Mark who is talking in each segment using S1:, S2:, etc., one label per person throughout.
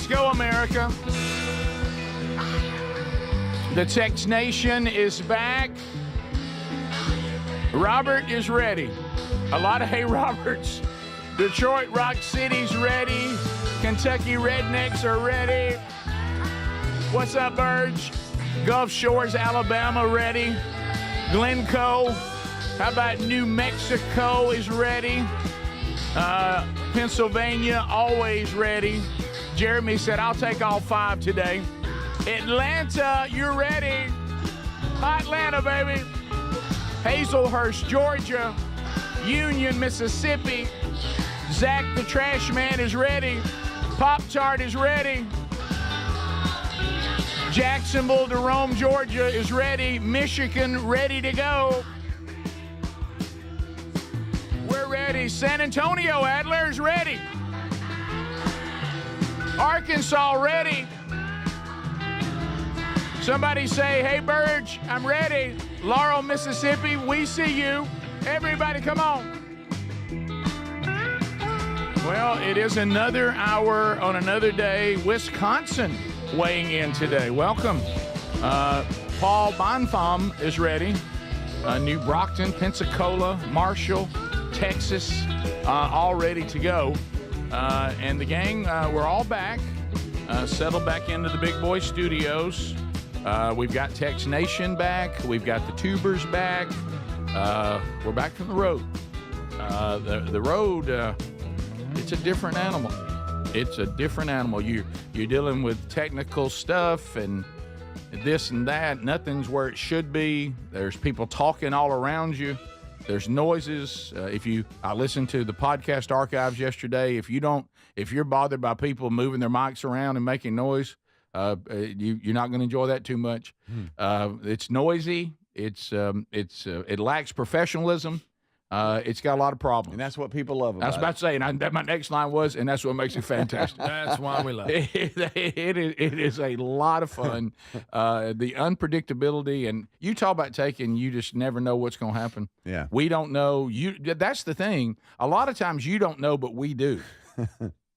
S1: Let's go, America. The Tex Nation is back. Robert is ready. A lot of Hey Roberts. Detroit Rock City's ready. Kentucky Rednecks are ready. What's up, Burge? Gulf Shores, Alabama ready. Glencoe. How about New Mexico is ready? Pennsylvania, always ready. Jeremy said, I'll take all 5 today. Atlanta, you're ready. Atlanta, baby. Hazelhurst, Georgia. Union, Mississippi. Zach the Trash Man is ready. Pop-Tart is ready. Jacksonville, Jerome, Georgia is ready. Michigan, ready to go. We're ready. San Antonio, Adler's ready. Arkansas, ready. Somebody say, hey, Burge, I'm ready. Laurel, Mississippi, we see you. Everybody, come on. Well, it is another hour on another day. Wisconsin weighing in today. Welcome. Paul Bonfam is ready. New Brockton, Pensacola, Marshall, Texas, all ready to go. And the gang, we're all back. Settled back into the Big Boy Studios. We've got Tex Nation back. We've got the Tubers back. We're back from the road. The road, it's a different animal. It's a different animal. You're dealing with technical stuff and this and that. Nothing's where it should be. There's people talking all around you. There's noises. I listened to the podcast archives yesterday. If you're bothered by people moving their mics around and making noise, you're not going to enjoy that too much. It's noisy. It lacks professionalism. It's got a lot of problems.
S2: And that's what people love about it.
S1: I was about to say, and my next line was, and that's what makes it fantastic.
S3: That's why we love it.
S1: It is a lot of fun. The unpredictability, and you talk about taking, you just never know what's going to happen.
S2: Yeah.
S1: We don't know. That's the thing. A lot of times you don't know, but we do.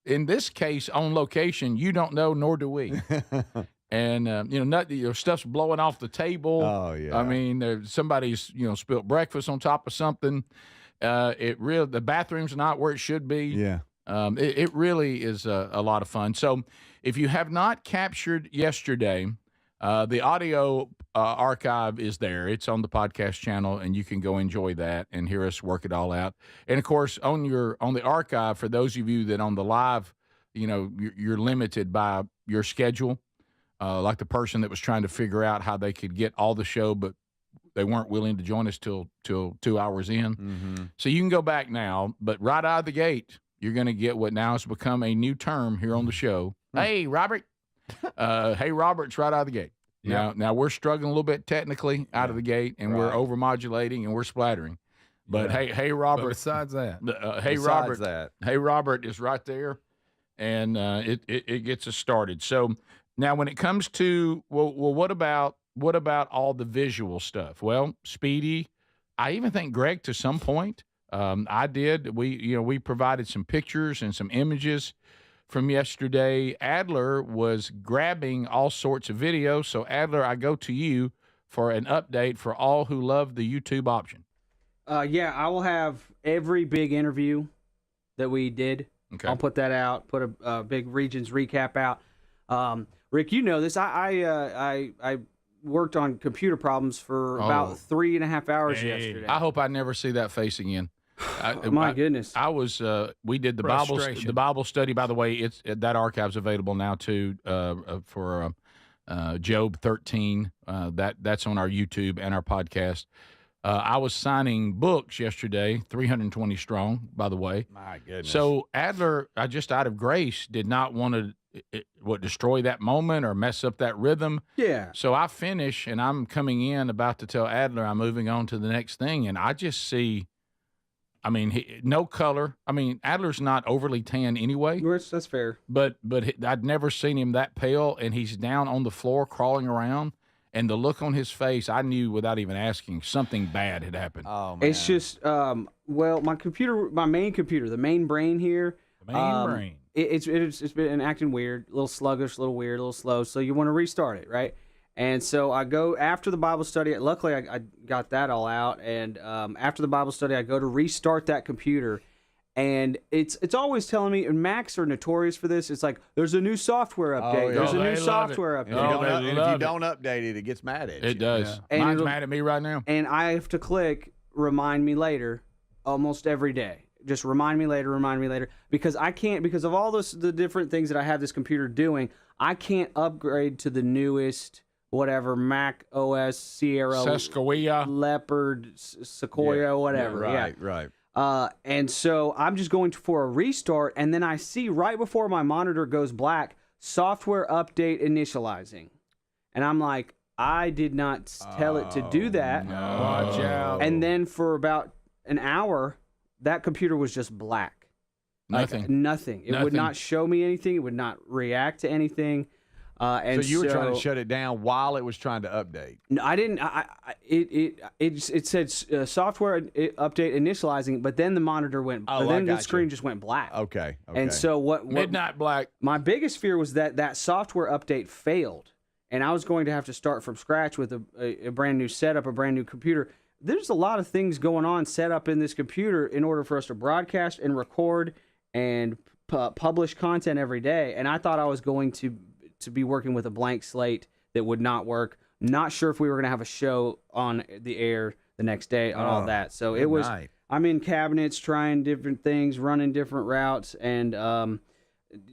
S1: In this case, on location, you don't know, nor do we. And stuff's blowing off the table.
S2: Oh yeah.
S1: I mean, somebody's spilt breakfast on top of something. The bathroom's not where it should be.
S2: Yeah.
S1: It really is a lot of fun. So, if you have not captured yesterday, the audio archive is there. It's on the podcast channel, and you can go enjoy that and hear us work it all out. And of course, on the archive, for those of you that on the live, you're limited by your schedule. Like the person that was trying to figure out how they could get all the show, but they weren't willing to join us till 2 hours in.
S2: Mm-hmm.
S1: So you can go back now, but right out of the gate, you're going to get what now has become a new term here on the show. Hey, Robert. Hey, Robert's right out of the gate.
S3: Yep.
S1: Now we're struggling a little bit technically out of the gate, and we're over-modulating and we're splattering. But hey, Robert.
S3: But besides that.
S1: Hey, Robert is right there, and it gets us started. So now when it comes to, what about all the visual stuff? Well, Speedy, I even think Greg to some point, I did. We provided some pictures and some images from yesterday. Adler was grabbing all sorts of videos. So Adler, I go to you for an update for all who love the YouTube option.
S4: Yeah, I will have every big interview that we did.
S1: Okay.
S4: I'll put that out, put a big regions recap out. Rick, you know this. I worked on computer problems for about 3.5 hours yesterday.
S1: I hope I never see that face again.
S4: My goodness.
S1: I was. We did the Bible study. By the way, that archive's available now too for Job 13. That's on our YouTube and our podcast. I was signing books yesterday, 320 strong, by the way.
S2: My goodness.
S1: So Adler, I just out of grace did not want to destroy that moment or mess up that rhythm.
S4: Yeah.
S1: So I finish and I'm coming in about to tell Adler I'm moving on to the next thing, and I just see, no color. Adler's not overly tan anyway.
S4: That's fair.
S1: But I'd never seen him that pale, and he's down on the floor crawling around. And the look on his face, I knew without even asking, something bad had happened.
S2: Oh, man.
S4: It's just, my main computer, the main brain here.
S1: The main brain.
S4: it's been acting weird, a little sluggish, a little weird, a little slow. So you want to restart it, right? And so I go after the Bible study. Luckily, I got that all out. And after the Bible study, I go to restart that computer. And it's always telling me, and Macs are notorious for this. It's like, there's a new software update.
S1: Yeah.
S4: There's a new software update.
S2: And if you don't update it, it gets mad at you.
S1: It does.
S4: Yeah.
S1: Mine's mad at me right now.
S4: And I have to click remind me later almost every day. Just remind me later. Because I can't, because of all the different things that I have this computer doing, I can't upgrade to the newest whatever, Mac OS, Sierra,
S1: Sequoia,
S4: Leopard, Sequoia, whatever.
S2: Yeah, right.
S4: And so I'm just going for a restart, and then I see right before my monitor goes black, software update initializing. And I'm like, I did not tell it to do that.
S2: No.
S1: Watch out.
S4: And then for about an hour, that computer was just black.
S1: Nothing.
S4: Like, nothing. It would not show me anything. It would not react to anything. And
S2: so you were trying to shut it down while it was trying to update.
S4: No, I didn't. It said software update initializing, but then the monitor went.
S2: Oh,
S4: then the screen just went black.
S2: Okay.
S4: And so what?
S1: Midnight black.
S4: My biggest fear was that software update failed, and I was going to have to start from scratch with a brand new setup, a brand new computer. There's a lot of things going on set up in this computer in order for us to broadcast and record and publish content every day. And I thought I was going to be working with a blank slate that would not work. Not sure if we were going to have a show on the air the next day on all that. So it was, I'm in cabinets trying different things, running different routes. And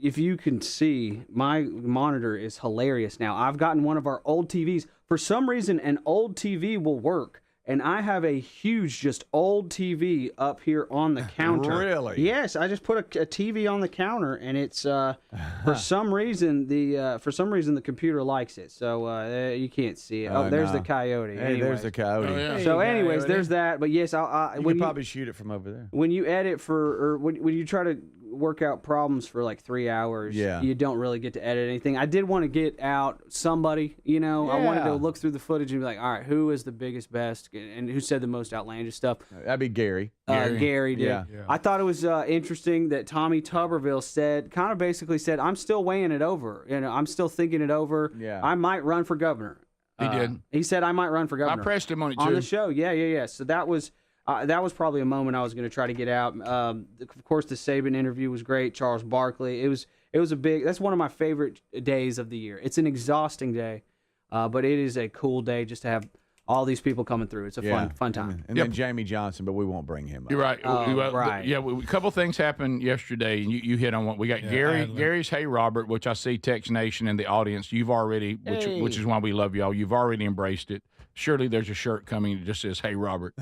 S4: if you can see, my monitor is hilarious now. I've gotten one of our old TVs. For some reason, an old TV will work. And I have a huge, just old TV up here on the counter.
S2: Really?
S4: Yes, I just put a TV on the counter, and it's for some reason the computer likes it, so you can't see it. Oh, there's the coyote.
S2: Hey,
S4: anyways.
S2: there's the coyote.
S1: Oh, yeah.
S4: So, anyways, there's that. But yes,
S2: You could probably shoot it from over there.
S4: when you edit or when you try to work out problems for like 3 hours, you don't really get to edit anything. I did want to get out somebody, I wanted to look through the footage and be like, all right, who is the biggest, best, and who said the most outlandish stuff?
S2: That'd be Gary.
S4: Gary did.
S2: Yeah.
S4: I thought it was interesting that Tommy Tuberville basically said, I'm still weighing it over. I'm still thinking it over.
S2: Yeah.
S4: I might run for governor.
S1: He did.
S4: He said I might run for governor.
S1: I pressed him on it too.
S4: On the show. Yeah. So that was probably a moment I was going to try to get out. Of course, the Saban interview was great. Charles Barkley. It was a big. That's one of my favorite days of the year. It's an exhausting day, but it is a cool day just to have all these people coming through. It's a fun time.
S2: And then Jamie Johnson, but we won't bring him up.
S1: You're right.
S4: Right.
S1: Yeah, a couple things happened yesterday, and you hit on one. We got Gary's Hey Robert, which I see Tex Nation in the audience. You've already, which is why we love y'all. You've already embraced it. Surely there's a shirt coming that just says Hey Robert.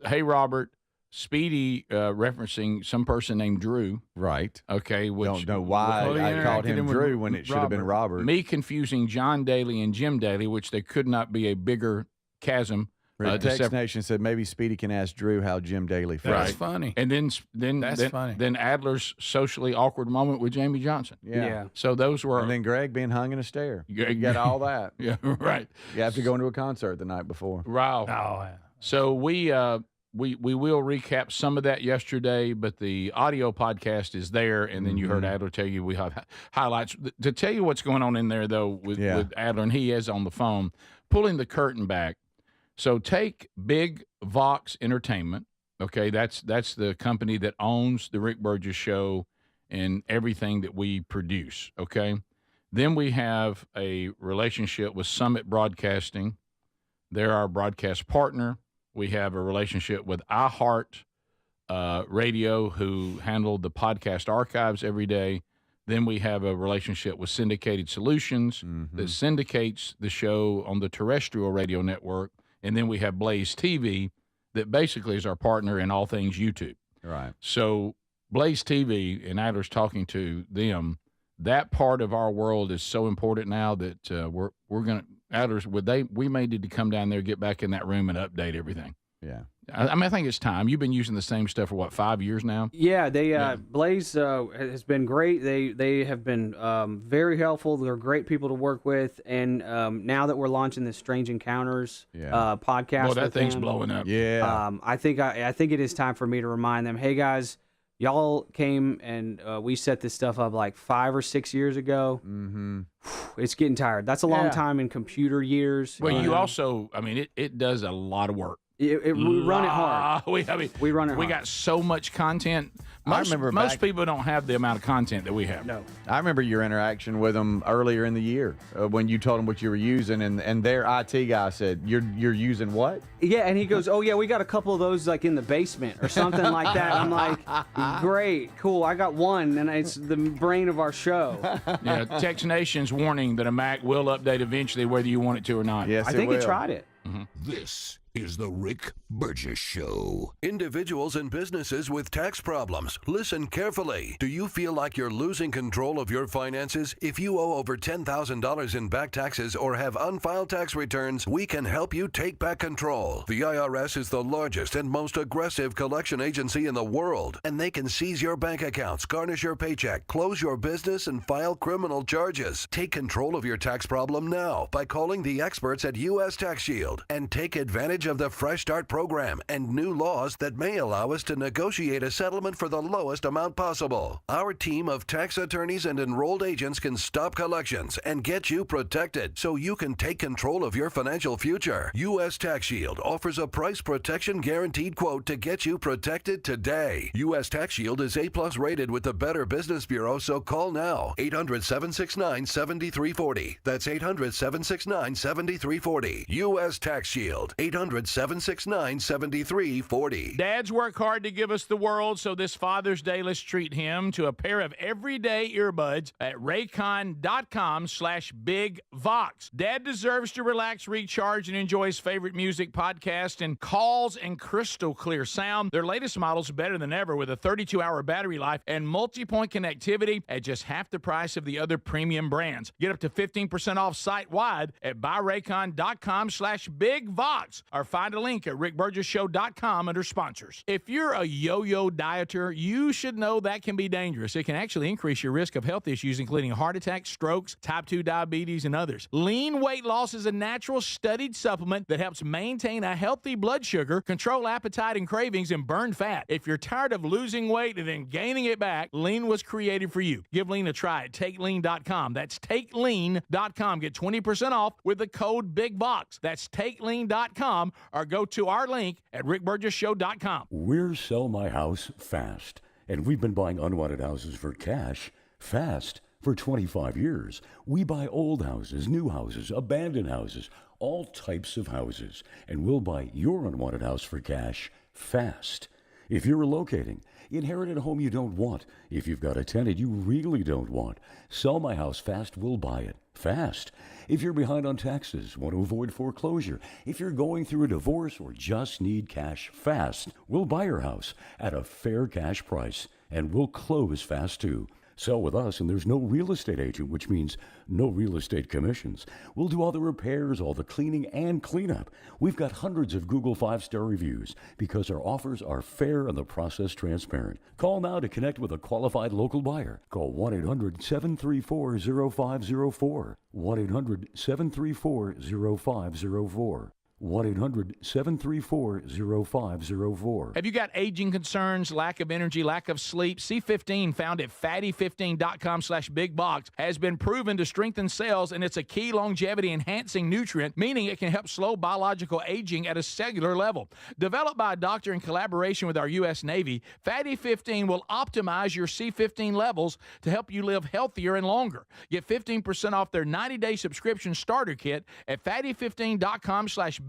S1: Hey Robert, Speedy referencing some person named Drew.
S2: Right.
S1: Okay. Which,
S2: Don't know why I called him Drew when it should have been Robert.
S1: Me confusing John Daly and Jim Daly, which there could not be a bigger chasm.
S2: Tex Nation said maybe Speedy can ask Drew how Jim Daly felt.
S1: That's funny. And then Adler's socially awkward moment with Jamie Johnson.
S2: Yeah.
S1: So those were.
S2: And then Greg being hung in a stair. You got all that.
S1: Yeah, right.
S2: You have to go into a concert the night before.
S1: Wow.
S3: Oh, yeah.
S1: So we will recap some of that yesterday, but the audio podcast is there, and then you heard Adler tell you we have highlights. To tell you what's going on in there, though, with Adler, and he is on the phone, pulling the curtain back. So take Big Vox Entertainment, okay? That's the company that owns the Rick Burgess Show and everything that we produce, okay? Then we have a relationship with Summit Broadcasting. They're our broadcast partner. We have a relationship with iHeart Radio, who handle the podcast archives every day. Then we have a relationship with Syndicated Solutions that syndicates the show on the terrestrial radio network. And then we have Blaze TV that basically is our partner in all things YouTube.
S2: Right.
S1: So Blaze TV, and Adler's talking to them, that part of our world is so important now that we're going to, Adler's, we may need to come down there, get back in that room and update everything.
S2: Yeah.
S1: I think it's time. You've been using the same stuff for, 5 years now?
S4: Yeah, Blaze has been great. They have been very helpful. They're great people to work with. And now that we're launching this Strange Encounters podcast,
S1: Well, that thing's blowing up.
S2: Yeah.
S4: I think it is time for me to remind them, hey guys, Y'all came and we set this stuff up like 5 or 6 years ago.
S2: Mm-hmm.
S4: It's getting tired. That's a long
S2: Yeah.
S4: time in computer years.
S1: Well, you
S4: know?
S1: also, I mean, it does a lot of work.
S4: We run it hard.
S1: We
S4: run it
S1: We
S4: hard.
S1: got so much content.
S2: I
S1: Most
S2: remember back-
S1: people don't have the amount of content that we have.
S4: No.
S2: I remember your interaction with them earlier in the year when you told them what you were using, and their IT guy said, "You're using what?"
S4: Yeah, and he goes, "Oh yeah, we got a couple of those like in the basement or something like that." I'm like, "Great, cool. I got one, and it's the brain of our show."
S1: Yeah, Tex Nation's warning that a Mac will update eventually, whether you want it to or not.
S2: Yes,
S4: I think
S2: it
S4: he
S2: will.
S4: tried it.
S3: This is the Rick Burgess Show.
S5: Individuals and businesses with tax problems, listen carefully. Do you feel like you're losing control of your finances? If you owe over $10,000 in back taxes or have unfiled tax returns, we can help you take back control. The IRS is the largest and most aggressive collection agency in the world, and they can seize your bank accounts, garnish your paycheck, close your business, and file criminal charges. Take control of your tax problem now by calling the experts at U.S. Tax Shield and take advantage of the Fresh Start program and new laws that may allow us to negotiate a settlement for the lowest amount possible. Our team of tax attorneys and enrolled agents can stop collections and get you protected so you can take control of your financial future. U.S. Tax Shield offers a price protection guaranteed quote to get you protected today. U.S. Tax Shield is A+ rated with the Better Business Bureau, so call now. 800-769-7340. That's 800-769-7340. U.S. Tax Shield. 800-769-7340.
S1: Dads work hard to give us the world, so this Father's Day, let's treat him to a pair of everyday earbuds at raycon.com/bigvox. Dad deserves to relax, recharge, and enjoy his favorite music, podcast, and calls and crystal clear sound. Their latest models are better than ever with a 32-hour battery life and multi-point connectivity at just half the price of the other premium brands. Get up to 15% off site-wide at buyraycon.com/bigvox or find a link at rickburgesshow.com under sponsors. If you're a yo-yo dieter, you should know that can be dangerous. It can actually increase your risk of health issues, including heart attacks, strokes, type 2 diabetes, and others. Lean weight loss is a natural studied supplement that helps maintain a healthy blood sugar, control appetite and cravings, and burn fat. If you're tired of losing weight and then gaining it back, Lean was created for you. Give Lean a try at TakeLean.com. That's TakeLean.com. Get 20% off with the code BIGBOX. That's TakeLean.com, or go to our link at rickburgesshow.com.
S3: We're Sell My House Fast, and we've been buying unwanted houses for cash fast for 25 years. We buy old houses, new houses, abandoned houses, all types of houses, and we'll buy your unwanted house for cash fast. If you're relocating, inherited a home you don't want, if you've got a tenant you really don't want, Sell My House Fast will buy it fast. If you're behind on taxes, want to avoid foreclosure, if you're going through a divorce or just need cash fast, we'll buy your house at a fair cash price, and we'll close fast too. Sell with us, and there's no real estate agent, which means no real estate commissions. We'll do all the repairs, all the cleaning, and cleanup. We've got hundreds of Google 5-star reviews because our offers are fair and the process transparent. Call now to connect with a qualified local buyer. Call 1-800-734-0504. 1-800-734-0504. 1-800-734-0504.
S1: Have you got aging concerns, lack of energy, lack of sleep? C15, found at fatty15.com/bigbox, has been proven to strengthen cells, and it's a key longevity enhancing nutrient, meaning it can help slow biological aging at a cellular level. Developed by a doctor in collaboration with our U.S. Navy, Fatty 15 will optimize your C15 levels to help you live healthier and longer. Get 15% off their 90-day subscription starter kit at fatty15.com/bigbox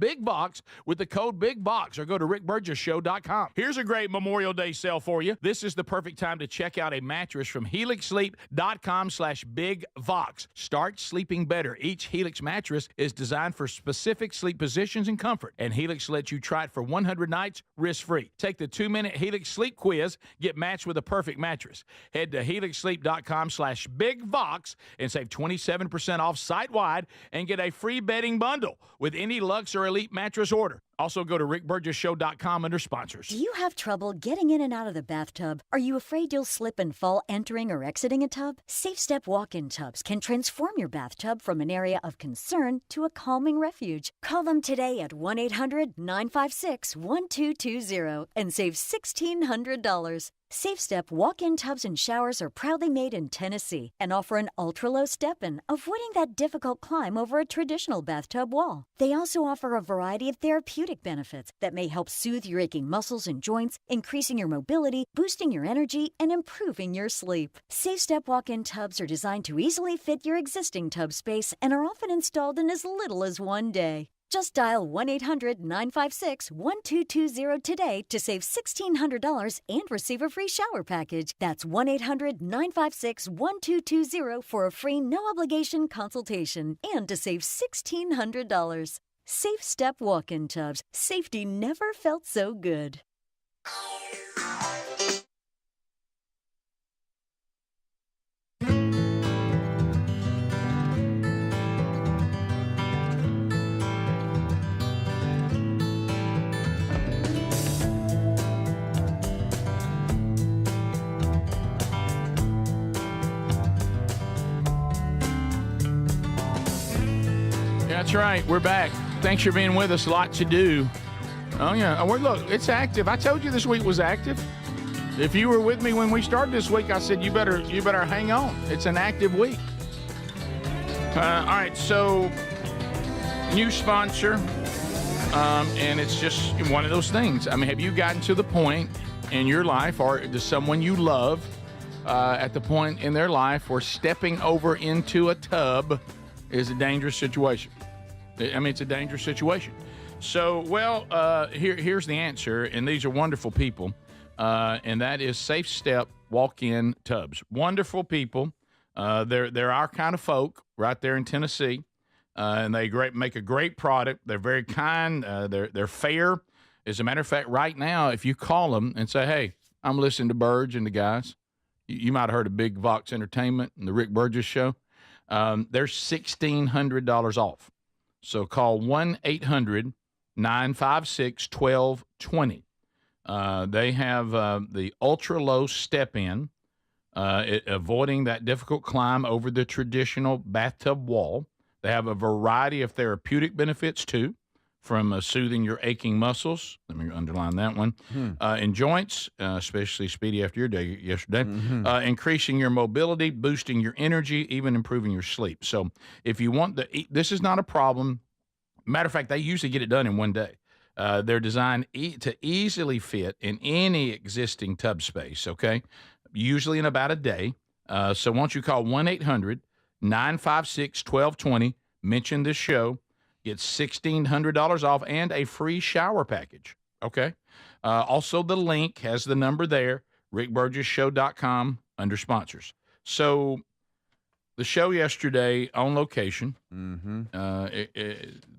S1: with the code BIGBOX, or go to rickburgesshow.com. Here's a great Memorial Day sale for you. This is the perfect time to check out a mattress from helixsleep.com/bigvox. Start sleeping better. Each Helix mattress is designed for specific sleep positions and comfort, and Helix lets you try it for 100 nights risk-free. Take the 2-minute Helix sleep quiz, get matched with a perfect mattress. Head to helixsleep.com/bigvox and save 27% off site-wide and get a free bedding bundle with any Lux or Elite mattress order. Also, go to rickburgessshow.com under sponsors.
S6: Do you have trouble getting in and out of the bathtub? Are you afraid you'll slip and fall entering or exiting a tub? Safe Step walk-in tubs can transform your bathtub from an area of concern to a calming refuge. Call them today at 1-800-956-1220 and save $1,600. Safe Step walk-in tubs and showers are proudly made in Tennessee and offer an ultra-low step-in, avoiding that difficult climb over a traditional bathtub wall. They also offer a variety of therapeutic benefits that may help soothe your aching muscles and joints, increasing your mobility, boosting your energy, and improving your sleep. Safe Step walk-in tubs are designed to easily fit your existing tub space and are often installed in as little as one day. Just dial 1-800-956-1220 today to save $1,600 and receive a free shower package. That's 1-800-956-1220 for a free no-obligation consultation and to save $1,600. Safe Step walk-in tubs. Safety never felt so good.
S1: That's right. We're back. Thanks for being with us. A lot to do. Oh, yeah. Look, it's active. I told you this week was active. If you were with me when we started this week, I said you better hang on. It's an active week. All right. So, new sponsor. And it's just one of those things. I mean, have you gotten to the point in your life or to someone you love at the point in their life where stepping over into a tub is a dangerous situation? I mean, it's a dangerous situation. So, here's the answer, and these are wonderful people, and that is Safe Step walk-in tubs. Wonderful people. They're our kind of folk right there in Tennessee, and they make a great product. They're very kind. They're fair. As a matter of fact, right now, if you call them and say, "Hey, I'm listening to Burge and the guys," you might have heard of Big Vox Entertainment and the Rick Burgess Show. They're $1,600 off. So call 1-800-956-1220. They have the ultra-low step-in, avoiding that difficult climb over the traditional bathtub wall. They have a variety of therapeutic benefits, too, from soothing your aching muscles. Let me underline that one. And joints, especially Speedy after your day yesterday. Increasing your mobility, boosting your energy, even improving your sleep. So if you want this is not a problem. Matter of fact, they usually get it done in one day. They're designed to easily fit in any existing tub space, okay? Usually in about a day. So once you call 1-800-956-1220, mention this show, get $1,600 off and a free shower package, okay? Also, the link has the number there, rickburgessshow.com, under sponsors. So the show yesterday on location, the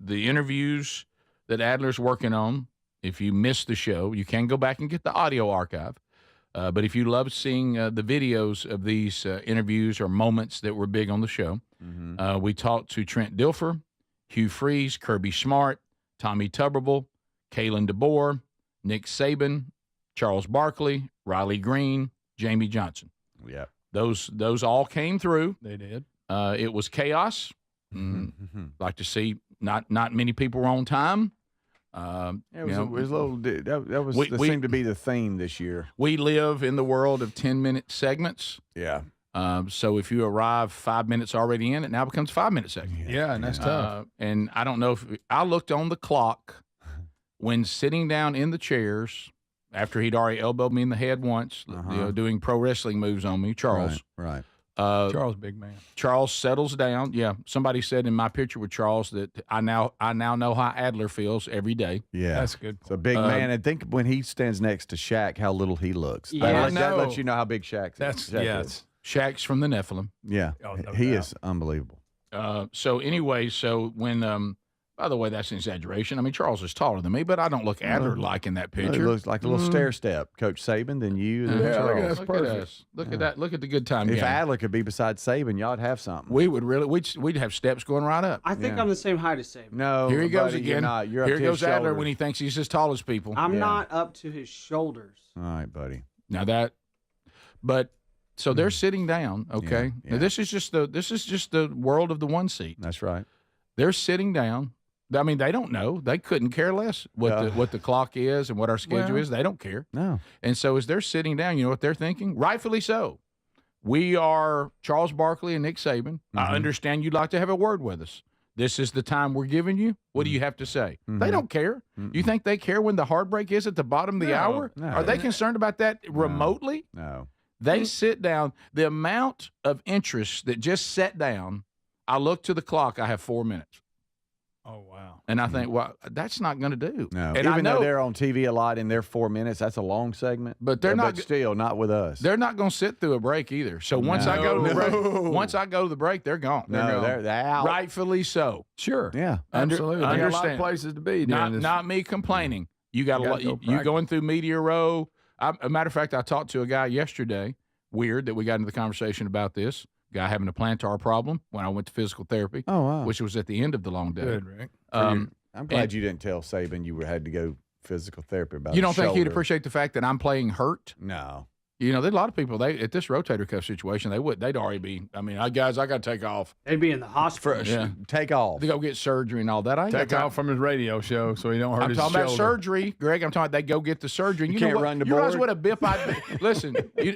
S1: interviews that Adler's working on, if you missed the show, you can go back and get the audio archive. But if you love seeing the videos of these interviews or moments that were big on the show, we talked to Trent Dilfer, Hugh Freeze, Kirby Smart, Tommy Tuberville, Kalen DeBoer, Nick Saban, Charles Barkley, Riley Green, Jamie Johnson.
S2: Yeah.
S1: Those all came through.
S7: They did.
S1: It was chaos. Like to see not many people were on time.
S2: It was a little. That seemed to be the theme this year.
S1: We live in the world of 10-minute segments.
S2: Yeah.
S1: So if you arrive 5 minutes already in, it now becomes 5-minute segment.
S7: Yeah, and that's tough.
S1: And I don't know if I looked on the clock when sitting down in the chairs after he'd already elbowed me in the head once, doing pro wrestling moves on me. Charles.
S2: Right.
S7: Charles, big man.
S1: Charles settles down. Yeah, somebody said in my picture with Charles that I now know how Adler feels every day.
S2: Yeah,
S7: that's a good point.
S2: It's a big man, and think when he stands next to Shaq, how little he looks.
S1: Yeah,
S2: that lets you know how big Shaq
S1: is. Shaq's from the Nephilim.
S2: Yeah, he is unbelievable.
S1: So anyway, when By the way, that's an exaggeration. I mean, Charles is taller than me, but I don't look Adler-like in that
S2: It
S1: picture.
S2: looks like a little stair step. Coach Saban, then you, then
S7: Yeah, look at
S2: Charles.
S7: us. Perfect.
S1: Look at that. Look at the good time
S2: If
S1: game.
S2: Adler could be beside Saban, y'all'd have something.
S1: We would really, we'd have steps going right up.
S4: I think
S2: Yeah.
S4: I'm the same height as Saban.
S2: No,
S1: Here he goes
S2: buddy, You're
S1: again.
S2: not. You're up
S1: Here
S2: to his
S1: goes Adler
S2: shoulders.
S1: when he thinks he's as tall as people.
S4: I'm
S2: Yeah.
S4: not up to his shoulders.
S2: All right, buddy.
S1: Now that, but so they're sitting down. Okay,
S2: Yeah,
S1: now
S2: yeah.
S1: this is just the world of the one seat.
S2: That's right.
S1: They're sitting down. I mean, they don't know. They couldn't care less what the clock is and what our schedule is. They don't care.
S2: No.
S1: And so as they're sitting down, you know what they're thinking? Rightfully so. We are Charles Barkley and Nick Saban. I understand you'd like to have a word with us. This is the time we're giving you. What do you have to say? They don't care. You think they care when the hard break is at the bottom of the hour?
S2: no.
S1: Are they concerned about that remotely?
S2: No.
S1: They sit down. The amount of interest that just sat down, I look to the clock, I have 4 minutes.
S7: Oh, wow.
S1: And I think, well, that's not going to do.
S2: No.
S1: And I
S2: Even
S1: know
S2: though they're on TV a lot in their 4 minutes, that's a long segment.
S1: But they're not-
S2: But still, not with us.
S1: they're not going to sit through a break either. So once I go to the break, they're gone.
S2: No, they're out.
S1: Rightfully so.
S7: Sure.
S2: Yeah.
S7: Absolutely. They got a lot of
S1: understand.
S7: places to be during this.
S1: Not me complaining. You got
S7: You
S1: a
S7: gotta
S1: lot.
S7: go
S1: You going through Media Row. A matter of fact, I talked to a guy yesterday. Weird that we got into the conversation about this guy having a plantar problem when I went to physical therapy.
S2: Oh, wow.
S1: Which was at the end of the long day.
S7: Good, Rick.
S2: I'm glad you didn't tell Saban you had to go physical therapy about
S1: You don't
S2: his
S1: think he'd
S2: shoulder.
S1: appreciate the fact that I'm playing hurt?
S2: No.
S1: You know, there's a lot of people. At this rotator cuff situation, they'd already be. I mean, guys, I got to take off.
S4: They'd be in the hospital.
S1: Yeah.
S2: Take off.
S1: To go get surgery and all that. I ain't
S7: Take
S1: got time.
S7: off from his radio show so he don't hurt
S1: I'm
S7: his
S1: talking
S7: shoulder.
S1: about surgery, Greg. I'm talking about they go get the surgery. And
S2: You
S1: know
S2: can't
S1: what?
S2: run the
S1: You realize
S2: board?
S1: what a bip I'd be. Listen, you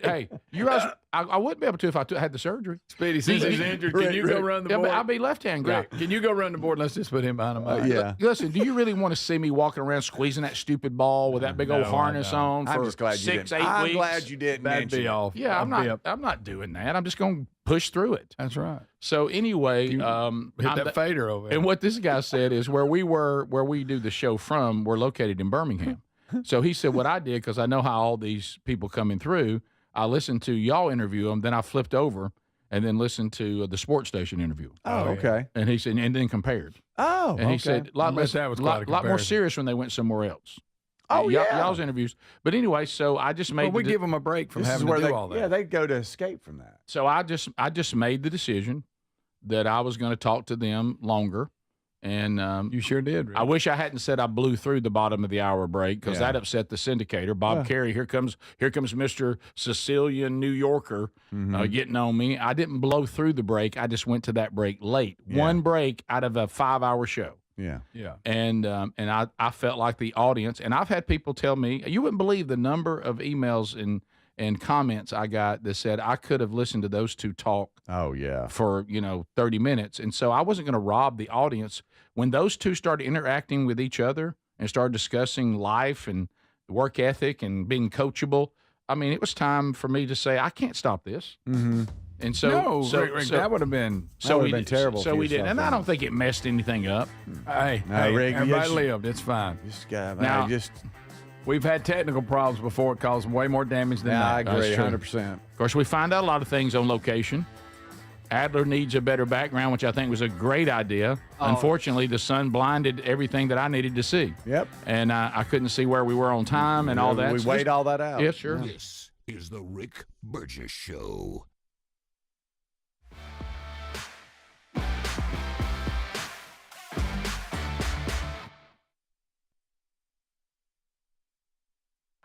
S1: realize I wouldn't be able to if I had the surgery.
S7: Speedy, since he's injured, can you go run the
S1: Yeah,
S7: board?
S1: but I'd be left-hand guy.
S7: Rick, can you go run the board? Let's just put him behind a mic.
S2: Yeah.
S1: Listen, do you really want to see me walking around squeezing that stupid ball with that big old
S7: No, I
S1: harness
S7: don't.
S1: on for
S2: I'm just glad you
S1: 6,
S2: didn't.
S1: 8
S2: I'm
S1: weeks?
S2: glad you didn't
S7: That'd
S2: mention
S7: be
S2: it.
S7: off.
S1: Yeah, I'm not doing that. I'm just going to push through it.
S7: That's right.
S1: So anyway,
S7: Hit that fader over there.
S1: and what this guy said is where we do the show from, we're located in Birmingham. So he said what I did, because I know how all these people coming through, I listened to y'all interview them, then I flipped over and then listened to the sports station interview.
S2: Oh, okay.
S1: And he said, and then compared.
S2: Oh,
S1: And he said,
S7: I bet that was quite a
S1: lot more
S7: comparison.
S1: serious when they went somewhere else.
S2: Oh, yeah.
S1: Y'all's interviews. But anyway, so I just made
S7: Well, we give them a break from
S2: This is
S7: having
S2: where
S7: to do
S2: they,
S7: all that.
S2: yeah, they go to escape from that.
S1: So I just made the decision that I was going to talk to them longer. And
S7: You sure did, Rick.
S1: I wish I hadn't said I blew through the bottom of the hour break, because
S2: Yeah.
S1: that upset the syndicator. Bob Carey, here comes Mr. Sicilian New Yorker getting on me. I didn't blow through the break. I just went to that break late.
S2: Yeah.
S1: One break out of a 5-hour show.
S2: Yeah.
S7: Yeah.
S1: And I felt like the audience, and I've had people tell me, you wouldn't believe the number of emails and comments I got that said I could have listened to those two talk
S2: Oh, yeah.
S1: for 30 minutes. And so I wasn't going to rob the audience. When those two started interacting with each other and started discussing life and work ethic and being coachable, I mean, it was time for me to say, I can't stop this.
S2: Mm-hmm.
S1: And so,
S7: No,
S1: so,
S7: Rick,
S1: so-
S7: that would have been.
S1: so
S2: would've
S1: we
S2: been
S1: did-
S2: terrible
S1: So
S2: if
S1: we
S2: you
S1: did,
S2: stopped
S1: and I
S2: that.
S1: don't think it messed anything up.
S7: Hey,
S2: No,
S7: hey,
S2: Rick,
S7: everybody
S2: yes.
S7: lived. It's fine.
S2: This guy,
S1: Now-
S2: man,
S7: We've had technical problems before. It caused way more damage than
S2: yeah,
S7: that.
S2: I agree,
S1: true.
S2: 100%.
S1: Of course, we find out a lot of things on location. Adler needs a better background, which I think was a great idea. Unfortunately, the sun blinded everything that I needed to see.
S2: Yep.
S1: And I couldn't see where we were on time and all that.
S2: We
S1: So
S2: weighed
S1: just-
S2: all that out.
S1: Yeah, sure.
S5: This is the Rick Burgess Show.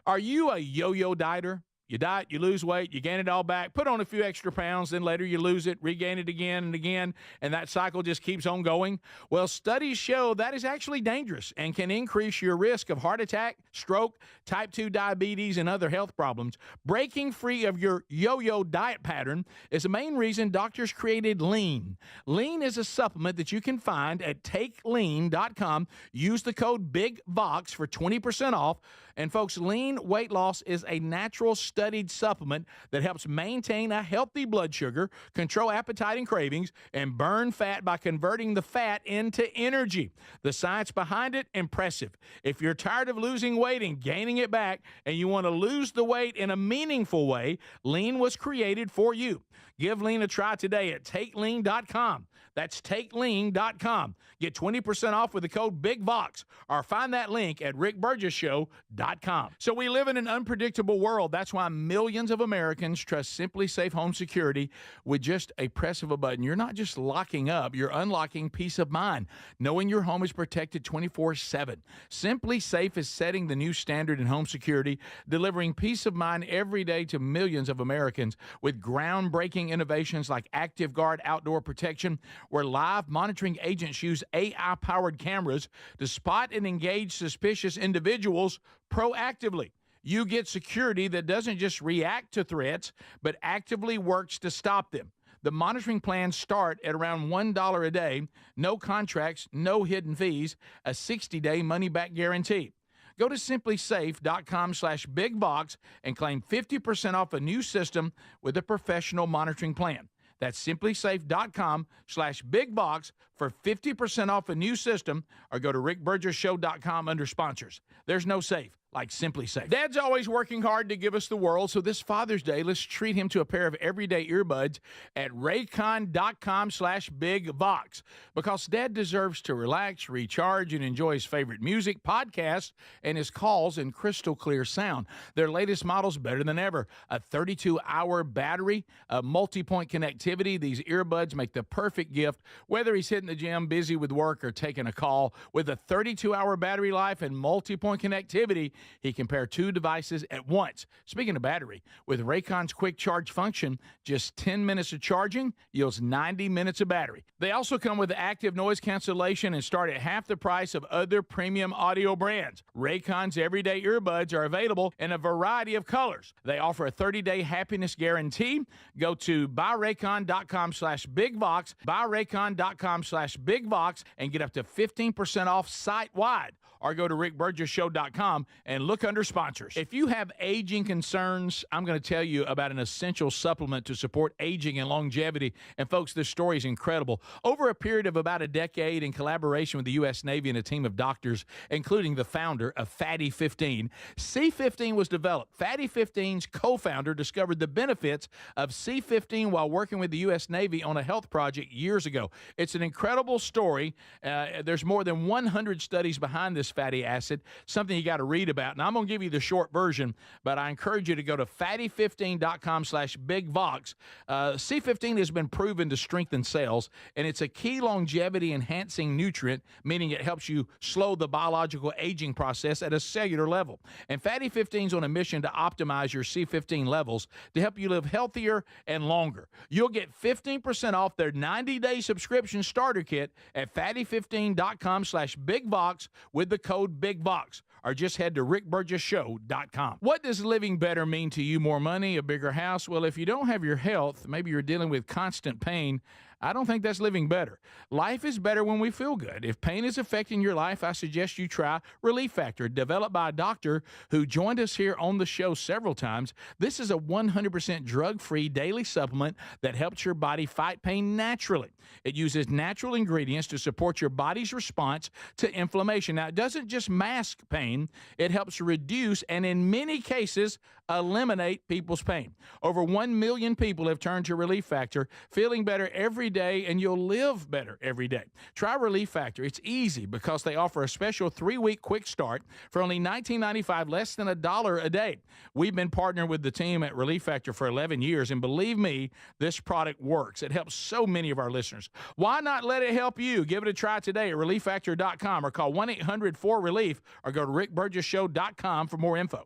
S1: Are you a yo-yo dieter? You diet, you lose weight, you gain it all back, put on a few extra pounds, then later you lose it, regain it again and again, and that cycle just keeps on going? Well, studies show that is actually dangerous and can increase your risk of heart attack, stroke, type 2 diabetes, and other health problems. Breaking free of your yo-yo diet pattern is the main reason doctors created Lean. Lean is a supplement that you can find at takelean.com. Use the code BIGVOX for 20% off. And folks, Lean weight loss is a natural studied supplement that helps maintain a healthy blood sugar, control appetite and cravings, and burn fat by converting the fat into energy. The science behind it, impressive. If you're tired of losing weight and gaining it back, and you want to lose the weight in a meaningful way, Lean was created for you. Give Lean a try today at TakeLean.com. That's TakeLean.com. Get 20% off with the code BIGVOX, or find that link at RickBurgessShow.com. So we live in an unpredictable world. That's why millions of Americans trust Simply Safe Home Security with just a press of a button. You're not just locking up, you're unlocking peace of mind, knowing your home is protected 24/7. Simply Safe is setting the new standard in home security, delivering peace of mind every day to millions of Americans with groundbreaking innovations like Active Guard Outdoor Protection, where live monitoring agents use AI-powered cameras to spot and engage suspicious individuals proactively. You get security that doesn't just react to threats, but actively works to stop them. The monitoring plans start at around $1 a day, no contracts, no hidden fees, a 60-day money-back guarantee. Go to simplysafe.com/bigbox and claim 50% off a new system with a professional monitoring plan. That's simplysafe.com/bigbox for 50% off a new system, or go to rickburgessshow.com under sponsors. There's no safe like Simply Safe. Dad's always working hard to give us the world, so this Father's Day, let's treat him to a pair of everyday earbuds at raycon.com/bigvox, because Dad deserves to relax, recharge, and enjoy his favorite music, podcasts, and his calls in crystal clear sound. Their latest model's better than ever. A 32-hour battery, a multi-point connectivity. These earbuds make the perfect gift, whether he's hitting the gym, busy with work, or taking a call. With a 32-hour battery life and multi-point connectivity, he can pair two devices at once. Speaking of battery, with Raycon's quick charge function, just 10 minutes of charging yields 90 minutes of battery. They also come with active noise cancellation and start at half the price of other premium audio brands. Raycon's everyday earbuds are available in a variety of colors. They offer a 30-day happiness guarantee. Go to buyraycon.com/bigvox, buyraycon.com/bigvox, and get up to 15% off site-wide. Or go to rickburgessshow.com and look under sponsors. If you have aging concerns, I'm going to tell you about an essential supplement to support aging and longevity. And folks, this story is incredible. Over a period of about a decade, in collaboration with the U.S. Navy and a team of doctors, including the founder of Fatty 15, C15 was developed. Fatty 15's co-founder discovered the benefits of C15 while working with the U.S. Navy on a health project years ago. It's an incredible story. There's more than 100 studies behind this fatty acid, something you got to read about. And I'm going to give you the short version, but I encourage you to go to fatty15.com/bigvox. C15 has been proven to strengthen cells, and it's a key longevity enhancing nutrient, meaning it helps you slow the biological aging process at a cellular level. And Fatty 15 is on a mission to optimize your C15 levels to help you live healthier and longer. You'll get 15% off their 90-day subscription starter kit at fatty15.com/bigvox with the code BIGVOX, or just head to rickburgessshow.com. What does living better mean to you? More money, a bigger house? Well, if you don't have your health, maybe you're dealing with constant pain, I don't think that's living better. Life is better when we feel good. If pain is affecting your life, I suggest you try Relief Factor, developed by a doctor who joined us here on the show several times. This is a 100% drug-free daily supplement that helps your body fight pain naturally. It uses natural ingredients to support your body's response to inflammation. Now, it doesn't just mask pain, it helps reduce and in many cases eliminate people's pain. Over 1 million people have turned to Relief Factor, feeling better every day, and you'll live better every day. Try Relief Factor. It's easy because they offer a special 3-week quick start for only $19.95, less than $1 a day. We've been partnering with the team at Relief Factor for 11 years, and believe me, this product works. It helps so many of our listeners. Why not let it help you? Give it a try today at relieffactor.com, or call 1-800-4RELIEF, or go to rickburgessshow.com for more info.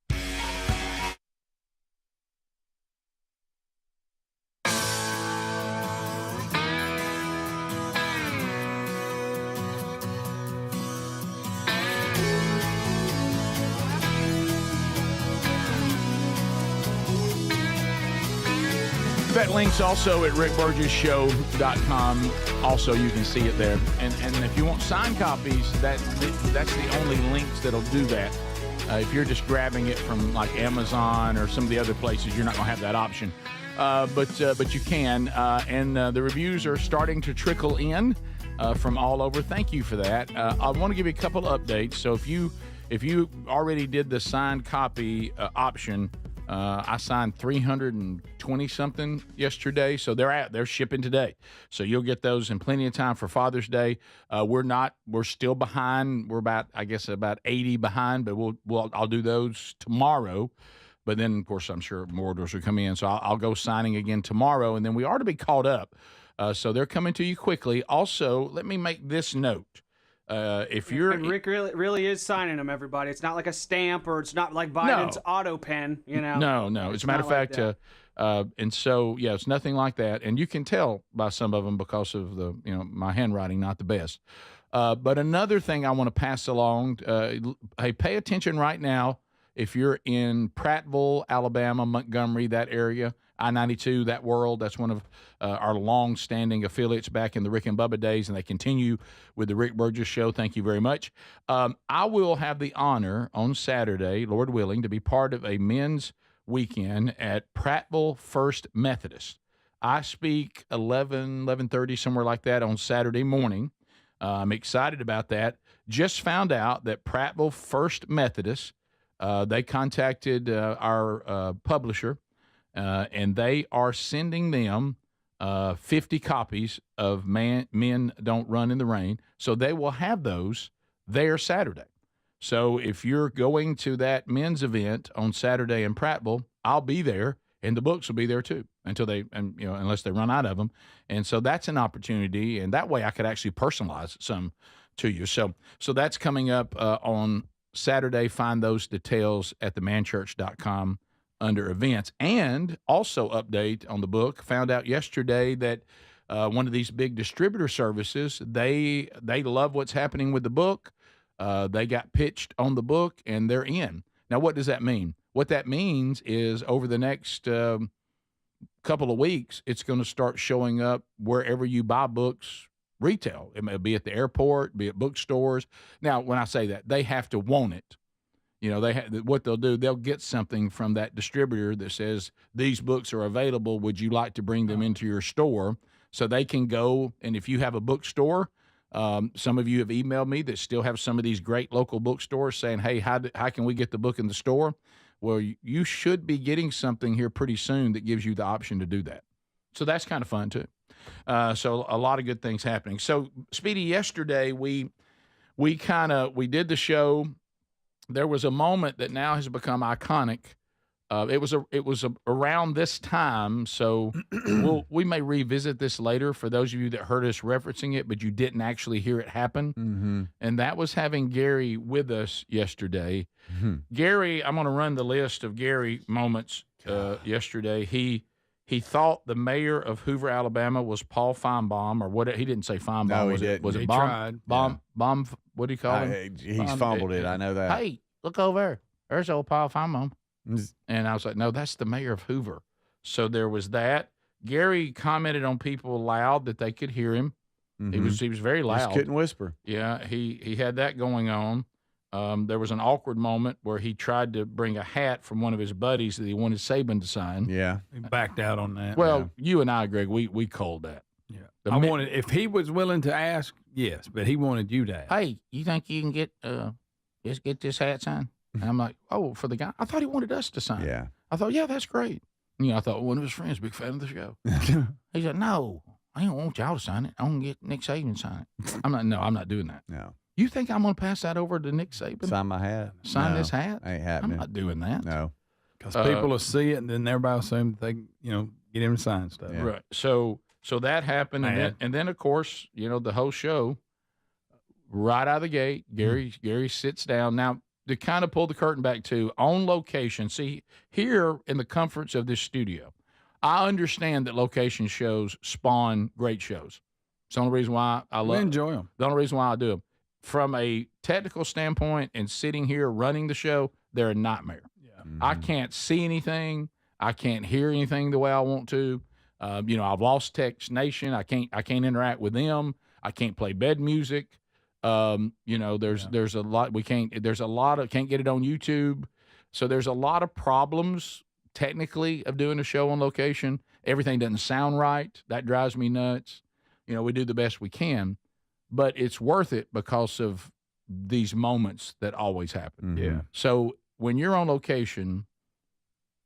S1: That link's also at rickburgessshow.com. Also, you can see it there. And if you want signed copies, that's the only links that'll do that. If you're just grabbing it from like Amazon or some of the other places, you're not going to have that option. But you can, and the reviews are starting to trickle in from all over. Thank you for that. I want to give you a couple of updates. So if you already did the signed copy option, I signed 320 something yesterday, so they're shipping today. So you'll get those in plenty of time for Father's Day. We're still behind. We're about 80 behind, but I'll do those tomorrow. But then, of course, I'm sure more orders will come in. So I'll go signing again tomorrow, and then we are to be caught up. So they're coming to you quickly. Also, let me make this note. If you're
S4: and Rick really is signing them, everybody. It's not like a stamp, or it's not like Biden's auto pen,
S1: No. As a matter of fact, and so, yeah, it's nothing like that. And you can tell by some of them because of my handwriting, not the best. But another thing I want to pass along, hey, pay attention right now. If you're in Prattville, Alabama, Montgomery, that area, I-92, that world, that's one of our long-standing affiliates back in the Rick and Bubba days, and they continue with the Rick Burgess Show. Thank you very much. I will have the honor on Saturday, Lord willing, to be part of a men's weekend at Prattville First Methodist. I speak 11:30, somewhere like that, on Saturday morning. I'm excited about that. Just found out that Prattville First Methodist, they contacted our publisher, and they are sending them 50 copies of Men Don't Run in the Rain. So they will have those there Saturday. So if you're going to that men's event on Saturday in Prattville, I'll be there, and the books will be there too unless they run out of them. And so that's an opportunity, and that way I could actually personalize some to you. So that's coming up on Saturday. Find those details at themanchurch.com under events. And also update on the book. Found out yesterday that one of these big distributor services, they love what's happening with the book. They got pitched on the book, and they're in. Now, what does that mean? What that means is over the next couple of weeks, it's going to start showing up wherever you buy books retail. It may be at the airport, be at bookstores. Now, when I say that, they have to want it. What they'll do, they'll get something from that distributor that says, these books are available. Would you like to bring them into your store? So they can go, and if you have a bookstore, some of you have emailed me that still have some of these great local bookstores saying, hey, how can we get the book in the store? Well, you should be getting something here pretty soon that gives you the option to do that. So that's kind of fun, too. So a lot of good things happening. So, Speedy, yesterday we did the show. There was a moment that now has become iconic. It was around this time, so we may revisit this later for those of you that heard us referencing it, but you didn't actually hear it happen. Mm-hmm. And that was having Gary with us yesterday. Mm-hmm. Gary, I'm going to run the list of Gary moments yesterday. He thought the mayor of Hoover, Alabama, was Paul Feinbaum, or what? He didn't say Feinbaum.
S2: No,
S1: was
S2: he
S1: it?
S2: didn't.
S1: Was it
S2: He
S1: Bomb? What do you call him?
S2: He's fumbled it. I know that.
S1: Hey, look over there. There's old Paul Feinbaum. And I was like, no, that's the mayor of Hoover. So there was that. Gary commented on people loud that they could hear him. Mm-hmm. He was very loud.
S2: Just couldn't whisper.
S1: Yeah, he had that going on. There was an awkward moment where he tried to bring a hat from one of his buddies that he wanted Saban to sign.
S2: Yeah.
S7: He backed out on that.
S1: Well, you and I, Greg, we called that.
S7: Yeah. If he was willing to ask, yes, but he wanted you to ask.
S1: Hey, you think you can get this hat signed? And I'm like, oh, for the guy? I thought he wanted us to sign.
S2: Yeah.
S1: I thought, yeah, that's great. I thought one of his friends, big fan of the show. He said, no, I don't want y'all to sign it. I want to get Nick Saban to sign it. I'm not doing that.
S2: No.
S1: You think I'm going to pass that over to Nick Saban?
S2: Sign my hat.
S1: Sign this hat?
S2: Ain't happening.
S1: I'm not doing that.
S2: No.
S7: Because people will see it, and then everybody will assume they, get him to sign stuff.
S2: Yeah.
S1: Right. So that happened, and then of course, the whole show, right out of the gate, Gary sits down. Now, to kind of pull the curtain back to on location, see, here in the comforts of this studio, I understand that location shows spawn great shows. It's the only reason why
S7: we enjoy them.
S1: The only reason why I do them. From a technical standpoint and sitting here running the show, they're a nightmare. Yeah. Mm-hmm. I can't see anything. I can't hear anything the way I want to. I've lost Text Nation. I can't interact with them. I can't play bed music. You know, there's a lot can't get it on YouTube. So there's a lot of problems technically of doing a show on location. Everything doesn't sound right. That drives me nuts. You know, we do the best we can, but it's worth it because of these moments that always happen.
S2: Mm-hmm.
S7: Yeah.
S1: So when you're on location,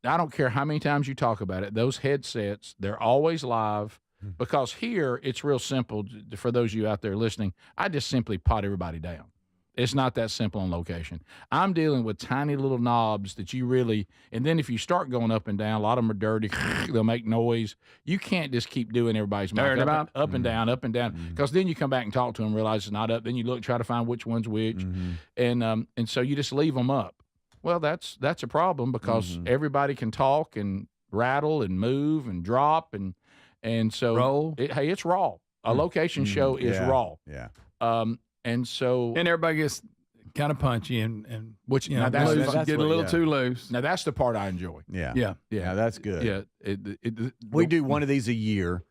S1: I don't care how many times you talk about it, those headsets, they're always live. Because here, it's real simple. For those of you out there listening, I just simply pot everybody down. It's not that simple on location. I'm dealing with tiny little knobs that you really – and then if you start going up and down, a lot of them are dirty. They'll make noise. You can't just keep doing everybody's mic up and down, because then you come back and talk to them, realize it's not up. Then you look, try to find which one's which. And so you just leave them up. Well, that's a problem because everybody can talk and rattle and move and drop and so
S7: Roll.
S1: It's raw. A location show is raw.
S2: Yeah.
S1: And so
S7: And everybody gets kind of punchy and
S1: which
S7: you know,
S1: now
S7: loose,
S2: that's
S7: get
S2: what-
S7: a little
S2: yeah.
S7: too loose.
S1: now that's the part I enjoy.
S2: Yeah.
S7: Yeah.
S2: Yeah, that's good.
S1: Yeah.
S2: We do one of these a year.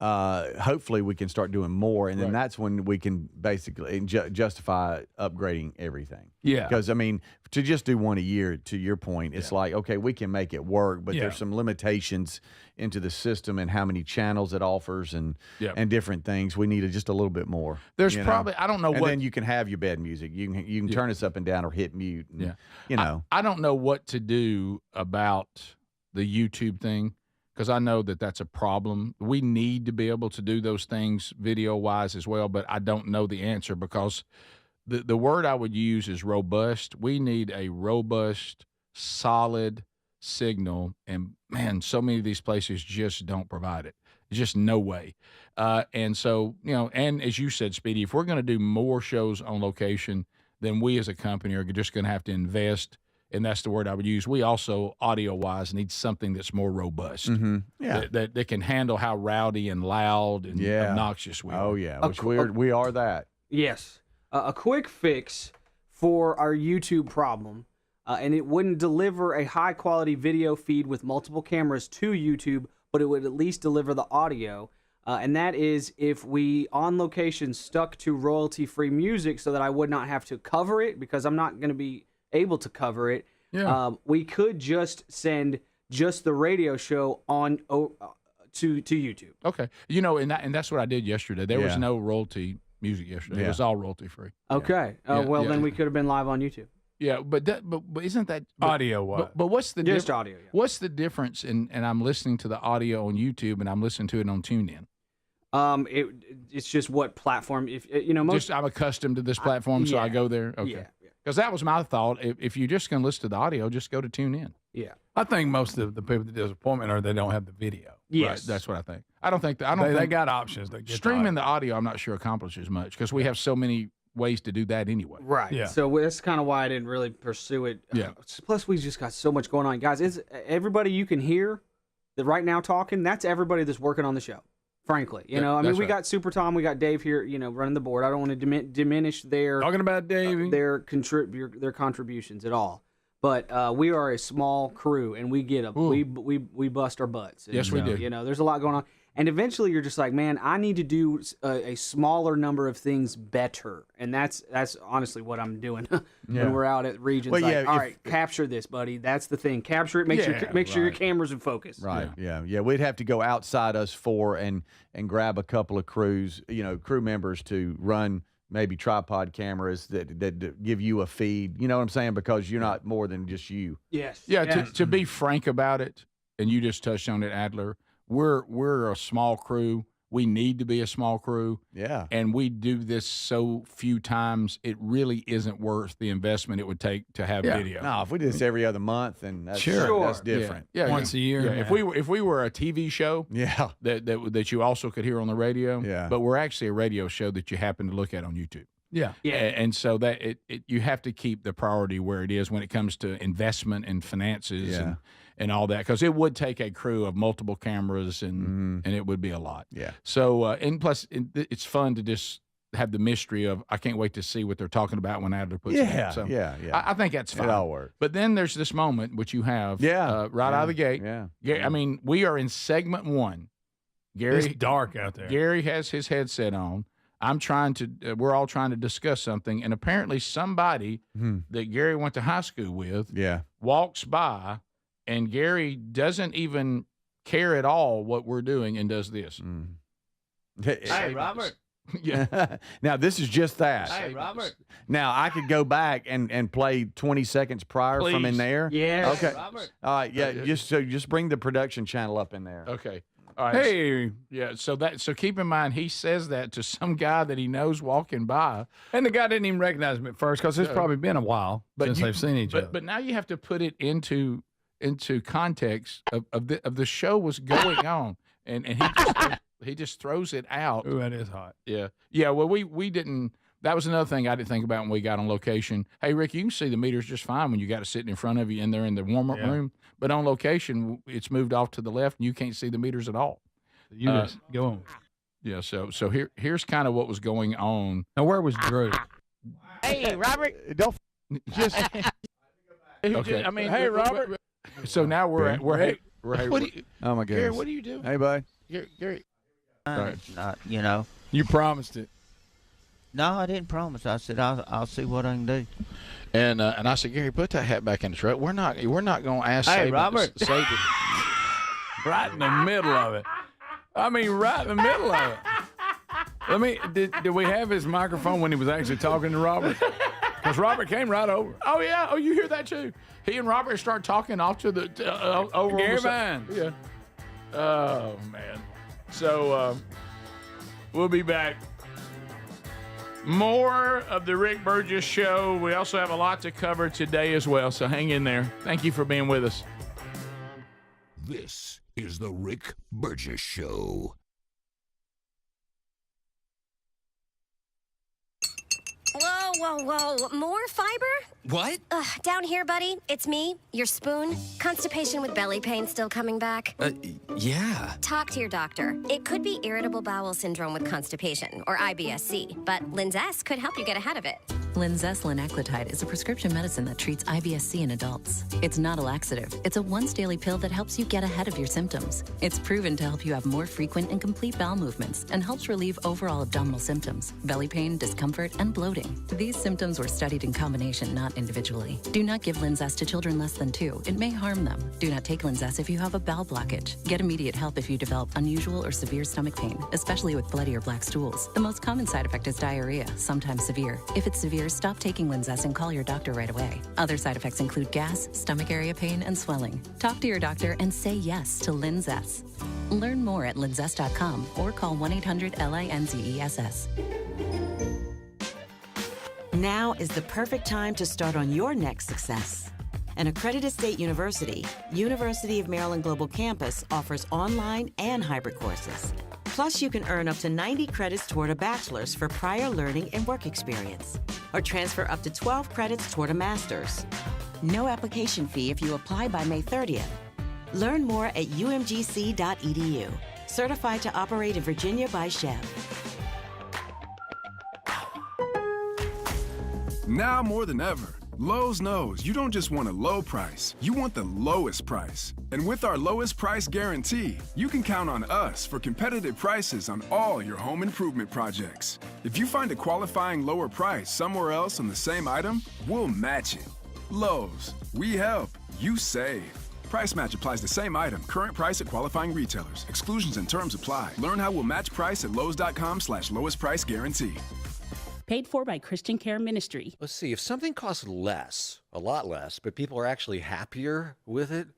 S2: Hopefully, we can start doing more, and then that's when we can basically justify upgrading everything.
S7: Yeah.
S2: Because, I mean, to just do one a year, to your point, it's like, okay, we can make it work, but
S7: Yeah.
S2: there's some limitations into the system and how many channels it offers and different things. We need just a little bit more.
S1: There's
S2: you know?
S1: probably I don't know
S2: And
S1: what
S2: then you can have your bed music. You can turn us up and down or hit mute. And, you know.
S1: I don't know what to do about the YouTube thing because I know that that's a problem. We need to be able to do those things video-wise as well, but I don't know the answer because the word I would use is robust. We need a robust, solid signal, and, man, so many of these places just don't provide it. There's just no way. And so, you know, and as you said, Speedy, if we're going to do more shows on location, then we as a company are just going to have to invest, and that's the word I would use. We also, audio-wise, need something that's more robust.
S2: Yeah.
S1: That can handle how rowdy and loud and obnoxious we are.
S2: Oh, yeah. Which we are that.
S4: Yes. A quick fix for our YouTube problem, and it wouldn't deliver a high-quality video feed with multiple cameras to YouTube, but it would at least deliver the audio. And that is if we, on location, stuck to royalty-free music so that I would not have to cover it because I'm not going to be able to cover it.
S1: Yeah.
S4: We could just send just the radio show on to YouTube.
S1: Okay. You know, and that's what I did yesterday. There was
S2: Yeah.
S1: no royalty music yesterday. It
S2: Yeah.
S1: was all royalty-free.
S4: Okay.
S1: Yeah,
S4: Well,
S1: yeah.
S4: then we could have been live on YouTube.
S1: Yeah, but isn't that
S7: Audio what?
S1: But what's the
S4: Just audio, yeah.
S1: What's the difference? And I'm listening to the audio on YouTube, and I'm listening to it on TuneIn.
S4: It's just what platform. If you know, most
S1: I'm accustomed to this platform, so I
S4: yeah.
S1: go there. Okay.
S4: Yeah.
S1: Because that was my thought. If you're just going to listen to the audio, just go to TuneIn.
S4: Yeah.
S7: I think most of the people that disappointment are they don't have the video.
S4: Yes.
S1: Right, that's what I think. I don't think
S7: They
S1: think
S7: got options. They get
S1: streaming the audio. I'm not sure accomplishes much because we have so many ways to do that anyway.
S4: Right.
S7: Yeah.
S4: So that's kind of why I didn't really pursue it.
S1: Yeah.
S4: Plus, we just got so much going on, guys. It's everybody you can hear that right now talking. That's everybody that's working on the show. Frankly, you know, I mean,
S1: that's
S4: we
S1: right.
S4: got Super Tom, we got Dave here, you know, running the board. I don't want to diminish their
S7: Talking about Davey.
S4: their contributions at all. But we are a small crew, and we get we bust our butts. And,
S1: Yes, we do.
S4: You know, there's a lot going on, and eventually you're just like, man, I need to do a smaller number of things better, and that's honestly what I'm doing when we're out at regions.
S2: Well,
S4: like,
S2: yeah,
S4: all
S2: if-
S4: right, capture this, buddy. That's the thing. Capture it. Make sure your camera's in focus.
S2: Right. Yeah. We'd have to go outside us four and grab a couple of crew members to run maybe tripod cameras that give you a feed. You know what I'm saying? Because you're not more than just you.
S4: Yes.
S1: Yeah.
S4: Yes.
S1: To be frank about it, and you just touched on it, Adler. We're a small crew. We need to be a small crew.
S2: Yeah.
S1: And we do this so few times, it really isn't worth the investment it would take to have video.
S2: No, if we did this every other month, then that's
S7: Sure.
S2: that's different.
S1: Yeah.
S7: Once a year.
S1: Yeah.
S7: Yeah.
S1: If we were a TV show
S2: Yeah.
S1: that you also could hear on the radio,
S2: Yeah.
S1: but we're actually a radio show that you happen to look at on YouTube.
S7: Yeah.
S4: Yeah.
S1: And so that you have to keep the priority where it is when it comes to investment and finances
S2: Yeah.
S1: and all that, because it would take a crew of multiple cameras and it would be a lot.
S2: Yeah.
S1: So and plus it's fun to just have the mystery of I can't wait to see what they're talking about when Adler puts it
S2: Yeah.
S1: in. So
S2: Yeah.
S1: I think that's fine.
S2: It all works.
S1: But then there's this moment which you have right out of the gate.
S2: Yeah.
S1: I mean, we are in segment 1.
S7: It's
S1: Gary
S7: dark out there.
S1: Gary has his headset on. we're all trying to discuss something, and apparently somebody that Gary went to high school with walks by, and Gary doesn't even care at all what we're doing and does this.
S8: Hey, Robert.
S2: Yeah. Now, this is just that.
S8: Hey, Robert.
S2: Now, I could go back and play 20 seconds prior from in there.
S4: Yeah.
S2: Okay.
S8: Hey, Robert.
S2: All right. Yeah. Just bring the production channel up in there.
S1: Okay. All right.
S7: Hey,
S1: Yeah. So keep in mind, he says that to some guy that he knows walking by.
S7: and the guy didn't even recognize me at first because it's probably been a while since they've seen each other.
S1: But now you have to put it into context of the show was going on, and he just throws it out.
S7: Ooh, that is hot.
S1: Yeah. Well, we didn't. That was another thing I didn't think about when we got on location. Hey, Rick, you can see the meters just fine when you got it sitting in front of you in there in the warm-up room. But on location, it's moved off to the left, and you can't see the meters at all.
S7: You just go on.
S1: Yeah. So here's kind of what was going on.
S7: Now, where was Drew?
S8: Hey, Robert.
S2: Don't just.
S1: Okay.
S7: I mean, hey, Robert.
S1: So now we're what do you,
S2: Oh my
S1: Gary?
S2: goodness.
S1: What do you do?
S2: Hey, bud.
S1: Gary.
S8: Not, you know.
S7: You promised it.
S8: No, I didn't promise. I said I'll see what I can do.
S1: And I said, Gary, put that hat back in the truck. We're not going to ask.
S8: Hey,
S1: Saban
S8: Robert.
S1: to save it.
S7: Right in the middle of it. I mean, right in the middle of it. Did we have his microphone when he was actually talking to Robert? Because Robert came right over.
S1: Oh yeah. Oh, you hear that too? He and Robert start talking off to the over.
S7: Gary
S1: on the side.
S7: Vines.
S1: Yeah. Oh man. So we'll be back. More of the Rick Burgess Show. We also have a lot to cover today as well. So hang in there. Thank you for being with us.
S9: This is the Rick Burgess Show.
S10: Whoa. More fiber?
S11: What?
S10: Down here, buddy. It's me, your spoon. Constipation with belly pain still coming back.
S11: Yeah.
S10: Talk to your doctor. It could be irritable bowel syndrome with constipation, or IBS-C, but Linzess could help you get ahead of it.
S12: Linzess linaclotide is a prescription medicine that treats IBS-C in adults. It's not a laxative. It's a once-daily pill that helps you get ahead of your symptoms. It's proven to help you have more frequent and complete bowel movements and helps relieve overall abdominal symptoms, belly pain, discomfort, and bloating. These symptoms were studied in combination, not individually. Do not give Linzess to children less than 2. It may harm them. Do not take Linzess if you have a bowel blockage. Get immediate help if you develop unusual or severe stomach pain, especially with bloody or black stools. The most common side effect is diarrhea, sometimes severe. If it's severe, stop taking Linzess and call your doctor right away. Other side effects include gas, stomach area pain, and swelling. Talk to your doctor and say yes to Linzess. Learn more at linzess.com or call 1-800-LINZESS.
S13: Now is the perfect time to start on your next success. An accredited state university, University of Maryland Global Campus offers online and hybrid courses. Plus, you can earn up to 90 credits toward a bachelor's for prior learning and work experience, or transfer up to 12 credits toward a master's. No application fee if you apply by May 30th. Learn more at umgc.edu. Certified to operate in Virginia by Chev.
S14: Now more than ever, Lowe's knows you don't just want a low price, you want the lowest price. And with our lowest price guarantee, you can count on us for competitive prices on all your home improvement projects. If you find a qualifying lower price somewhere else on the same item, we'll match it. Lowe's, we help, you save. Price match applies to same item, current price at qualifying retailers. Exclusions and terms apply. Learn how we'll match price at lowes.com/lowest price guarantee.
S15: Paid for by Christian Care Ministry.
S11: Let's see, if something costs less, a lot less, but people are actually happier with it,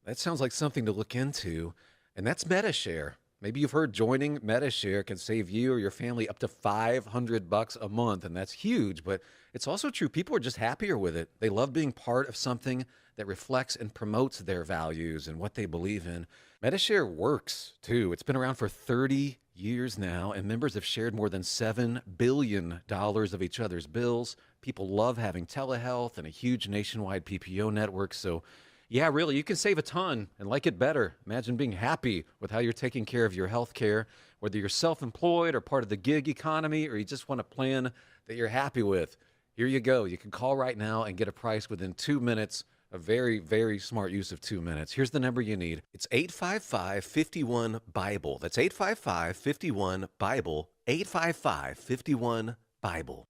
S11: that sounds like something to look into. And that's MediShare. Maybe you've heard joining MediShare can save you or your family up to $500 a month, and that's huge. But it's also true, people are just happier with it. They love being part of something that reflects and promotes their values and what they believe in. MediShare works, too. It's been around for 30 years now, and members have shared more than $7 billion of each other's bills. People love having telehealth and a huge nationwide PPO network. So, yeah, really, you can save a ton and like it better. Imagine being happy with how you're taking care of your health care, whether you're self-employed or part of the gig economy, or you just want a plan that you're happy with. Here you go. You can call right now and get a price within 2 minutes. A very, very smart use of 2 minutes. Here's the number you need. It's 855-51-BIBLE. That's 855-51-BIBLE. 855-51-BIBLE.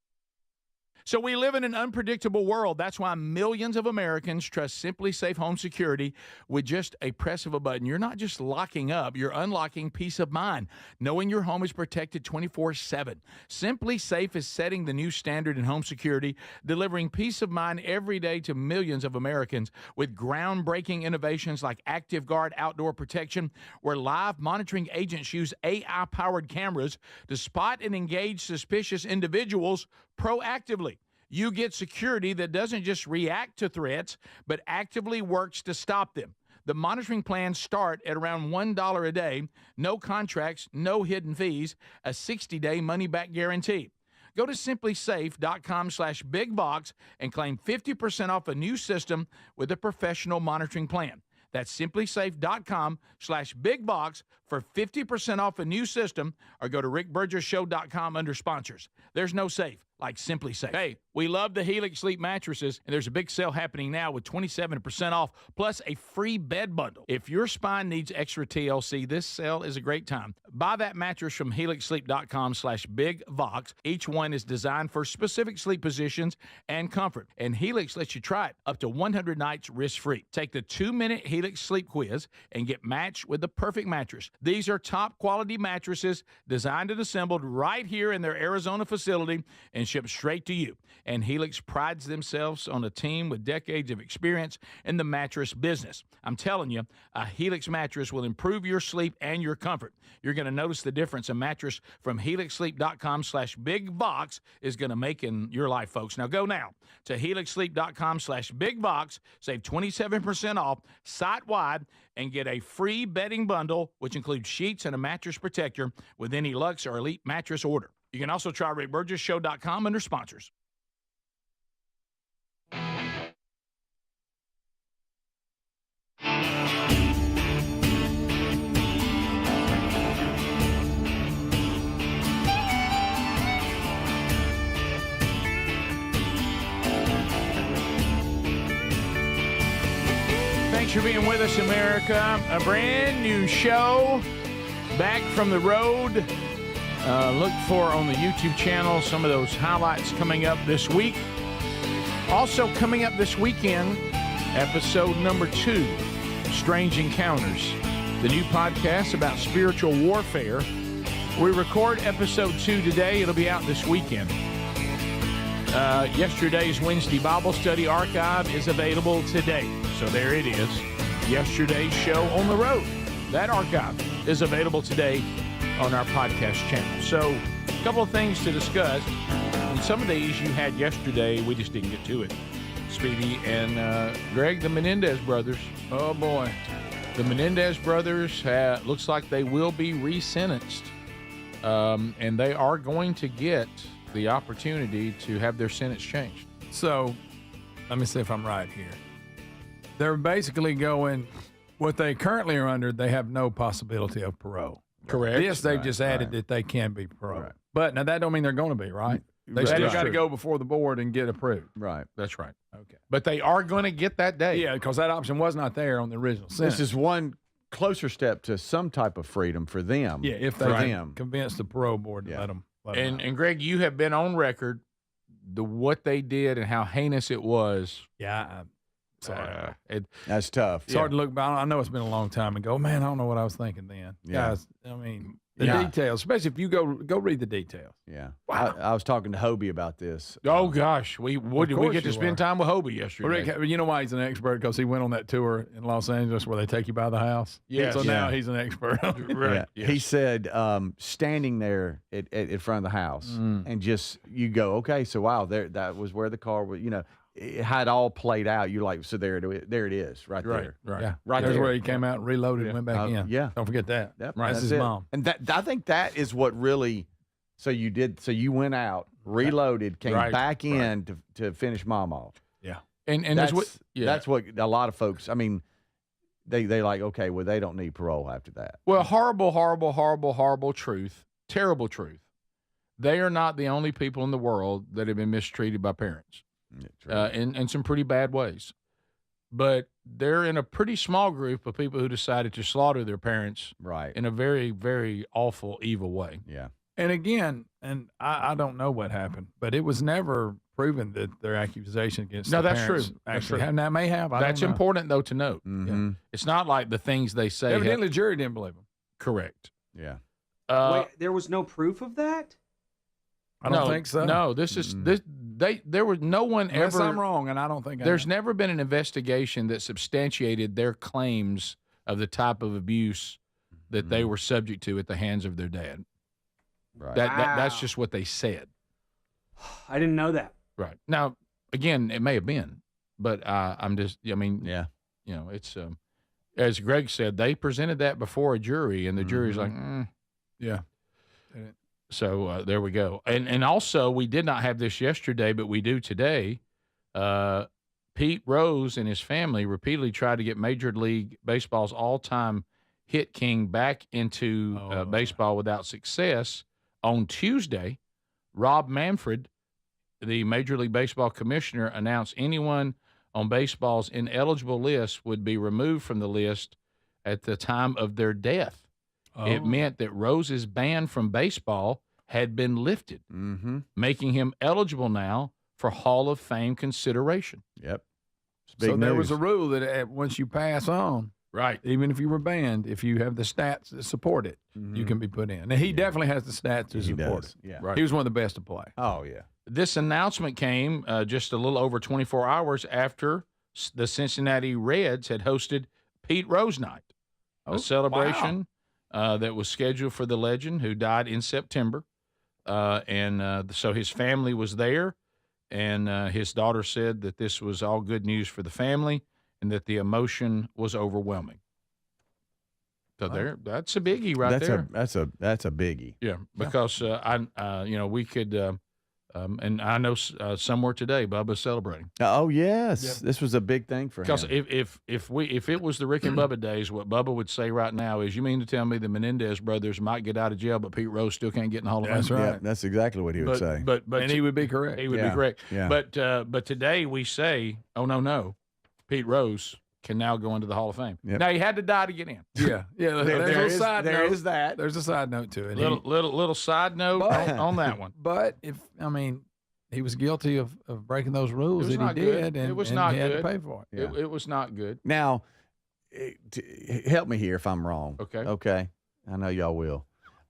S1: So we live in an unpredictable world. That's why millions of Americans trust Simply Safe Home Security with just a press of a button. You're not just locking up, you're unlocking peace of mind, knowing your home is protected 24/7. Simply Safe is setting the new standard in home security, delivering peace of mind every day to millions of Americans with groundbreaking innovations like Active Guard outdoor protection, where live monitoring agents use AI-powered cameras to spot and engage suspicious individuals proactively. You get security that doesn't just react to threats, but actively works to stop them. The monitoring plans start at around $1 a day, no contracts, no hidden fees, a 60-day money-back guarantee. Go to simplysafe.com/bigbox and claim 50% off a new system with a professional monitoring plan. That's simplysafe.com/bigbox for 50% off a new system, or go to rickburgessshow.com under sponsors. There's no safe like Simply Safe. Hey, we love the Helix Sleep mattresses, and there's a big sale happening now with 27% off, plus a free bed bundle. If your spine needs extra TLC, this sale is a great time. Buy that mattress from helixsleep.com/bigvox. Each one is designed for specific sleep positions and comfort, and Helix lets you try it up to 100 nights risk-free. Take the 2-minute Helix sleep quiz and get matched with the perfect mattress. These are top-quality mattresses designed and assembled right here in their Arizona facility and shipped straight to you. And Helix prides themselves on a team with decades of experience in the mattress business. I'm telling you, a Helix mattress will improve your sleep and your comfort. You're going to notice the difference a mattress from helixsleep.com/bigbox is going to make in your life, folks. Now go now to helixsleep.com/bigbox, save 27% off site-wide, and get a free bedding bundle, which includes sheets and a mattress protector with any Luxe or Elite mattress order. You can also try rickburgessshow.com under sponsors. Thanks for being with us, America. A brand new show, back from the road. Look for on the YouTube channel some of those highlights coming up this week. Also coming up this weekend, episode number 2, Strange Encounters, the new podcast about spiritual warfare. We record episode 2 today. It'll be out this weekend. Yesterday's Wednesday Bible study archive is available today. So there it is. Yesterday's show on the road. That archive is available today on our podcast channel. So a couple of things to discuss. And some of these you had yesterday. We just didn't get to it. Speedy and Greg, the Menendez brothers. Oh, boy. The Menendez brothers looks like they will be resentenced. And they are going to get the opportunity to have their sentence changed.
S7: So let me see if I'm right here. They're basically going, what they currently are under, they have no possibility of parole.
S1: Correct.
S7: This, they've just added that they can be paroled.
S2: Right.
S7: But now that don't mean they're going to be, right? They still got to go before the board and get approved.
S2: Right.
S1: That's right.
S7: Okay.
S1: But they are going to get that day.
S7: Yeah, because that option was not there on the original sentence.
S2: This is one closer step to some type of freedom for them.
S7: Yeah, if they convince the parole board to let them out.
S1: And Greg, you have been on record what they did and how heinous it was.
S7: Yeah, sorry.
S2: That's tough.
S7: It's hard to look back. I know it's been a long time and go, man, I don't know what I was thinking then.
S2: Yeah.
S7: Guys, I mean, the details, especially if you go read the details.
S2: Yeah.
S7: Wow.
S2: I was talking to Hobie about this.
S1: Oh, gosh. We get to spend time with Hobie yesterday.
S7: Rick, you know why he's an expert? Because he went on that tour in Los Angeles where they take you by the house.
S1: Yes.
S7: So now he's an expert.
S1: Right.
S2: Yeah.
S1: Yes.
S2: He said standing there in front of the house and just you go, okay, so wow, that was where the car was, it had all played out. You're like, so there it is, right there.
S1: Right.
S7: Yeah.
S2: Right
S7: There's
S2: there.
S7: where he came out and reloaded and went back in.
S2: Yeah.
S7: Don't forget that.
S2: Yep.
S7: Right. That's his
S2: it.
S7: mom.
S2: And I think that is what really, so you went out, reloaded, came back in to finish mom off.
S7: Yeah.
S1: And
S2: that's what a lot of folks, I mean, they like, okay, well, they don't need parole after that.
S1: Well, horrible truth, terrible truth. They are not the only people in the world that have been mistreated by parents. In some pretty bad ways. but they're in a pretty small group of people who decided to slaughter their parents
S2: right
S1: in a very, very awful, evil way.
S2: Yeah.
S7: And again, I don't know what happened, but it was never proven that their accusation against the
S1: that's
S7: parents
S1: true.
S7: actually
S1: That's true.
S7: happened. That may have.
S1: That's important, though, to note.
S2: Mm-hmm.
S1: It's not like the things they say.
S7: Evidently, the jury didn't believe them.
S1: Correct.
S2: Yeah.
S4: Wait, there was no proof of that?
S7: I don't think so.
S1: No, this is this. There was no one
S7: Unless
S1: ever.
S7: I'm wrong, and I don't think
S1: There's never been an investigation that substantiated their claims of the type of abuse that they were subject to at the hands of their dad.
S2: Right.
S1: That's just what they said.
S4: I didn't know that.
S1: Right. Now, again, it may have been, but I'm just. I mean,
S2: yeah.
S1: You know, it's as Greg said, they presented that before a jury, and the jury's like,
S7: yeah.
S1: So there we go. And also, we did not have this yesterday, but we do today. Pete Rose and his family repeatedly tried to get Major League Baseball's all-time hit king back into baseball without success. On Tuesday, Rob Manfred, the Major League Baseball commissioner, announced anyone on baseball's ineligible list would be removed from the list at the time of their death. It meant that Rose's ban from baseball had been lifted, making him eligible now for Hall of Fame consideration.
S2: Yep.
S7: So there was a rule that once you pass on,
S1: right,
S7: even if you were banned, if you have the stats that support it, you can be put in. And he definitely has the stats to support it.
S2: Yeah.
S1: Right.
S7: He was one of the best to play.
S2: Oh, yeah.
S1: This announcement came just a little over 24 hours after the Cincinnati Reds had hosted Pete Rose Night, a celebration that was scheduled for the legend who died in September. So his family was there, and his daughter said that this was all good news for the family and that the emotion was overwhelming. So that's a biggie there.
S2: That's a biggie.
S1: Yeah, because we could, and I know somewhere today, Bubba's celebrating.
S2: Oh yes, this was a big thing for him.
S1: Because if it was the Rick and Bubba days, what Bubba would say right now is, you mean to tell me the Menendez brothers might get out of jail, but Pete Rose still can't get in the Hall of Fame?
S7: That's right.
S2: Yeah, that's exactly what he would say.
S1: But
S7: and he would be correct.
S1: He would be correct.
S2: Yeah.
S1: But today we say, oh no, Pete Rose can now go into the Hall of Fame.
S2: Yep.
S1: Now he had to die to get in.
S7: Yeah. There's a side note. There's a side note to it.
S1: Little side note on that one.
S7: But he was guilty of breaking those rules that he did, and
S1: it was not
S7: he had
S1: good.
S7: to pay for it.
S1: Yeah. It was not good.
S2: Now, help me here if I'm wrong.
S1: Okay.
S2: I know y'all will.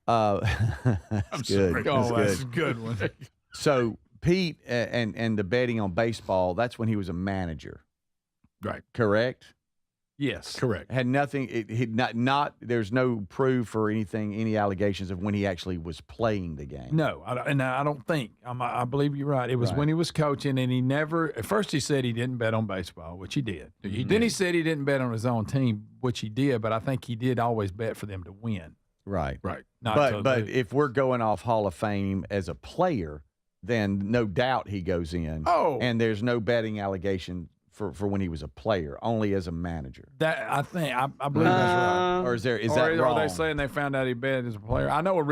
S2: That's good.
S7: That's a good one.
S2: So Pete and the betting on baseball, that's when he was a manager.
S1: Right.
S2: Correct?
S7: Yes.
S1: Correct.
S2: Had nothing. There's no proof or anything, any allegations of when he actually was playing the game.
S7: No, I don't think. I believe you're right. It was when he was coaching, and he never. At first, he said he didn't bet on baseball, which he did. Then he said he didn't bet on his own team, which he did. But I think he did always bet for them to win.
S2: Right.
S7: But
S2: if we're going off Hall of Fame as a player, then no doubt he goes in.
S7: Oh.
S2: And there's no betting allegation for when he was a player, only as a manager.
S7: That I think I believe that's right.
S2: Or is that wrong?
S7: Are they saying they found out he bet as a player? I know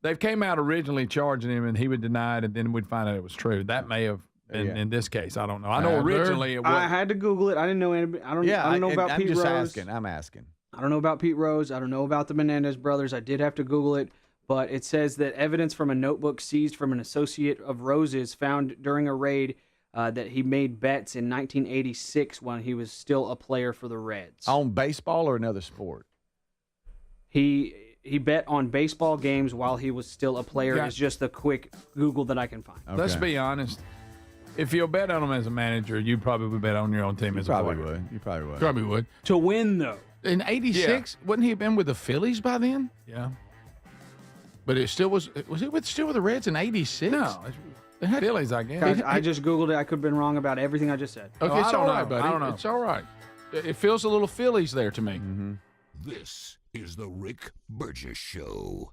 S7: they came out originally charging him, and he would deny it, and then we'd find out it was true. That may have been in this case. I don't know. I know originally it was.
S4: I had to Google it. I didn't know anybody. I don't know about Pete Rose.
S2: I'm asking.
S4: I don't know about Pete Rose. I don't know about the Menendez brothers. I did have to Google it, but it says that evidence from a notebook seized from an associate of Rose's found during a raid that he made bets in 1986 when he was still a player for the Reds.
S2: On baseball or another sport?
S4: He bet on baseball games while he was still a player.
S7: Yeah.
S4: Is just the quick Google that I can find.
S2: Okay.
S7: Let's be honest. If you'll bet on him as a manager, you probably would bet on your own team as a player.
S2: You probably would.
S1: Probably would.
S4: To win, though.
S1: In 86, wouldn't he have been with the Phillies by then?
S7: Yeah.
S1: But it still was he still with the Reds in 86?
S7: No. Phillies, I guess.
S4: I just Googled it. I could have been wrong about everything I just said.
S1: Okay, it's
S7: I don't
S1: all
S7: know.
S1: right, buddy.
S7: I don't know.
S1: It's all right. It feels a little Phillies there to me.
S9: This is the Rick Burgess Show.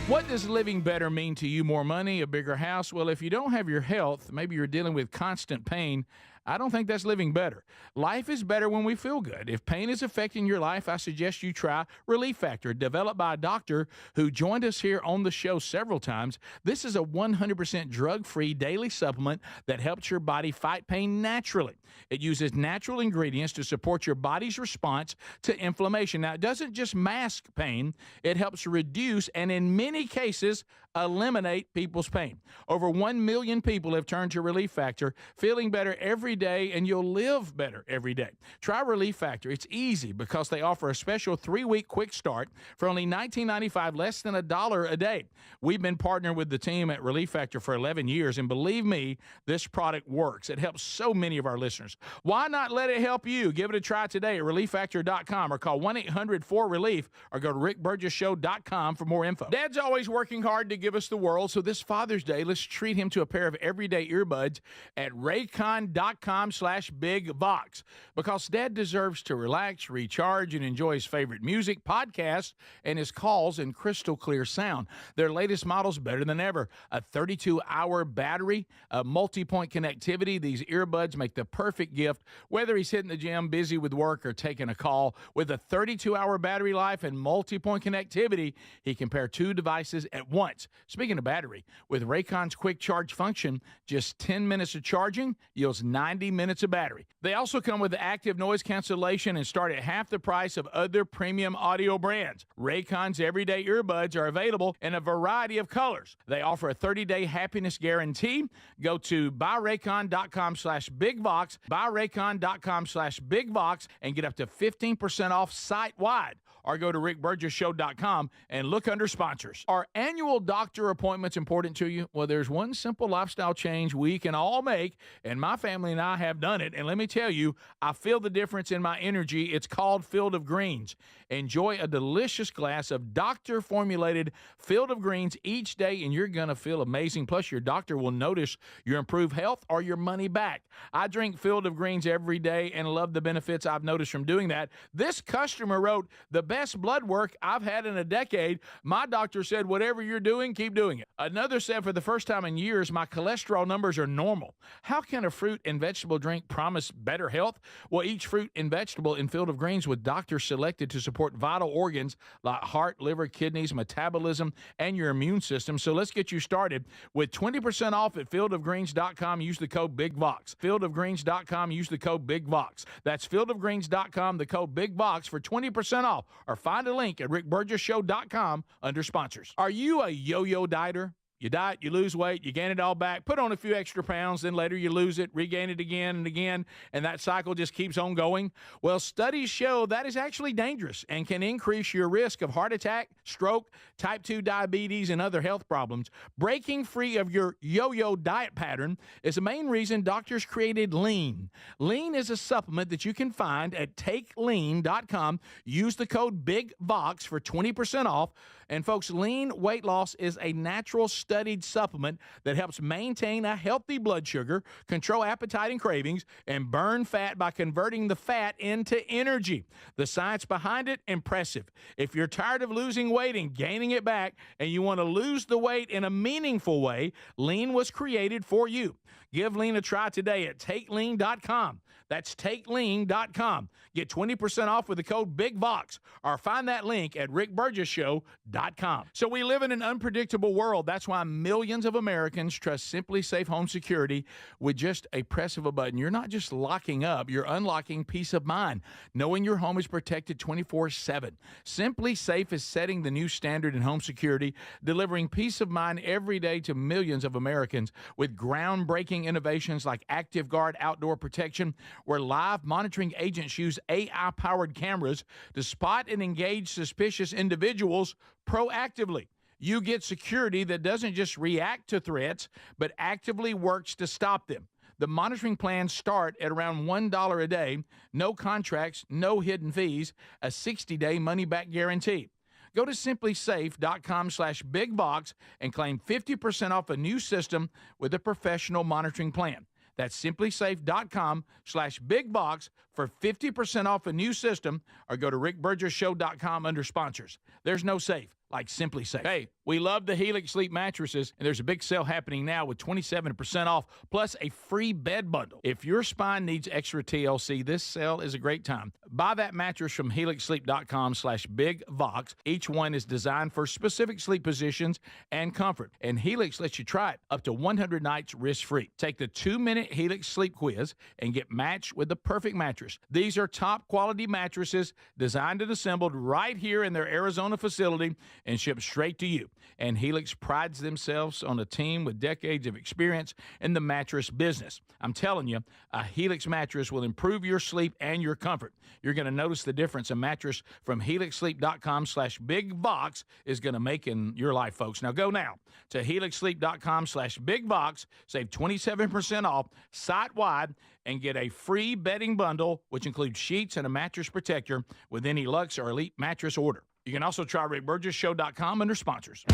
S1: What does living better mean to you? More money, a bigger house? Well, if you don't have your health, maybe you're dealing with constant pain, I don't think that's living better. Life is better when we feel good. If pain is affecting your life, I suggest you try Relief Factor, developed by a doctor who joined us here on the show several times. This is a 100% drug-free daily supplement that helps your body fight pain naturally. It uses natural ingredients to support your body's response to inflammation. Now, it doesn't just mask pain, it helps reduce and in many cases eliminate people's pain. Over 1 million people have turned to Relief Factor, feeling better every day, and you'll live better every day. Try Relief Factor. It's easy because they offer a special 3-week quick start for only $19.95, less than $1 a day. We've been partnering with the team at Relief Factor for 11 years, and believe me, this product works. It helps so many of our listeners. Why not let it help you? Give it a try today at ReliefFactor.com or call 1-800-4RELIEF or go to RickBurgessShow.com for more info. Dad's always working hard to give us the world, so this Father's Day, let's treat him to a pair of everyday earbuds at Raycon.com/BigVox, because Dad deserves to relax, recharge, and enjoy his favorite music, podcasts, and his calls in crystal clear sound. Their latest model's better than ever. A 32-hour battery, a multi-point connectivity. These earbuds make the perfect gift, whether he's hitting the gym, busy with work, or taking a call. With a 32-hour battery life and multi-point connectivity, he can pair 2 devices at once. Speaking of battery, with Raycon's quick charge function, just 10 minutes of charging yields 90 minutes of battery. They also come with active noise cancellation and start at half the price of other premium audio brands. Raycon's everyday earbuds are available in a variety of colors. They offer a 30-day happiness guarantee. Go to buyraycon.com/BigVox, buyraycon.com/BigVox, and get up to 15% off site-wide. Or go to rickburgesshow.com and look under sponsors. Are annual doctor appointments important to you? Well, there's one simple lifestyle change we can all make, and my family and I have done it. And let me tell you, I feel the difference in my energy. It's called Field of Greens. Enjoy a delicious glass of doctor-formulated Field of Greens each day, and you're going to feel amazing. Plus, your doctor will notice your improved health or your money back. I drink Field of Greens every day and love the benefits I've noticed from doing that. This customer wrote, "The best blood work I've had in a decade. My doctor said, whatever you're doing, keep doing it." Another said, "For the first time in years, my cholesterol numbers are normal." How can a fruit and vegetable drink promise better health? Well, each fruit and vegetable in Field of Greens with doctors selected to support vital organs like heart, liver, kidneys, metabolism, and your immune system. So let's get you started with 20% off at fieldofgreens.com. Use the code BigVox. Fieldofgreens.com. Use the code BigVox. That's fieldofgreens.com, the code BigVox for 20% off. Or find a link at rickburgesshow.com under sponsors. Are you a yo-yo dieter? You diet, you lose weight, you gain it all back, put on a few extra pounds, then later you lose it, regain it again and again, and that cycle just keeps on going? Well, studies show that is actually dangerous and can increase your risk of heart attack, stroke, type 2 diabetes, and other health problems. Breaking free of your yo-yo diet pattern is the main reason doctors created Lean. Lean is a supplement that you can find at takelean.com. Use the code BIGVOX for 20% off. And folks, Lean weight loss is a natural studied supplement that helps maintain a healthy blood sugar, control appetite and cravings, and burn fat by converting the fat into energy. The science behind it, impressive. If you're tired of losing weight and gaining it back, and you want to lose the weight in a meaningful way, Lean was created for you. Give Lean a try today at takelean.com. That's takelean.com. Get 20% off with the code BIGVOX, or find that link at rickburgesshow.com. So we live in an unpredictable world. That's why millions of Americans trust Simply Safe Home Security with just a press of a button. You're not just locking up, you're unlocking peace of mind, knowing your home is protected 24/7. Simply Safe is setting the new standard in home security, delivering peace of mind every day to millions of Americans with groundbreaking innovations like Active Guard outdoor protection, where live monitoring agents use AI-powered cameras to spot and engage suspicious individuals proactively. You get security that doesn't just react to threats, but actively works to stop them. The monitoring plans start at around $1 a day, no contracts, no hidden fees, a 60-day money-back guarantee. Go to simplysafe.com/BigVox and claim 50% off a new system with a professional monitoring plan. That's simplysafe.com/BigVox for 50% off a new system, or go to rickburgesshow.com under sponsors. There's no safe like Simply Safe. Hey, we love the Helix Sleep mattresses, and there's a big sale happening now with 27% off, plus a free bed bundle. If your spine needs extra TLC, this sale is a great time. Buy that mattress from helixsleep.com/bigvox. Each one is designed for specific sleep positions and comfort, and Helix lets you try it up to 100 nights risk-free. Take the 2-minute Helix sleep quiz and get matched with the perfect mattress. These are top-quality mattresses designed and assembled right here in their Arizona facility and shipped straight to you. And Helix prides themselves on a team with decades of experience in the mattress business. I'm telling you, a Helix mattress will improve your sleep and your comfort. You're going to notice the difference a mattress from helixsleep.com/bigvox is going to make in your life, folks. Now go now to helixsleep.com/bigvox, save 27% off site-wide, and get a free bedding bundle, which includes sheets and a mattress protector with any Luxe or Elite mattress order. You can also try RickBurgessShow.com under sponsors.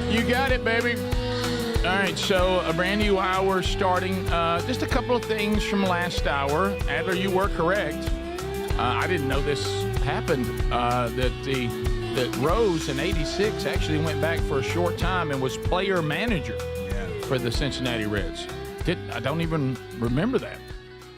S1: You got it, baby. All right, so a brand new hour starting. Just a couple of things from last hour. Adler, you were correct. I didn't know this happened. That Rose in '86 actually went back for a short time and was player manager for the Cincinnati Reds. I don't even remember that.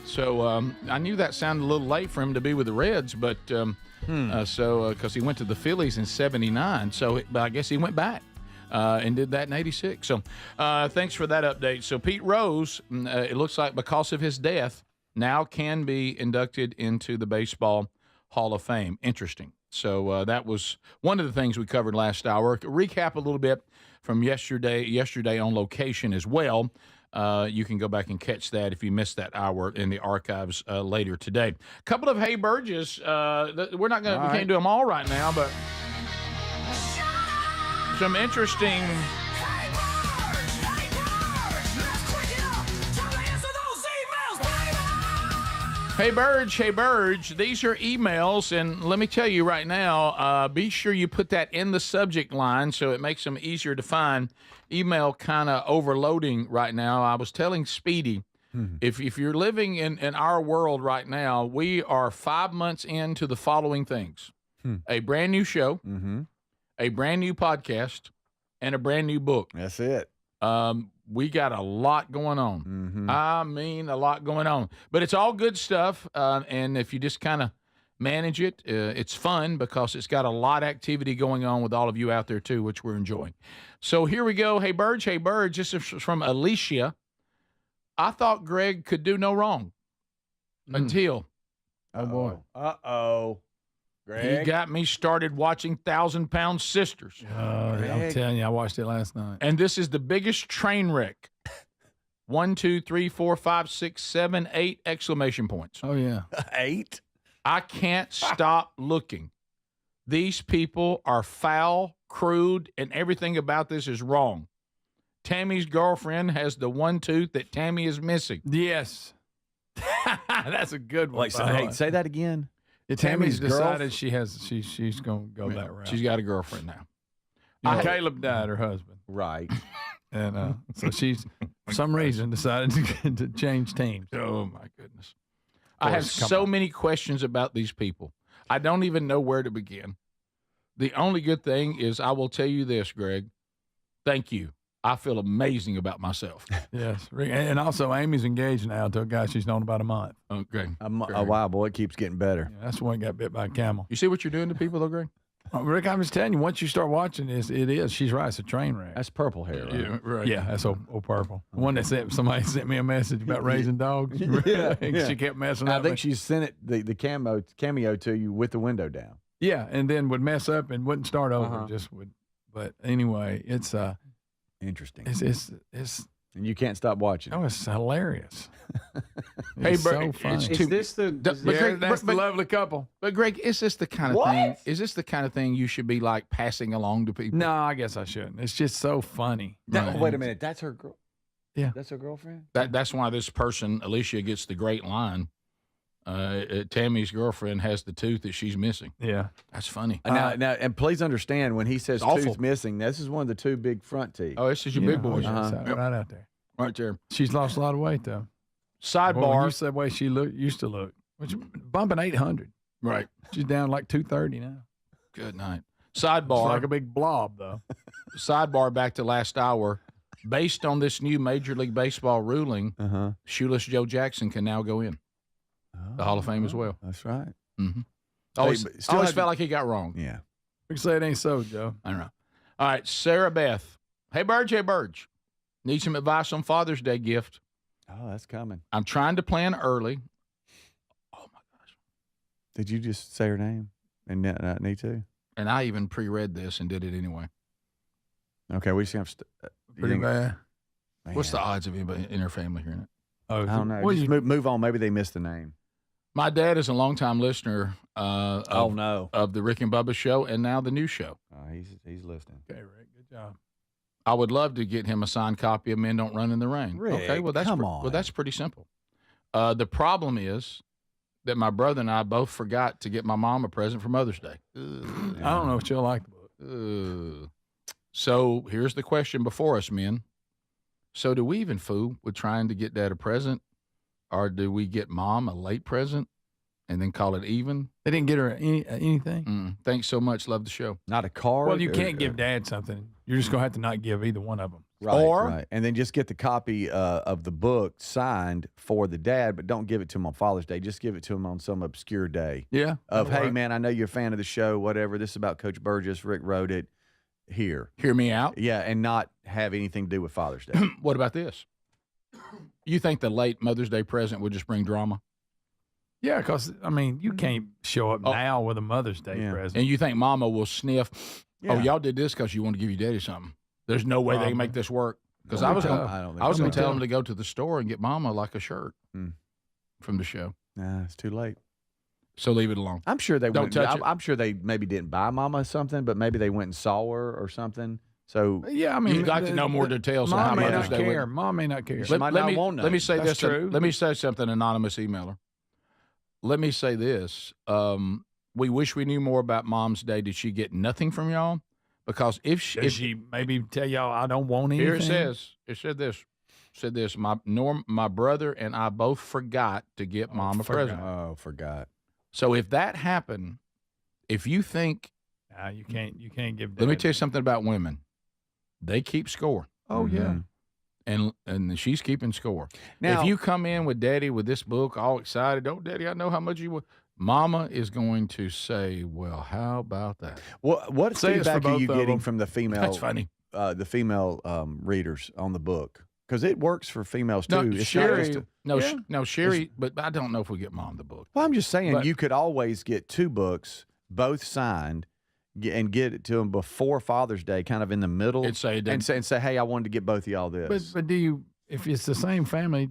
S1: So I knew that sounded a little late for him to be with the Reds, but because he went to the Phillies in '79. But I guess he went back. And did that in '86. So thanks for that update. So Pete Rose, it looks like because of his death, now can be inducted into the Baseball Hall of Fame. Interesting. So that was one of the things we covered last hour. Recap a little bit from yesterday on location as well. You can go back and catch that if you missed that hour in the archives later today. A couple of Hey Burgess. We can't do them all right now, but some interesting. Hey Burge, these are emails, and let me tell you right now, be sure you put that in the subject line so it makes them easier to find. Email kind of overloading right now. I was telling Speedy, if you're living in our world right now, we are 5 months into the following things. A brand new show, a brand new podcast, and a brand new book.
S2: That's it.
S1: We got a lot going on. I mean, a lot going on. But it's all good stuff, and if you just kind of manage it, it's fun because it's got a lot of activity going on with all of you out there, too, which we're enjoying. So here we go. Hey, Burge, this is from Alicia. I thought Greg could do no wrong until.
S2: Oh, boy. Uh-oh. Greg?
S1: He got me started watching 1,000-Pound Sisters.
S7: I'm telling you, I watched it last night.
S1: And this is the biggest train wreck. 1, 2, 3, 4, 5, 6, 7, 8 exclamation points.
S7: Oh, yeah.
S2: 8?
S1: I can't stop looking. These people are foul, crude, and everything about this is wrong. Tammy's girlfriend has the one tooth that Tammy is missing.
S7: Yes. That's a good one.
S2: Wait, say that again.
S7: Tammy's decided she's going to go that route.
S1: She's got a girlfriend now.
S7: Caleb died, her husband.
S2: Right.
S7: And so she's, for some reason, decided to change teams.
S1: Oh, my goodness. I have so many questions about these people. I don't even know where to begin. The only good thing is I will tell you this, Greg. Thank you. I feel amazing about myself.
S7: Yes. And also, Amy's engaged now to a guy she's known about a month.
S1: Okay.
S2: Wow, boy, it keeps getting better.
S7: Yeah, that's the one that got bit by a camel.
S1: You see what you're doing to people, though, Greg?
S7: Rick, I'm just telling you, once you start watching this, it is. She's right. It's a train wreck.
S2: That's purple hair, right?
S1: Yeah, right.
S7: Yeah, that's old purple. The one that somebody sent me a message about raising dogs.
S2: Yeah.
S7: She kept messing up.
S2: I think she sent it the cameo to you with the window down.
S7: Yeah, and then would mess up and wouldn't start over. Just would. But anyway, it's
S2: interesting.
S7: It's
S2: and you can't stop watching.
S7: Oh, it's hilarious.
S1: Hey,
S7: it's so funny.
S4: Is this the?
S7: That's the lovely couple.
S1: But Greg, is this the kind of thing? Is this the kind of thing you should be like passing along to people?
S7: No, I guess I shouldn't. It's just so funny.
S2: Wait a minute, that's her girl.
S7: Yeah.
S2: That's her girlfriend?
S1: That's why this person, Alicia, gets the great line. Tammy's girlfriend has the tooth that she's missing.
S7: Yeah.
S1: That's funny.
S2: Now, and please understand, when he says
S1: It's awful.
S2: tooth missing, this is one of the two big front teeth.
S1: Oh, this is your big boys.
S7: Right out there.
S1: Right there.
S7: She's lost a lot of weight, though.
S1: Sidebar.
S7: Well, you said the way she used to look. Which bumping 800.
S1: Right.
S7: She's down like 230 now.
S1: Good night.
S7: It's
S1: Sidebar.
S7: like a big blob, though.
S1: Sidebar back to last hour. Based on this new Major League Baseball ruling, Shoeless Joe Jackson can now go in the Hall of Fame as well.
S2: That's right.
S1: Mm-hmm.
S2: Hey,
S1: Always felt like he got wrong.
S2: Yeah.
S7: We can say it ain't so, Joe.
S1: I don't know. All right, Sarah Beth. Hey, Burge. Need some advice on Father's Day gift.
S2: Oh, that's coming.
S1: I'm trying to plan early. Oh, my gosh.
S2: Did you just say her name and not need to?
S1: And I even pre-read this and did it anyway.
S2: Okay, we just have
S7: Pretty bad.
S1: What's the odds of anybody in her family hearing it?
S7: Oh,
S2: I don't know.
S7: Well,
S2: Just move on. Maybe they missed the name.
S1: My dad is a longtime listener of the Rick and Bubba show and now the new show.
S2: Oh, he's listening.
S7: Okay, Rick. Good job.
S1: I would love to get him a signed copy of Men Don't Run in the Rain.
S2: Rick,
S1: okay, well that's
S2: come on.
S1: Well, that's pretty simple. The problem is that my brother and I both forgot to get my mom a present for Mother's Day.
S7: I don't know if you'll like the book.
S1: So here's the question before us, men. So do we even fool with trying to get Dad a present, or do we get Mom a late present and then call it even?
S7: They didn't get her anything?
S1: Thanks so much. Love the show.
S2: Not a card?
S7: Well, you can't give Dad something. You're just going to have to not give either one of them.
S2: Right. And then just get the copy of the book signed for the dad, but don't give it to him on Father's Day. Just give it to him on some obscure day.
S7: Yeah.
S2: Hey, man, I know you're a fan of the show, whatever. This is about Coach Burgess. Rick wrote it. Here.
S1: Hear me out.
S2: Yeah, and not have anything to do with Father's Day.
S1: What about this? You think the late Mother's Day present would just bring drama?
S7: Yeah, because, I mean, you can't show up now with a Mother's Day present.
S1: And you think Mama will sniff, oh, y'all did this because you want to give your daddy something. There's no way they can make this work. Because I was going to tell him to go to the store and get Mama like a shirt from the show.
S2: Nah, it's too late.
S1: So leave it alone.
S2: I'm sure they
S1: don't touch it.
S2: I'm sure they maybe didn't buy Mama something, but maybe they went and saw her or something. So
S7: yeah, I mean,
S1: you'd like to know more details.
S7: Mom may not
S1: care.
S7: care. Mom may not care.
S2: Let
S1: me say
S7: That's
S1: this.
S7: true.
S1: Let me say something, anonymous emailer. Let me say this. We wish we knew more about Mom's Day. Did she get nothing from y'all? Because if
S7: she maybe tell y'all I don't want anything.
S1: Here it said this. My brother and I both forgot to get Mom a present.
S2: Oh, forgot.
S1: So if that happened, if you think
S7: you can't give.
S1: Let me tell you something about women. They keep score.
S7: Oh yeah.
S1: And she's keeping score.
S2: Now,
S1: if you come in with Daddy with this book, all excited, oh, Daddy, I know how much you would. Mama is going to say, "Well, how about that?"
S2: What feedback are you getting from the female?
S1: That's funny.
S2: The female readers on the book, because it works for females too.
S1: Sherry, but I don't know if we get Mom the book.
S2: Well, I'm just saying you could always get two books, both signed, and get it to them before Father's Day, kind of in the middle, and say, "Hey, I wanted to get both of y'all this."
S7: But do you? If it's the same family,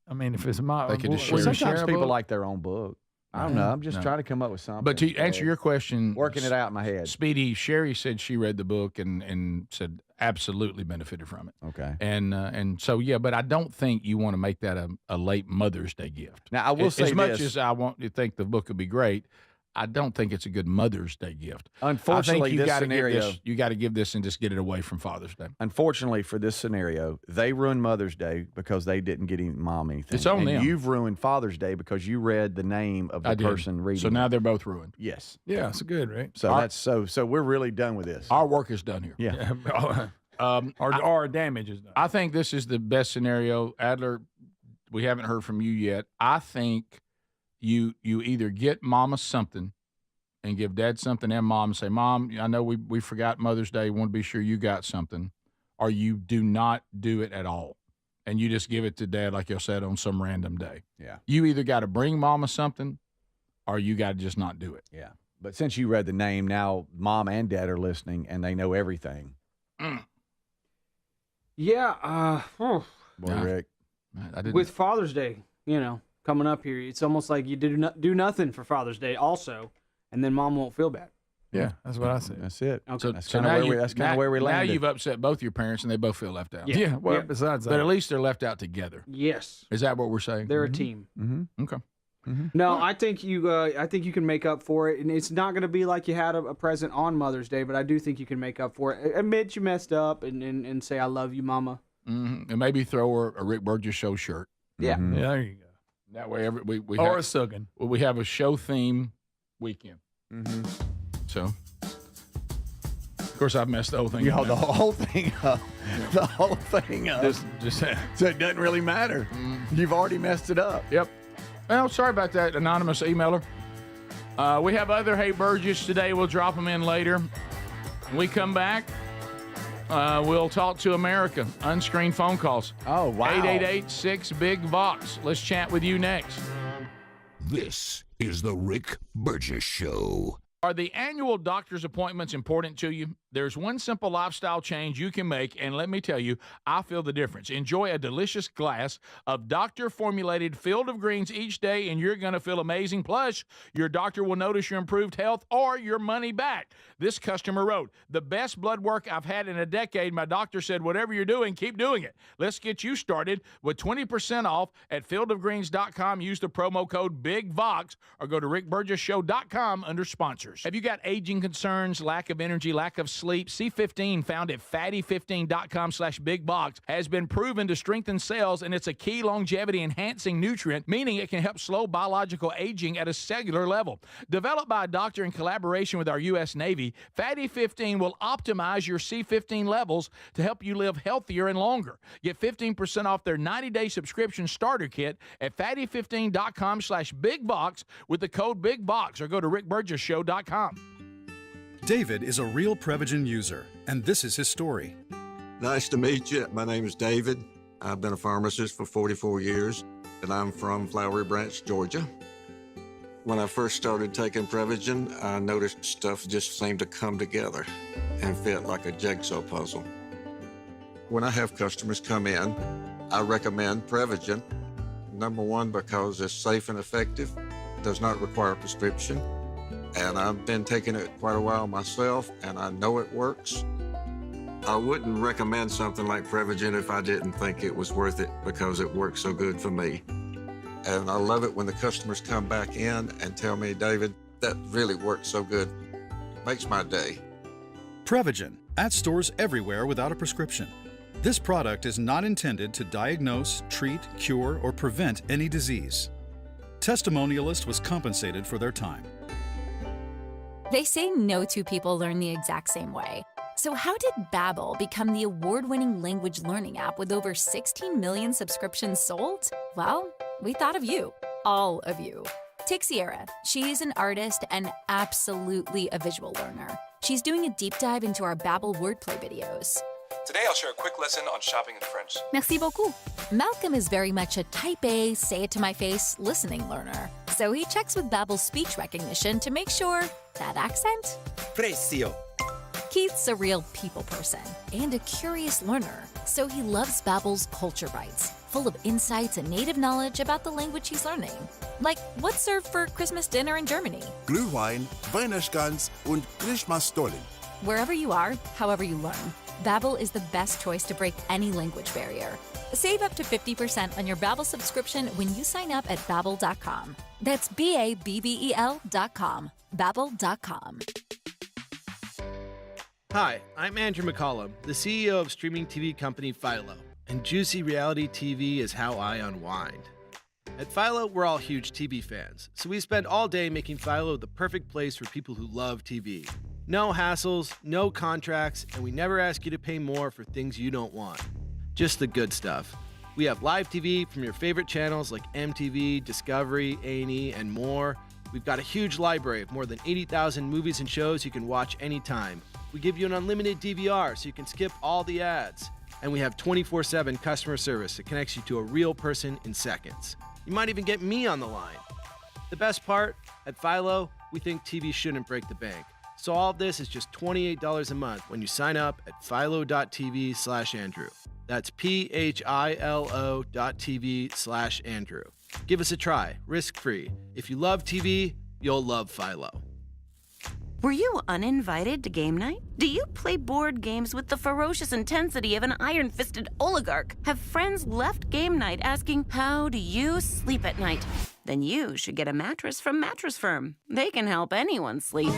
S7: I mean, if it's my,
S1: they could just share.
S2: Sometimes people like their own book. I don't know. I'm just trying to come up with something.
S1: But to answer your question,
S2: working it out in my head.
S1: Speedy, Sherry said she read the book and said absolutely benefited from it.
S2: Okay.
S1: And so yeah, but I don't think you want to make that a late Mother's Day gift.
S2: Now I will say
S1: as much as I want to think the book would be great, I don't think it's a good Mother's Day gift.
S2: Unfortunately,
S1: you
S2: got to
S1: you got to give this and just get it away from Father's Day.
S2: Unfortunately for this scenario, they ruined Mother's Day because they didn't get Mom anything.
S1: It's on them.
S2: You've ruined Father's Day because you read the name of the person reading.
S1: So now they're both ruined.
S2: Yes.
S7: Yeah, it's good, right?
S2: So so we're really done with this.
S1: Our work is done here.
S2: Yeah.
S7: Our damage is done.
S1: I think this is the best scenario. Adler, we haven't heard from you yet. I think you either get Mama something and give Dad something and Mom and say, Mom, I know we forgot Mother's Day. Want to be sure you got something. Or you do not do it at all. And you just give it to Dad, like you said, on some random day.
S2: Yeah.
S1: You either got to bring Mama something or you got to just not do it.
S2: Yeah. But since you read the name, now Mom and Dad are listening and they know everything.
S4: Yeah.
S2: Boy, Rick.
S4: With Father's Day, coming up here, it's almost like you do nothing for Father's Day also, and then Mom won't feel bad.
S7: Yeah, that's what I said.
S2: That's it.
S1: So,
S2: That's
S1: so
S2: kind
S1: now
S2: of
S1: you,
S2: where, that's kind of where we
S1: now
S2: landed.
S1: you've upset both your parents, and they both feel left out.
S7: Yeah, well, besides that.
S1: But at least they're left out together.
S4: Yes.
S1: Is that what we're saying?
S4: They're a team.
S2: Mm-hmm.
S1: Okay.
S2: Mm-hmm.
S4: No, I think you can make up for it, and it's not going to be like you had a present on Mother's Day, but I do think you can make up for it. Admit you messed up, and say I love you, Mama.
S1: Mm-hmm. And maybe throw her a Rick Burgess show shirt.
S4: Yeah.
S2: Mm-hmm.
S7: Yeah, there you go.
S1: That way, we
S7: Or
S1: have,
S7: a Suggin.
S1: we have a show theme weekend.
S2: Mm-hmm.
S1: So, of course, I've messed the whole thing.
S2: You know,
S1: up
S2: the
S1: now.
S2: whole thing up. The whole thing up.
S1: Just
S2: So it doesn't really matter. You've already messed it up.
S1: Yep. Well, sorry about that, anonymous emailer. We have other Hey Burgess today. We'll drop them in later. When we come back, we'll talk to America. Unscreened phone calls.
S2: Oh, wow.
S1: 888-6-BIG-VOX. Let's chat with you next.
S9: This is the Rick Burgess Show.
S1: Are the annual doctor's appointments important to you? There's one simple lifestyle change you can make, and let me tell you, I feel the difference. Enjoy a delicious glass of doctor-formulated Field of Greens each day, and you're going to feel amazing. Plus, your doctor will notice your improved health or your money back. This customer wrote, the best blood work I've had in a decade. My doctor said, whatever you're doing, keep doing it. Let's get you started with 20% off at fieldofgreens.com. Use the promo code BIGVOX or go to rickburgessshow.com under sponsors. Have you got aging concerns, lack of energy, lack of sleep? C15, found at fatty15.com/bigbox, has been proven to strengthen cells, and it's a key longevity enhancing nutrient, meaning it can help slow biological aging at a cellular level. Developed by a doctor in collaboration with our U.S. Navy, Fatty 15 will optimize your C15 levels to help you live healthier and longer. Get 15% off their 90-day subscription starter kit at fatty15.com/bigbox with the code BIGBOX, or go to rickburgessshow.com.
S16: David is a real Prevagen user, and this is his story.
S17: Nice to meet you. My name is David. I've been a pharmacist for 44 years, and I'm from Flowery Branch, Georgia. When I first started taking Prevagen, I noticed stuff just seemed to come together and fit like a jigsaw puzzle. When I have customers come in, I recommend Prevagen. Number one, because it's safe and effective, does not require a prescription. And I've been taking it quite a while myself, and I know it works. I wouldn't recommend something like Prevagen if I didn't think it was worth it, because it works so good for me. And I love it when the customers come back in and tell me, David, that really worked so good. Makes my day.
S16: Prevagen, at stores everywhere without a prescription. This product is not intended to diagnose, treat, cure, or prevent any disease. Testimonialist was compensated for their time.
S18: They say no two people learn the exact same way. So how did Babbel become the award-winning language learning app with over 16 million subscriptions sold? Well, we thought of you, all of you. Take Sierra. She's an artist and absolutely a visual learner. She's doing a deep dive into our Babbel wordplay videos.
S19: Today I'll share a quick lesson on shopping in French.
S18: Merci beaucoup. Malcolm is very much a type A, say it to my face, listening learner. So he checks with Babbel's speech recognition to make sure that accent?
S20: Precio.
S18: Keith's a real people person and a curious learner, so he loves Babbel's Culture Bites, full of insights and native knowledge about the language he's learning. Like, what's served for Christmas dinner in Germany?
S9: Glühwein, Weihnachtsgans und Christmasstollen.
S18: Wherever you are, however you learn, Babbel is the best choice to break any language barrier. Save up to 50% on your Babbel subscription when you sign up at Babbel.com. That's BABBEL.com. Babbel.com.
S21: Hi, I'm Andrew McCollum, the CEO of streaming TV company Philo, and juicy reality TV is how I unwind. At Philo, we're all huge TV fans, so we spend all day making Philo the perfect place for people who love TV. No hassles, no contracts, and we never ask you to pay more for things you don't want. Just the good stuff. We have live TV from your favorite channels like MTV, Discovery, A&E, and more. We've got a huge library of more than 80,000 movies and shows you can watch anytime. We give you an unlimited DVR so you can skip all the ads. And we have 24/7 customer service that connects you to a real person in seconds. You might even get me on the line. The best part, at Philo, we think TV shouldn't break the bank. So all of this is just $28 a month when you sign up at philo.tv/Andrew. That's philo.tv/Andrew. Give us a try, risk-free. If you love TV, you'll love Philo.
S20: Were you uninvited to game night? Do you play board games with the ferocious intensity of an iron-fisted oligarch? Have friends left game night asking, how do you sleep at night? Then you should get a mattress from Mattress Firm. They can help anyone sleep.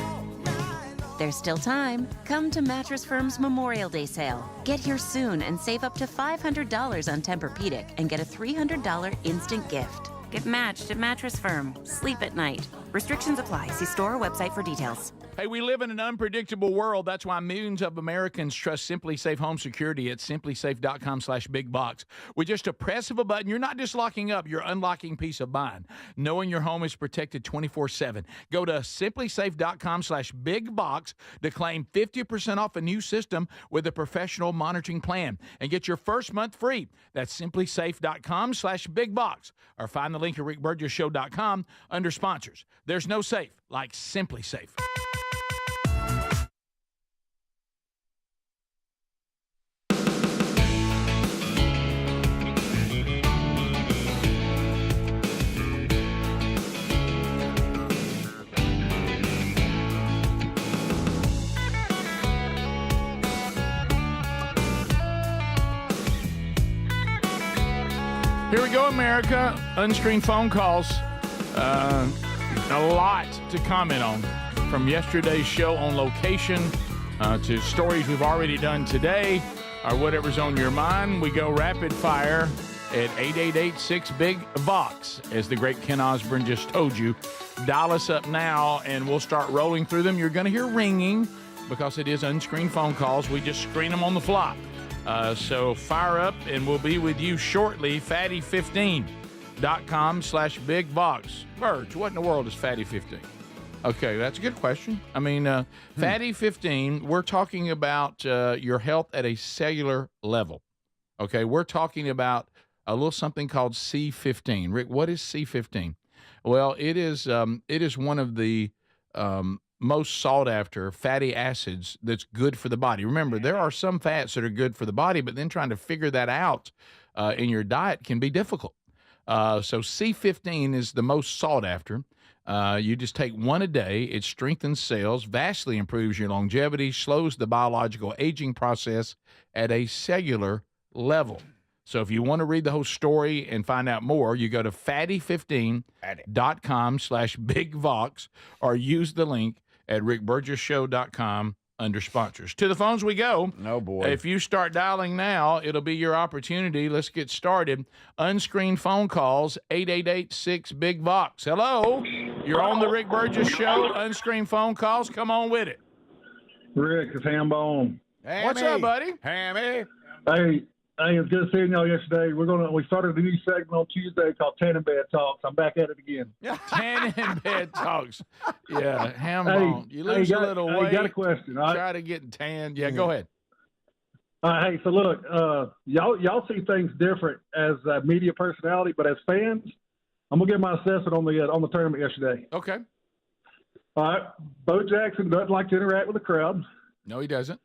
S20: There's still time. Come to Mattress Firm's Memorial Day sale. Get here soon and save up to $500 on Tempur-Pedic and get a $300 instant gift. Get matched at Mattress Firm. Sleep at night. Restrictions apply. See store or website for details.
S1: Hey, we live in an unpredictable world. That's why millions of Americans trust Simply Safe Home Security at simplysafe.com/bigbox. With just a press of a button, you're not just locking up, you're unlocking peace of mind, knowing your home is protected 24/7. Go to simplysafe.com/bigbox to claim 50% off a new system with a professional monitoring plan and get your first month free. That's simplysafe.com/bigbox, or find the link at rickburgesshow.com under sponsors. There's no safe like Simply Safe. Here we go, America. Unscreened phone calls. A lot to comment on, from yesterday's show on location to stories we've already done today, or whatever's on your mind. We go rapid fire at 888-6-BIG-VOX, as the great Ken Osborne just told you. Dial us up now, and we'll start rolling through them. You're going to hear ringing because it is unscreened phone calls. We just screen them on the fly. So fire up, and we'll be with you shortly. Fatty15.com/bigbox. Birds, what in the world is Fatty15? Okay, that's a good question. I mean, Fatty15, we're talking about your health at a cellular level. Okay, we're talking about a little something called C15. Rick, what is C15? Well, it is one of the most sought after fatty acids that's good for the body. Remember, there are some fats that are good for the body, but then trying to figure that out in your diet can be difficult. So C15 is the most sought after. You just take one a day. It strengthens cells, vastly improves your longevity, slows the biological aging process at a cellular level. So if you want to read the whole story and find out more, you go to fatty15.com/bigvox or use the link at rickburgesshow.com under sponsors. To the phones we go.
S2: Oh, boy.
S1: If you start dialing now, it'll be your opportunity. Let's get started. Unscreened phone calls, 888-6-BIG-VOX. Hello. You're on the Rick Burgess Show. Unscreened phone calls. Come on with it.
S22: Rick, it's Hambone.
S2: Hammy.
S1: What's up, buddy?
S2: Hammy.
S22: Hey, it's good seeing y'all yesterday. We started a new segment on Tuesday called Tan in Bed Talks. I'm back at it again.
S1: Tan in Bed Talks. Yeah, Hambone. You lose a little weight.
S22: Got a question. All right?
S1: Try to get tan. Yeah, go ahead.
S22: Hey, so look, y'all see things different as a media personality, but as fans, I'm gonna give my assessment on the tournament yesterday.
S1: Okay.
S22: All right. Bo Jackson doesn't like to interact with the crowd.
S1: No, he doesn't.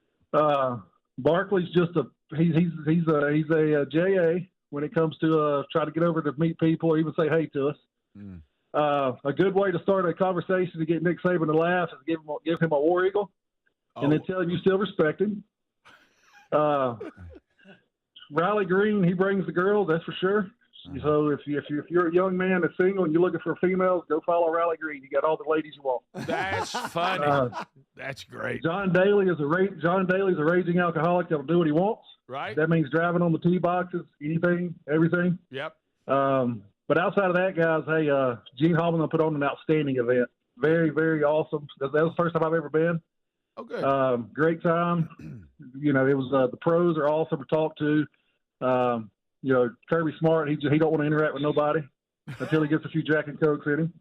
S22: Barkley's just he's a JA when it comes to try to get over to meet people or even say hey to us. A good way to start a conversation to get Nick Saban to laugh is give him a War Eagle, and then tell him you still respect him. Riley Green, he brings the girls, that's for sure. So if you're a young man that's single and you're looking for females, go follow Riley Green. You got all the ladies you want.
S1: That's funny. That's great.
S22: John Daly is a raging alcoholic that'll do what he wants.
S1: Right.
S22: That means driving on the tee boxes, anything, everything.
S1: Yep.
S22: But outside of that, guys, hey, Gene Hallman put on an outstanding event. Very, very awesome. That was the first time I've ever been.
S1: Oh, good.
S22: Great time. It was the pros are awesome to talk to. Kirby Smart, he don't want to interact with nobody until he gets a few Jack and Cokes in him.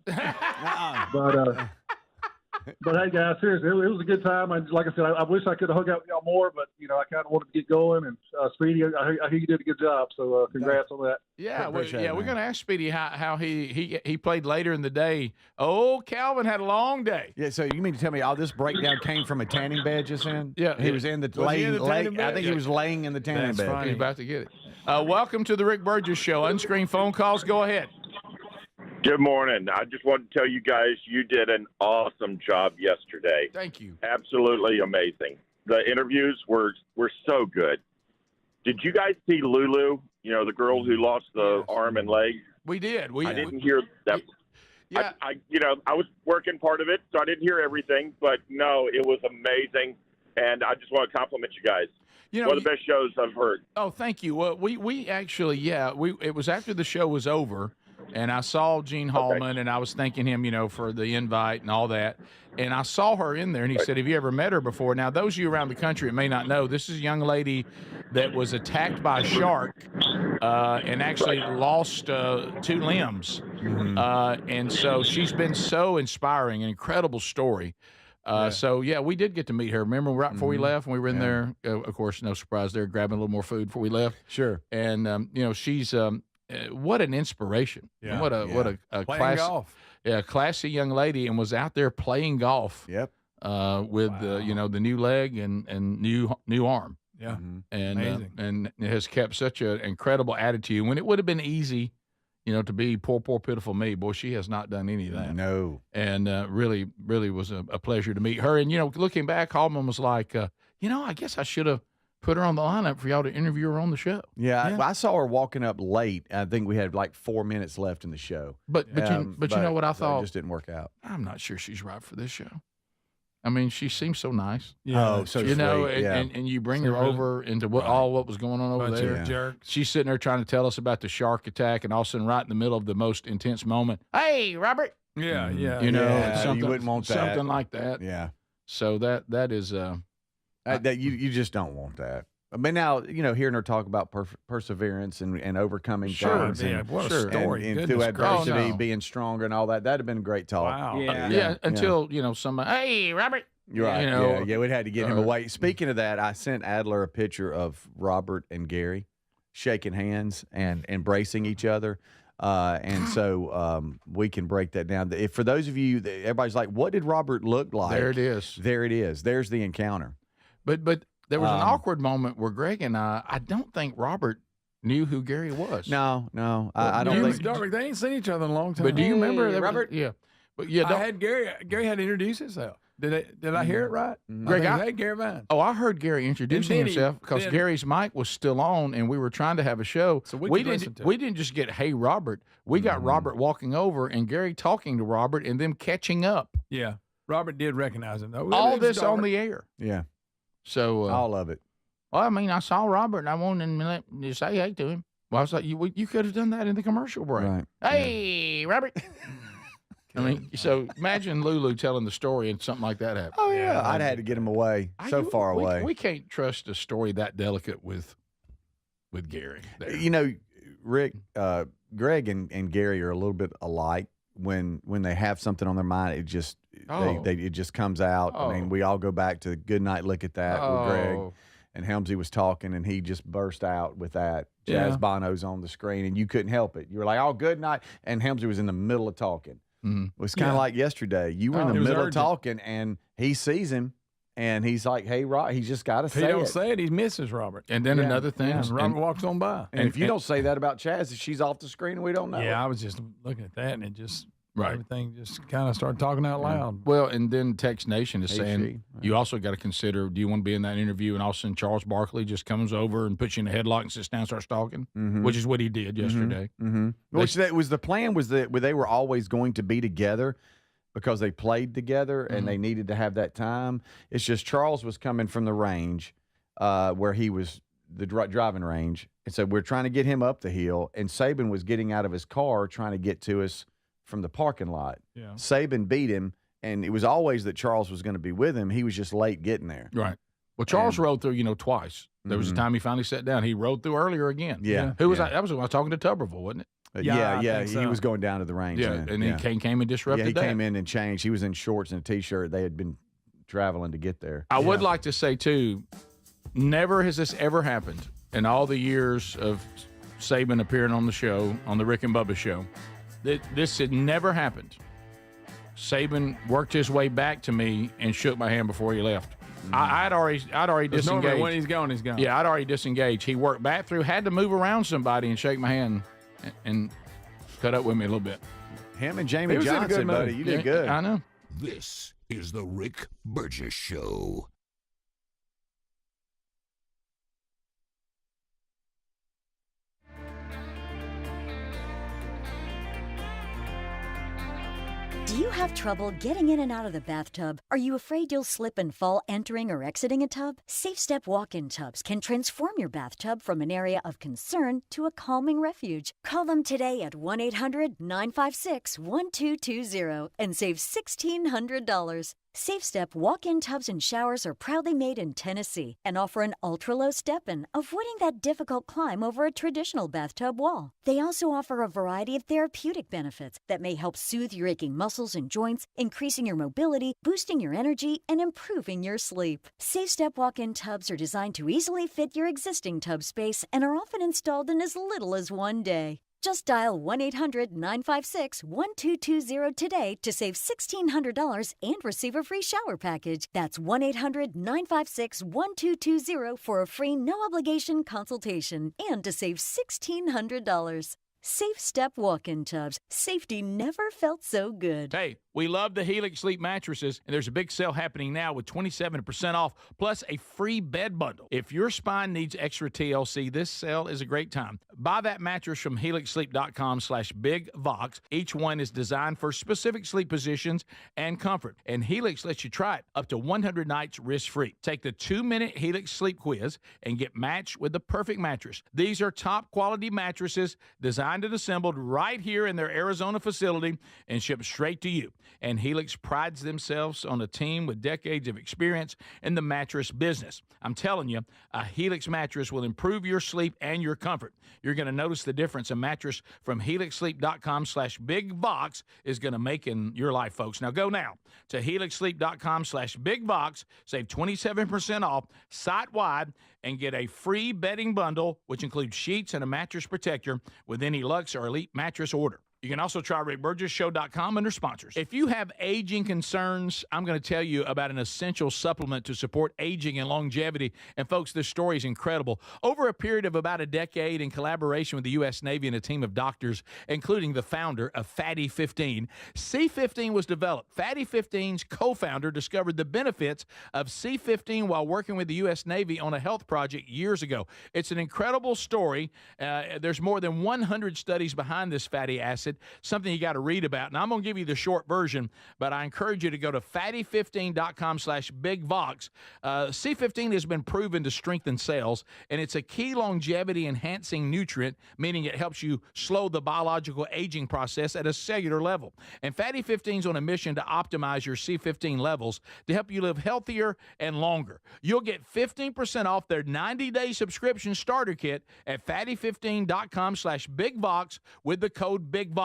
S22: But hey, guys, seriously, it was a good time. Like I said, I wish I could have hung out with y'all more, but I kind of wanted to get going. And Speedy, I hear you did a good job, so congrats on that.
S1: Yeah, we're going to ask Speedy how he played later in the day. Oh, Calvin had a long day.
S2: Yeah, so you mean to tell me all this breakdown came from a tanning bed just in?
S1: Yeah,
S2: he was in the laying. I think he was laying in the tanning bed.
S1: Funny. He's about to get it. Welcome to the Rick Burgess Show. Unscreened phone calls. Go ahead.
S3: Good morning. I just want to tell you guys you did an awesome job yesterday.
S1: Thank you.
S3: Absolutely amazing. The interviews were so good. Did you guys see Lulu, the girl who lost the arm and leg?
S1: We did.
S3: I didn't hear that.
S1: Yeah.
S3: I was working part of it, so I didn't hear everything. But, no, it was amazing, and I just want to compliment you guys. One of the best shows I've heard.
S1: Oh, thank you. Well, we actually, it was after the show was over, and I saw Gene Hallman, and I was thanking him, for the invite and all that. And I saw her in there, and he said, have you ever met her before? Now, those of you around the country that may not know, this is a young lady that was attacked by a shark and actually lost 2 limbs. And so she's been so inspiring, an incredible story. So, we did get to meet her. Remember right before we left, when we were in there, of course, no surprise there, grabbing a little more food before we left.
S2: Sure.
S1: And, she's what an inspiration.
S7: Yeah.
S1: What a
S7: Playing golf.
S1: Yeah, classy young lady, and was out there playing golf.
S2: Yep.
S1: With the new leg and new arm.
S7: Yeah.
S1: And
S7: Amazing.
S1: And has kept such an incredible attitude. When it would have been easy, to be poor pitiful me, boy, she has not done any of that.
S2: No.
S1: And really was a pleasure to meet her. And looking back, Hallman was like, I guess I should have put her on the lineup for y'all to interview her on the show.
S2: Yeah. I saw her walking up late. I think we had like 4 minutes left in the show.
S1: But you know what I thought?
S2: It just didn't work out.
S1: I'm not sure she's right for this show. I mean, she seems so nice.
S7: Yeah,
S2: oh, so
S1: you
S2: sweet.
S1: know,
S2: Yeah.
S1: and you bring her over into what was going on over
S7: Bunch
S1: there.
S7: of jerks.
S1: She's sitting there trying to tell us about the shark attack, and all of a sudden, right in the middle of the most intense moment, hey, Robert.
S7: Yeah, yeah.
S1: You know,
S2: Yeah,
S1: something,
S2: you wouldn't want that.
S1: something like that.
S2: Yeah.
S1: So that is
S2: that you just don't want that. But now, hearing her talk about perseverance and overcoming things,
S7: yeah,
S2: and,
S7: what a story.
S2: and
S7: Goodness
S2: through
S7: gracious.
S2: adversity,
S1: Oh, no.
S2: being stronger and all that, that'd have been a great talk.
S7: Wow.
S4: Yeah.
S1: until somebody, hey, Robert.
S2: You're right.
S1: You know,
S2: we had to get him away. Speaking of that, I sent Adler a picture of Robert and Gary shaking hands and embracing each other. And so we can break that down. If for those of you, everybody's like, what did Robert look like?
S1: There it is.
S2: There it is. There's the encounter.
S1: But there was an awkward moment where Greg and I don't think Robert knew who Gary was.
S2: No, I don't think.
S7: Dark, they ain't seen each other in a long time.
S1: But do you remember that
S2: Robert?
S1: But yeah,
S7: I had Gary had to introduce himself. Did I hear it right?
S1: Greg,
S7: I had Gary Vine.
S1: Oh, I heard Gary introducing
S7: And then
S1: himself because
S7: then-
S1: Gary's mic was still on, and we were trying to have a show.
S7: So we could listen
S1: didn't.
S7: to it.
S1: We didn't just get "Hey Robert." We got Robert walking over, and Gary talking to Robert, and them catching up.
S7: Yeah. Robert did recognize him, though.
S1: All
S7: It was
S1: this on
S7: dark.
S1: the air.
S2: Yeah,
S1: So
S2: all of it.
S1: well, I mean, I saw Robert, and I wanted to say hey to him. Well, I was like, you could have done that in the commercial break.
S2: Right.
S1: Hey, Robert. I mean, so imagine Lulu telling the story and something like that happened.
S2: Oh yeah, I'd had to get him away. So far away.
S1: We can't trust a story that delicate with Gary. There.
S2: Rick, Greg and Gary are a little bit alike. When they have something on their mind, it just it just comes out. I mean, we all go back to Good Night, Look at That with Greg, and Helmsy was talking, and he just burst out with that. Jazz Bono's on the screen, and you couldn't help it. You were like, "Oh, good night," and Helmsy was in the middle of talking.
S1: Mm-hmm.
S2: It was kind of like yesterday. You were in the
S7: It was
S2: middle of
S7: urgent.
S2: talking, and he sees him, and he's like, "Hey, Rob," he's just got to
S7: If he
S2: say
S7: don't
S2: it.
S7: say it, he misses Robert.
S1: And then another thing,
S7: And Robert walks on by.
S2: And if you don't say that about Chaz, she's off the screen, and we don't know.
S7: Yeah, I was just looking at that, and it just
S1: Right.
S7: everything just kind of started talking out loud.
S1: Well, and then Text Nation is
S2: Hey,
S1: saying you also got to consider: do you want to be in that interview? And all of a sudden, Charles Barkley just comes over and puts you in a headlock and sits down and starts talking, which is what he did yesterday.
S2: Which that was the plan, was that they were always going to be together because they played together and they needed to have that time. It's just Charles was coming from the range where he was the driving range, and so we're trying to get him up the hill, and Saban was getting out of his car trying to get to us from the parking lot.
S7: Yeah.
S2: Saban beat him, and it was always that Charles was going to be with him. He was just late getting there.
S1: Right. Well, Charles rode through, twice. There was a time he finally sat down. He rode through earlier again.
S2: Yeah.
S1: Who was that? That was when I was talking to Tuberville, wasn't it?
S2: Yeah,
S7: I think
S2: he
S7: so.
S2: was going down to the range.
S1: Yeah.
S2: then.
S1: And then he came and disrupted
S2: Yeah, he
S1: that.
S2: came in and changed. He was in shorts and a T-shirt. They had been traveling to get there.
S1: I would like to say, too, never has this ever happened in all the years of Saban appearing on the show, on the Rick and Bubba show. This had never happened. Saban worked his way back to me and shook my hand before he left. I'd already
S7: Because normally
S1: disengaged.
S7: when he's gone, he's gone.
S1: Yeah, I'd already disengaged. He worked back through, had to move around somebody and shake my hand and cut up with me a little bit.
S2: Him and Jamie
S1: He was in a
S2: Johnson,
S1: good
S2: buddy.
S1: mood.
S2: You did
S1: Yeah,
S2: good.
S1: I know.
S9: This is the Rick Burgess Show.
S5: Do you have trouble getting in and out of the bathtub? Are you afraid you'll slip and fall entering or exiting a tub? Safe Step walk-in tubs can transform your bathtub from an area of concern to a calming refuge. Call them today at 1-800-956-1220 and save $1,600. Safe Step walk-in tubs and showers are proudly made in Tennessee and offer an ultra-low step-in, avoiding that difficult climb over a traditional bathtub wall. They also offer a variety of therapeutic benefits that may help soothe your aching muscles and joints, increasing your mobility, boosting your energy, and improving your sleep. Safe Step walk-in tubs are designed to easily fit your existing tub space and are often installed in as little as one day. Just dial 1-800-956-1220 today to save $1,600 and receive a free shower package. That's 1-800-956-1220 for a free no-obligation consultation and to save $1,600. Safe Step walk-in tubs. Safety never felt so good.
S1: Hey, we love the Helix Sleep mattresses, and there's a big sale happening now with 27% off, plus a free bed bundle. If your spine needs extra TLC, this sale is a great time. Buy that mattress from helixsleep.com/bigvox. Each one is designed for specific sleep positions and comfort, and Helix lets you try it up to 100 nights risk-free. Take the 2-minute Helix Sleep quiz and get matched with the perfect mattress. These are top-quality mattresses designed and assembled right here in their Arizona facility and shipped straight to you. And Helix prides themselves on a team with decades of experience in the mattress business. I'm telling you, a Helix mattress will improve your sleep and your comfort. You're going to notice the difference a mattress from helixsleep.com/bigvox is going to make in your life, folks. Now go now to helixsleep.com/bigvox, save 27% off site-wide, and get a free bedding bundle, which includes sheets and a mattress protector with any Lux or Elite mattress order. You can also try RickBurgessShow.com under sponsors. If you have aging concerns, I'm going to tell you about an essential supplement to support aging and longevity. And folks, this story is incredible. Over a period of about a decade, in collaboration with the U.S. Navy and a team of doctors, including the founder of Fatty 15, C15 was developed. Fatty 15's co-founder discovered the benefits of C15 while working with the U.S. Navy on a health project years ago. It's an incredible story. There's more than 100 studies behind this fatty acid. Something you got to read about. And I'm going to give you the short version, but I encourage you to go to fatty15.com/bigvox. C15 has been proven to strengthen cells, and it's a key longevity-enhancing nutrient, meaning it helps you slow the biological aging process at a cellular level. And Fatty 15 is on a mission to optimize your C15 levels to help you live healthier and longer. You'll get 15% off their 90-day subscription starter kit at fatty15.com/bigvox with the code BIGVOX,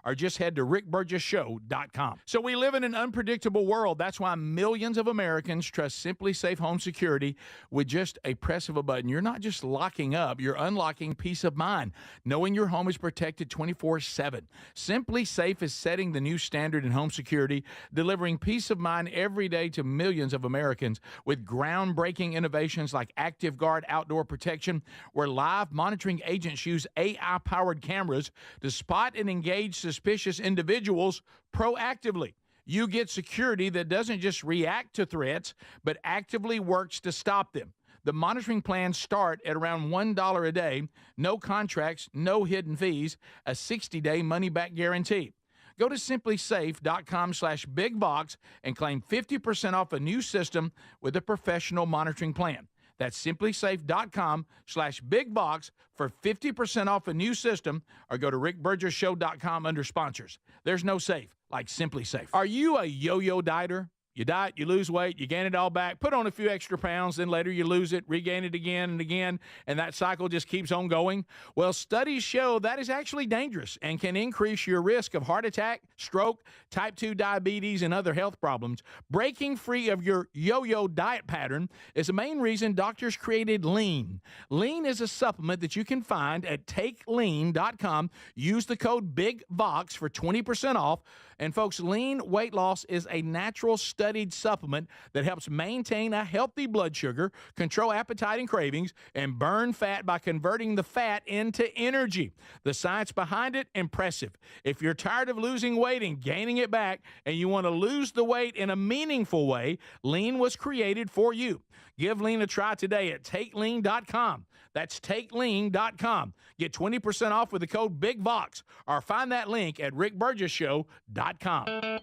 S1: or just head to rickburgessshow.com. So we live in an unpredictable world. That's why millions of Americans trust Simply Safe Home Security with just a press of a button. You're not just locking up, you're unlocking peace of mind, knowing your home is protected 24/7. Simply Safe is setting the new standard in home security, delivering peace of mind every day to millions of Americans with groundbreaking innovations like Active Guard outdoor protection, where live monitoring agents use AI-powered cameras to spot and engage suspicious individuals proactively. You get security that doesn't just react to threats, but actively works to stop them. The monitoring plans start at around $1 a day, no contracts, no hidden fees, a 60-day money-back guarantee. Go to simplysafe.com/bigvox and claim 50% off a new system with a professional monitoring plan. That's simplysafe.com/bigvox for 50% off a new system, or go to rickburgessshow.com under sponsors. There's no safe like Simply Safe. Are you a yo-yo dieter? You diet, you lose weight, you gain it all back, put on a few extra pounds, then later you lose it, regain it again and again, and that cycle just keeps on going? Well, studies show that is actually dangerous and can increase your risk of heart attack, stroke, type 2 diabetes, and other health problems. Breaking free of your yo-yo diet pattern is the main reason doctors created Lean. Lean is a supplement that you can find at takelean.com. Use the code BIGVOX for 20% off. And folks, Lean weight loss is a natural study studied supplement that helps maintain a healthy blood sugar, control appetite and cravings, and burn fat by converting the fat into energy. The science behind it, impressive. If you're tired of losing weight and gaining it back, and you want to lose the weight in a meaningful way, Lean was created for you. Give Lean a try today at TakeLean.com. That's TakeLean.com. Get 20% off with the code BIGVOX, or find that link at RickBurgessShow.com.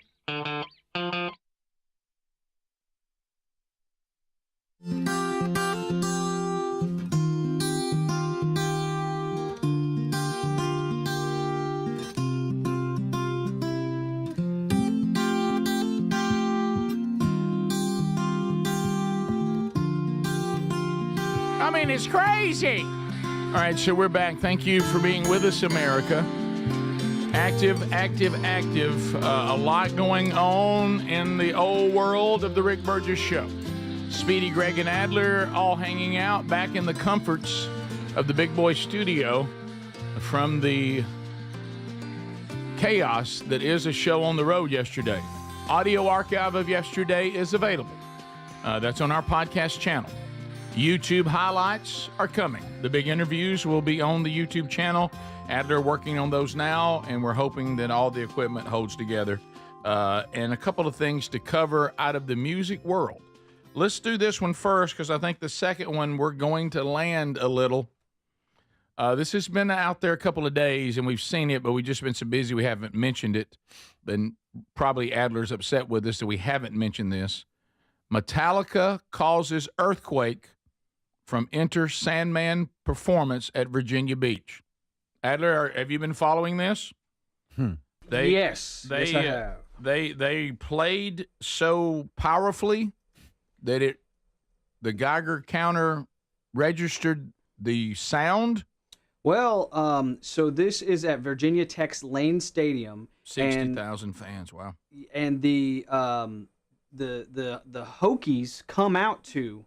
S1: I mean, it's crazy. All right, so we're back. Thank you for being with us, America. Active. A lot going on in the old world of the Rick Burgess Show. Speedy, Greg, and Adler all hanging out back in the comforts of the Big Boy Studio from the chaos that is a show on the road yesterday. Audio archive of yesterday is available. That's on our podcast channel. YouTube highlights are coming. The big interviews will be on the YouTube channel. Adler working on those now, and we're hoping that all the equipment holds together. And a couple of things to cover out of the music world. Let's do this one first, because I think the second one we're going to land a little. This has been out there a couple of days, and we've seen it, but we've just been so busy we haven't mentioned it. Then probably Adler's upset with us that we haven't mentioned this. Metallica causes earthquake from Enter Sandman performance at Virginia Beach. Adler, have you been following this?
S4: Yes, I have.
S1: They played so powerfully that the Geiger counter registered the sound.
S4: Well, so this is at Virginia Tech's Lane Stadium.
S1: 60,000 fans. Wow.
S4: And the Hokies come out to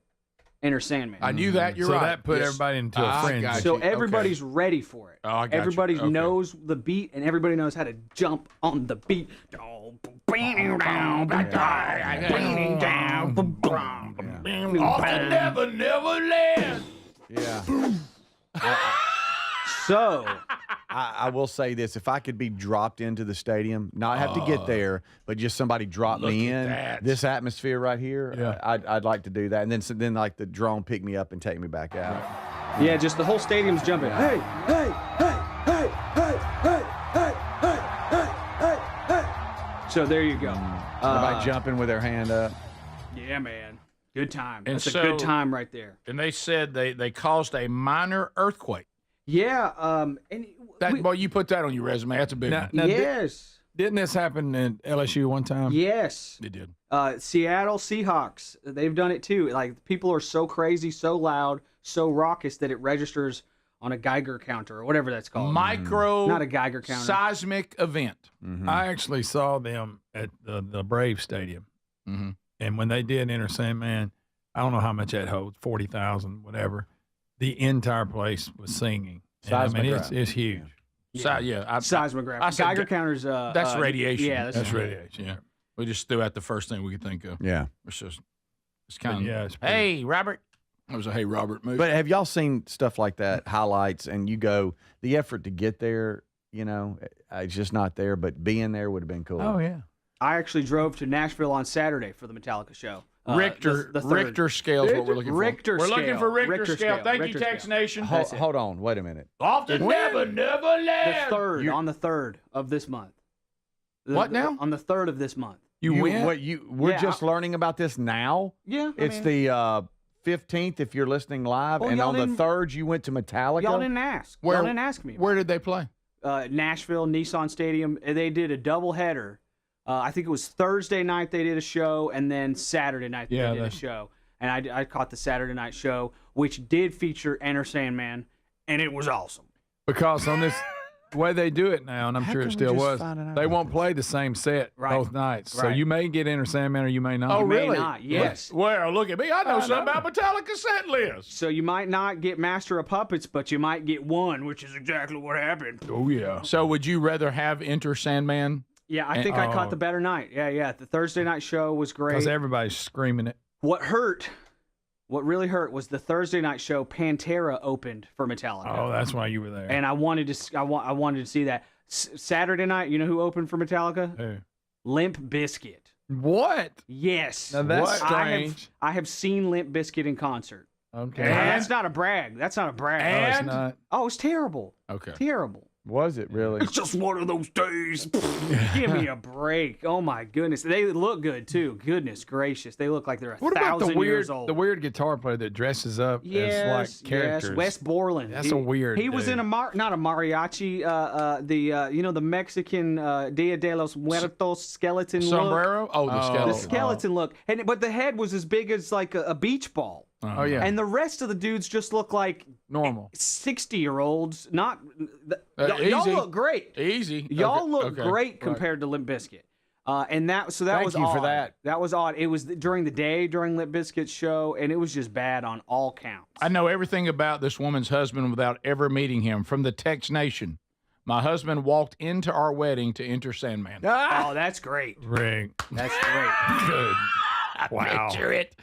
S4: Enter Sandman.
S1: I knew that. You're right.
S7: So that put everybody into a frenzy.
S4: So everybody's ready for it.
S1: Oh, I got
S4: everybody
S1: you. Okay.
S4: knows the beat, and everybody knows how to jump on the beat.
S1: Off the Never Land.
S2: Yeah.
S4: So,
S2: I will say this: if I could be dropped into the stadium, not have to get there, but just somebody drop me in, this atmosphere right here, I'd like to do that, and then like the drone pick me up and take me back out.
S4: Yeah, just the whole stadium's jumping. Hey, hey, hey, hey, hey, hey, hey, hey, hey, hey, hey. So there you go.
S2: Everybody jumping with their hand up.
S4: Yeah, man. Good time.
S1: And
S4: That's a good time right there.
S1: And they said they caused a minor earthquake.
S4: Yeah.
S1: Boy, you put that on your resume. That's a big one.
S7: Now,
S4: yes.
S7: Didn't this happen in LSU one time?
S4: Yes.
S1: It did.
S4: Seattle Seahawks, they've done it too. Like, people are so crazy, so loud, so raucous that it registers on a Geiger counter or whatever that's called.
S1: Not
S4: a Geiger counter.
S1: Seismic event.
S2: Mm-hmm.
S7: I actually saw them at the Brave Stadium.
S1: Mm-hmm.
S7: And when they did Enter Sandman, I don't know how much that holds, 40,000, whatever. The entire place was singing. And, I mean, it's huge.
S4: Seismograph. Geiger counters.
S1: That's radiation.
S4: Yeah,
S7: that's radiation.
S1: Yeah. We just threw out the first thing we could think of.
S2: Yeah.
S1: It's kind of,
S7: it's
S1: hey, Robert. It was a Hey Robert movie.
S2: But have y'all seen stuff like that, highlights, and you go, the effort to get there, it's just not there, but being there would have been cool.
S7: Oh, yeah.
S4: I actually drove to Nashville on Saturday for the Metallica show.
S1: Richter scale is what we're looking for. We're looking for Richter scale. Thank you, Tex Nation.
S2: Hold on. Wait a minute.
S1: Off the Never Land.
S4: On the 3rd of this month.
S1: What now?
S4: On the 3rd of this month.
S2: We're just learning about this now?
S4: Yeah.
S2: It's the 15th if you're listening live, and on the 3rd you went to Metallica?
S4: Y'all didn't ask. Y'all didn't ask me.
S1: Where did they play?
S4: Nashville, Nissan Stadium. They did a doubleheader. I think it was Thursday night they did a show, and then Saturday night they did a show. And I caught the Saturday night show, which did feature Enter Sandman, and it was awesome.
S7: Because on this way they do it now, and I'm sure it still was, they won't play the same set both nights. So you may get Enter Sandman or you may not.
S1: Oh, really?
S4: May not, yes.
S1: Well, look at me. I know something about Metallica set list.
S4: So you might not get Master of Puppets, but you might get one, which is exactly what happened.
S7: Oh, yeah.
S1: So would you rather have Enter Sandman
S4: Yeah, I think I caught the better night. Yeah. The Thursday night show was great.
S7: Because everybody's screaming it.
S4: What really hurt was the Thursday night show. Pantera opened for Metallica.
S7: Oh, that's why you were there.
S4: And I wanted to see that. Saturday night, you know who opened for Metallica?
S7: Who?
S4: Limp Bizkit.
S7: What?
S4: Yes.
S7: Now that's strange.
S4: I have seen Limp Bizkit in concert.
S7: Okay.
S4: And that's not a brag. That's not a brag.
S7: No, it's not.
S4: Oh, it's terrible.
S7: Okay.
S4: Terrible.
S2: Was it really?
S4: It's just one of those days. Give me a break. Oh my goodness. They look good too. Goodness gracious. They look like they're
S7: What about
S4: 1,000 years old.
S7: the weird guitar player that dresses up as like characters?
S4: Yes, Wes Borland.
S7: That's a weird
S4: He was
S7: dude.
S4: in not a mariachi, the Mexican Dia de los Muertos skeleton
S7: Sombrero?
S4: look.
S7: Oh, the skeleton.
S4: The skeleton look. But the head was as big as like a beach ball.
S7: Oh yeah.
S4: And the rest of the dudes just look like
S7: normal
S4: 60-year-olds. Not y'all
S7: easy.
S4: look great.
S7: Easy.
S4: Y'all look
S7: Okay.
S4: great compared to Limp Bizkit. And that was
S2: Thank you
S4: odd.
S2: for that.
S4: That was odd. It was during the day during Limp Bizkit's show, and it was just bad on all counts.
S1: I know everything about this woman's husband without ever meeting him. From the Tex Nation, my husband walked into our wedding to enter Sandman.
S4: Oh, that's great.
S7: Rick.
S4: That's great.
S7: Good. Wow.
S1: Picture it.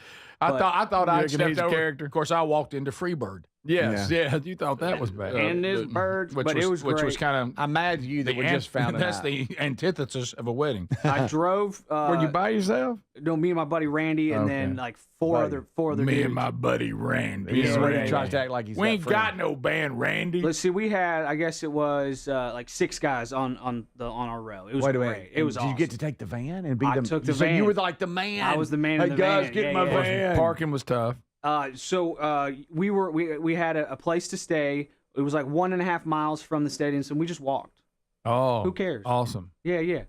S1: I thought
S7: You
S1: I'd
S7: reckon
S1: stepped
S7: he's a
S1: over.
S7: character?
S1: Of course, I walked into Freebird.
S7: Yes. Yeah. You thought that was bad.
S4: And this bird,
S1: which
S4: but
S1: was,
S4: it was
S1: which
S4: great.
S1: was kind of.
S2: I'm mad at you that we just found it
S1: That's
S2: out.
S1: the antithesis of a wedding.
S4: I drove.
S7: Were you by yourself?
S4: No, me and my buddy Randy, and then like four other
S1: Me
S4: dudes.
S1: and my buddy Randy.
S2: He's
S4: Yeah,
S2: when
S4: yeah,
S2: he tries
S4: yeah.
S2: to act like he's
S1: We ain't
S2: friend.
S1: got no band, Randy.
S4: Let's see. We had, I guess it was like 6 guys on our row. It was
S2: Wait a
S4: great.
S2: minute.
S4: It was
S2: Did
S4: awesome.
S2: you get to take the van and be
S4: I
S2: the?
S4: took the
S2: so
S4: van.
S2: you were like the man.
S4: I was the man
S2: Hey
S4: in the
S2: guys,
S4: van.
S2: get
S4: Yeah,
S2: my
S4: yeah,
S2: van.
S7: Parking was tough.
S4: We had a place to stay. It was like 1.5 miles from the stadium, so we just walked.
S7: Oh.
S4: Who cares?
S7: Awesome.
S4: Yeah,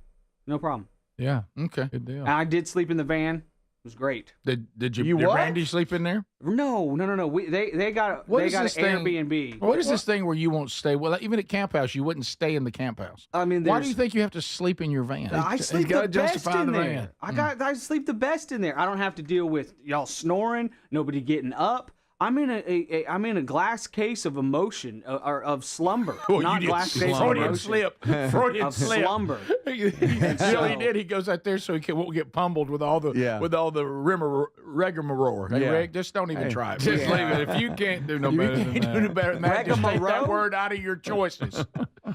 S4: no problem.
S7: Yeah.
S1: Okay.
S7: Good deal.
S4: And I did sleep in the van. It was great.
S1: Did
S2: You what?
S1: Randy sleep in there?
S4: No. They got
S1: What
S4: they
S1: is
S4: got
S1: this
S4: an
S1: thing?
S4: Airbnb.
S1: What is this thing where you won't stay? Well, even at camp house, you wouldn't stay in the camp house.
S4: I mean,
S1: why do you think you have to sleep in your van?
S4: I sleep
S7: gotta
S4: the best
S7: justify
S4: in
S7: the
S4: there.
S7: van.
S4: I sleep the best in there. I don't have to deal with y'all snoring, nobody getting up. I'm in a glass case of emotion or of slumber, not glass case of
S1: Freudian
S4: emotion.
S1: slip. Freudian
S4: Of
S1: slip.
S4: slumber.
S1: He did. He goes out there so he won't get pummeled with all the rigmarole. Hey,
S2: Yeah.
S1: Rick, just don't even try it.
S7: Just leave it. If you can't do no better than that.
S1: Do better than that. Just take that
S4: Rigmarole?
S1: word out of your choices.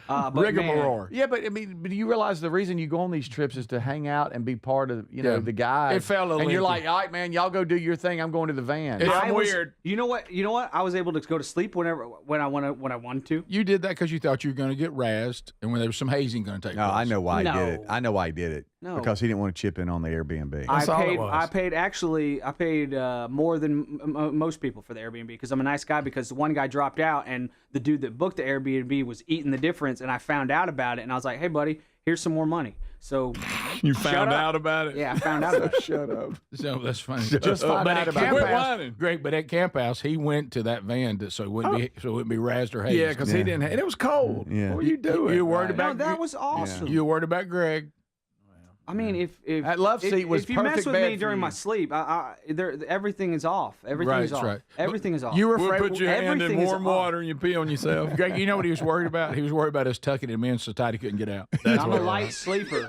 S4: But
S1: Rigmarole.
S2: Yeah, but I mean, but do you realize the reason you go on these trips is to hang out and be part of,
S1: Yeah.
S2: the guys.
S1: It felt a
S2: and you're
S1: lengthy.
S2: like, all right, man, y'all go do your thing. I'm going to the van.
S1: Yeah,
S4: I
S1: I'm
S4: was-
S1: weird.
S4: You know what? I was able to go to sleep when I wanted to.
S1: You did that because you thought you were going to get razzed and when there was some hazing going to take
S2: No,
S1: place.
S2: I know why he did it.
S4: No.
S2: I know why he did it.
S4: No.
S2: Because he didn't want to chip in on the Airbnb.
S7: That's all it was.
S4: I paid more than most people for the Airbnb because I'm a nice guy. Because one guy dropped out and the dude that booked the Airbnb was eating the difference, and I found out about it, and I was like, "Hey, buddy, here's some more money." So
S7: You
S4: Shut
S7: found
S4: up.
S7: out about it?
S4: yeah, I found out about it.
S2: Shut up.
S1: So that's funny.
S2: Just find
S1: but
S2: out
S1: at
S2: about
S1: camp
S2: it.
S7: Quit
S1: house,
S7: whining.
S1: great. But at camp house, he went to that van so it wouldn't be razzed or hazed.
S7: Yeah, because he didn't. And it was cold.
S2: Yeah.
S7: What were you doing?
S1: You were worried
S4: No,
S1: about
S4: that was awesome.
S1: You were worried about Greg.
S4: I mean, if
S2: That love seat was
S4: if you mess
S2: perfect
S4: with
S2: bed
S4: me
S2: for
S4: during
S2: you.
S4: my sleep, everything is off. Everything is
S1: Right,
S4: off.
S1: right.
S4: Everything is off.
S1: You were
S7: We'll
S1: afraid.
S7: put your hand in
S4: everything is
S7: warm
S4: off.
S7: water and you pee on yourself.
S1: Greg, you know what he was worried about? He was worried about us tucking him in so tight he couldn't get out. That's
S4: I'm
S1: what
S4: a
S1: it
S4: light
S1: was.
S4: sleeper.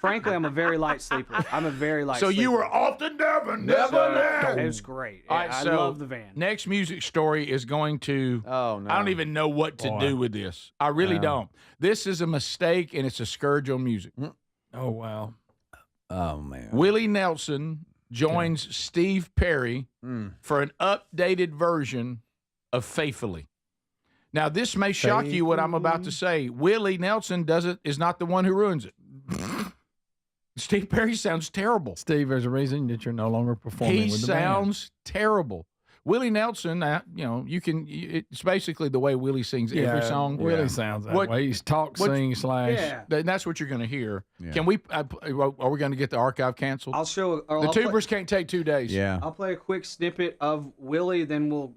S4: Frankly, I'm a very light sleeper. I'm a very light
S1: So
S4: sleeper.
S1: you were off to Devon, never left.
S4: It was great.
S1: All right,
S4: I
S1: so
S4: love the van.
S1: Next music story is going to.
S2: Oh, no.
S1: I don't even know what to
S7: Boy.
S1: do with this. I really don't. This is a mistake, and it's a scourge on music.
S7: Oh, wow.
S2: Oh, man.
S1: Willie Nelson joins Steve Perry for an updated version of Faithfully. Now, this may shock you what I'm about to say. Willie Nelson is not the one who ruins it. Steve Perry sounds terrible.
S7: Steve, there's a reason that you're no longer performing
S1: He
S7: with the band.
S1: sounds terrible. Willie Nelson, it's basically the way Willie sings every song.
S7: Willie sounds that way. He's talk, sing, slash.
S1: And that's what you're going to hear.
S2: Yeah.
S1: Can we? Are we going to get the archive canceled?
S4: I'll show.
S1: The tubers can't take 2 days.
S2: Yeah.
S4: I'll play a quick snippet of Willie, then we'll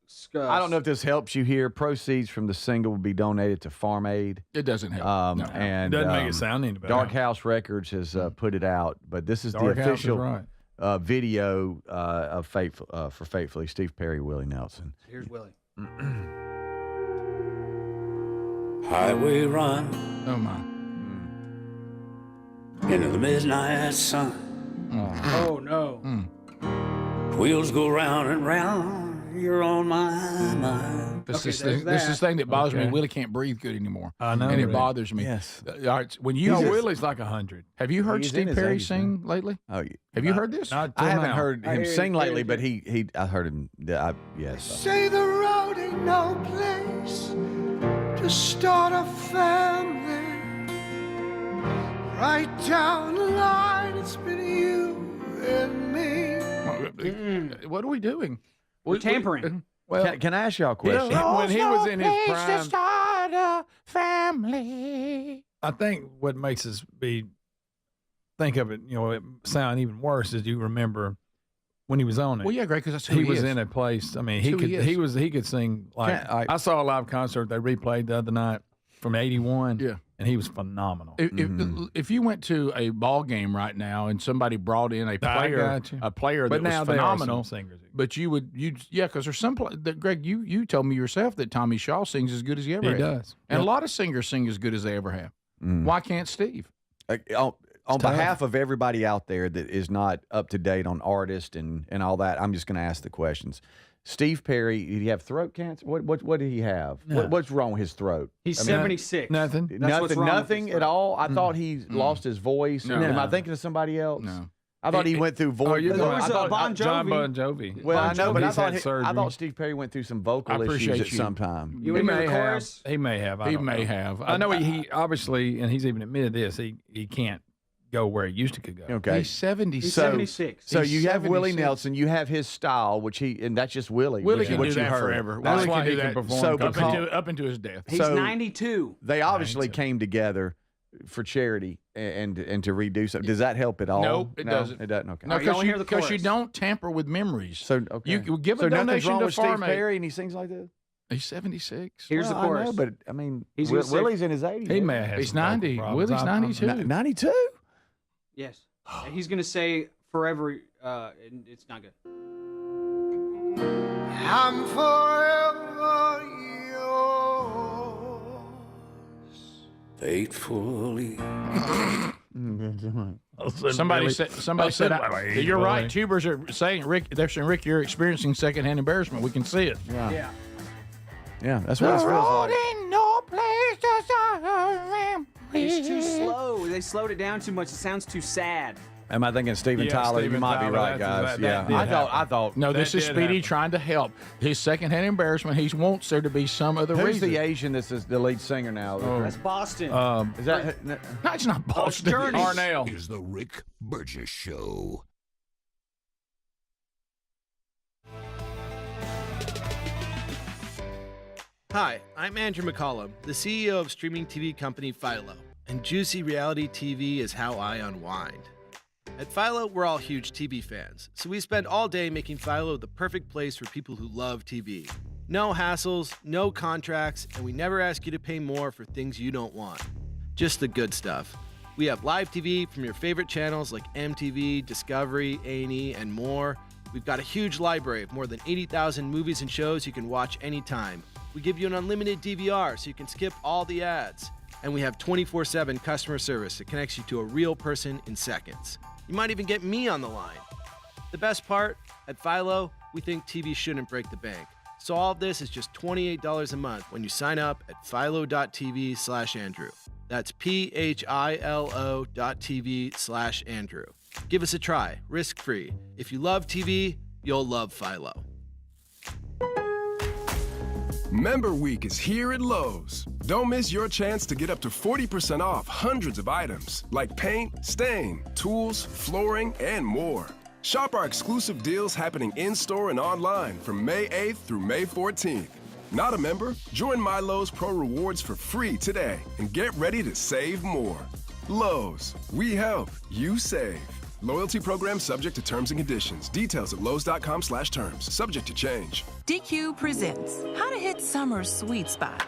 S4: discuss.
S2: I don't know if this helps you here. Proceeds from the single will be donated to Farm Aid.
S1: It doesn't help.
S2: And
S7: It doesn't make it sound any better.
S2: Dark House Records has put it out, but this is
S7: Dark
S2: the
S7: House is
S2: official
S7: right.
S2: video of for Faithfully, Steve Perry, Willie Nelson.
S4: Here's Willie.
S6: Highway run.
S1: Oh my.
S6: into the midnight sun.
S4: Oh, no.
S6: Wheels go round and round, you're on my mind.
S1: This is the thing that bothers me. Willie can't breathe good anymore. I know. And it bothers me.
S2: Yes.
S1: All right. When you
S7: Willie's like 100.
S1: Have you heard Steve Perry sing lately?
S2: Oh, yeah.
S1: Have you heard this?
S2: I haven't heard him sing lately, but I heard him. Yes.
S8: Say the road ain't no place to start a family. Right down the line, it's been you and me.
S1: What are we doing?
S4: We're tampering.
S2: Well, can I ask y'all a question?
S7: When he was in his prime,
S1: to start a family.
S7: I think what makes us think of it, it sound even worse is you remember when he was on it.
S1: Well, yeah, Greg, because that's who
S7: he was
S1: is.
S7: in a place. I mean, he could sing like I saw a live concert they replayed the other night from '81.
S1: Yeah.
S7: And he was phenomenal.
S1: If you went to a ball game right now and somebody brought in a player that
S7: now
S1: was phenomenal,
S7: singers.
S1: But because there's some Greg, you told me yourself that Tommy Shaw sings as good as he ever has.
S7: Does,
S1: and a lot of singers sing as good as they ever have. Why can't Steve?
S2: On behalf of everybody out there that is not up to date on artists and all that, I'm just going to ask the questions. Steve Perry, did he have throat cancer? What did he have?
S7: No.
S2: What's wrong with his throat?
S4: He's 76.
S7: Nothing.
S2: Nothing at all. I thought he lost his voice.
S1: No.
S2: Am I thinking of somebody else?
S1: No.
S2: I thought he went through voice.
S4: Bon
S7: Jovi.
S2: Well, I know, but I
S7: I
S2: thought Steve Perry went through some vocal issues at some time.
S4: You remember the chorus?
S7: He may have.
S1: He may have.
S7: I know he obviously, and he's even admitted this. He can't go where he used to could go.
S2: Okay.
S1: He's 76.
S4: He's 76.
S2: So
S1: He's
S2: you have
S1: 76.
S2: Willie Nelson, you have his style, and that's just Willie.
S1: Willie can do
S2: you
S1: that
S2: heard.
S1: forever.
S2: That's
S1: Willie
S2: why
S1: can do
S2: he
S1: that
S2: can perform.
S1: up into his death.
S4: He's 92.
S2: They obviously came together for charity and to redo something. Does that help at all?
S1: No, it doesn't.
S2: It doesn't. Okay.
S1: No, because you don't tamper with memories.
S2: So okay.
S1: You give a
S2: nothing's
S1: donation
S2: wrong
S1: to
S2: with
S1: Farm
S2: Steve
S1: Aid.
S2: Perry and he sings like this.
S1: He's 76.
S4: Here's the
S2: I
S4: chorus.
S2: know, but I mean,
S4: He's
S2: Willie's in his 80s.
S7: He may have.
S1: He's
S7: some vocal
S1: 90.
S7: problems.
S1: Willie's 92.
S2: 92?
S4: Yes. And he's going to say forever, and it's not good.
S8: I'm forever yours.
S6: Faithfully.
S1: Somebody said, you're right. Tubers are saying, Rick, you're experiencing secondhand embarrassment. We can see it.
S2: Yeah. Yeah, that's what it feels like.
S1: Ain't no place to start a family.
S4: It's too slow. They slowed it down too much. It sounds too sad.
S2: Am I thinking Steven
S7: Yeah,
S2: Tyler?
S7: Steven
S2: You might be
S7: Tyler,
S2: right,
S7: that's-
S2: guys.
S7: that
S2: Yeah,
S7: did
S2: I thought.
S1: No, this
S7: That
S1: is
S7: did
S1: Speedy
S7: happen.
S1: trying to help. His secondhand embarrassment, he wants there to be some other
S2: Who's
S1: reason.
S2: the Asian that's the lead singer now?
S4: That's Boston.
S2: Is that?
S1: No, it's not Boston.
S4: Journey.
S1: Arnell.
S9: Is the Rick Burgess Show.
S21: Hi, I'm Andrew McCollum, the CEO of streaming TV company Philo, and juicy reality TV is how I unwind. At Philo, we're all huge TV fans, so we spend all day making Philo the perfect place for people who love TV. No hassles, no contracts, and we never ask you to pay more for things you don't want. Just the good stuff. We have live TV from your favorite channels like MTV, Discovery, A&E, and more. We've got a huge library of more than 80,000 movies and shows you can watch anytime. We give you an unlimited DVR so you can skip all the ads. And we have 24/7 customer service that connects you to a real person in seconds. You might even get me on the line. The best part, at Philo, we think TV shouldn't break the bank. So all of this is just $28 a month when you sign up at philo.tv/Andrew. That's PHILO.tv/Andrew. Give us a try, risk-free. If you love TV, you'll love Philo.
S14: Member Week is here at Lowe's. Don't miss your chance to get up to 40% off hundreds of items like paint, stain, tools, flooring, and more. Shop our exclusive deals happening in-store and online from May 8th through May 14th. Not a member? Join My Lowe's Pro Rewards for free today and get ready to save more. Lowe's, we help, you save. Loyalty program subject to terms and conditions. Details at lowes.com/terms. Subject to change.
S10: DQ presents How to Hit Summer's Sweet Spot.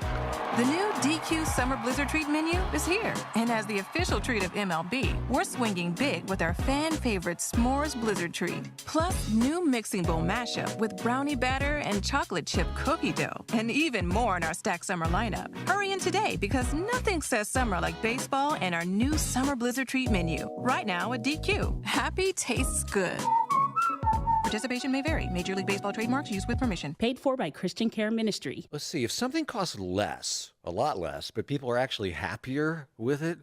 S10: The new DQ Summer Blizzard Treat menu is here. And as the official treat of MLB, we're swinging big with our fan favorite S'mores Blizzard Treat. Plus, new mixing bowl mashup with brownie batter and chocolate chip cookie dough. And even more in our Stack Summer lineup. Hurry in today because nothing says summer like baseball and our new Summer Blizzard Treat menu. Right now at DQ. Happy tastes good. Participation may vary. Major League Baseball trademarks used with permission.
S15: Paid for by Christian Care Ministry.
S11: Let's see, if something costs less, a lot less, but people are actually happier with it,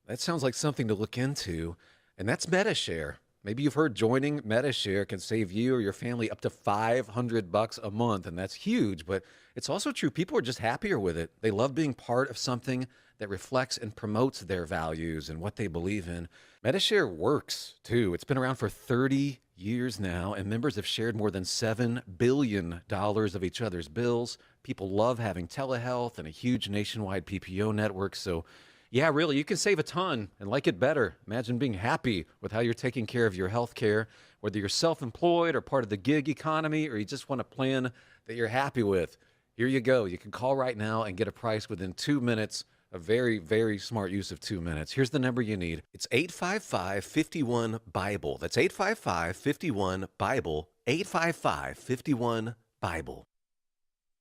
S11: that sounds like something to look into. And that's MediShare. Maybe you've heard joining MediShare can save you or your family up to $500 a month, and that's huge. But it's also true, people are just happier with it. They love being part of something that reflects and promotes their values and what they believe in. MediShare works, too. It's been around for 30 years now, and members have shared more than $7 billion of each other's bills. People love having telehealth and a huge nationwide PPO network. So, yeah, really, you can save a ton and like it better. Imagine being happy with how you're taking care of your health care, whether you're self-employed or part of the gig economy, or you just want a plan that you're happy with. Here you go. You can call right now and get a price within 2 minutes. A very, very smart use of 2 minutes. Here's the number you need. It's 855-51-BIBLE. That's 855-51-BIBLE. 855-51-BIBLE.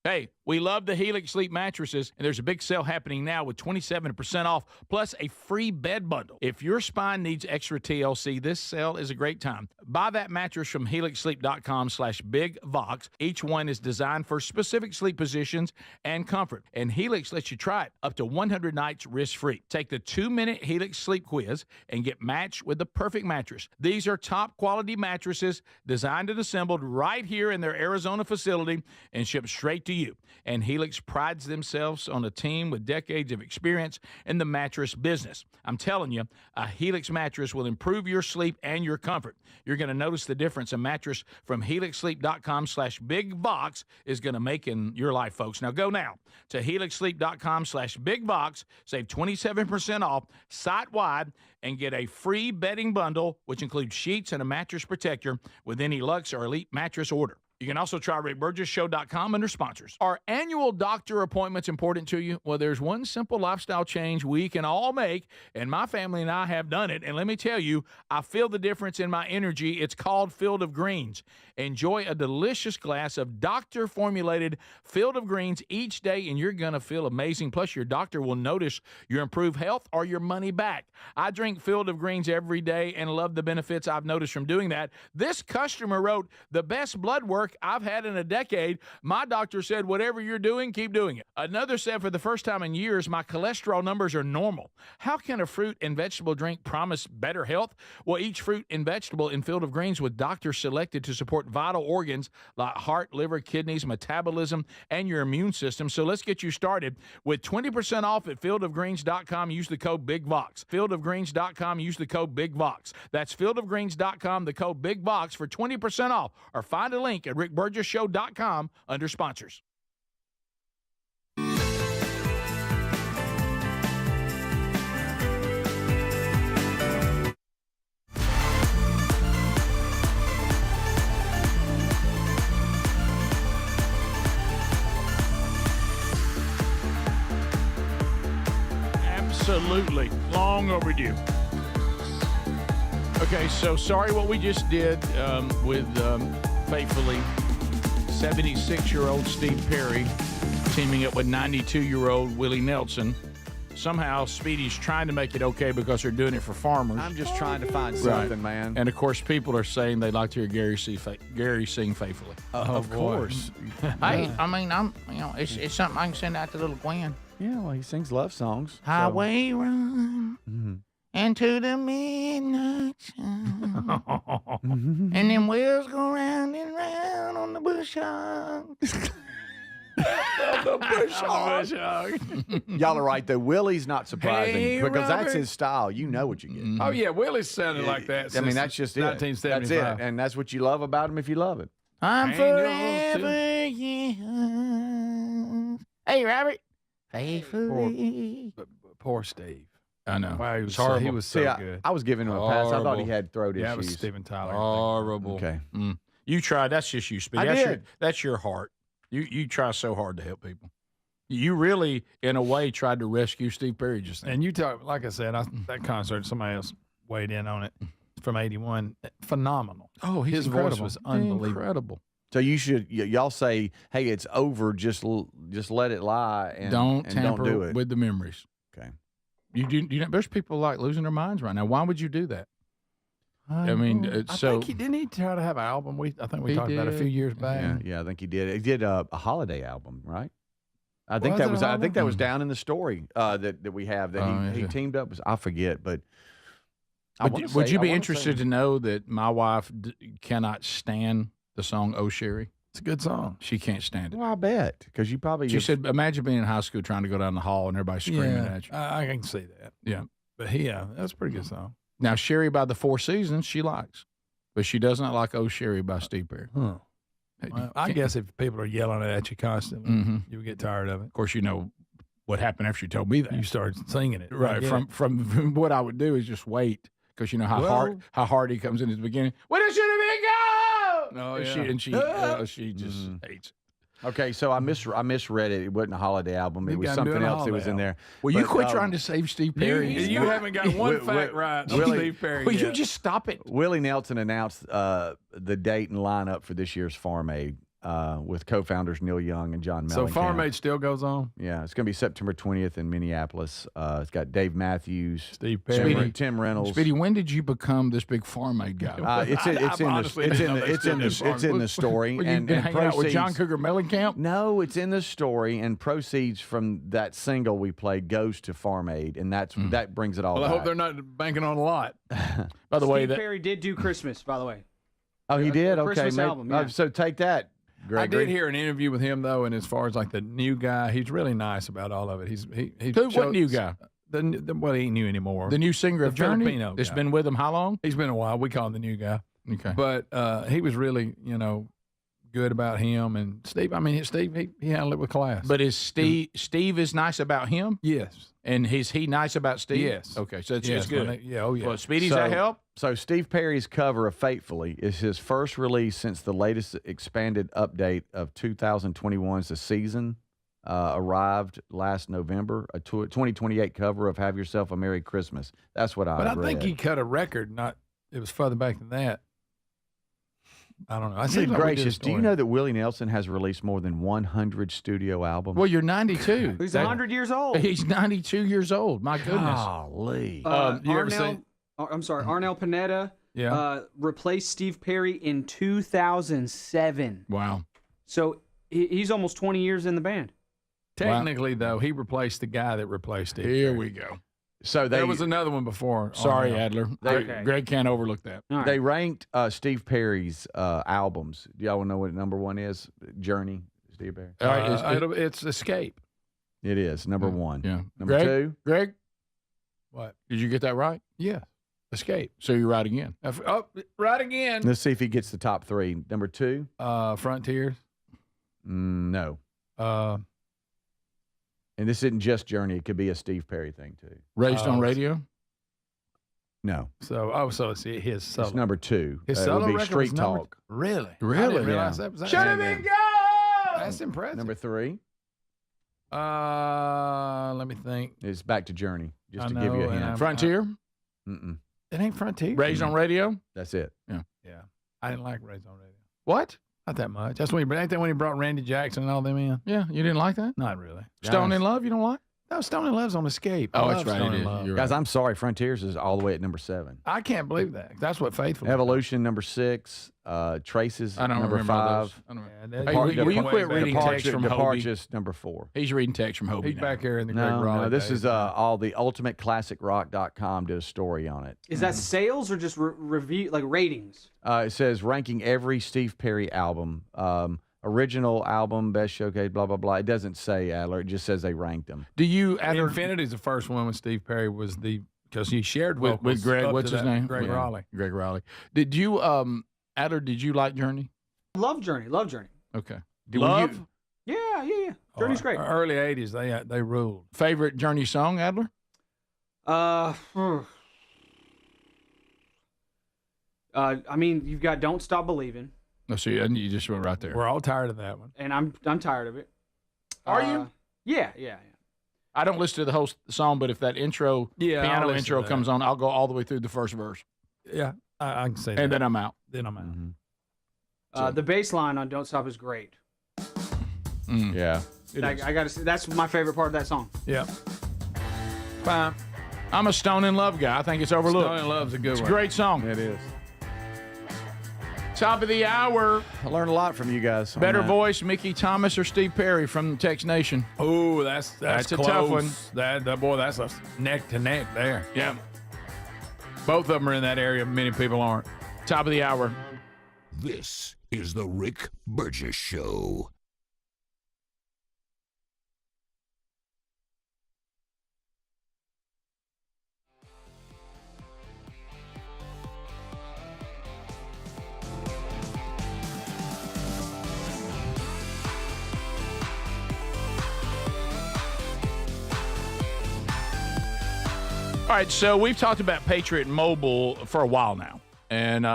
S1: Hey, we love the Helix Sleep mattresses, and there's a big sale happening now with 27% off, plus a free bed bundle. If your spine needs extra TLC, this sale is a great time. Buy that mattress from helixsleep.com/bigvox. Each one is designed for specific sleep positions and comfort, and Helix lets you try it up to 100 nights risk-free. Take the 2-minute Helix Sleep quiz and get matched with the perfect mattress. These are top-quality mattresses designed and assembled right here in their Arizona facility and shipped straight to you. And Helix prides themselves on a team with decades of experience in the mattress business. I'm telling you, a Helix mattress will improve your sleep and your comfort. You're going to notice the difference a mattress from helixsleep.com/bigvox is going to make in your life, folks. Now go now to helixsleep.com/bigvox, save 27% off site-wide, and get a free bedding bundle, which includes sheets and a mattress protector with any Luxe or Elite mattress order. You can also try RickBurgessShow.com under sponsors. Are annual doctor appointments important to you? Well, there's one simple lifestyle change we can all make, and my family and I have done it. And let me tell you, I feel the difference in my energy. It's called Field of Greens. Enjoy a delicious glass of doctor-formulated Field of Greens each day, and you're going to feel amazing. Plus, your doctor will notice your improved health or your money back. I drink Field of Greens every day and love the benefits I've noticed from doing that. This customer wrote, the best blood work I've had in a decade. My doctor said, whatever you're doing, keep doing it. Another said, for the first time in years, my cholesterol numbers are normal. How can a fruit and vegetable drink promise better health? Well, each fruit and vegetable in Field of Greens with doctors selected to support vital organs like heart, liver, kidneys, metabolism, and your immune system. So let's get you started with 20% off at fieldofgreens.com. Use the code BIGVOX. Fieldofgreens.com. Use the code BIGVOX. That's fieldofgreens.com, the code BIGVOX for 20% off. Or find a link at rickburgesshow.com under sponsors. Absolutely. Long overdue. Okay, so sorry what we just did with faithfully 76-year-old Steve Perry teaming up with 92-year-old Willie Nelson. Somehow Speedy's trying to make it okay because they're doing it for farmers.
S2: I'm just trying to find something, man.
S1: And, of course, people are saying they'd like to hear Gary sing faithfully.
S2: Of course.
S1: Hey, I mean, it's something I can send out to little Gwen.
S2: Yeah, well, he sings love songs.
S1: Highway run into the midnight sun. And then wheels go round and round on the bush hog.
S2: The bush hog. Y'all are right, though. Willie's not surprising because that's his style. You know what you get.
S7: Oh, yeah, Willie's sounded like that.
S2: I mean, that's just it.
S7: 1975.
S2: That's it. And that's what you love about him if you love it.
S1: I'm forever yours. Hey, Robert. Faithfully.
S7: Poor Steve.
S1: I know.
S7: Wow, he was
S1: horrible.
S7: He was so good.
S2: I was giving him a pass. I thought he had throat issues.
S7: That was Steven Tyler.
S1: Horrible.
S2: Okay.
S1: You tried. That's just you, Speedy.
S2: I did.
S1: That's your heart. You try so hard to help people. You really, in a way, tried to rescue Steve Perry just then.
S7: And you talk, like I said, that concert, somebody else weighed in on it from '81. Phenomenal.
S1: Oh, his
S7: voice was unbelievable.
S1: Incredible.
S2: So y'all say, hey, it's over. Just let it lie and
S1: don't tamper
S2: do it
S1: with the memories.
S2: Okay.
S1: You know, there's people like losing their minds right now. Why would you do that? I mean,
S7: I think didn't he try to have an album? I think we talked about it a few years back.
S2: Yeah, I think he did. He did a holiday album, right? I think that was down in the story that we have that he teamed up with. I forget, but
S1: would you be interested to know that my wife cannot stand the song "Oh Sherry"?
S7: It's a good song.
S1: She can't stand it.
S2: Well, I bet because
S1: she said, imagine being in high school trying to go down the hall and everybody screaming at you.
S7: I can see that.
S1: Yeah,
S7: but that's a pretty good song.
S1: Now, Sherry by the Four Seasons, she likes, but she does not like "Oh Sherry" by Steve Perry.
S7: Huh. Well, I guess if people are yelling at you constantly, you would get tired of it.
S1: Of course, you know what happened after you told me that.
S7: You started singing it,
S1: right? From what I would do is just wait because you know how hard he comes in at the beginning. Well, it should have been go.
S7: Oh,
S1: yeah. She just hates it.
S2: Okay, so I misread it. It wasn't a holiday album. It was something else that was in there.
S1: Well, you quit trying to save Steve Perry.
S7: You haven't got one fact right on Steve Perry.
S1: Well, you just stop it.
S2: Willie Nelson announced the date and lineup for this year's Farm Aid with co-founders Neil Young and John Mellencamp.
S7: So Farm Aid still goes on?
S2: Yeah, it's going to be September 20th in Minneapolis. It's got Dave Matthews,
S7: Steve Perry,
S2: Tim Reynolds.
S1: Speedy, when did you become this big Farm Aid guy?
S2: It's in the story.
S1: Well, and hang out with John Cougar Mellencamp?
S2: No, it's in the story, and proceeds from that single we played goes to Farm Aid, and that brings it all back.
S7: I hope they're not banking on a lot.
S1: By the way,
S4: Steve Perry did do Christmas, by the way.
S2: Oh, he did? Okay.
S4: Christmas album, yeah.
S2: So take that. Gregory.
S7: I did hear an interview with him though, and as far as like the new guy, he's really nice about all of it.
S1: What new guy?
S7: Well, he ain't new anymore.
S1: The new singer of Journey.
S7: Filipino
S1: It's
S7: guy.
S1: been with him how long?
S7: He's been a while. We call him the new guy.
S1: Okay,
S7: but he was really good about him and Steve. I mean, Steve he handled it with class.
S1: But is Steve is nice about him?
S7: Yes.
S1: And is he nice about Steve?
S7: Yes.
S1: Okay, so it's good.
S7: Oh yeah.
S1: Well, Speedy's that help?
S2: So Steve Perry's cover of Faithfully is his first release since the latest expanded update of 2021's The Season arrived last November, a 2028 cover of Have Yourself a Merry Christmas. That's what I read.
S7: But I think he cut a record, it was further back than that. I don't know.
S2: Good gracious, do you know that Willie Nelson has released more than 100 studio albums?
S1: Well, you're 92.
S4: He's 100 years old.
S1: He's 92 years old. My goodness.
S2: Golly.
S4: Arnel Pineda replaced Steve Perry in 2007.
S1: Wow.
S4: So he's almost 20 years in the band.
S7: Technically, though, he replaced the guy that replaced Steve
S1: Here
S7: Perry.
S1: we go.
S2: So
S7: there was another one before.
S1: Sorry, Adler. Greg can't overlook that.
S4: Right.
S2: They ranked Steve Perry's albums. Do y'all want to know what number one is? Journey, Steve Perry.
S1: All right,
S7: it's Escape.
S2: It is number one.
S1: Yeah.
S2: Number two.
S1: Greg,
S7: what?
S1: Did you get that right?
S7: Yeah.
S1: Escape. So you're right again.
S7: Right again.
S2: Let's see if he gets the top three. Number two.
S7: Frontiers.
S2: No. And this isn't just Journey. It could be a Steve Perry thing too.
S1: Raised on Radio?
S2: No.
S7: So it's his solo.
S2: It's number two.
S7: His
S2: it
S7: solo
S2: would be
S7: record
S2: Street
S7: was number
S2: Talk.
S7: Really? I
S1: Really?
S7: didn't realize that was
S1: Should have been go!
S7: That's impressive.
S2: Number three.
S7: Let me think.
S2: It's back to Journey. Just to give you a
S7: and
S2: hint.
S1: Frontier?
S2: Mm-mm.
S7: It ain't Frontier.
S1: Raised on Radio?
S2: That's it.
S7: Yeah. I didn't like Raised on Radio.
S1: What?
S7: Not that much. That's when ain't that when he brought Randy Jackson and all them in?
S1: Yeah, you didn't like that?
S7: Not really.
S1: Stone in Love, you don't like?
S7: No, Stone in Love's on Escape.
S1: Oh,
S7: I
S1: that's
S7: love
S1: right.
S7: Stone
S1: It
S7: in
S1: is.
S7: Love.
S1: You're
S2: Guys,
S1: right.
S2: I'm sorry. Frontiers is all the way at number 7.
S7: I can't believe that. That's what Faithful is.
S2: Evolution number 6. Traces
S1: I don't
S2: number
S1: remember
S2: 5.
S1: Will you quit reading text from Hobie?
S2: Departures number 4.
S1: He's reading text from Hobie
S7: He's
S1: now.
S7: back here in the Greg Raleigh.
S2: No, this
S7: days.
S2: is all the ultimateclassicrock.com did a story on it.
S4: Is that sales or just review, like ratings?
S2: It says ranking every Steve Perry album. Original album, best showcase, blah, blah, blah. It doesn't say Adler. It just says they ranked them.
S1: Do you, Adler,
S7: Infinity's the first one with Steve Perry was because he shared
S1: with Greg,
S7: up
S1: what's
S7: to
S1: his
S7: that,
S1: name?
S7: Greg Raleigh.
S1: Greg Raleigh. Did you, Adler, did you like Journey?
S4: Love Journey.
S1: Okay.
S4: Yeah. Journey's great.
S7: Early 80s, they ruled.
S1: Favorite Journey song, Adler?
S4: I mean, you've got Don't Stop Believing.
S1: Let's see. And you just went right there.
S7: We're all tired of that one.
S4: And I'm tired of it.
S1: Are you?
S4: Yeah.
S1: I don't listen to the whole song, but if that piano intro comes on, I'll go all the way through the first verse.
S7: Yeah, I can say that.
S1: And then I'm out.
S4: The bass line on "Don't Stop" is great.
S2: Yeah.
S4: I got to say, that's my favorite part of that song.
S7: Yeah.
S1: Fine. I'm a Stone in Love guy. I think it's overlooked.
S7: Stone in Love's a good one.
S1: It's a great song.
S2: It is.
S1: Top of the hour.
S2: I learned a lot from you guys.
S1: Better voice, Mickey Thomas or Steve Perry from Tex Nation?
S7: Oh, that's
S1: a
S7: close.
S1: tough one.
S7: That's a neck to neck there.
S1: Yeah. Both of them are in that area. Many people aren't. Top of the hour.
S9: This is the Rick Burgess Show.
S1: All right, so we've talked about Patriot Mobile for a while now. And,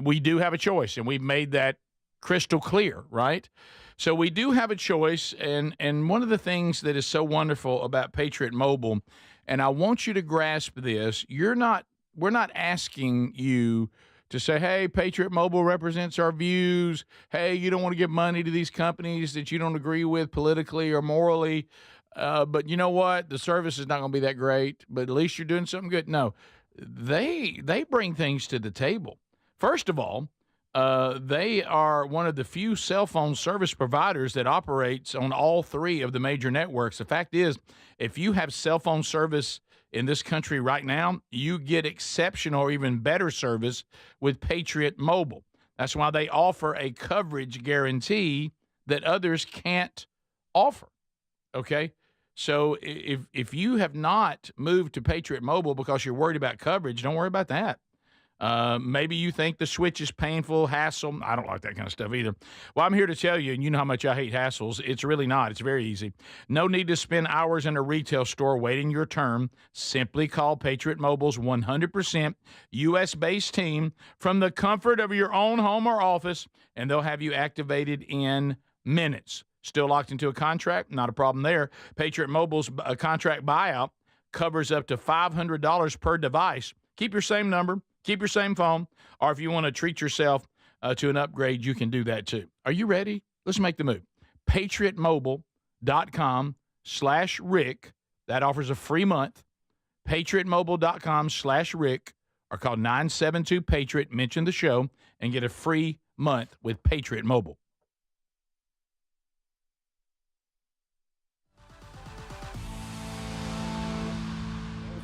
S1: we do have a choice, and we've made that crystal clear, right? So we do have a choice, and one of the things that is so wonderful about Patriot Mobile, and I want you to grasp this, we're not asking you to say, hey, Patriot Mobile represents our views. Hey, you don't want to give money to these companies that you don't agree with politically or morally. But you know what? The service is not going to be that great, but at least you're doing something good. No, they bring things to the table. First of all, they are one of the few cell phone service providers that operates on all three of the major networks. The fact is, if you have cell phone service in this country right now, you get exceptional or even better service with Patriot Mobile. That's why they offer a coverage guarantee that others can't offer. Okay? So if you have not moved to Patriot Mobile because you're worried about coverage, don't worry about that. Maybe you think the switch is painful, hassle. I don't like that kind of stuff either. Well, I'm here to tell you, and you know how much I hate hassles. It's really not. It's very easy. No need to spend hours in a retail store waiting your turn. Simply call Patriot Mobile's 100% U.S.-based team from the comfort of your own home or office, and they'll have you activated in minutes. Still locked into a contract? Not a problem there. Patriot Mobile's contract buyout covers up to $500 per device. Keep your same number, keep your same phone, or if you want to treat yourself to an upgrade, you can do that too. Are you ready? Let's make the move. PatriotMobile.com/Rick. That offers a free month. PatriotMobile.com/Rick, or call 972-PATRIOT, mention the show, and get a free month with Patriot Mobile.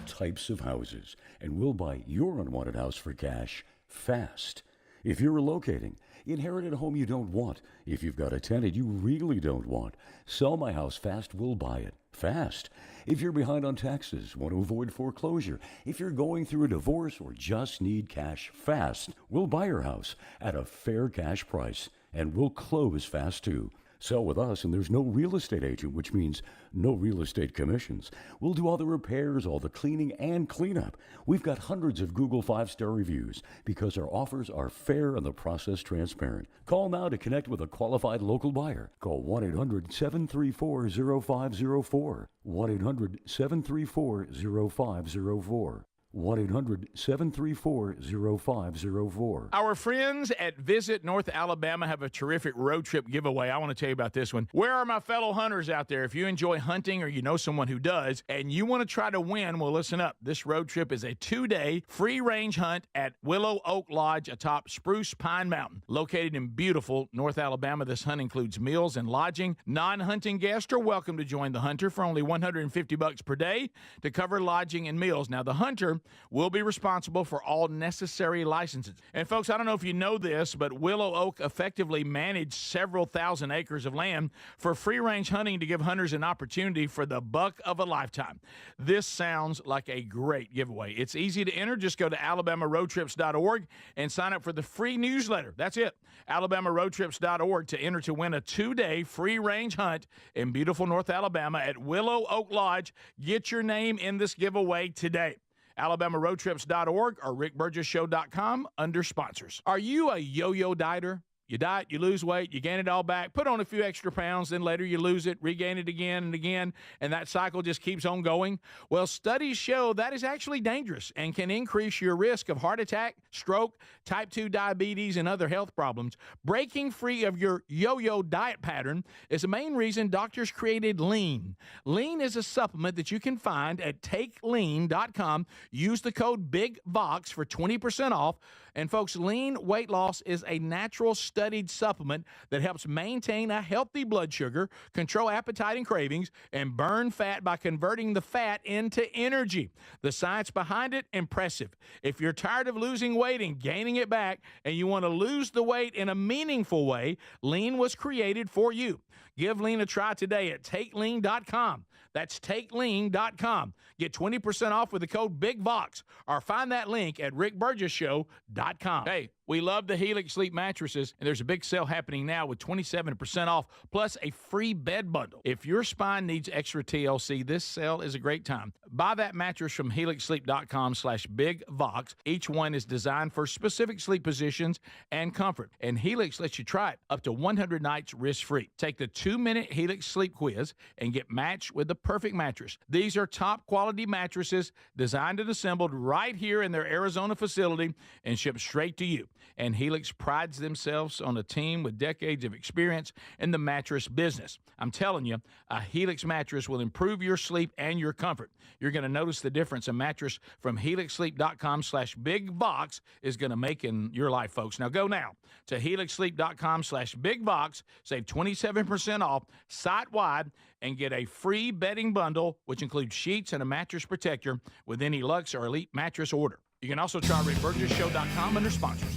S12: Types of houses, and we'll buy your unwanted house for cash fast. If you're relocating, inherit a home you don't want. If you've got a tenant you really don't want, sell my house fast, we'll buy it fast. If you're behind on taxes, want to avoid foreclosure, if you're going through a divorce or just need cash fast, we'll buy your house at a fair cash price, and we'll close fast too. Sell with us, and there's no real estate agent, which means no real estate commissions. We'll do all the repairs, all the cleaning, and cleanup. We've got hundreds of Google 5-star reviews because our offers are fair and the process transparent. Call now to connect with a qualified local buyer. Call 1-800-734-0504. 1-800-734-0504. 1-800-734-0504.
S1: Our friends at Visit North Alabama have a terrific road trip giveaway. I want to tell you about this one. Where are my fellow hunters out there? If you enjoy hunting or you know someone who does and you want to try to win, well, listen up. This road trip is a 2-day free-range hunt at Willow Oak Lodge atop Spruce Pine Mountain. Located in beautiful North Alabama, this hunt includes meals and lodging. Non-hunting guests are welcome to join the hunter for only $150 per day to cover lodging and meals. Now, the hunter will be responsible for all necessary licenses. And folks, I don't know if you know this, but Willow Oak effectively managed several thousand acres of land for free-range hunting to give hunters an opportunity for the buck of a lifetime. This sounds like a great giveaway. It's easy to enter. Just go to alabamaroadtrips.org and sign up for the free newsletter. That's it. alabamaroadtrips.org to enter to win a 2-day free-range hunt in beautiful North Alabama at Willow Oak Lodge. Get your name in this giveaway today. alabamaroadtrips.org or rickburgessshow.com under sponsors. Are you a yo-yo dieter? You diet, you lose weight, you gain it all back, put on a few extra pounds, then later you lose it, regain it again and again, and that cycle just keeps on going. Well, studies show that is actually dangerous and can increase your risk of heart attack, stroke, type 2 diabetes, and other health problems. Breaking free of your yo-yo diet pattern is the main reason doctors created Lean. Lean is a supplement that you can find at takelean.com. Use the code BIGVOX for 20% off. And folks, Lean weight loss is a natural studied supplement that helps maintain a healthy blood sugar, control appetite and cravings, and burn fat by converting the fat into energy. The science behind it, impressive. If you're tired of losing weight and gaining it back, and you want to lose the weight in a meaningful way, Lean was created for you. Give Lean a try today at takelean.com. That's takelean.com. Get 20% off with the code BIGVOX, or find that link at rickburgessshow.com. Hey, we love the Helix Sleep mattresses, and there's a big sale happening now with 27% off, plus a free bed bundle. If your spine needs extra TLC, this sale is a great time. Buy that mattress from helixsleep.com/BigVox. Each one is designed for specific sleep positions and comfort, and Helix lets you try it up to 100 nights risk-free. Take the 2-minute Helix Sleep Quiz and get matched with the perfect mattress. These are top-quality mattresses designed and assembled right here in their Arizona facility and shipped straight to you. And Helix prides themselves on a team with decades of experience in the mattress business. I'm telling you, a Helix mattress will improve your sleep and your comfort. You're going to notice the difference a mattress from helixsleep.com/BigVox is going to make in your life, folks. Now go now to helixsleep.com/BigVox, save 27% off site-wide, and get a free bedding bundle, which includes sheets and a mattress protector with any Luxe or Elite mattress order. You can also try rickburgessshow.com under sponsors.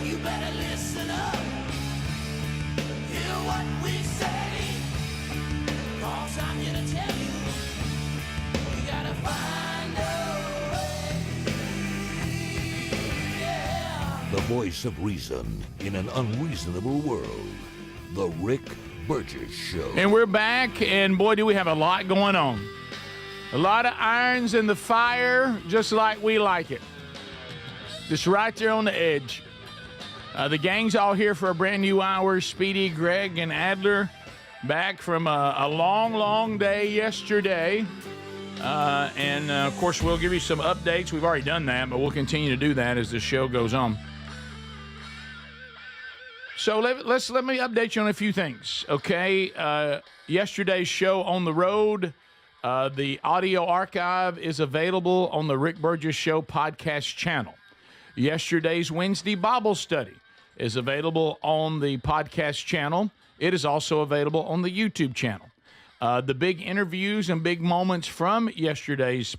S8: You better listen up, hear what we say, 'cause I'm here to tell you, you gotta find a way, yeah.
S9: The voice of reason in an unreasonable world. The Rick Burgess Show.
S1: And we're back, and boy, do we have a lot going on. A lot of irons in the fire, just like we like it. Just right there on the edge. The gang's all here for a brand new hour. Speedy, Greg, and Adler back from a long, long day yesterday. And of course, we'll give you some updates. We've already done that, but we'll continue to do that as the show goes on. So let me update you on a few things, okay? Yesterday's show on the road, the audio archive is available on the Rick Burgess Show podcast channel. Yesterday's Wednesday Bible study is available on the podcast channel. It is also available on the YouTube channel. The big interviews and big moments from yesterday's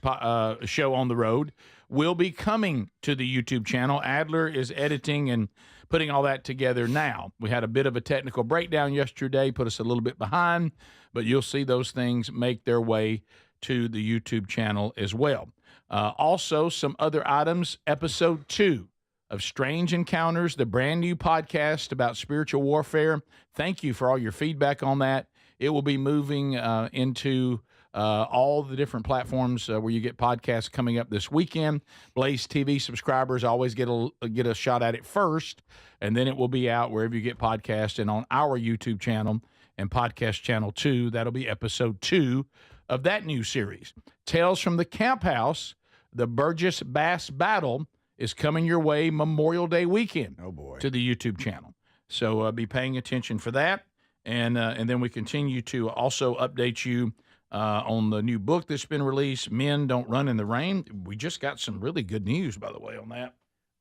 S1: show on the road will be coming to the YouTube channel. Adler is editing and putting all that together now. We had a bit of a technical breakdown yesterday, put us a little bit behind, but you'll see those things make their way to the YouTube channel as well. Also, some other items, episode 2 of Strange Encounters, the brand new podcast about spiritual warfare. Thank you for all your feedback on that. It will be moving into all the different platforms where you get podcasts coming up this weekend. Blaze TV subscribers always get a shot at it first, and then it will be out wherever you get podcasts and on our YouTube channel and podcast channel 2. That'll be episode 2 of that new series. Tales from the Camp House, the Burgess Bass Battle is coming your way Memorial Day weekend.
S2: Oh boy.
S1: To the YouTube channel. So be paying attention for that. And then we continue to also update you on the new book that's been released, Men Don't Run in the Rain. We just got some really good news, by the way, on that.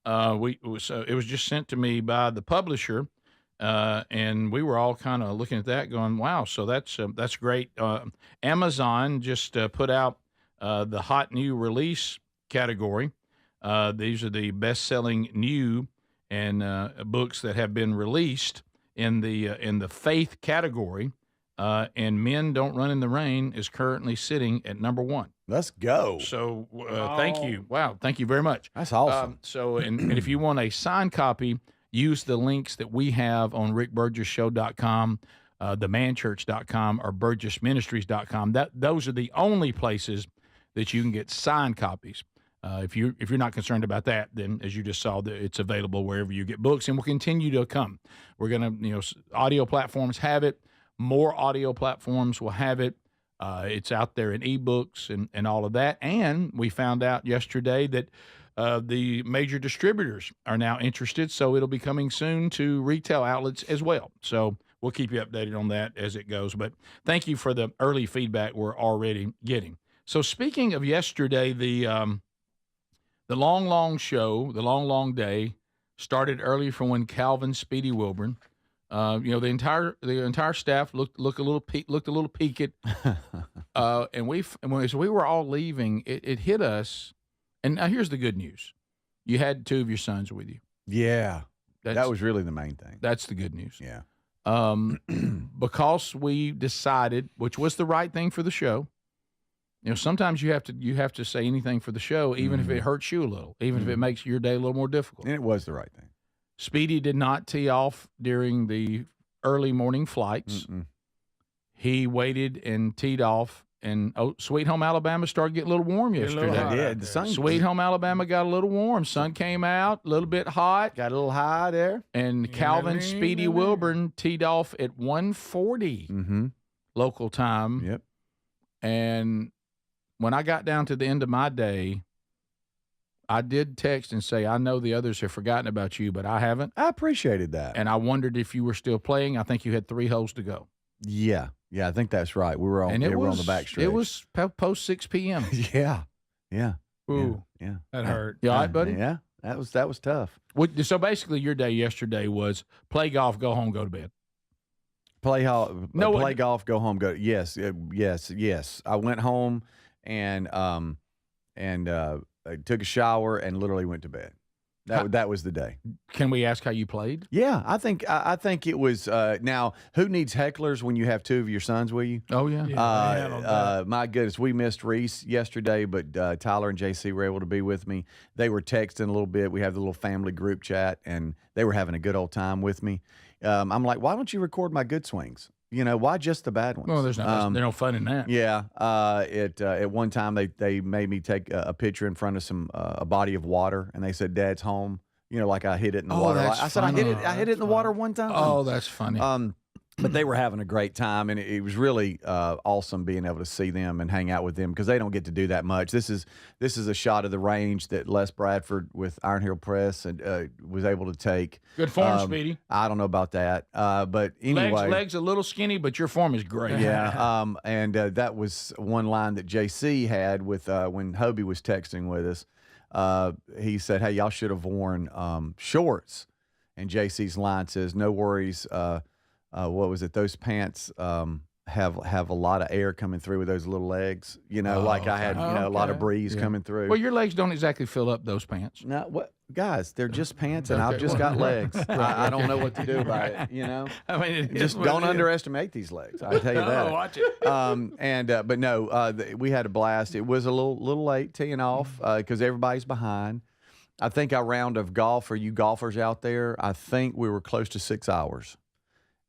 S1: It was just sent to me by the publisher, and we were all kind of looking at that going, wow, so that's great. Amazon just put out the hot new release category. These are the best-selling new and books that have been released in the faith category. And Men Don't Run in the Rain is currently sitting at number 1.
S2: Let's go.
S1: So thank you. Wow, thank you very much.
S2: That's awesome.
S1: And if you want a signed copy, use the links that we have on rickburgessshow.com. themanchurch.com or burgessministries.com. Those are the only places that you can get signed copies. If you're not concerned about that, then as you just saw, it's available wherever you get books, and will continue to come. We're gonna, audio platforms have it. More audio platforms will have it. It's out there in ebooks and all of that. And we found out yesterday that the major distributors are now interested, so it'll be coming soon to retail outlets as well. So we'll keep you updated on that as it goes. But thank you for the early feedback we're already getting. So speaking of yesterday, the long show, the long day started early from when Calvin Speedy Wilburn, the entire staff looked a little peaked, and as we were all leaving, it hit us. And now here's the good news: you had 2 of your sons with you.
S2: Yeah, that was really the main thing.
S1: That's the good news.
S2: Yeah,
S1: because we decided, which was the right thing for the show. Sometimes you have to say anything for the show, even if it hurts you a little, even if it makes your day a little more difficult.
S2: And it was the right thing.
S1: Speedy did not tee off during the early morning flights. He waited and teed off, and Sweet Home Alabama started getting a little warm yesterday.
S2: It did. The sun,
S1: Sweet Home Alabama got a little warm. Sun came out, a little bit hot.
S2: Got a little high there.
S1: And Calvin Speedy Wilburn teed off at 1:40 local time.
S2: Yep.
S1: And when I got down to the end of my day, I did text and say, I know the others have forgotten about you, but I haven't.
S2: I appreciated that.
S1: And I wondered if you were still playing. I think you had 3 holes to go.
S2: Yeah, I think that's right. We were on the back stretch.
S1: It was post 6 p.m.
S2: Yeah.
S1: Ooh,
S2: yeah.
S1: That hurt. You all right, buddy?
S2: Yeah, that was tough.
S1: So basically, your day yesterday was play golf, go home, go to bed.
S2: Play golf, go home, go. Yes. I went home and I took a shower and literally went to bed. That was the day.
S1: Can we ask how you played?
S2: Yeah, I think it was. Now, who needs hecklers when you have 2 of your sons with you?
S1: Oh yeah.
S2: My goodness, we missed Reese yesterday, but Tyler and JC were able to be with me. They were texting a little bit. We have the little family group chat, and they were having a good old time with me. I'm like, why don't you record my good swings? Why just the bad ones?
S1: Well, there's no fun in that.
S2: Yeah. At one time they made me take a picture in front of a body of water, and they said, "Dad's home." Like I hit it in the water. I said, I hit it in the water one time.
S1: Oh, that's funny.
S2: But they were having a great time, and it was really awesome being able to see them and hang out with them because they don't get to do that much. This is a shot of the range that Les Bradford with Iron Hill Press and was able to take.
S1: Good form, Speedy.
S2: I don't know about that, but anyway,
S1: legs a little skinny, but your form is great.
S2: Yeah, and that was one line that JC had with when Hobie was texting with us. He said, "Hey, y'all should have worn shorts," and JC's line says, "No worries." What was it? Those pants have a lot of air coming through with those little legs. Like I had, a lot of breeze coming through.
S1: Well, your legs don't exactly fill up those pants.
S2: No, what guys? They're just pants, and I've just got legs. I don't know what to do about it.
S1: I mean,
S2: just don't underestimate these legs. I tell you that.
S1: Watch it.
S2: But no, we had a blast. It was a little late teeing off because everybody's behind. I think our round of golf, for you golfers out there, I think we were close to 6 hours.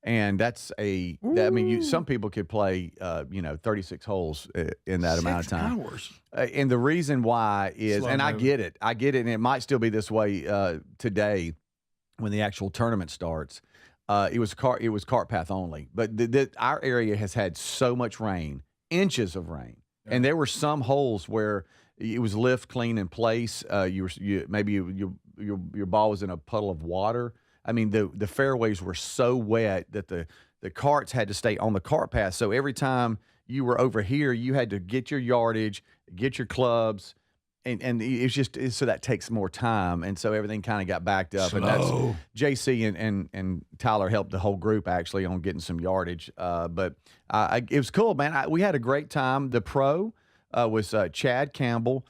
S2: And some people could play, 36 holes in that amount of time.
S1: 6 hours.
S2: And the reason why is, I get it, and it might still be this way today when the actual tournament starts. It was cart path only, but our area has had so much rain, inches of rain, and there were some holes where it was lift clean in place. Maybe your ball was in a puddle of water. I mean, the fairways were so wet that the carts had to stay on the cart path. So every time you were over here, you had to get your yardage, get your clubs, and it's just so that takes more time. And so everything kind of got backed up.
S1: Slow.
S2: And that's JC and Tyler helped the whole group actually on getting some yardage. But it was cool, man. We had a great time. The pro was Chad Campbell.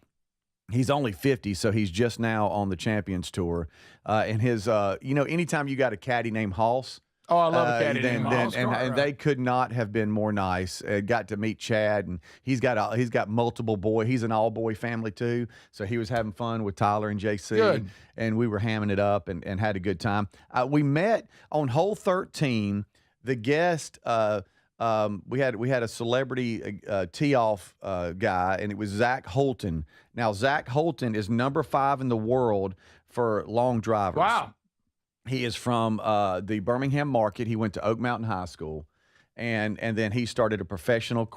S2: He's only 50, so he's just now on the Champions Tour. And his, anytime you got a caddy named Hoss.
S1: Oh, I love a caddy named Hoss.
S2: And they could not have been more nice. Got to meet Chad, and he's got multiple boys. He's an all-boy family, too. So he was having fun with Tyler and JC.
S1: Good.
S2: And we were hamming it up and had a good time. We met on hole 13. the guest, we had a celebrity tee-off guy, and it was Zach Holton. Now, Zach Holton is number 5 in the world for long drivers.
S1: Wow.
S2: He is from the Birmingham market. He went to Oak Mountain High School, and then he started a professional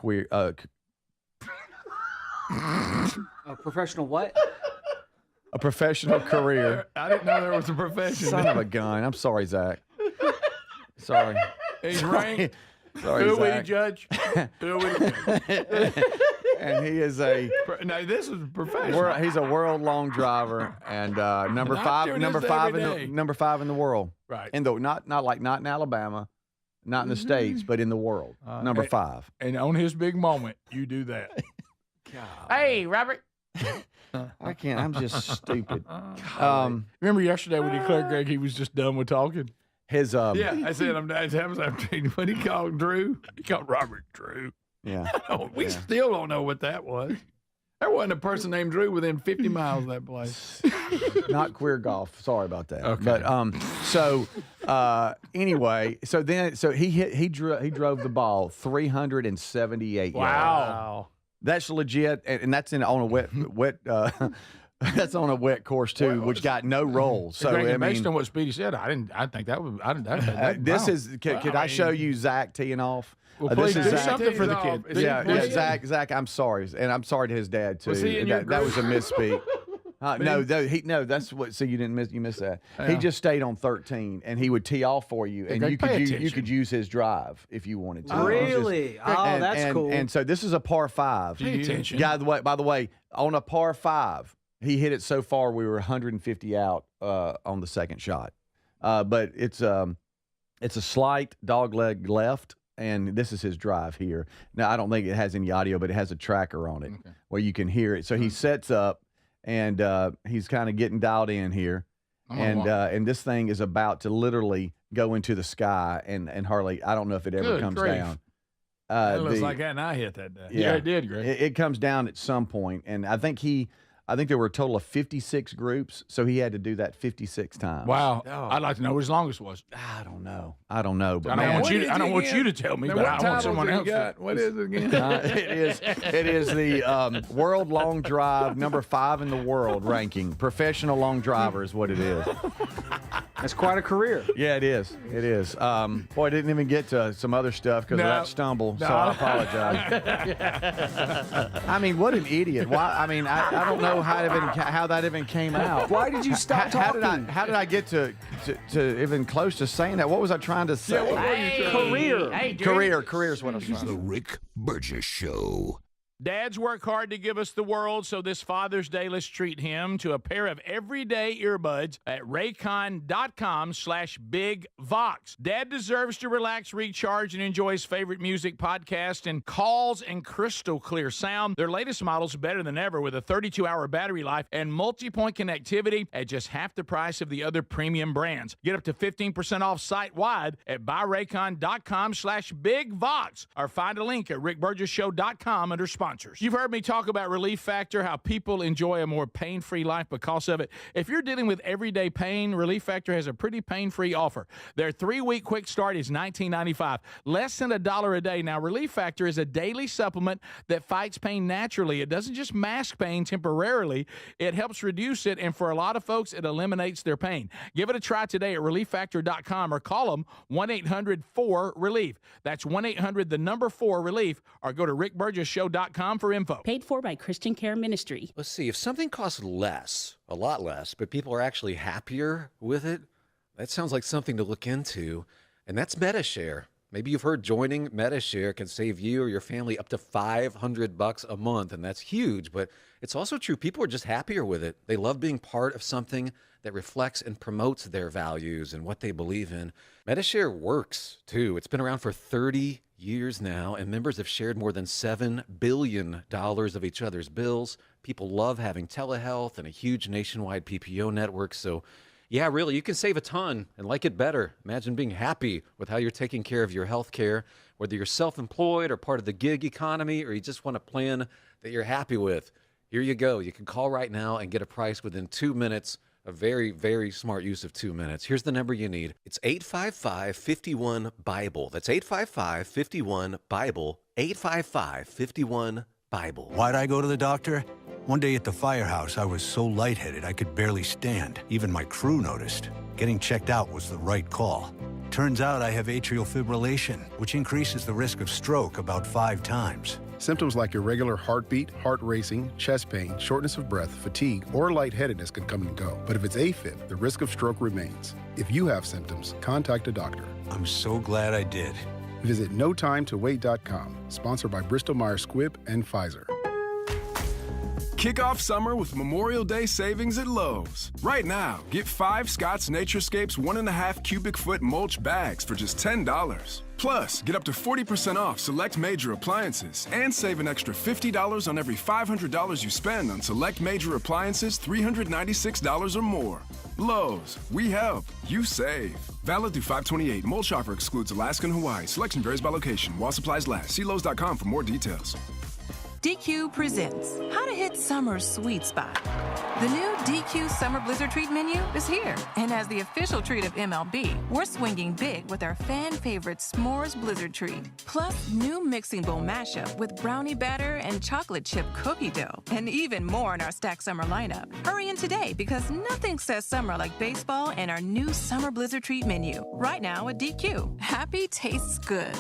S4: A professional what?
S2: a professional career.
S7: I didn't know there was a profession.
S2: Son of a gun. I'm sorry, Zach. Sorry.
S7: He's ranked.
S2: Sorry,
S1: Who will you
S2: Zach.
S1: judge? Who will you judge?
S2: And he is a
S7: No, this is professional.
S2: he's a world long driver and number
S7: Not
S2: five
S7: doing
S2: number
S7: this
S2: five
S7: every
S2: in
S7: day.
S2: number 5 in the world.
S7: Right.
S2: In the not in Alabama, not in the States, but in the world. Number 5.
S1: And on his big moment, you do that. Hey, Robert.
S2: I can't. I'm just stupid.
S1: Remember yesterday when he declared Greg he was just done with talking?
S2: His
S7: Yeah, I said I'm not what he called Drew. He called Robert Drew.
S2: Yeah.
S7: We still don't know what that was. There wasn't a person named Drew within 50 miles of that place.
S2: Not queer golf. Sorry about that.
S7: Okay.
S2: But anyway, so he drove the ball 378 yards.
S1: Wow.
S2: That's legit, and that's on a wet that's on a wet course too, which got no rolls. So
S1: Greg,
S2: I
S1: based
S2: mean,
S1: on what Speedy said, I think that was.
S2: this
S1: wow.
S2: is. Could I show you Zach teeing off?
S1: Well, please
S2: this
S1: do
S2: is Zach.
S1: something for the kid.
S2: Yeah, Zach. I'm sorry, and I'm sorry to his dad too.
S7: Was he in your
S2: that was a
S7: group?
S2: misspeak. No, that's what. So you missed that.
S7: Yeah.
S2: He just stayed on 13, and he would tee off for you, and
S1: Greg,
S2: you
S1: pay
S2: could
S1: attention.
S2: use his drive if you wanted to.
S4: Really? That's cool.
S2: And so this is a par 5.
S1: Pay attention.
S2: By the way, on a par 5, he hit it so far we were 150 out on the second shot. But it's a slight dog leg left, and this is his drive here. Now I don't think it has any audio, but it has a tracker on it where you can hear it. So he sets up, and he's kind of getting dialed in here, and this thing is about to literally go into the sky, and Harley, I don't know if it ever
S1: Good
S2: comes
S1: grief.
S2: down.
S7: It looks like that, and I hit that day.
S1: Yeah, it did, Greg.
S2: It comes down at some point, and I think there were a total of 56 groups, so he had to do that 56 times.
S1: Wow. I'd like to know what his longest was.
S2: I don't know, but
S1: I don't want you to tell me,
S7: Now,
S1: but
S7: what
S1: I want
S7: titles
S1: someone
S7: have you
S1: else.
S7: got? What is it again?
S2: it is the world long drive number 5 in the world ranking. Professional long driver is what it is.
S4: That's quite a career.
S2: Yeah, it is. It is. Boy, I didn't even get to some other stuff because of that stumble, so I apologize. I mean, what an idiot. Why? I mean, I don't know how that even came out.
S4: Why did you stop talking?
S2: How did I get to even close to saying that? What was I trying to say?
S4: Career.
S1: Hey, dude.
S2: Career is what I was
S9: This
S2: trying
S9: is
S2: to
S9: the Rick Burgess Show.
S1: Dads work hard to give us the world, so this Father's Day, let's treat him to a pair of everyday earbuds at raycon.com/bigvox. Dad deserves to relax, recharge, and enjoy his favorite music, podcast, and calls and crystal clear sound. Their latest model's better than ever with a 32-hour battery life and multi-point connectivity at just half the price of the other premium brands. Get up to 15% off site-wide at buyraycon.com/bigvox or find a link at rickburgesshow.com under sponsors. You've heard me talk about Relief Factor, how people enjoy a more pain-free life because of it. If you're dealing with everyday pain, Relief Factor has a pretty pain-free offer. Their 3-week quick start is $19.95, less than $1 a day. Now, Relief Factor is a daily supplement that fights pain naturally. It doesn't just mask pain temporarily. It helps reduce it, and for a lot of folks, it eliminates their pain. Give it a try today at relieffactor.com or call them 1-800-4RELIEF. That's 1-800-4RELIEF, or go to rickburgesshow.com for info.
S15: Paid for by Christian Care Ministry.
S11: Let's see, if something costs less, a lot less, but people are actually happier with it, that sounds like something to look into. And that's MetaShare. Maybe you've heard joining MetaShare can save you or your family up to $500 a month, and that's huge. But it's also true, people are just happier with it. They love being part of something that reflects and promotes their values and what they believe in. MetaShare works, too. It's been around for 30 years now, and members have shared more than $7 billion of each other's bills. People love having telehealth and a huge nationwide PPO network. So, yeah, really, you can save a ton and like it better. Imagine being happy with how you're taking care of your health care, whether you're self-employed or part of the gig economy, or you just want a plan that you're happy with. Here you go. You can call right now and get a price within 2 minutes A very, very smart use of 2 minutes. Here's the number you need. It's 855-51-BIBLE. That's 855-51-BIBLE. 855-51-BIBLE.
S13: Why'd I go to the doctor? One day at the firehouse, I was so lightheaded I could barely stand. Even my crew noticed. Getting checked out was the right call. Turns out I have atrial fibrillation, which increases the risk of stroke about 5 times.
S17: Symptoms like irregular heartbeat, heart racing, chest pain, shortness of breath, fatigue, or lightheadedness can come and go. But if it's AFib, the risk of stroke remains. If you have symptoms, contact a doctor.
S13: I'm so glad I did.
S17: Visit NoTimeToWait.com, sponsored by Bristol-Myers Squibb and Pfizer.
S14: Kick off summer with Memorial Day savings at Lowe's. Right now, get 5 Scott's Naturescapes 1.5 cubic foot mulch bags for just $10. Plus, get up to 40% off select major appliances and save an extra $50 on every $500 you spend on select major appliances $396 or more. Lowe's, we help, you save. Valid through 5/28. Mulch offer excludes Alaska and Hawaii. Selection varies by location. While supplies last. See Lowe's.com for more details.
S10: DQ presents How to Hit Summer's Sweet Spot. The new DQ Summer Blizzard Treat menu is here. And as the official treat of MLB, we're swinging big with our fan-favorite S'mores Blizzard Treat. Plus, new mixing bowl mashup with brownie batter and chocolate chip cookie dough. And even more in our Stack Summer lineup. Hurry in today because nothing says summer like baseball and our new Summer Blizzard Treat menu. Right now at DQ. Happy tastes good.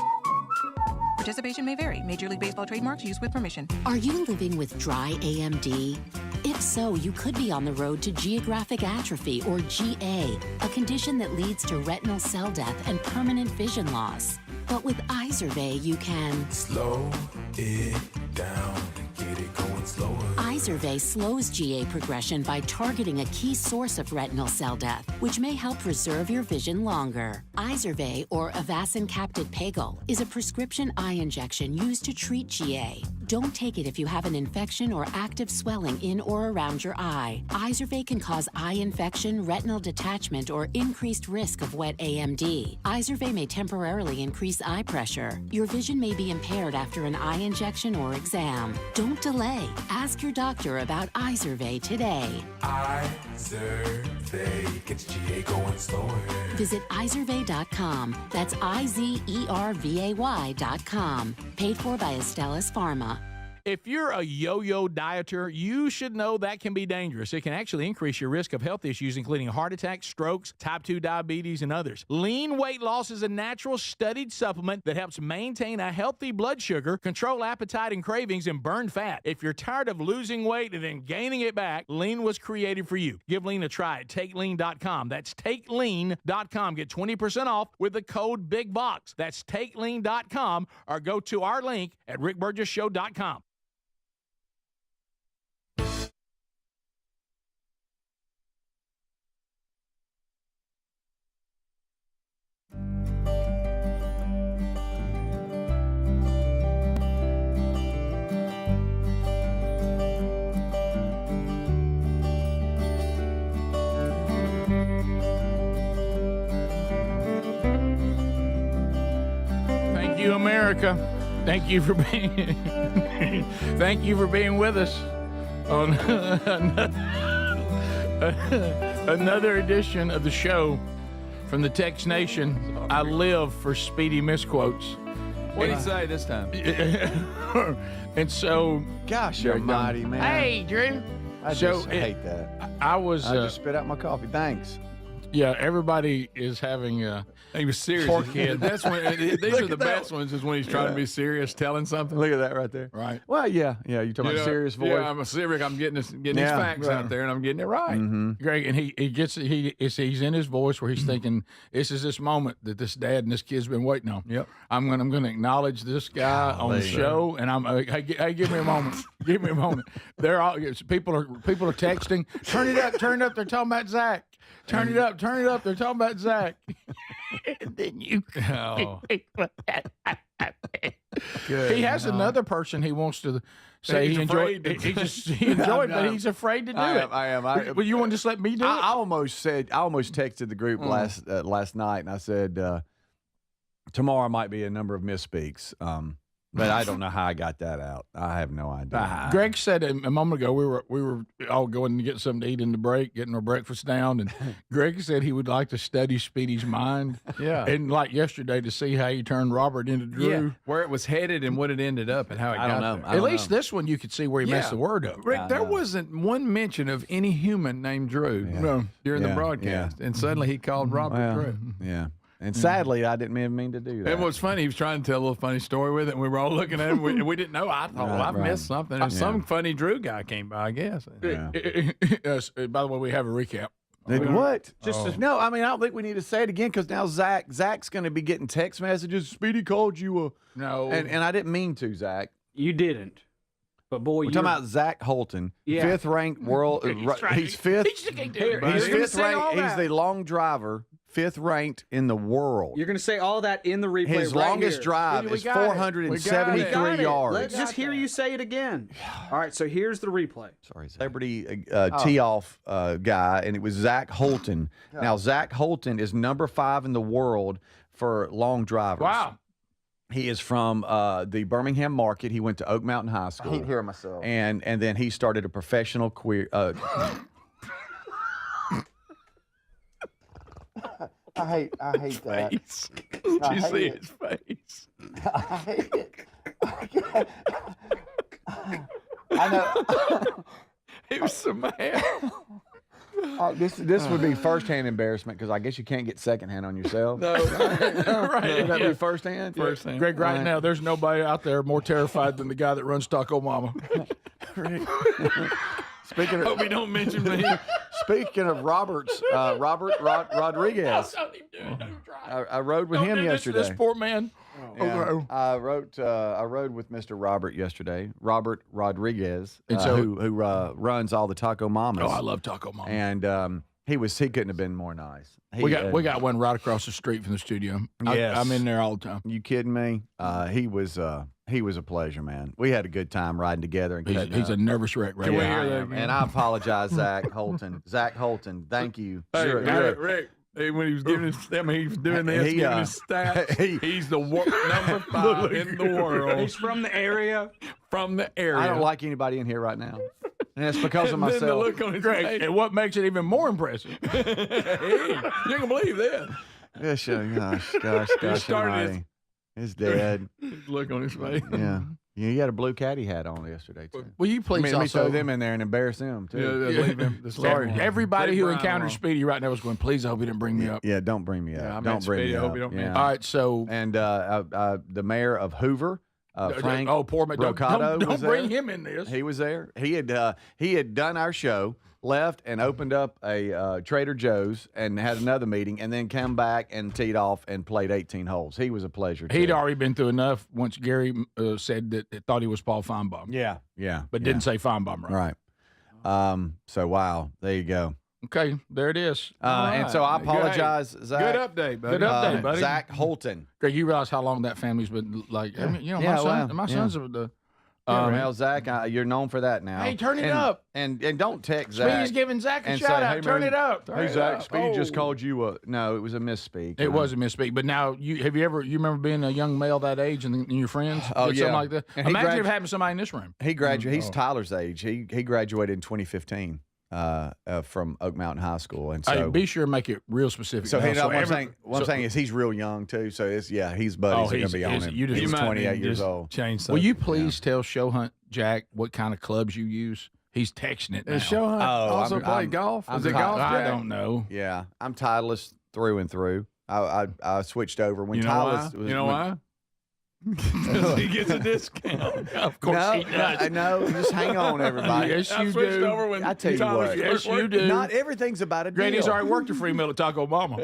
S10: Participation may vary. Major League Baseball trademarks used with permission.
S23: Are you living with dry AMD? If so, you could be on the road to geographic atrophy, or GA, a condition that leads to retinal cell death and permanent vision loss. But with Izervay, you can
S24: slow it down and get it going slower.
S23: Izervay slows GA progression by targeting a key source of retinal cell death, which may help preserve your vision longer. Izervay, or Avastin Capted Pagel, is a prescription eye injection used to treat GA. Don't take it if you have an infection or active swelling in or around your eye. Izervay can cause eye infection, retinal detachment, or increased risk of wet AMD. Izervay may temporarily increase eye pressure. Your vision may be impaired after an eye injection or exam. Don't delay. Ask your doctor about Izervay today.
S24: Izervay gets GA going slower.
S23: Visit Izervay.com. That's IZERVAY.com. Paid for by Astellas Pharma.
S1: If you're a yo-yo dieter, you should know that can be dangerous. It can actually increase your risk of health issues, including heart attacks, strokes, type 2 diabetes, and others. Lean weight loss is a natural studied supplement that helps maintain a healthy blood sugar, control appetite and cravings, and burn fat. If you're tired of losing weight and then gaining it back, Lean was created for you. Give Lean a try at TakeLean.com. That's TakeLean.com. Get 20% off with the code BIGBOX. That's TakeLean.com, or go to our link at RickBurgessShow.com. Thank you, America. Thank you for being thank you for being with us on another edition of the show from the Tex Nation. I live for speedy misquotes.
S2: What did he say this time?
S1: And so,
S2: gosh, almighty, man.
S1: Hey, Drew.
S2: I hate that.
S1: I
S2: just spit out my coffee. Thanks.
S1: Yeah, everybody is having
S7: he was serious.
S1: Poor kid.
S7: That's when these are the best ones. Is when he's trying to be serious, telling something.
S2: Look at that right there.
S1: Right.
S2: Well, yeah. You're talking about serious voice.
S7: Yeah, I'm a serious. I'm getting these facts out there, and I'm getting it right.
S2: Mm-hmm.
S1: Greg, and he's in his voice where he's thinking, "This is this moment that this dad and this kid's been waiting on.
S2: Yep.
S1: I'm gonna acknowledge this guy on the show, and hey, give me a moment. Give me a moment. They're all people are texting. Turn it up. They're talking about Zach. Turn it up. They're talking about Zach. And then you.
S7: Oh.
S1: He has another person he wants to say he enjoyed. He enjoyed, but he's afraid to do it.
S2: I am.
S1: Well, you want to just let me do it?
S2: I almost texted the group last night, and I said tomorrow might be a number of misspeaks. But I don't know how I got that out. I have no idea.
S1: Greg said a moment ago we were all going to get something to eat in the break, getting our breakfast down, and Greg said he would like to study Speedy's mind.
S7: Yeah.
S1: And like yesterday to see how he turned Robert into Drew.
S7: Yeah, where it was headed and what it ended up and how it got there.
S1: At least this one you could see where he messed the word up.
S7: Rick, there wasn't one mention of any human named Drew during the broadcast, and suddenly he called Robert Drew.
S2: Yeah. And sadly, I didn't even mean to do that.
S7: And what's funny, he was trying to tell a little funny story with it, and we were all looking at him. We didn't know. I thought, I've missed something. And some funny Drew guy came by, I guess.
S1: Yeah. By the way, we have a recap.
S2: What? No, I mean, I don't think we need to say it again because now Zach's going to be getting text messages. Speedy called you a...
S1: No.
S2: And I didn't mean to, Zach.
S4: You didn't. But boy,
S2: we're talking about Zach Holton, fifth-ranked world. He's fifth. He's fifth ranked. He's the long driver, fifth ranked in the world.
S4: You're going to say all that in the replay.
S2: His longest drive is 473 yards.
S4: Let's just hear you say it again. All right, so here's the replay.
S2: Sorry, celebrity tee-off guy, and it was Zach Holton. Now, Zach Holton is number 5 in the world for long drivers.
S1: Wow.
S2: He is from the Birmingham market. He went to Oak Mountain High School.
S16: I hate hearing myself.
S2: And then he started a professional career.
S16: I hate that.
S7: Face. Did you see his face?
S16: I hate it. I know.
S7: He was so mad.
S2: This would be first-hand embarrassment because I guess you can't get second-hand on yourself.
S1: No,
S2: Would that be first-hand?
S1: First-hand. Greg, right now, there's nobody out there more terrified than the guy that runs Taco Mama.
S2: Speaking of,
S7: hope we don't mention me.
S2: Speaking of Roberts, Robert Rodriguez. I rode with him yesterday.
S1: This poor man.
S2: Yeah. I rode with Mr. Robert yesterday, Robert Rodriguez,
S1: and so,
S2: who runs all the Taco Mamas.
S1: Oh, I love Taco Mama.
S2: And he couldn't have been more nice.
S1: We got one right across the street from the studio.
S2: Yes.
S1: I'm in there all the time.
S2: You kidding me? He was a pleasure, man. We had a good time riding together. And
S1: he's a nervous wreck, right?
S2: And I apologize, Zach Holton. Zach Holton, thank you.
S7: Hey, Rick. When he was giving his, he was doing this, giving his stats. He's the number 5 in the world.
S4: He's from the area.
S7: From the area.
S2: I don't like anybody in here right now. And it's because of myself.
S7: Then the look on his face.
S1: And what makes it even more impressive?
S7: Hey, you can believe that.
S2: Gosh almighty. His dad.
S7: His look on his face.
S2: Yeah. Yeah, he had a blue caddy hat on yesterday, too.
S1: Will you please
S2: let me throw them in there and embarrass them, too.
S7: Leave him.
S1: Sorry. Everybody who encounters Speedy right now was going, please, I hope he didn't bring me up.
S2: Yeah, don't bring me up.
S7: Yeah,
S2: don't bring me up.
S7: I hope you don't
S2: yeah.
S1: All right, so.
S2: And the mayor of Hoover, Frank
S1: poor man.
S2: Brocato
S1: don't
S2: was
S1: bring
S2: there.
S1: him in this.
S2: He was there. He had done our show, left and opened up a Trader Joe's and had another meeting, and then come back and teed off and played 18 holes. He was a pleasure.
S1: He'd already been through enough once Gary said that thought he was Paul Feinbaum.
S2: Yeah.
S1: But didn't say Feinbaum right.
S2: So, wow, there you go.
S1: Okay, there it is.
S2: And so I apologize, Zach.
S7: Good update, buddy.
S1: Good update, buddy.
S2: Zach Holton.
S1: Greg, you realize how long that family's been like, I mean, my son's the...
S2: well, Zach, you're known for that now.
S1: Hey, turn it up.
S2: And don't text Zach.
S1: Speedy's giving Zach a
S2: and
S1: shout
S2: say,
S1: out.
S2: hey,
S1: Turn
S2: man,
S1: it up.
S2: Hey, Zach, Speedy just called you a... No, it was a misspeak.
S1: It was a misspeak. But now, you remember being a young male that age and your friends?
S2: Oh, yeah.
S1: Something like that?
S2: And
S1: imagine if it happened to somebody in this room.
S2: He graduated. He's Tyler's age. He graduated in 2015 from Oak Mountain High School. And so...
S1: Hey, be sure to make it real specific.
S2: So, what I'm saying is he's real young, too. So, his buddies are going to be on him. He's 28 years old.
S1: Will you please tell Show Hunt Jack what kind of clubs you use? He's texting it now.
S7: Does Show Hunt also play golf? Is it golf, Jack?
S1: I don't know.
S2: Yeah. I'm Titleist through and through. I switched over when
S7: Titleist was... You know why? He gets a discount.
S1: Of course he does.
S2: No, just hang on, everybody.
S1: Yes, you
S7: switched
S1: do.
S7: over when
S2: I tell you what.
S1: Yes, you do.
S2: Not everything's about a deal.
S1: Granny's already worked a free meal at Taco Mama.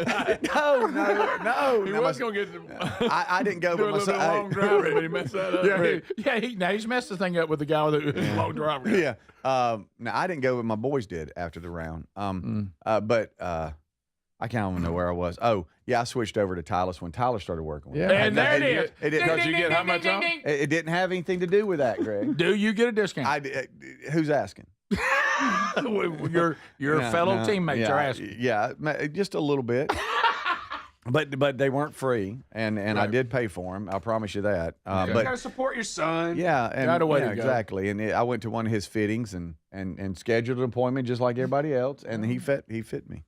S2: No.
S7: He was going to get
S2: I didn't go
S7: do
S2: with
S7: a little long drive, but he messed that up.
S1: He's messed the thing up with the guy with the long driver.
S2: Yeah. Now, I didn't go, but my boys did after the round. But I can't even know where I was. Oh, yeah, I switched over to Tyler's when Tyler started working with me.
S1: And there it is.
S7: Because you get how much off?
S2: It didn't have anything to do with that, Greg.
S1: Do you get a discount?
S2: Who's asking?
S1: Your fellow teammates are asking.
S2: Yeah, just a little bit. But they weren't free, and I did pay for them. I promise you that.
S1: You
S2: but
S1: got to support your son.
S2: yeah, and
S1: Got a way to go.
S2: exactly. And I went to one of his fittings and scheduled an appointment just like everybody else, and he fit me.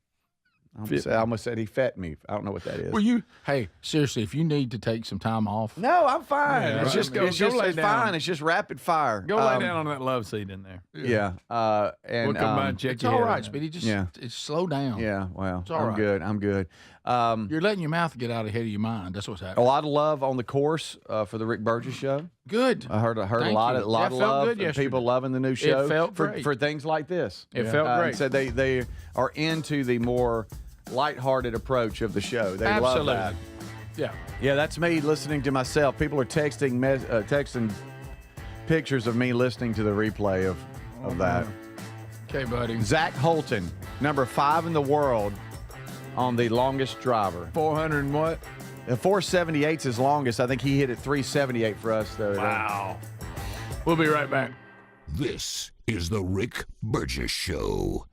S2: I almost said he fed me. I don't know what that is.
S1: Well, hey, seriously, if you need to take some time off.
S2: No, I'm fine.
S1: Yeah,
S2: it's just
S1: go lay
S2: it's
S1: down.
S2: fine. It's just rapid fire.
S7: Go lay down on that love seat in there.
S2: Yeah. And
S7: We'll come by and check
S1: It's
S7: your
S1: all
S7: head
S1: right,
S7: out.
S1: Speedy. Just
S2: Yeah.
S1: slow down.
S2: Yeah, well,
S1: It's all
S2: I'm
S1: right.
S2: good. I'm good.
S1: You're letting your mouth get out ahead of your mind. That's what's
S2: A
S1: happening.
S2: lot of love on the course for the Rick Burgess show.
S1: Good.
S2: I heard
S1: Thank
S2: a lot
S1: you.
S2: of
S1: That
S2: love.
S1: felt good
S2: And
S1: yesterday.
S2: people loving the new show
S1: felt
S2: for,
S1: great.
S2: for things like this.
S1: It felt great.
S2: So they are into the more lighthearted approach of the show. They
S1: Absolutely.
S2: love that.
S1: Yeah.
S2: Yeah, that's me listening to myself. People are texting pictures of me listening to the replay of that.
S1: Okay, buddy.
S2: Zach Holton, number 5 in the world on the longest driver.
S7: 400 and what?
S2: 478 is his longest. I think he hit at 378 for us the other day.
S1: Wow. We'll be right back.
S9: This is the Rick Burgess Show.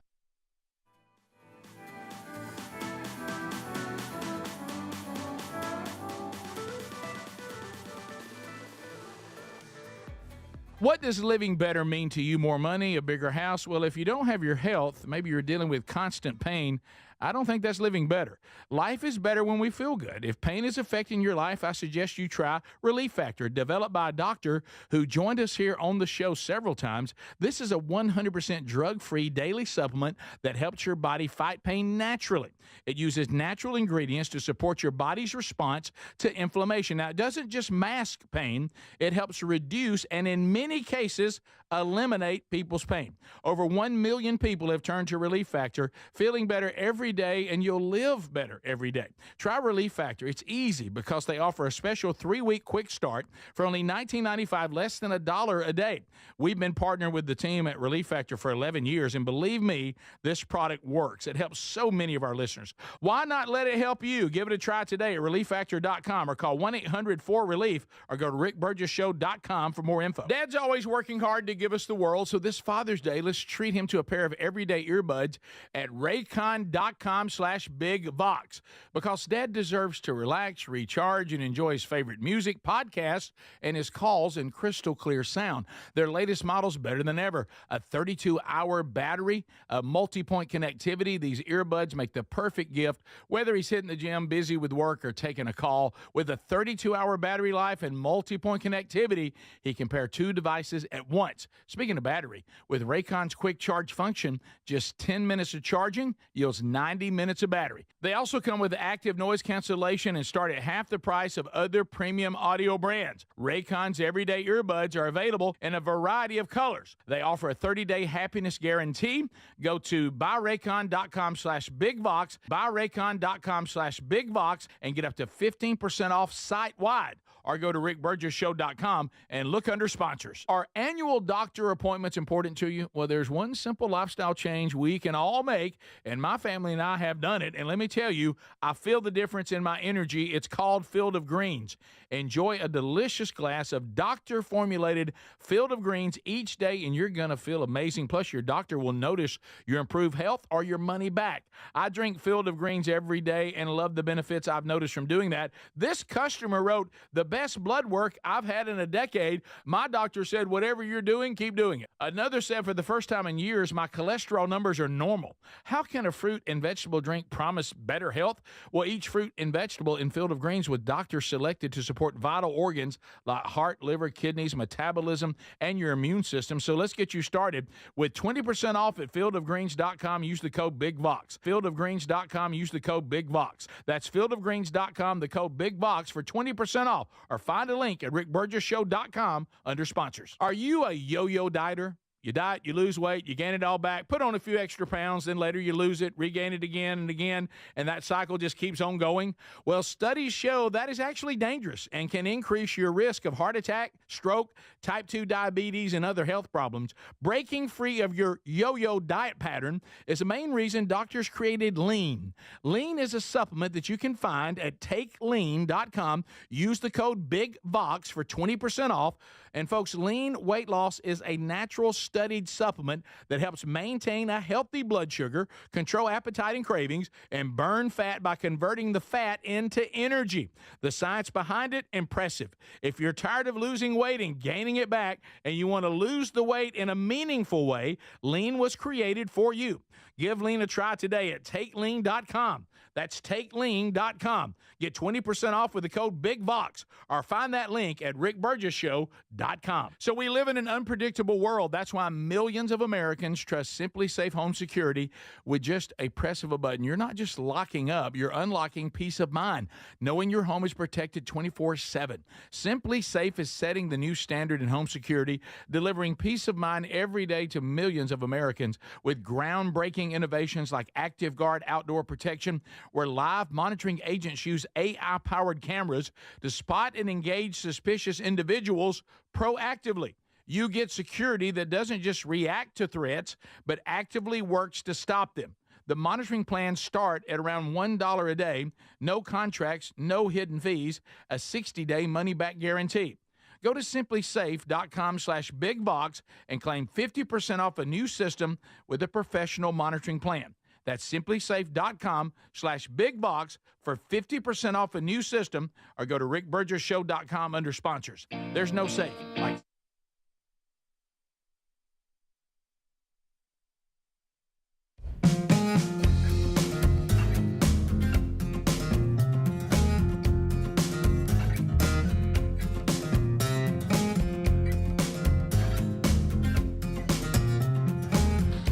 S1: What does living better mean to you? More money, a bigger house? Well, if you don't have your health, maybe you're dealing with constant pain, I don't think that's living better. Life is better when we feel good. If pain is affecting your life, I suggest you try Relief Factor, developed by a doctor who joined us here on the show several times. This is a 100% drug-free daily supplement that helps your body fight pain naturally. It uses natural ingredients to support your body's response to inflammation. Now, it doesn't just mask pain, it helps reduce and in many cases eliminate people's pain. Over 1 million people have turned to Relief Factor, feeling better every day, and you'll live better every day. Try Relief Factor. It's easy because they offer a special 3-week quick start for only $19.95, less than $1 a day. We've been partnering with the team at Relief Factor for 11 years, and believe me, this product works. It helps so many of our listeners. Why not let it help you? Give it a try today at relieffactor.com or call 1-800-4RELIEF or go to rickburgessshow.com for more info. Dad's always working hard to give us the world, so this Father's Day, let's treat him to a pair of everyday earbuds at raycon.com/bigvox because Dad deserves to relax, recharge, and enjoy his favorite music, podcasts, and his calls in crystal clear sound. Their latest model's better than ever. A 32-hour battery, a multi-point connectivity. These earbuds make the perfect gift, whether he's hitting the gym, busy with work, or taking a call. With a 32-hour battery life and multi-point connectivity, he can pair 2 devices at once. Speaking of battery, with Raycon's quick charge function, just 10 minutes of charging yields 90 minutes of battery. They also come with active noise cancellation and start at half the price of other premium audio brands. Raycon's everyday earbuds are available in a variety of colors. They offer a 30-day happiness guarantee. Go to buyraycon.com/bigvox, buyraycon.com/bigvox, and get up to 15% off site-wide. Or go to rickburgessshow.com and look under sponsors. Are annual doctor appointments important to you? Well, there's one simple lifestyle change we can all make, and my family and I have done it. And let me tell you, I feel the difference in my energy. It's called Field of Greens. Enjoy a delicious glass of doctor-formulated Field of Greens each day, and you're going to feel amazing. Plus, your doctor will notice your improved health or your money back. I drink Field of Greens every day and love the benefits I've noticed from doing that. This customer wrote, the best blood work I've had in a decade. My doctor said, whatever you're doing, keep doing it. Another said, for the first time in years, my cholesterol numbers are normal. How can a fruit and vegetable drink promise better health? Well, each fruit and vegetable in Field of Greens was doctor selected to support vital organs like heart, liver, kidneys, metabolism, and your immune system. So let's get you started with 20% off at fieldofgreens.com. Use the code BIGVOX. Fieldofgreens.com. Use the code BIGVOX. That's fieldofgreens.com, the code BIGVOX for 20% off. Or find a link at rickburgessshow.com under sponsors. Are you a yo-yo dieter? You diet, you lose weight, you gain it all back, put on a few extra pounds, then later you lose it, regain it again and again, and that cycle just keeps on going? Well, studies show that is actually dangerous and can increase your risk of heart attack, stroke, type 2 diabetes, and other health problems. Breaking free of your yo-yo diet pattern is the main reason doctors created Lean. Lean is a supplement that you can find at takelean.com. Use the code BIGVOX for 20% off. And folks, Lean weight loss is a natural studied supplement that helps maintain a healthy blood sugar, control appetite and cravings, and burn fat by converting the fat into energy. The science behind it, impressive. If you're tired of losing weight and gaining it back, and you want to lose the weight in a meaningful way, Lean was created for you. Give Lean a try today at TakeLean.com. That's TakeLean.com. Get 20% off with the code BIGVOX, or find that link at RickBurgessShow.com. So we live in an unpredictable world. That's why millions of Americans trust Simply Safe Home Security with just a press of a button. You're not just locking up, you're unlocking peace of mind, knowing your home is protected 24/7. Simply Safe is setting the new standard in home security, delivering peace of mind every day to millions of Americans with groundbreaking innovations like Active Guard Outdoor Protection, where live monitoring agents use AI-powered cameras to spot and engage suspicious individuals proactively. You get security that doesn't just react to threats, but actively works to stop them. The monitoring plans start at around $1 a day, no contracts, no hidden fees, a 60-day money-back guarantee. Go to simplysafe.com/bigbox and claim 50% off a new system with a professional monitoring plan. That's simplysafe.com/bigbox for 50% off a new system, or go to rickburgessshow.com under sponsors. There's no safe like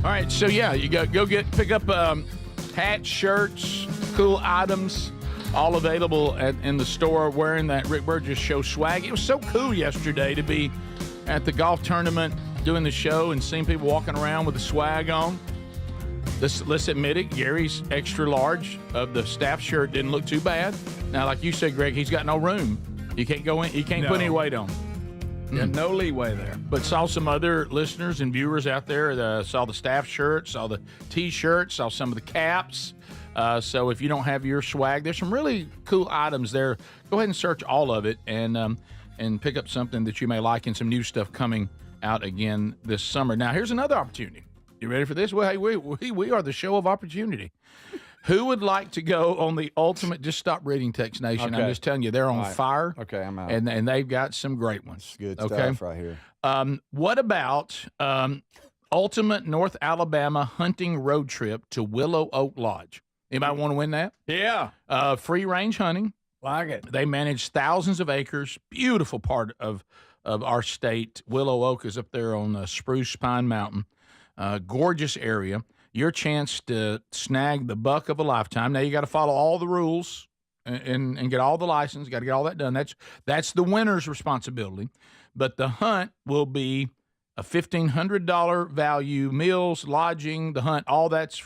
S1: All right, so yeah, you pick up hats, shirts, cool items, all available in the store wearing that Rick Burgess Show swag. It was so cool yesterday to be at the golf tournament doing the show and seeing people walking around with the swag on. Let's admit it, Gary's extra large of the staff shirt didn't look too bad. Now, like you said, Greg, he's got no room. You can't go in. You can't put any weight on.
S7: Yeah, no leeway there.
S1: But saw some other listeners and viewers out there. Saw the staff shirts, saw the T-shirts, saw some of the caps. So if you don't have your swag, there's some really cool items there. Go ahead and search all of it and pick up something that you may like, and some new stuff coming out again this summer. Now, here's another opportunity. You ready for this? Well, hey, we are the show of opportunity. Who would like to go on the ultimate? Just stop reading Text Nation.
S2: Okay.
S1: I'm just telling you, they're on fire.
S2: Okay, I'm out.
S1: And they've got some great ones.
S2: Good stuff right here.
S1: What about ultimate North Alabama hunting road trip to Willow Oak Lodge? Anybody want to win that?
S7: Yeah.
S1: Free range hunting.
S7: Like it.
S1: They manage thousands of acres. Beautiful part of our state. Willow Oak is up there on Spruce Pine Mountain. Gorgeous area. Your chance to snag the buck of a lifetime. Now, you got to follow all the rules and get all the license. Got to get all that done. That's the winner's responsibility. But the hunt will be a $1,500 value, meals, lodging, the hunt, all that's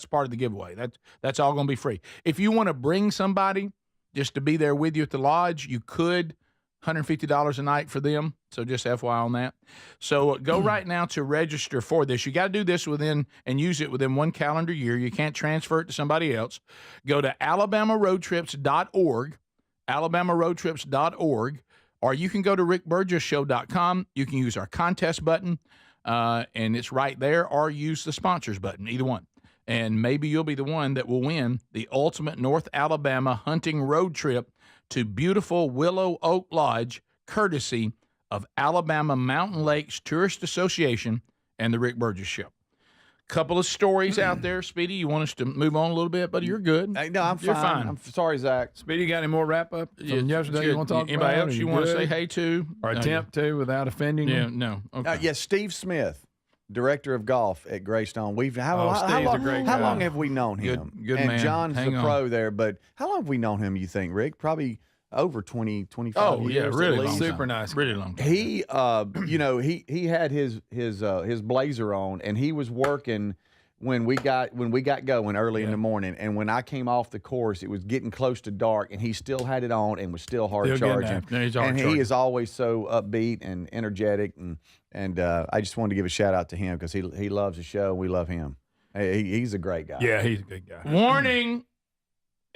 S1: part of the giveaway. That's all going to be free. If you want to bring somebody just to be there with you at the lodge, you could. $150 a night for them. So just FYI on that. So go right now to register for this. You got to do this within and use it within 1 calendar year. You can't transfer it to somebody else. Go to alabamaroadtrips.org, alabamaroadtrips.org, or you can go to rickburgessshow.com. You can use our contest button, and it's right there, or use the sponsors button, either one. And maybe you'll be the one that will win the ultimate North Alabama hunting road trip to beautiful Willow Oak Lodge, courtesy of Alabama Mountain Lakes Tourist Association and the Rick Burgess Show. Couple of stories out there. Speedy, you want us to move on a little bit, buddy? You're good.
S2: No, I'm fine.
S1: You're fine.
S2: I'm sorry, Zach.
S7: Speedy, got any more wrap-up from yesterday you want to talk about?
S1: Anybody else you want to say hey to?
S7: Or attempt to without offending them?
S1: No. Okay.
S2: Yes, Steve Smith, director of golf at Greystone. How long have we known him?
S1: Good
S2: and
S1: man.
S2: John's
S1: Hang
S2: the
S1: on.
S2: pro there, but how long have we known him, you think, Rick? Probably over 20, 25
S1: Oh,
S2: years.
S1: yeah, really
S2: at
S1: long
S2: least.
S1: time.
S7: Super nice.
S1: Really long time.
S2: He, he had his blazer on, and he was working when we got going early in the morning. And when I came off the course, it was getting close to dark, and he still had it on and was still hard charging. And he is always so upbeat and energetic, and I just wanted to give a shout out to him because he loves the show and we love him. He's a great guy.
S7: Yeah, he's a good guy.
S1: Warning,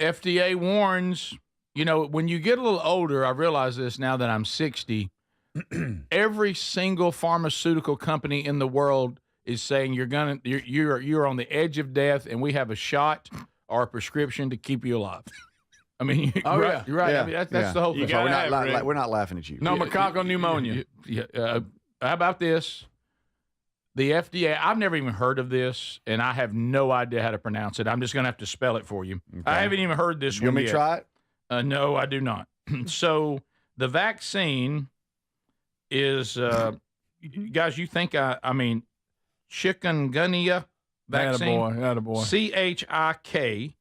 S1: FDA warns. You know, when you get a little older, I realize this now that I'm 60, Every single pharmaceutical company in the world is saying you're on the edge of death, and we have a shot or a prescription to keep you alive. I mean,
S7: Oh,
S1: right,
S7: yeah.
S1: you're right.
S2: Yeah.
S1: I mean, that's the whole thing.
S2: So we're not laughing at you.
S7: Pneumococcal pneumonia.
S1: How about this? The FDA, I've never even heard of this, and I have no idea how to pronounce it. I'm just going to have to spell it for you.
S2: Okay.
S1: I haven't even heard this
S2: You
S1: one
S2: want me
S1: yet.
S2: to try it?
S1: No, I do not. So the vaccine is, guys, you think I mean, chikungunya vaccine?
S7: Attaboy.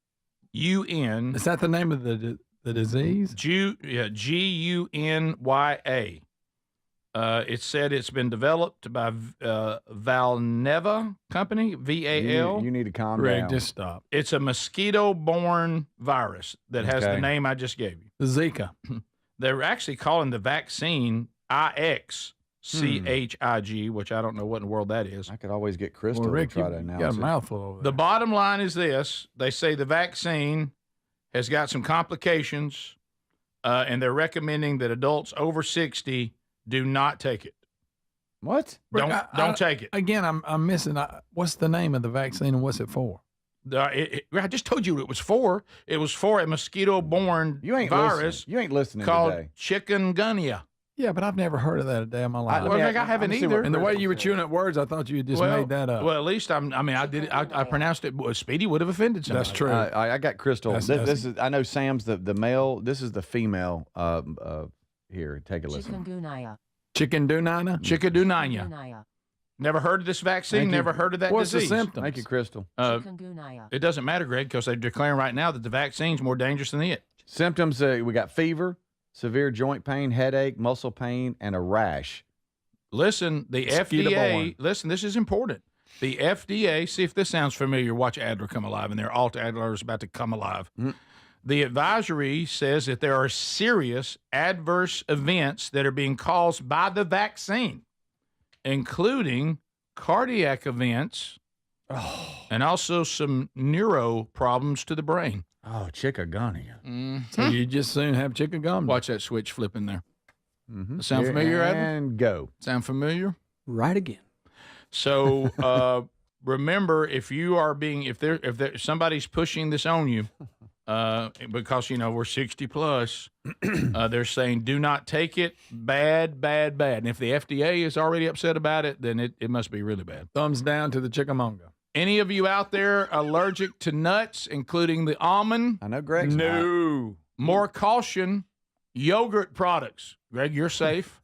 S1: CHIKUN.
S7: Is that the name of the disease?
S1: GUNYA. It said it's been developed by Valneva Company, VAL.
S2: You need to calm
S7: Greg,
S2: down.
S7: just stop.
S1: It's a mosquito-borne virus that has the
S2: Okay.
S1: name I just gave you.
S7: Zika.
S1: They're actually calling the vaccine IXCHIG, which I don't know what in the world that is.
S2: I could always get Crystal
S7: Rick,
S2: to try
S7: you
S2: to announce
S7: got a
S2: it.
S7: mouthful over
S1: The bottom line is this. They say the vaccine has got some complications, and they're recommending that adults over 60 do not take it.
S2: What?
S1: Don't take it.
S7: Again, I'm missing. What's the name of the vaccine and what's it for?
S1: I just told you it was for. It was for a mosquito-borne virus.
S2: You ain't listening
S1: called
S2: today.
S1: chikungunya.
S7: Yeah, but I've never heard of that a day in my life.
S1: I haven't either.
S7: And the way you were chewing up words, I thought you had just made that up.
S1: Well, at least I did. I pronounced it. Speedy would have offended somebody.
S7: That's true.
S2: I got Crystal.
S7: That's-
S2: This is. I know Sam's the male. This is the female. Here, take a listen.
S1: Chikungunya. Never heard of this vaccine.
S2: Thank you.
S1: Never heard of that
S7: What's
S1: disease.
S7: the symptoms?
S2: Thank you, Crystal.
S1: It doesn't matter, Greg, because they're declaring right now that the vaccine's more dangerous than it.
S2: Symptoms: we got fever, severe joint pain, headache, muscle pain, and a rash.
S1: Listen, the FDA. Listen, this is important. The FDA. See if this sounds familiar. Watch Adler come alive, and there. Alt Adler is about to come alive. The advisory says that there are serious adverse events that are being caused by the vaccine, including cardiac events and also some neuro problems to the brain.
S2: Oh, chikungunya.
S7: So you just soon have chikungunya.
S1: Watch that switch flip in there.
S2: Mm-hmm.
S1: Sound familiar, Adam?
S2: And go.
S1: Sound familiar?
S4: Right again.
S1: So remember, if somebody's pushing this on you, because we're 60 plus, they're saying do not take it. Bad. And if the FDA is already upset about it, then it must be really bad.
S7: Thumbs down to the chickamonga.
S1: Any of you out there allergic to nuts, including the almond?
S2: I know Greg's
S7: No.
S1: More caution. Yogurt products. Greg, you're safe.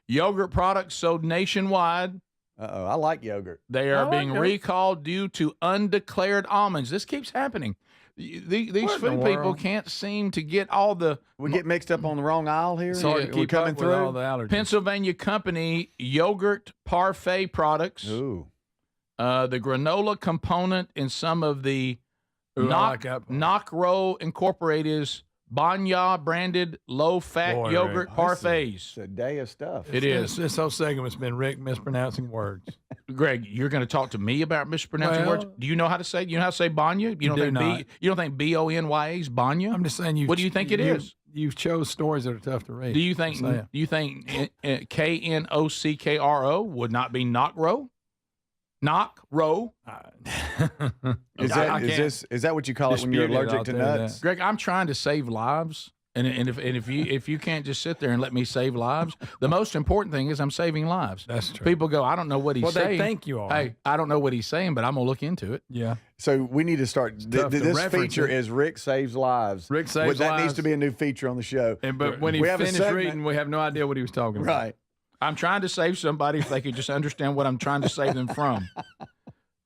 S1: Yogurt products sold nationwide.
S2: Uh-oh, I like yogurt.
S1: They are being recalled due to undeclared almonds. This keeps happening. These food people can't seem to get all the...
S2: We get mixed up on the wrong aisle here.
S7: It's hard to keep
S2: coming
S7: up with
S2: through.
S7: all the allergies.
S1: Pennsylvania company yogurt parfait products.
S2: Ooh.
S1: The granola component in some of the Knock-Row Incorporated Banya branded low-fat yogurt parfaits.
S2: It's a day of stuff.
S1: It is.
S7: This whole segment's been Rick mispronouncing words.
S1: Greg, you're going to talk to me about mispronouncing words? Do you know how to say? You know how to say Banya? You don't think Bonyas is Banya?
S7: I'm just saying
S1: What do you think it is?
S7: You chose stories that are tough to read.
S1: Do you think Knockro would not be Knock-Row? Knock-Row?
S2: Is that what you call it when you're allergic to nuts?
S1: Greg, I'm trying to save lives. And if you can't just sit there and let me save lives, the most important thing is I'm saving lives.
S7: That's true.
S1: People go, I don't know what he's saying.
S7: They think you are.
S1: Hey, I don't know what he's saying, but I'm gonna look into it.
S7: Yeah.
S2: So we need to start. This feature is Rick Saves Lives.
S7: Rick Saves
S2: That
S7: Lives.
S2: needs to be a new feature on the show.
S7: But when he finished reading, we have no idea what he was talking about.
S2: Right.
S1: I'm trying to save somebody if they could just understand what I'm trying to save them from.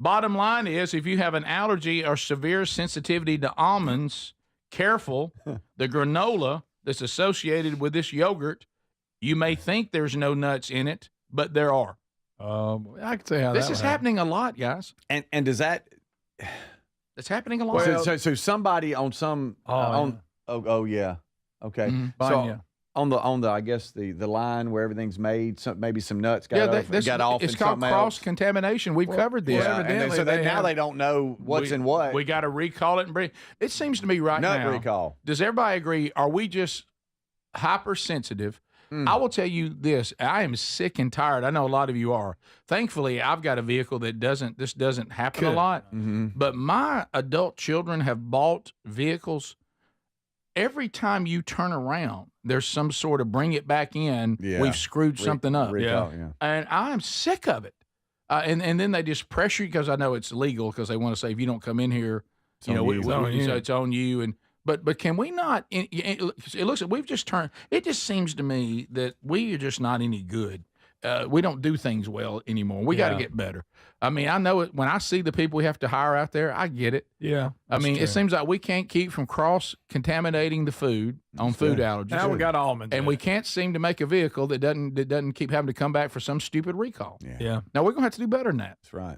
S1: Bottom line is, if you have an allergy or severe sensitivity to almonds, careful. The granola that's associated with this yogurt, you may think there's no nuts in it, but there are.
S7: I can say how
S1: this is happening a lot, guys.
S2: And does that?
S1: It's happening a lot.
S2: So somebody on some yeah, okay. So on the I guess the line where everything's made, maybe some nuts got off.
S1: It's
S2: in
S1: called
S2: something
S1: cross
S2: else.
S1: contamination. We've covered this.
S2: Yeah, and so now they don't know what's in what.
S1: We got to recall it and bring. It seems to me right now.
S2: Nut recall.
S1: Does everybody agree? Are we just hypersensitive I will tell you this. I am sick and tired. I know a lot of you are. Thankfully, I've got a vehicle that doesn't happen a lot. But my adult children have bought vehicles. Every time you turn around, there's some sort of bring it back in.
S2: Yeah.
S1: We've screwed something up.
S2: Yeah.
S1: And I'm sick of it. And then they just pressure you because I know it's illegal because they want to say if you don't come in here, it's on you. And but can we not? It looks like we've just turned. It just seems to me that we are just not any good. We don't do things well anymore. We got to get better. I mean, I know it when I see the people we have to hire out there. I get it.
S7: Yeah,
S1: I mean, it seems like we can't keep from cross-contaminating the food on food allergies.
S7: Now we got almonds,
S1: and we can't seem to make a vehicle that doesn't keep having to come back for some stupid recall.
S7: Yeah.
S1: Now we're gonna have to do better than that.
S2: That's right.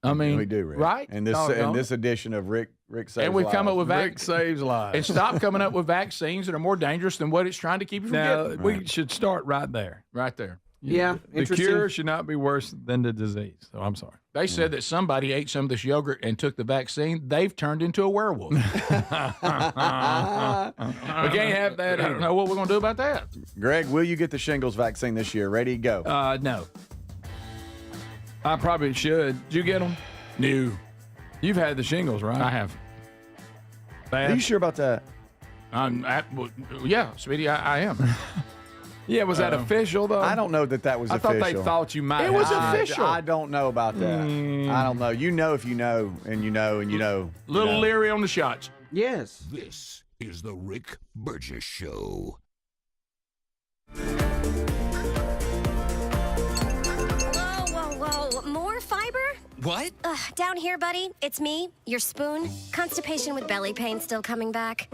S1: I mean,
S2: we do, Rick.
S1: right?
S2: And this edition of Rick Saves
S1: and we've come up with
S7: Rick Saves Lives.
S1: And stop coming up with vaccines that are more dangerous than what it's trying to keep you from getting.
S7: We should start right there.
S1: Right there.
S4: Yeah,
S7: the cure should not be worse than the disease. So I'm sorry.
S1: They said that somebody ate some of this yogurt and took the vaccine. They've turned into a werewolf. We can't have that. I don't know what we're going to do about that.
S2: Greg, will you get the shingles vaccine this year? Ready, go.
S7: No. I probably should. Did you get them?
S1: No.
S7: You've had the shingles, right?
S1: I have.
S2: Are you sure about that?
S1: Yeah, sweetie, I am.
S7: Yeah, was that official, though?
S2: I don't know that was official.
S7: I thought they thought you might.
S1: It was official.
S2: I don't know about that. I don't know. You know if you know, and you know, and you know.
S1: Little leery on the shots.
S4: Yes.
S9: This is the Rick Burgess Show.
S18: Whoa. More fiber?
S19: What?
S18: Down here, buddy. It's me, your spoon. Constipation with belly pain still coming back.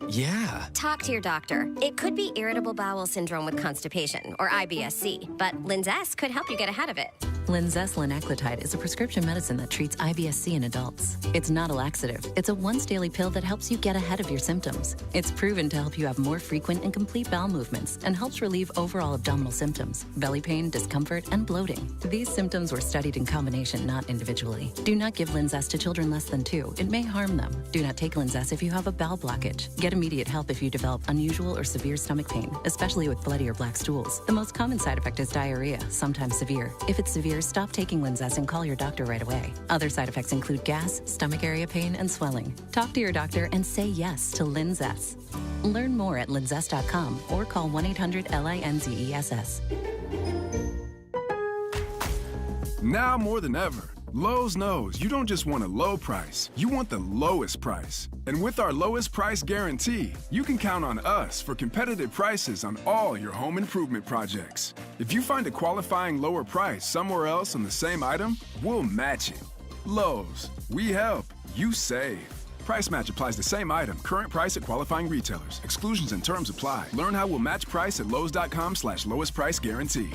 S19: Yeah.
S18: Talk to your doctor. It could be irritable bowel syndrome with constipation, or IBS-C, but Linzess could help you get ahead of it.
S20: Linzess linaclotide is a prescription medicine that treats IBS-C in adults. It's not a laxative. It's a once-daily pill that helps you get ahead of your symptoms. It's proven to help you have more frequent and complete bowel movements and helps relieve overall abdominal symptoms, belly pain, discomfort, and bloating. These symptoms were studied in combination, not individually. Do not give Linzess to children less than 2. It may harm them. Do not take Linzess if you have a bowel blockage. Get immediate help if you develop unusual or severe stomach pain, especially with bloody or black stools. The most common side effect is diarrhea, sometimes severe. If it's severe, stop taking Linzess and call your doctor right away. Other side effects include gas, stomach area pain, and swelling. Talk to your doctor and say yes to Linzess. Learn more at linzess.com or call 1-800-LINZESS.
S14: Now more than ever, Lowe's knows you don't just want a low price, you want the lowest price. And with our lowest price guarantee, you can count on us for competitive prices on all your home improvement projects. If you find a qualifying lower price somewhere else on the same item, we'll match it. Lowe's, we help, you save. Price match applies the same item, current price at qualifying retailers. Exclusions and terms apply. Learn how we'll match price at lowes.com/lowest price guarantee.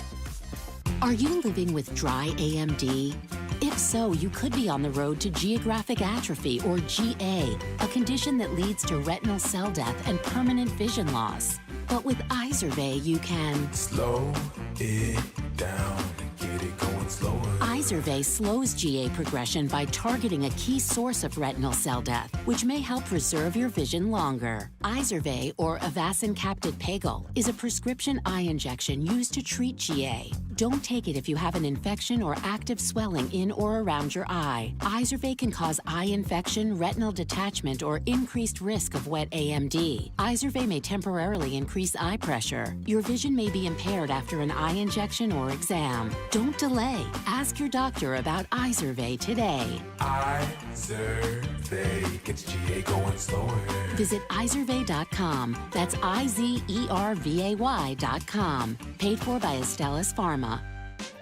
S23: Are you living with dry AMD? If so, you could be on the road to geographic atrophy, or GA, a condition that leads to retinal cell death and permanent vision loss. But with Izervay, you can
S24: slow it down and get it going slower.
S23: Izervay slows GA progression by targeting a key source of retinal cell death, which may help preserve your vision longer. Izervay, or Avastin capted pagel, is a prescription eye injection used to treat GA. Don't take it if you have an infection or active swelling in or around your eye. Izervay can cause eye infection, retinal detachment, or increased risk of wet AMD. Izervay may temporarily increase eye pressure. Your vision may be impaired after an eye injection or exam. Don't delay. Ask your doctor about Izervay today.
S24: Izervay gets GA going slower.
S23: Visit Izervay.com. That's IZERVAY.com. Paid for by Astellas Pharma.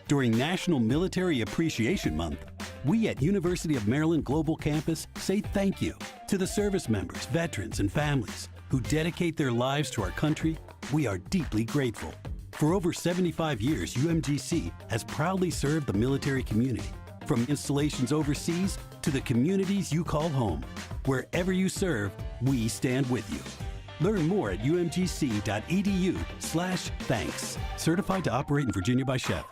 S22: During National Military Appreciation Month, we at University of Maryland Global Campus say thank you to the service members, veterans, and families who dedicate their lives to our country. We are deeply grateful. For over 75 years, UMGC has proudly served the military community, from installations overseas to the communities you call home. Wherever you serve, we stand with you. Learn more at umgc.edu/thanks. Certified to operate in Virginia by Chef.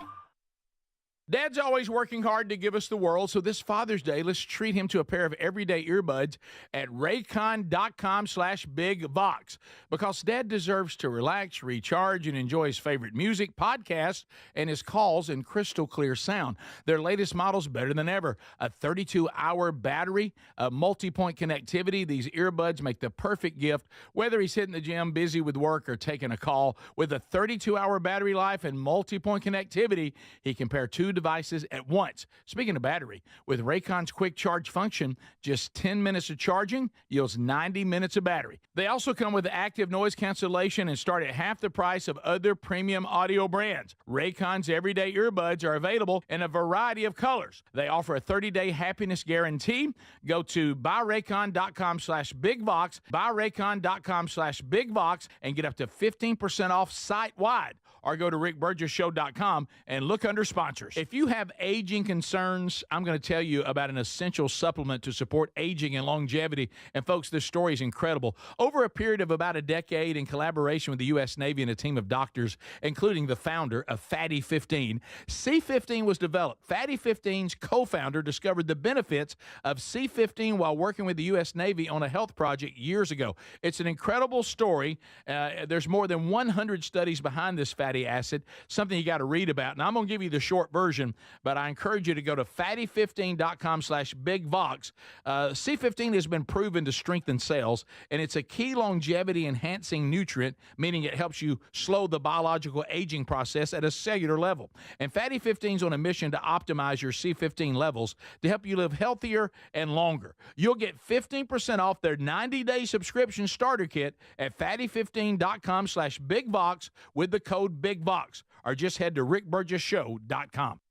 S1: Dad's always working hard to give us the world, so this Father's Day, let's treat him to a pair of everyday earbuds at raycon.com/bigvox, because Dad deserves to relax, recharge, and enjoy his favorite music, podcasts, and his calls in crystal clear sound. Their latest model's better than ever. A 32-hour battery, a multi-point connectivity. These earbuds make the perfect gift, whether he's hitting the gym, busy with work, or taking a call. With a 32-hour battery life and multi-point connectivity, he can pair two devices at once. Speaking of battery, with Raycon's quick charge function, just 10 minutes of charging yields 90 minutes of battery. They also come with active noise cancellation and start at half the price of other premium audio brands. Raycon's everyday earbuds are available in a variety of colors. They offer a 30-day happiness guarantee. Go to buyraycon.com/bigvox, buyraycon.com/bigvox, and get up to 15% off site-wide. Or go to rickburgessshow.com and look under sponsors. If you have aging concerns, I'm going to tell you about an essential supplement to support aging and longevity. And folks, this story is incredible. Over a period of about a decade, in collaboration with the U.S. Navy and a team of doctors, including the founder of Fatty 15, C15 was developed. Fatty 15's co-founder discovered the benefits of C15 while working with the U.S. Navy on a health project years ago. It's an incredible story. There's more than 100 studies behind this fatty acid, something you got to read about. And I'm going to give you the short version, but I encourage you to go to fatty15.com/bigvox. C15 has been proven to strengthen cells, and it's a key longevity enhancing nutrient, meaning it helps you slow the biological aging process at a cellular level. And Fatty 15 is on a mission to optimize your C15 levels to help you live healthier and longer. You'll get 15% off their 90-day subscription starter kit at fatty15.com/bigvox with the code BIGVOX, or just head to rickburgessshow.com.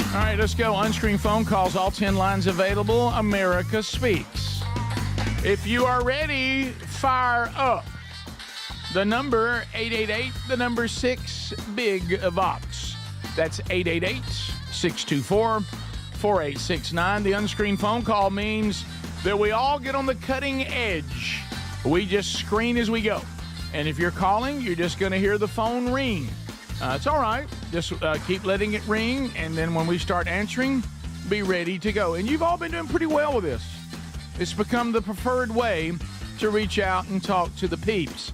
S1: All right, let's go. Unscreened phone calls, all 10 lines available. America Speaks. If you are ready, fire up. The number 888, the number 6, Big Vox. That's 888-624-4869. The unscreened phone call means that we all get on the cutting edge. We just screen as we go. And if you're calling, you're just going to hear the phone ring. It's all right. Just keep letting it ring, and then when we start answering, be ready to go. And you've all been doing pretty well with this. It's become the preferred way to reach out and talk to the peeps.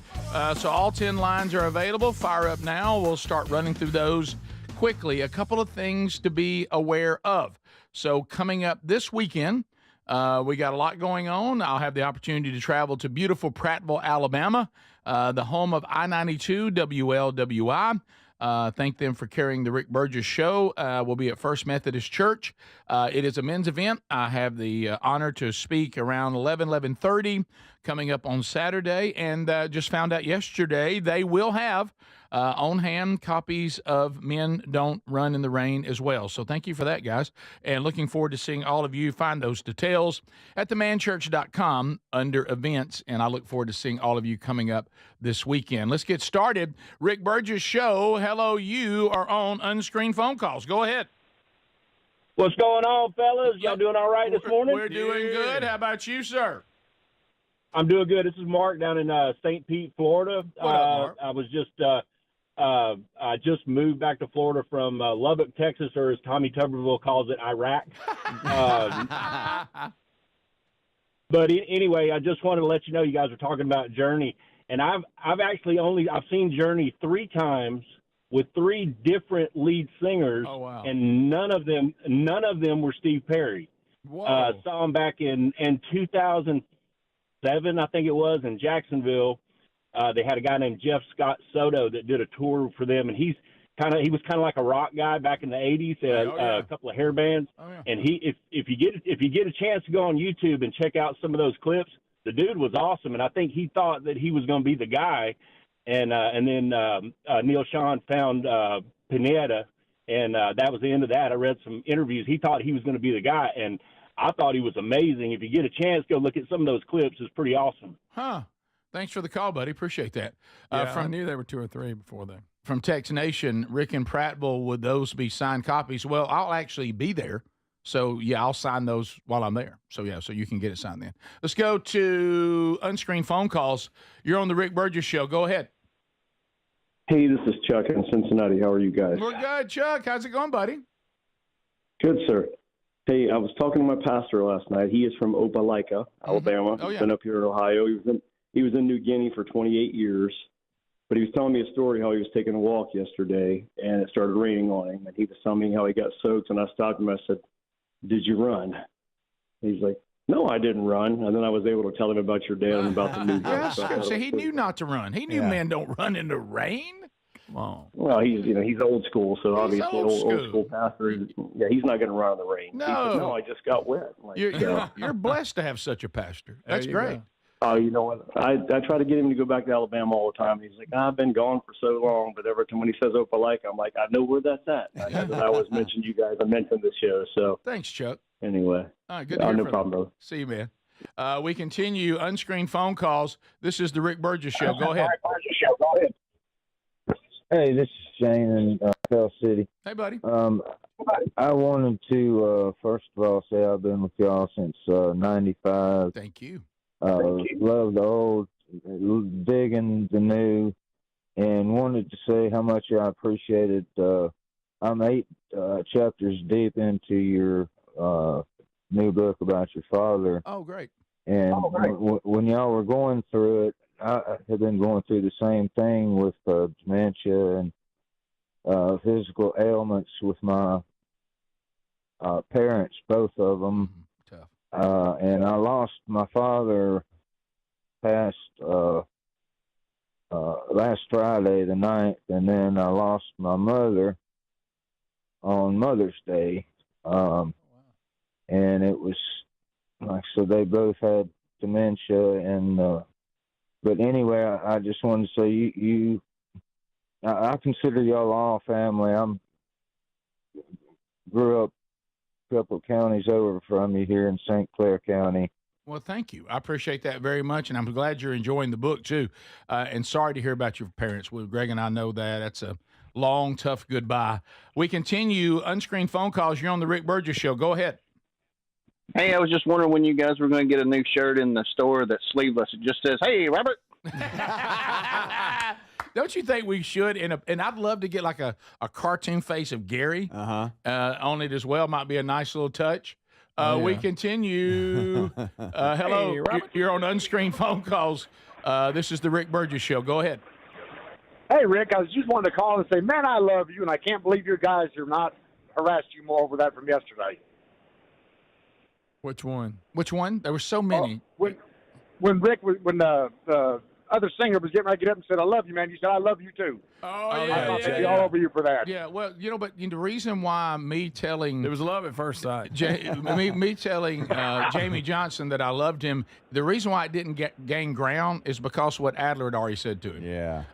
S1: So all 10 lines are available. Fire up now. We'll start running through those quickly. A couple of things to be aware of. So coming up this weekend, we got a lot going on. I'll have the opportunity to travel to beautiful Prattville, Alabama, the home of I-92 WLWI. Thank them for carrying the Rick Burgess Show. We'll be at First Methodist Church. It is a men's event. I have the honor to speak around 11:30 coming up on Saturday, and just found out yesterday they will have on-hand copies of Men Don't Run in the Rain as well. So thank you for that, guys, and looking forward to seeing all of you. Find those details at themanchurch.com under events, and I look forward to seeing all of you coming up this weekend. Let's get started. Rick Burgess Show. Hello, you are on Unscreened Phone Calls. Go ahead.
S3: What's going on, fellas? Y'all doing all right this morning?
S1: We're doing good. How about you, sir?
S3: I'm doing good. This is Mark down in St. Pete, Florida.
S1: What up, Mark?
S3: I was just I just moved back to Florida from Lubbock, Texas, or as Tommy Tuberville calls it, Iraq. But anyway, I just wanted to let you know you guys were talking about Journey, and I've seen Journey 3 times with 3 different lead singers.
S1: Oh, wow.
S3: And none of them were Steve Perry.
S1: Whoa.
S3: Saw him back in 2007, I think it was, in Jacksonville. They had a guy named Jeff Scott Soto that did a tour for them, and he was kind of like a rock guy back in the 80s. A couple of hair bands. Oh, yeah. And if you get a chance to go on YouTube and check out some of those clips, the dude was awesome, and I think he thought that he was going to be the guy. And then Neil Sean found Pineda, and that was the end of that. I read some interviews. He thought he was going to be the guy, and I thought he was amazing. If you get a chance, go look at some of those clips. It's pretty awesome.
S1: Huh. Thanks for the call, buddy. Appreciate that.
S7: I knew there were 2 or 3 before then.
S1: From Tex Nation, Rick and Prattville, would those be signed copies? Well, I'll actually be there. So, yeah, I'll sign those while I'm there. So, yeah, so you can get it signed then. Let's go to unscreened phone calls. You're on the Rick Burgess Show. Go ahead.
S5: Hey, this is Chuck in Cincinnati. How are you guys?
S1: We're good, Chuck. How's it going, buddy?
S5: Good, sir. Hey, I was talking to my pastor last night. He is from Opelika, Alabama.
S1: Oh, yeah.
S5: He's been up here in Ohio. He was in New Guinea for 28 years. But he was telling me a story how he was taking a walk yesterday, and it started raining on him. And he was telling me how he got soaked, and I stopped him. I said, "Did you run?" He's like, "No, I didn't run." And then I was able to tell him about your dad and about the new
S1: Yes,
S5: book.
S1: so he knew not to run. He knew men don't run in the rain. Come on.
S5: Well, he's old school, so
S1: He's
S5: obviously
S1: old
S5: old school pastor. He's not going to run in the rain.
S1: No.
S5: He said, "No, I just got wet." I'm like,
S1: You're blessed to have such a pastor. That's great.
S5: Oh, you know what? I try to get him to go back to Alabama all the time. He's like, "I've been gone for so long," but every time when he says Opelika, I'm like, "I know where that's at." I always mention you guys. I mentioned the show. So
S1: thanks, Chuck.
S5: Anyway,
S1: all right, good to hear
S5: no
S1: from
S5: problem,
S1: you.
S5: bro.
S1: See you, man. We continue unscreened phone calls. This is the Rick Burgess Show. Go ahead.
S6: Hey, this is Shane in Pell City.
S1: Hey, buddy.
S6: I wanted to first of all say I've been with y'all since '95.
S1: Thank you.
S6: Love the old, digging the new, and wanted to say how much I appreciated. I'm 8 chapters deep into your new book about your father.
S1: Oh, great.
S6: And when y'all were going through it, I have been going through the same thing with dementia and physical ailments with my parents, both of them.
S1: Tough.
S6: And I lost my father last Friday the 9th, and then I lost my mother on Mother's Day. And it was like, so they both had dementia, and but anyway, I just wanted to say I consider y'all all family. Grew up a couple of counties over from you here in St. Clair County.
S1: Well, thank you. I appreciate that very much, and I'm glad you're enjoying the book too. And sorry to hear about your parents. Well, Greg and I know that. That's a long, tough goodbye. We continue unscreened phone calls. You're on the Rick Burgess Show. Go ahead.
S12: Hey, I was just wondering when you guys were going to get a new shirt in the store that's sleeveless. It just says, "Hey, Robert."
S1: Don't you think we should? And I'd love to get like a cartoon face of Gary on it as well. Might be a nice little touch. We continue. Hello,
S12: Hey,
S1: you're on unscreened phone calls. This is the Rick Burgess Show. Go ahead.
S21: Hey, Rick, I was just wanting to call and say, man, I love you, and I can't believe your guys are not harassed you more over that from yesterday.
S1: Which one? Which one? There were so many.
S21: When Rick, when the other singer was getting ready to get up and said, "I love you, man," you said, "I love you too." I thought they'd be all over you for that.
S1: Yeah, well, but the reason why me telling
S7: There was love at first sight.
S1: me telling Jamie Johnson that I loved him, the reason why it didn't gain ground is because what Adler had already said to him.
S2: Yeah.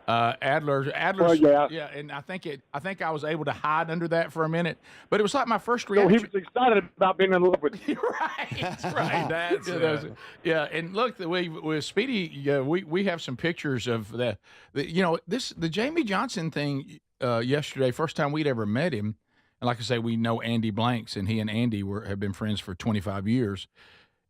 S1: Adler's
S21: Well, yeah.
S1: yeah, and I think I was able to hide under that for a minute, but it was like my first
S21: So
S1: reaction.
S21: he was excited about being in love with you.
S1: Right. Yeah, and look, with Speedy, we have some pictures of the Jamie Johnson thing yesterday. First time we'd ever met him, and like I say, we know Andy Blanks, and he and Andy have been friends for 25 years,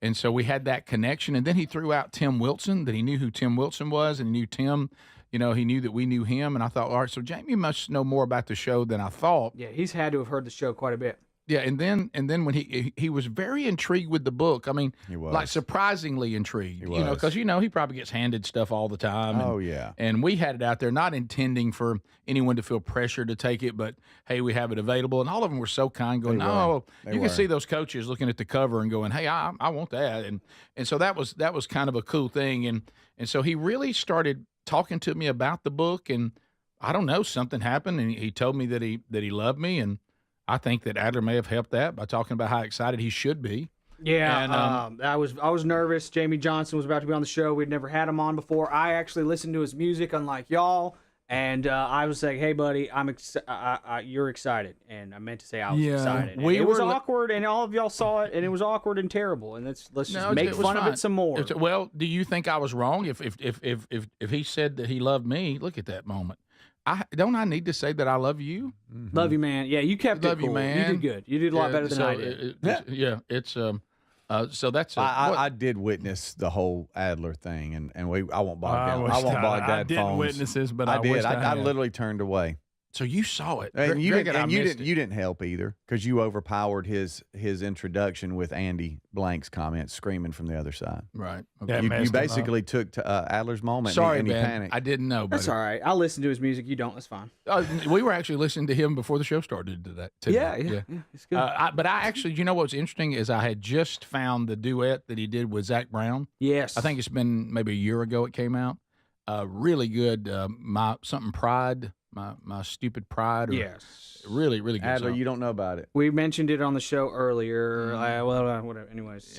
S1: and so we had that connection. And then he threw out Tim Wilson, that he knew who Tim Wilson was, and he knew Tim. He knew that we knew him, and I thought, all right, so Jamie must know more about the show than I thought.
S4: Yeah, he's had to have heard the show quite a bit.
S1: Yeah, and then when he was very intrigued with the book. I mean,
S2: He was.
S1: like surprisingly intrigued.
S2: He was.
S1: Because he probably gets handed stuff all the time.
S2: Oh, yeah.
S1: And we had it out there, not intending for anyone to feel pressure to take it, but hey, we have it available. And all of them were so kind, going,
S2: They were.
S1: "No,"
S2: They
S1: you
S2: were.
S1: can see those coaches looking at the cover and going, "Hey, I want that." And so that was kind of a cool thing. And so he really started talking to me about the book, and I don't know, something happened, and he told me that he loved me, and I think that Adler may have helped that by talking about how excited he should be.
S4: Yeah,
S1: And,
S4: I was nervous. Jamie Johnson was about to be on the show. We'd never had him on before. I actually listened to his music, unlike y'all. And I was like, "Hey, buddy, you're excited," and I meant to say I was excited. And it was awkward, and all of y'all saw it, and it was awkward and terrible. And let's just make fun of it some more.
S1: Well, do you think I was wrong if he said that he loved me? Look at that moment. Don't I need to say that I love you?
S4: Mm-hmm. Love you, man. Yeah, you kept it cool. You, man. You did good. You did a lot better than I did.
S1: So that's.
S2: I did witness the whole Adler thing, and I won't bog down. I won't bog down.
S7: I didn't witness this, but I
S2: did. I literally turned away.
S1: So you saw it,
S2: and you didn't help either because you overpowered his introduction with Andy Blank's comments screaming from the other side.
S1: Right.
S2: Okay. You basically took Adler's moment.
S1: Sorry,
S2: and he
S1: Ben.
S2: panicked.
S1: I didn't know.
S4: That's all right. I listened to his music. You don't. That's fine.
S1: We were actually listening to him before the show started.
S4: Yeah, it's good.
S1: But I actually, you know what's interesting is I had just found the duet that he did with Zach Brown.
S4: Yes.
S1: I think it's been maybe a year ago it came out. Really good. Pride. My stupid pride.
S4: Yes.
S1: Really, really good.
S2: Adler,
S1: song.
S2: you don't know about it.
S4: We mentioned it on the show earlier. Whatever. Anyways,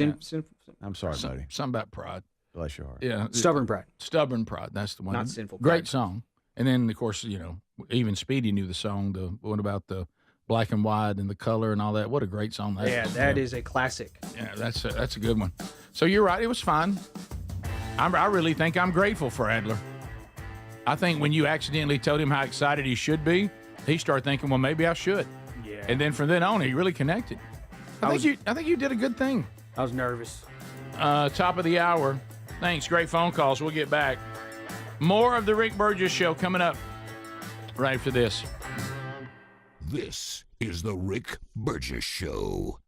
S2: I'm sorry, buddy.
S1: Something about pride.
S2: Bless your heart.
S1: Yeah.
S4: Stubborn pride.
S1: Stubborn pride. That's the one.
S4: Not sinful.
S1: Great
S4: pride.
S1: song. And then of course, even Speedy knew the song. The one about the black and white and the color and all that. What a great song that is.
S4: That is a classic.
S1: Yeah, that's a good one. So you're right. It was fun. I really think I'm grateful for Adler. I think when you accidentally told him how excited he should be, he started thinking, well, maybe I should.
S4: Yeah.
S1: And then from then on, he really connected. I think you did a good thing.
S4: I was nervous.
S1: Top of the hour. Thanks. Great phone calls. We'll get back. More of the Rick Burgess Show coming up right after this.
S9: This is the Rick Burgess Show.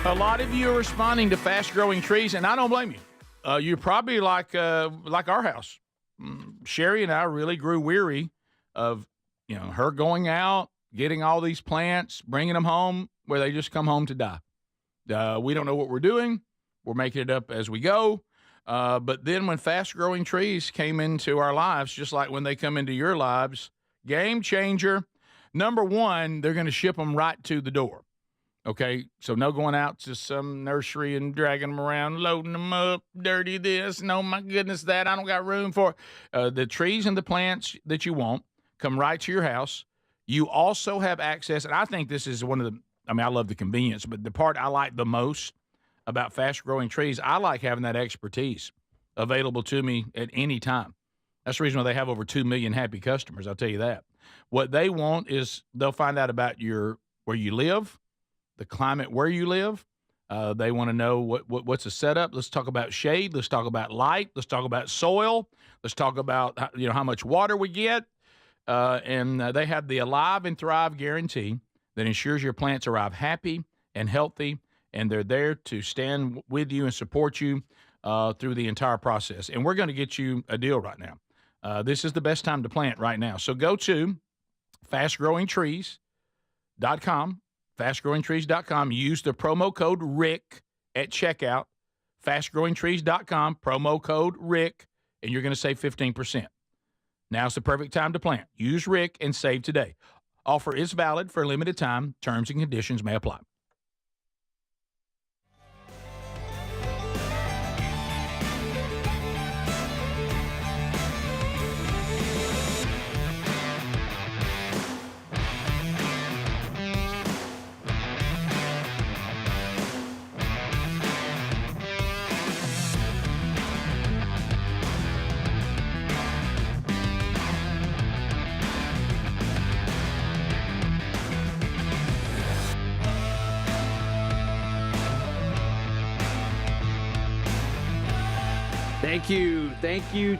S1: A lot of you are responding to fast-growing trees, and I don't blame you. You're probably like our house. Sherry and I really grew weary of, her going out, getting all these plants, bringing them home, where they just come home to die. We don't know what we're doing. We're making it up as we go. But then when fast-growing trees came into our lives, just like when they come into your lives, game changer. Number one, they're going to ship them right to the door. Okay, so no going out to some nursery and dragging them around, loading them up, dirty this, no, my goodness, that. I don't got room for it. The trees and the plants that you want come right to your house. You also have access, and I think this is one of the, I love the convenience, but the part I like the most about fast-growing trees, I like having that expertise available to me at any time. That's the reason why they have over 2 million happy customers, I'll tell you that. What they want is they'll find out about where you live, the climate where you live. They want to know what's the setup. Let's talk about shade. Let's talk about light. Let's talk about soil. Let's talk about how much water we get. And they have the Alive and Thrive guarantee that ensures your plants arrive happy and healthy, and they're there to stand with you and support you through the entire process. And we're going to get you a deal right now. This is the best time to plant right now. So go to fastgrowingtrees.com. fastgrowingtrees.com. Use the promo code RICK at checkout. fastgrowingtrees.com, promo code RICK, and you're going to save 15%. Now's the perfect time to plant. Use RICK and save today. Offer is valid for a limited time. Terms and conditions may apply.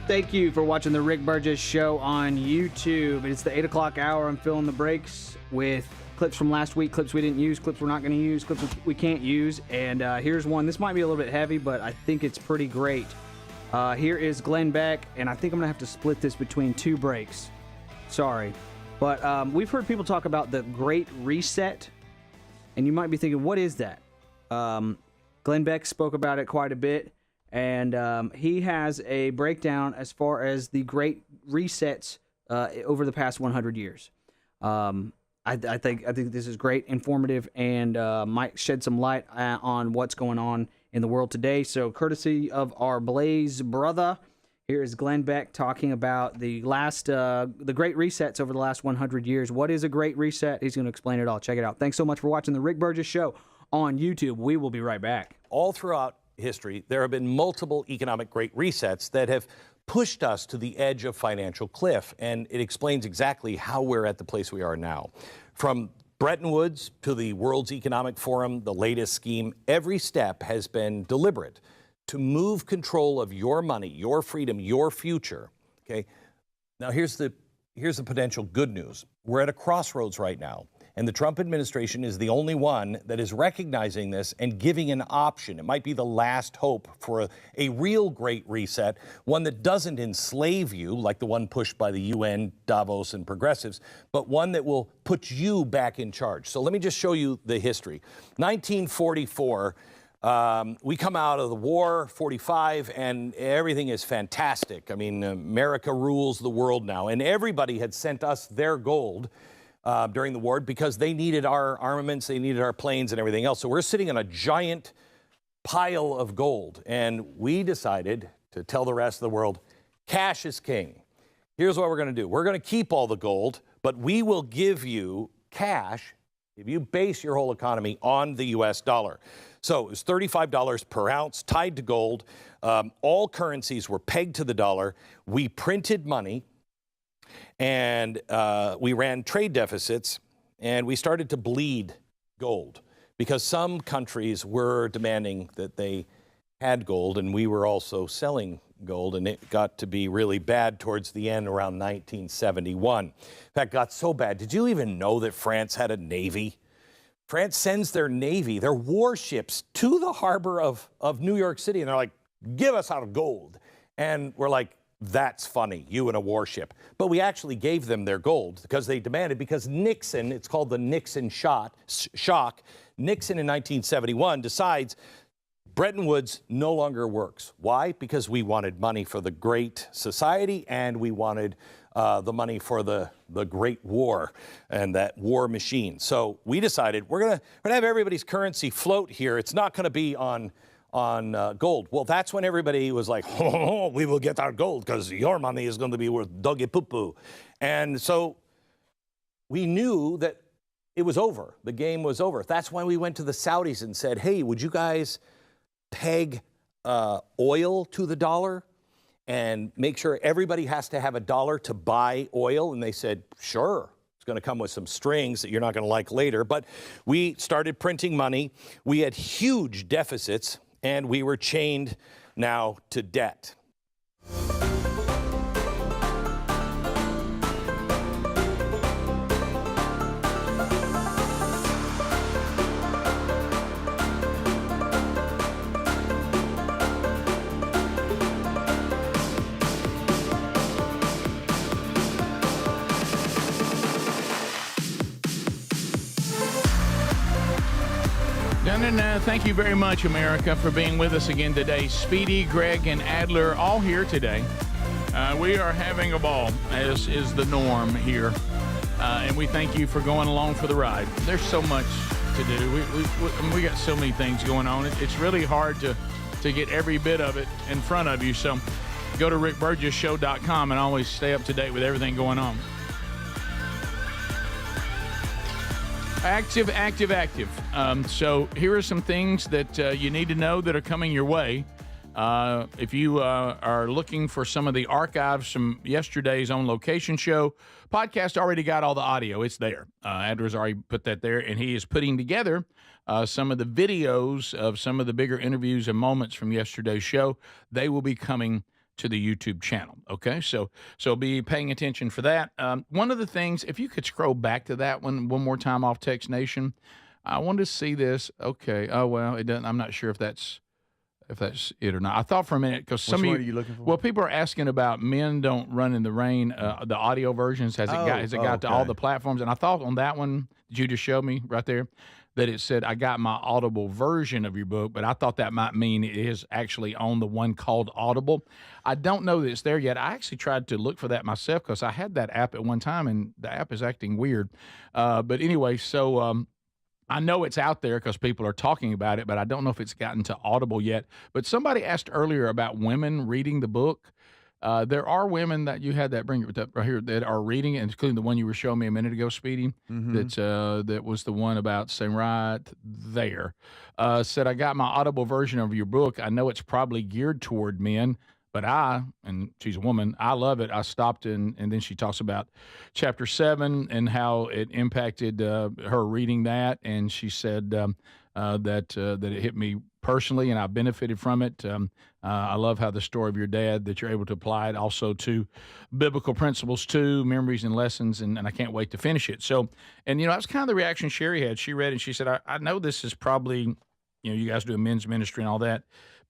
S4: Thank you for watching the Rick Burgess Show on YouTube. It's the 8 o'clock hour. I'm filling the breaks with clips from last week, clips we didn't use, clips we're not going to use, clips we can't use. And here's one. This might be a little bit heavy, but I think it's pretty great. Here is Glenn Beck, and I think I'm going to have to split this between two breaks. Sorry. But we've heard people talk about the Great Reset, and you might be thinking, what is that? Glenn Beck spoke about it quite a bit. And he has a breakdown as far as the great resets over the past 100 years. I think this is great, informative, and might shed some light on what's going on in the world today. So, courtesy of our Blaze brother, here is Glenn Beck talking about the great resets over the last 100 years. What is a great reset? He's going to explain it all. Check it out. Thanks so much for watching the Rick Burgess Show on YouTube. We will be right back.
S8: All throughout history, there have been multiple economic great resets that have pushed us to the edge of financial cliff, and it explains exactly how we're at the place we are now. From Bretton Woods to the World's Economic Forum, the latest scheme, every step has been deliberate to move control of your money, your freedom, your future. Okay. Now here's the potential good news. We're at a crossroads right now, and the Trump administration is the only one that is recognizing this and giving an option. It might be the last hope for a real great reset, one that doesn't enslave you like the one pushed by the UN, Davos, and progressives, but one that will put you back in charge. So let me just show you the history. 1944, we come out of the war, 45, and everything is fantastic. I mean, America rules the world now, and everybody had sent us their gold during the war because they needed our armaments, they needed our planes and everything else. So we're sitting on a giant pile of gold, and we decided to tell the rest of the world, cash is king. Here's what we're going to do. We're going to keep all the gold, but we will give you cash if you base your whole economy on the U.S. dollar. So it was $35 per ounce tied to gold. All currencies were pegged to the dollar. We printed money, and we ran trade deficits, and we started to bleed gold because some countries were demanding that they had gold, and we were also selling gold, and it got to be really bad towards the end around 1971. In fact, it got so bad. Did you even know that France had a navy? France sends their navy, their warships, to the harbor of New York City, and they're like, give us our gold. And we're like, that's funny, you and a warship. But we actually gave them their gold because they demanded, because Nixon, it's called the Nixon shock, Nixon in 1971 decides Bretton Woods no longer works. Why? Because we wanted money for the Great Society, and we wanted the money for the Great War and that war machine. So we decided we're gonna have everybody's currency float here. It's not gonna be on gold. Well, that's when everybody was like, oh, we will get our gold because your money is going to be worth doggy poo-poo. And so we knew that it was over. The game was over. That's when we went to the Saudis and said, hey, would you guys peg oil to the dollar and make sure everybody has to have a dollar to buy oil? And they said, sure. It's going to come with some strings that you're not going to like later. But we started printing money. We had huge deficits, and we were chained now to debt.
S1: Thank you very much, America, for being with us again today. Speedy, Greg, and Adler all here today. We are having a ball, as is the norm here, and we thank you for going along for the ride. There's so much to do. We got so many things going on. It's really hard to get every bit of it in front of you. So go to rickburgessshow.com and always stay up to date with everything going on. Active. So here are some things that you need to know that are coming your way. If you are looking for some of the archives from yesterday's On Location show, podcast already got all the audio. It's there. Adler's already put that there, and he is putting together some of the videos of some of the bigger interviews and moments from yesterday's show. They will be coming to the YouTube channel. Okay, so be paying attention for that. One of the things, if you could scroll back to that one more time off Text Nation, I want to see this. Okay. Oh well, it doesn't. I'm not sure if that's if that's it or not. I thought for a minute because some
S2: Which
S1: of
S2: one are you looking for?
S1: Well, people are asking about Men Don't Run in the Rain, the audio versions. Has it got to all the platforms? And I thought on that one that you just showed me right there that it said I got my Audible version of your book, but I thought that might mean it is actually on the one called Audible. I don't know that it's there yet. I actually tried to look for that myself because I had that app at one time, and the app is acting weird. But anyway, so I know it's out there because people are talking about it, but I don't know if it's gotten to Audible yet. But somebody asked earlier about women reading the book. There are women that you had that bring it up right here that are reading it, including the one you were showing me a minute ago, Speedy. That was the one about saying right there. Said, I got my Audible version of your book. I know it's probably geared toward men, but and she's a woman, I love it. I stopped and then she talks about chapter 7 and how it impacted her reading that. And she said that it hit me personally, and I benefited from it. I love how the story of your dad, that you're able to apply it also to biblical principles too, memories and lessons, and I can't wait to finish it. So, and that was kind of the reaction Sherry had. She read it and she said, I know this is probably, you guys do a men's ministry and all that.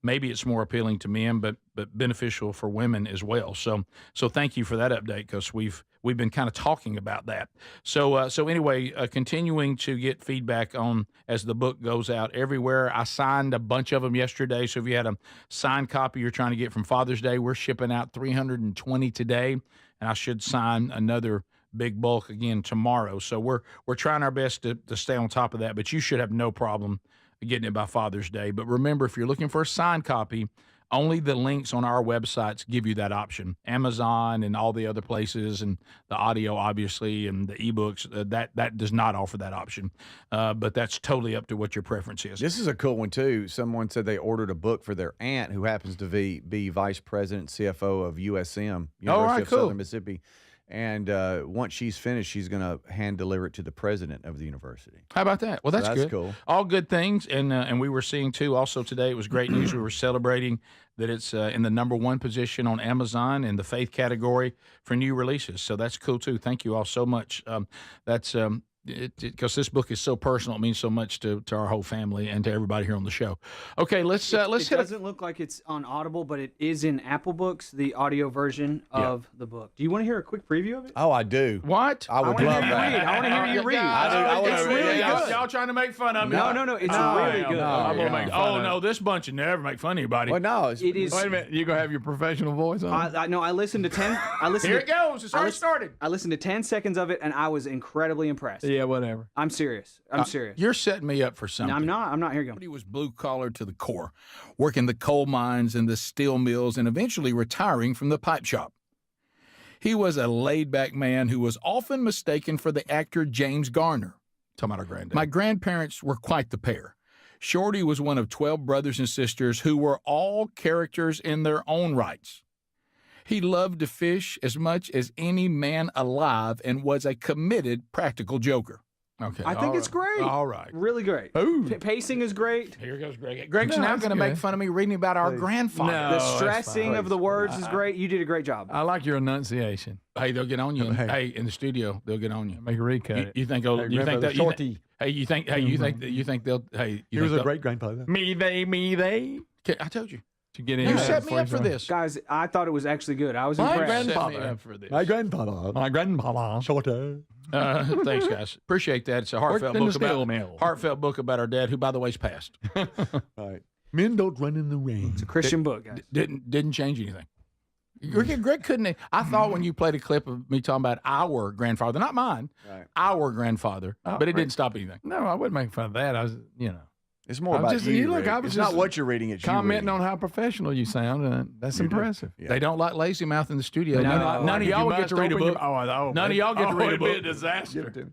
S1: Maybe it's more appealing to men, but beneficial for women as well. So thank you for that update, because we've been kind of talking about that. So anyway, continuing to get feedback on as the book goes out everywhere. I signed a bunch of them yesterday. So if you had a signed copy you're trying to get from Father's Day, we're shipping out 320 today, and I should sign another big bulk again tomorrow. So we're trying our best to stay on top of that, but you should have no problem getting it by Father's Day. But remember, if you're looking for a signed copy, only the links on our websites give you that option. Amazon and all the other places, and the audio, obviously, and the ebooks, that does not offer that option. But that's totally up to what your preference is.
S2: This is a cool one, too. Someone said they ordered a book for their aunt, who happens to be vice president, CFO of USM, University of Southern Mississippi. And once she's finished, she's going to hand deliver it to the president of the university.
S1: How about that? Well, that's good.
S2: Cool.
S1: All good things. And we were seeing, too, also today, it was great news. We were celebrating that it's in the #1 position on Amazon in the faith category for new releases. So that's cool, too. Thank you all so much. That's because this book is so personal. It means so much to our whole family and to everybody here on the show. Okay, let's
S4: It
S1: hit
S4: doesn't look like it's on Audible, but it is in Apple Books, the audio version of the book. Do you want to hear a quick preview of it?
S2: Oh, I do.
S1: What?
S2: I would love that.
S4: I want to hear you read.
S1: It's really good. Y'all trying to make fun of me?
S4: No. It's really good.
S1: No, this bunch would never make fun of anybody.
S2: Well, no.
S4: It is.
S7: Wait a minute. You going to have your professional voice on?
S4: I listened to 10.
S1: Here it goes. It's already started.
S4: I listened to 10 seconds of it, and I was incredibly impressed.
S7: Yeah, whatever.
S4: I'm serious. I'm serious.
S1: You're setting me up for something.
S4: No, I'm not. Here you go.
S1: He was blue-collar to the core, working the coal mines and the steel mills and eventually retiring from the pipe shop. He was a laid-back man who was often mistaken for the actor James Garner.
S7: Talking about our granddad.
S1: My grandparents were quite the pair. Shorty was one of 12 brothers and sisters who were all characters in their own rights. He loved to fish as much as any man alive and was a committed practical joker.
S7: Okay.
S4: I think it's great.
S1: All right.
S4: Really great.
S1: Ooh.
S4: Pacing is great.
S1: Here goes Greg. Greg's now going to make fun of me reading about our grandfather.
S4: The stressing of the words is great. You did a great job.
S7: I like your enunciation.
S1: Hey, they'll get on you. Hey, in the studio, they'll get on you.
S7: Make a recut it.
S1: You think that
S7: shorty?
S1: You think they'll? Hey,
S2: he was a great grandfather.
S7: Me they.
S1: I told you.
S7: To get in.
S1: You set me up for this,
S4: guys. I thought it was actually good. I was impressed.
S2: My grandfather. Shorter.
S1: Thanks, guys. Appreciate that. It's a heartfelt book about our dad, who, by the way, is passed.
S2: Right. Men Don't Run in the Rain.
S4: It's a Christian book, guys.
S1: Didn't change anything. Greg couldn't. I thought when you played a clip of me talking about our grandfather, not mine, our grandfather, but it didn't stop anything.
S7: No, I wouldn't make fun of that. I was,
S2: It's more about you.
S7: It's
S2: not what you're reading. It's
S7: commenting on how professional you sound, and that's impressive.
S1: Yeah. They don't like lazy mouth in the studio.
S7: None
S1: of y'all get to read a book. None of y'all get to read a book.
S7: It'd be a disaster.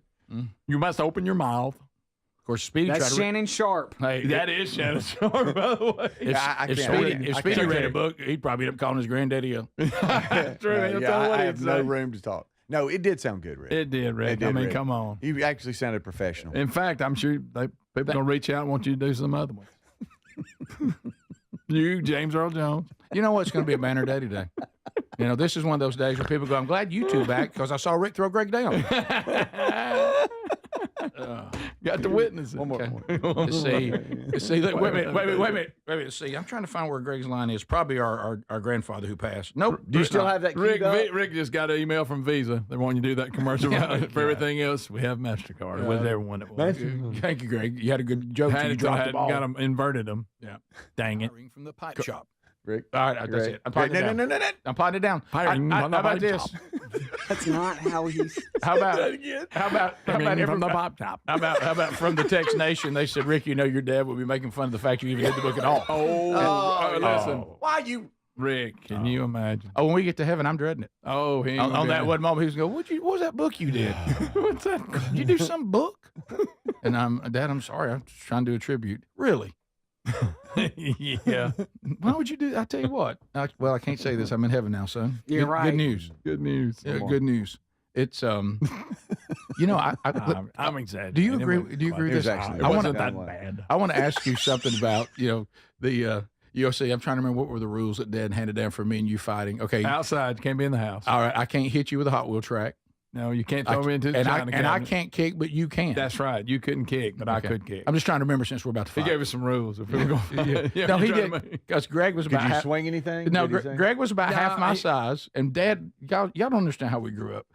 S7: You must open your mouth.
S1: Of course, Speedy.
S4: That's Shannon Sharp.
S1: Hey,
S7: that is Shannon Sharp, by the way.
S1: If Speedy read a book, he'd probably end up calling his granddaddy up.
S7: That's true.
S2: I have no room to talk. No, it did sound good, Rick.
S7: It did, Rick. I mean, come on.
S2: You actually sounded professional.
S7: In fact, I'm sure people going to reach out and want you to do some other ones. You, James Earl Jones.
S1: You know what's going to be a banner day today? This is one of those days where people go, I'm glad you two back because I saw Rick throw Greg down.
S7: Got the witnesses.
S2: One more.
S1: Let's see. Wait a minute. See, I'm trying to find where Greg's line is. Probably our grandfather who passed. Nope.
S2: Do you still have that
S7: Rick?
S2: queued up?
S7: Rick just got an email from Visa. They want you to do that commercial. For everything else, we have MasterCard with everyone. It was.
S1: Thank you, Greg. You had a good joke. You dropped the ball.
S7: Got them, inverted them.
S1: Yeah.
S7: Dang it.
S1: From the pipe shop.
S2: Rick.
S1: All right, that's it. I'm potting it down. No. I'm potting it down. How about this?
S4: That's not how he's.
S1: How about from the Tex Nation? They said, Rick, you know your dad would be making fun of the fact you even did the book at all.
S7: Listen.
S2: Why you?
S7: Rick, can you imagine?
S1: Oh, when we get to heaven, I'm dreading it.
S7: Oh, he
S1: on that one moment, he was going, what was that book you did? What's that? Did you do some book? And Dad, I'm sorry. I'm just trying to do a tribute. Really?
S7: Yeah.
S1: Why would you do? I tell you what. I can't say this. I'm in heaven now, son.
S4: You're right.
S1: Good news.
S7: Good news.
S1: Yeah, good news. It's I'm
S7: exaggerating.
S1: Do you agree? Do you agree with this?
S7: It wasn't that bad.
S1: I want to ask you something about the UFC. I'm trying to remember what were the rules that Dad handed down for me and you fighting. Okay,
S7: outside, can't be in the house.
S1: All right, I can't hit you with a Hot Wheel track.
S7: No, you can't throw me into the China
S1: and I can't kick, but you can.
S7: That's right. You couldn't kick, but I could kick.
S1: I'm just trying to remember since we're about to fight.
S7: He gave us some rules. If we were going,
S1: no, he did. Because Greg was about.
S2: Did you swing anything?
S1: No, Greg was about half my size, and Dad, y'all don't understand how we grew up.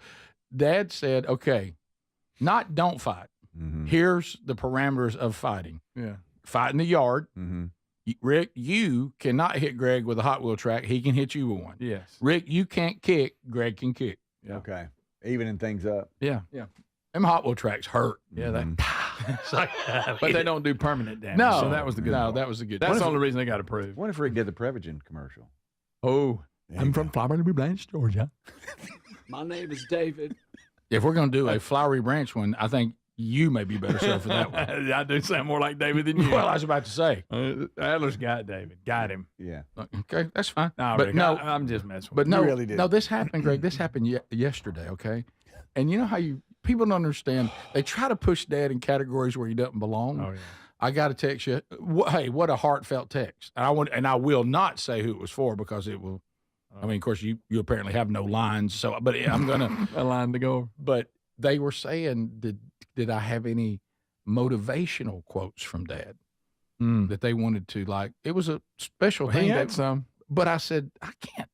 S1: Dad said, "Okay, don't fight.
S2: Mm-hmm.
S1: Here's the parameters of fighting.
S7: Yeah,
S1: fight in the yard.
S2: Mm-hmm.
S1: Rick, you cannot hit Greg with a Hot Wheel track. He can hit you with one.
S7: Yes.
S1: Rick, you can't kick. Greg can kick.
S2: Yeah. Okay. Evening things up.
S1: Yeah. Them Hot Wheel tracks hurt.
S7: Yeah,
S1: but
S7: they don't do permanent damage.
S1: No,
S7: so that was the good.
S1: No, that was the good.
S7: That's the only reason they got approved.
S2: What if Rick did the Prevagen commercial?
S7: Oh, I'm from Flowery Branch, Georgia.
S4: My name is David.
S1: If we're going to do a Flowery Branch one, I think you may be better served for that one.
S7: I do sound more like David than you.
S1: Well, I was about to say.
S7: Adler's got David. Got him.
S2: Yeah.
S1: Okay, that's fine.
S7: No,
S1: but
S7: Rick,
S1: no,
S7: I'm just messing with
S1: but
S7: you.
S1: no,
S2: You really did.
S1: No, this happened, Greg. This happened yesterday, okay? And you know how people don't understand. They try to push Dad in categories where he doesn't belong.
S7: Oh, yeah.
S1: I got to text you. Hey, what a heartfelt text. And I will not say who it was for because it will. I mean, of course, you apparently have no lines. So, but I'm gonna
S7: a line to go over.
S1: But they were saying, did I have any motivational quotes from Dad that they wanted to like? It was a special thing.
S7: He had some,
S1: but I said I can't.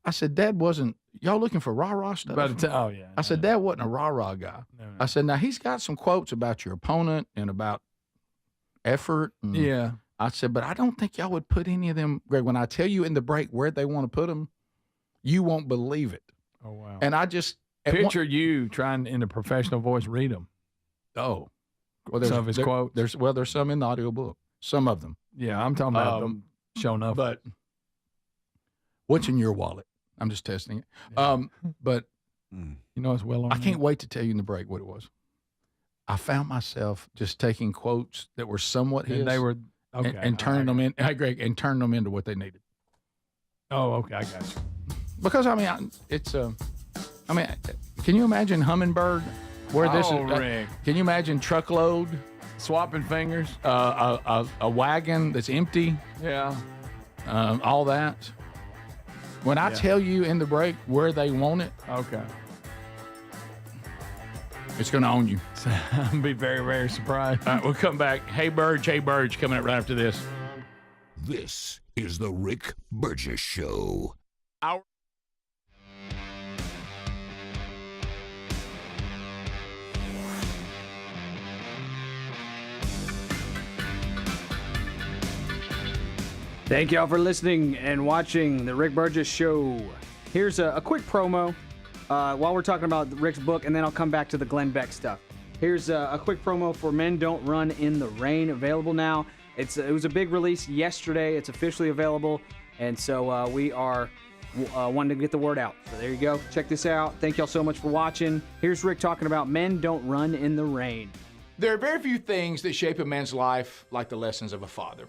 S1: I said Dad wasn't. Y'all looking for rah-rah stuff?
S7: Oh yeah.
S1: I said Dad wasn't a rah-rah guy.
S7: No.
S1: I said now he's got some quotes about your opponent and about effort. And
S7: Yeah.
S1: I said, but I don't think y'all would put any of them, Greg. When I tell you in the break where they want to put them, you won't believe it.
S7: Oh wow.
S1: And I just
S7: picture you trying in a professional voice read them.
S1: Oh, well, there's
S7: Some of his quotes.
S1: There's some in the audiobook. Some of them.
S7: Yeah, I'm talking about them showing up.
S1: But what's in your wallet? I'm just testing it. But
S7: you know it's well on.
S1: I can't wait to tell you in the break what it was. I found myself just taking quotes that were somewhat his,
S7: And they were okay,
S1: and turning them in. Hey, Greg, and turning them into what they needed.
S7: Oh, okay, I got you.
S1: Because I mean, can you imagine Hummingbird? Where this is?
S7: Rick.
S1: Can you imagine Truckload?
S7: Swapping fingers.
S1: A wagon that's empty.
S7: Yeah.
S1: All that. When I tell you in the break where they want it,
S7: Okay.
S1: it's going to own you.
S7: I'll be very, very surprised.
S1: All right, we'll come back. Hey Burge coming up right after this.
S9: This is the Rick Burgess Show.
S4: Thank y'all for listening and watching the Rick Burgess Show. Here's a quick promo while we're talking about Rick's book, and then I'll come back to the Glenn Beck stuff. Here's a quick promo for Men Don't Run in the Rain, available now. It was a big release yesterday. It's officially available, and so we are wanting to get the word out. So there you go. Check this out. Thank y'all so much for watching. Here's Rick talking about Men Don't Run in the Rain.
S1: There are very few things that shape a man's life like the lessons of a father.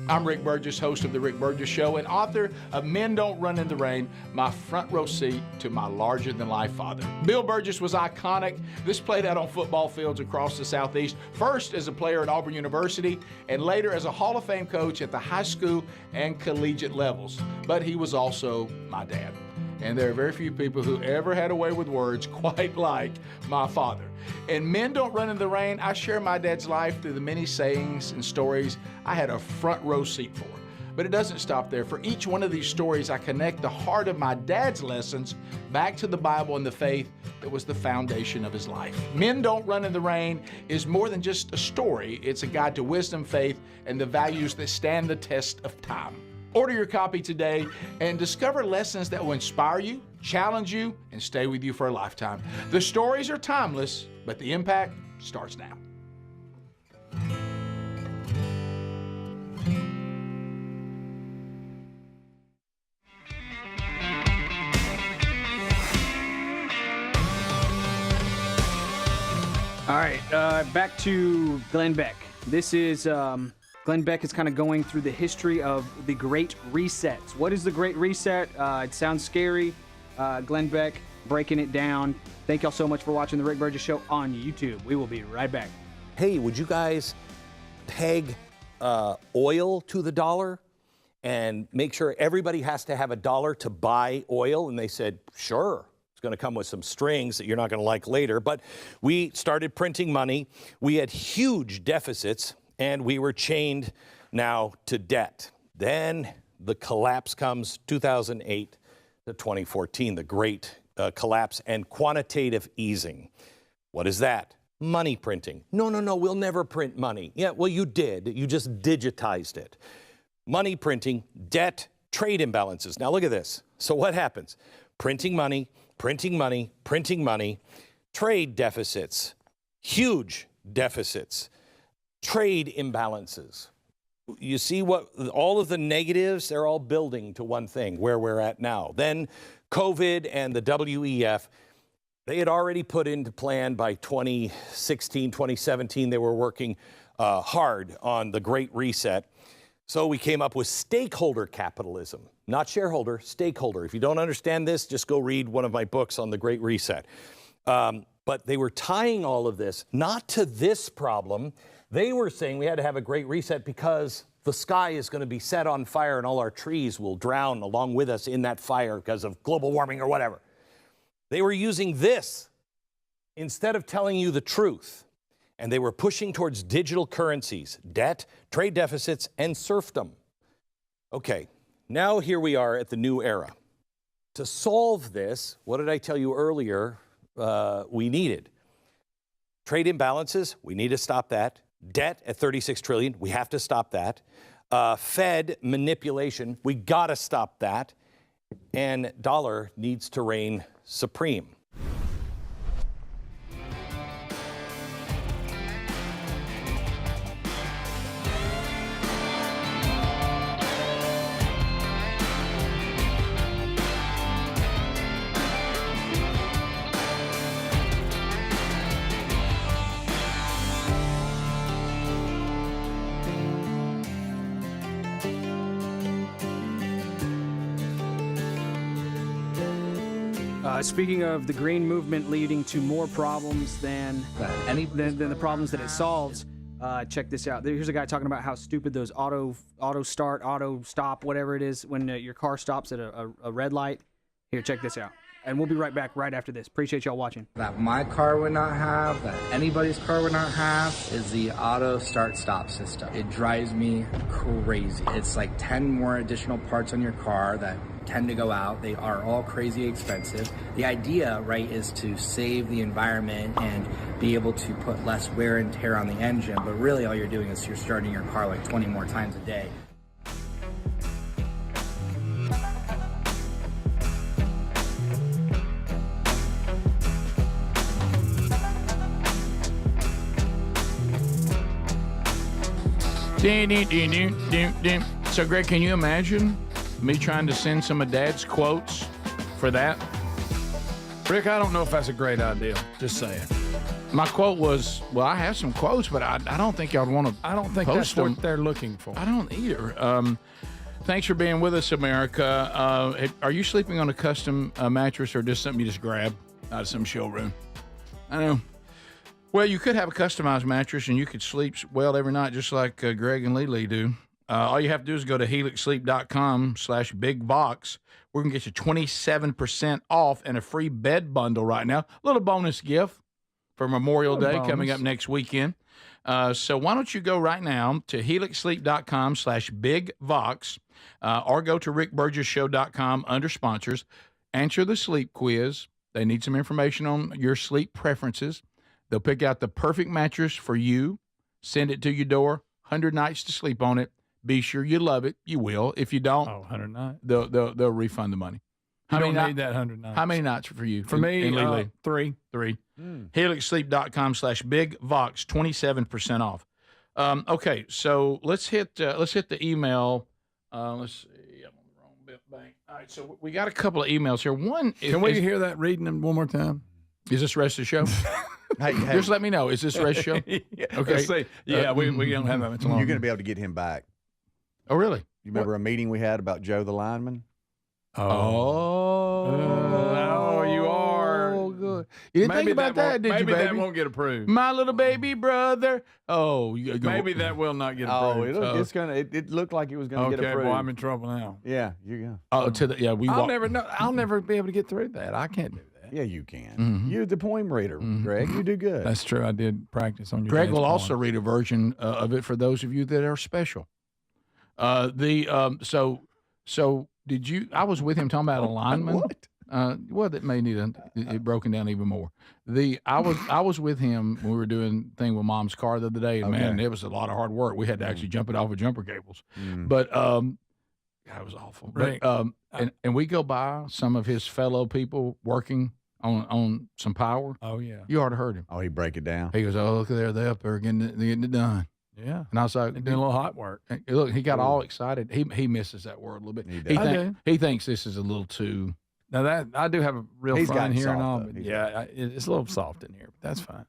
S1: I'm Rick Burgess, host of The Rick Burgess Show and author of Men Don't Run in the Rain, my front row seat to my larger-than-life father. Bill Burgess was iconic. This played out on football fields across the Southeast, first as a player at Auburn University and later as a Hall of Fame coach at the high school and collegiate levels. But he was also my dad. And there are very few people who ever had a way with words quite like my father. And Men Don't Run in the Rain, I share my dad's life through the many sayings and stories I had a front row seat for. But it doesn't stop there. For each one of these stories, I connect the heart of my dad's lessons back to the Bible and the faith that was the foundation of his life. Men Don't Run in the Rain is more than just a story. It's a guide to wisdom, faith, and the values that stand the test of time. Order your copy today and discover lessons that will inspire you, challenge you, and stay with you for a lifetime. The stories are timeless, but the impact starts now.
S4: All right, back to Glenn Beck. This is Glenn Beck is kind of going through the history of the Great Resets. What is the Great Reset? It sounds scary. Glenn Beck breaking it down. Thank y'all so much for watching the Rick Burgess Show on YouTube. We will be right back.
S8: Hey, would you guys peg oil to the dollar and make sure everybody has to have $1 to buy oil? And they said, sure. Going to come with some strings that you're not going to like later. But we started printing money. We had huge deficits, and we were chained now to debt. Then the collapse comes 2008 to 2014, the great collapse and quantitative easing. What is that? Money printing. No, we'll never print money. Yeah, well, you did. You just digitized it. Money printing, debt, trade imbalances. Now look at this. So what happens? Printing money, trade deficits, huge deficits, trade imbalances. You see what all of the negatives, they're all building to one thing, where we're at now. Then COVID and the WEF, they had already put into plan by 2016, 2017, they were working hard on the Great Reset. So we came up with stakeholder capitalism, not shareholder, stakeholder. If you don't understand this, just go read one of my books on the Great Reset. But they were tying all of this, not to this problem. They were saying we had to have a Great Reset because the sky is going to be set on fire and all our trees will drown along with us in that fire because of global warming or whatever. They were using this instead of telling you the truth. And they were pushing towards digital currencies, debt, trade deficits, and serfdom. Okay, now here we are at the new era. To solve this, what did I tell you earlier we needed? Trade imbalances, we need to stop that. Debt at $36 trillion, we have to stop that. Fed manipulation, we got to stop that. And dollar needs to reign supreme.
S4: Speaking of the green movement leading to more problems than the problems that it solves, check this out. Here's a guy talking about how stupid those auto start, auto stop, whatever it is, when your car stops at a red light. Here, check this out. And we'll be right back right after this. Appreciate y'all watching.
S11: That my car would not have, that anybody's car would not have, is the auto start stop system. It drives me crazy. It's like 10 more additional parts on your car that tend to go out. They are all crazy expensive. The idea, right, is to save the environment and be able to put less wear and tear on the engine, but really all you're doing is you're starting your car like 20 more times a day.
S1: So, Greg, can you imagine me trying to send some of Dad's quotes for that?
S7: Rick, I don't know if that's a great idea. Just saying.
S1: My quote was, well, I have some quotes, but I don't think y'all want to.
S7: I don't think
S1: that's
S7: what they're looking for.
S1: I don't either. Thanks for being with us, America. Are you sleeping on a custom mattress or just something you just grab out of some showroom? I know. Well, you could have a customized mattress and you could sleep well every night just like Greg and Lily do. All you have to do is go to helixsleep.com/bigvox. We're going to get you 27% off and a free bed bundle right now. A little bonus gift for Memorial Day coming up next weekend. So why don't you go right now to helixsleep.com/bigvox or go to rickburgessshow.com under sponsors. Answer the sleep quiz. They need some information on your sleep preferences. They'll pick out the perfect mattress for you, send it to your door, 100 nights to sleep on it. Be sure you love it. You will. If you don't,
S7: 100 nights.
S1: They'll refund the money.
S7: You don't need that 100 nights.
S1: How many nights for you?
S7: For me, 3.
S1: helixsleep.com/bigvox, 27% off. Okay, so let's hit the email. Let's see. I'm on the wrong bank. All right, so we got a couple of emails here. One is,
S7: Can we hear that reading them one more time?
S1: Is this the rest of the show?
S2: Hey,
S1: just let me know. Is this the rest of the show?
S7: Yeah,
S1: Okay.
S7: let's see. Yeah, we don't have that much longer.
S2: You're going to be able to get him back.
S1: Oh, really?
S2: You remember a meeting we had about Joe the lineman?
S1: Oh,
S7: you are.
S1: Good. You didn't think about that, did you, baby?
S7: Maybe that won't get approved.
S1: My little baby brother. Oh,
S7: Maybe that will not get approved.
S2: It looked like it was going to get approved.
S7: Well, I'm in trouble now.
S2: Yeah, you go.
S7: I'll never be able to get through that. I can't do that.
S2: Yeah, you can.
S1: Mm-hmm.
S2: You're the poem reader, Greg. You do good.
S7: That's true. I did practice on your
S1: Greg
S7: dad's
S1: will
S7: poem.
S1: also read a version of it for those of you that are special. So did you? I was with him talking about alignment.
S2: What?
S1: Well, that may need it broken down even more. I was with him when we were doing thing with Mom's car the other day, and man, it was a lot of hard work. We had to actually jump it off of jumper cables, but God, it was awful.
S7: Right.
S1: But and we go by some of his fellow people working on some power.
S7: Oh yeah,
S1: you ought to heard him.
S2: Oh, he break it down.
S1: He goes, "Oh, look there, they're up there getting it done."
S7: Yeah,
S1: and I was like,
S7: doing a little hot work.
S1: Look, he got all excited. He misses that word a little bit. He thinks this is a little too.
S7: Now that I do have a real fun here and all,
S2: soft,
S7: but it's a little soft in here. But that's fine.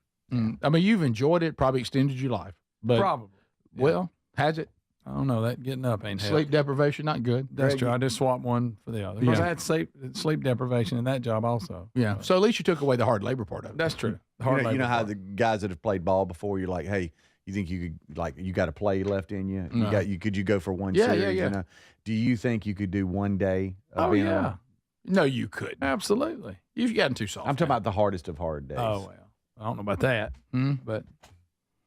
S1: I mean, you've enjoyed it. Probably extended your life, but
S7: probably.
S1: Well, has it?
S7: I don't know. That getting up ain't
S1: sleep deprivation, not good.
S7: That's true. I just swapped one for the other because I had sleep deprivation in that job also.
S1: Yeah. So at least you took away the hard labor part of it.
S7: That's true.
S2: You know how the guys that have played ball before, you're like, hey, you think you could you got a play left in you? Could you go for one series?
S1: Yeah.
S2: You know? Do you think you could do one day?
S7: Being around?
S1: No, you could.
S7: Absolutely.
S1: You've gotten too soft.
S2: I'm talking about the hardest of hard days.
S7: Oh well, I don't know about that, but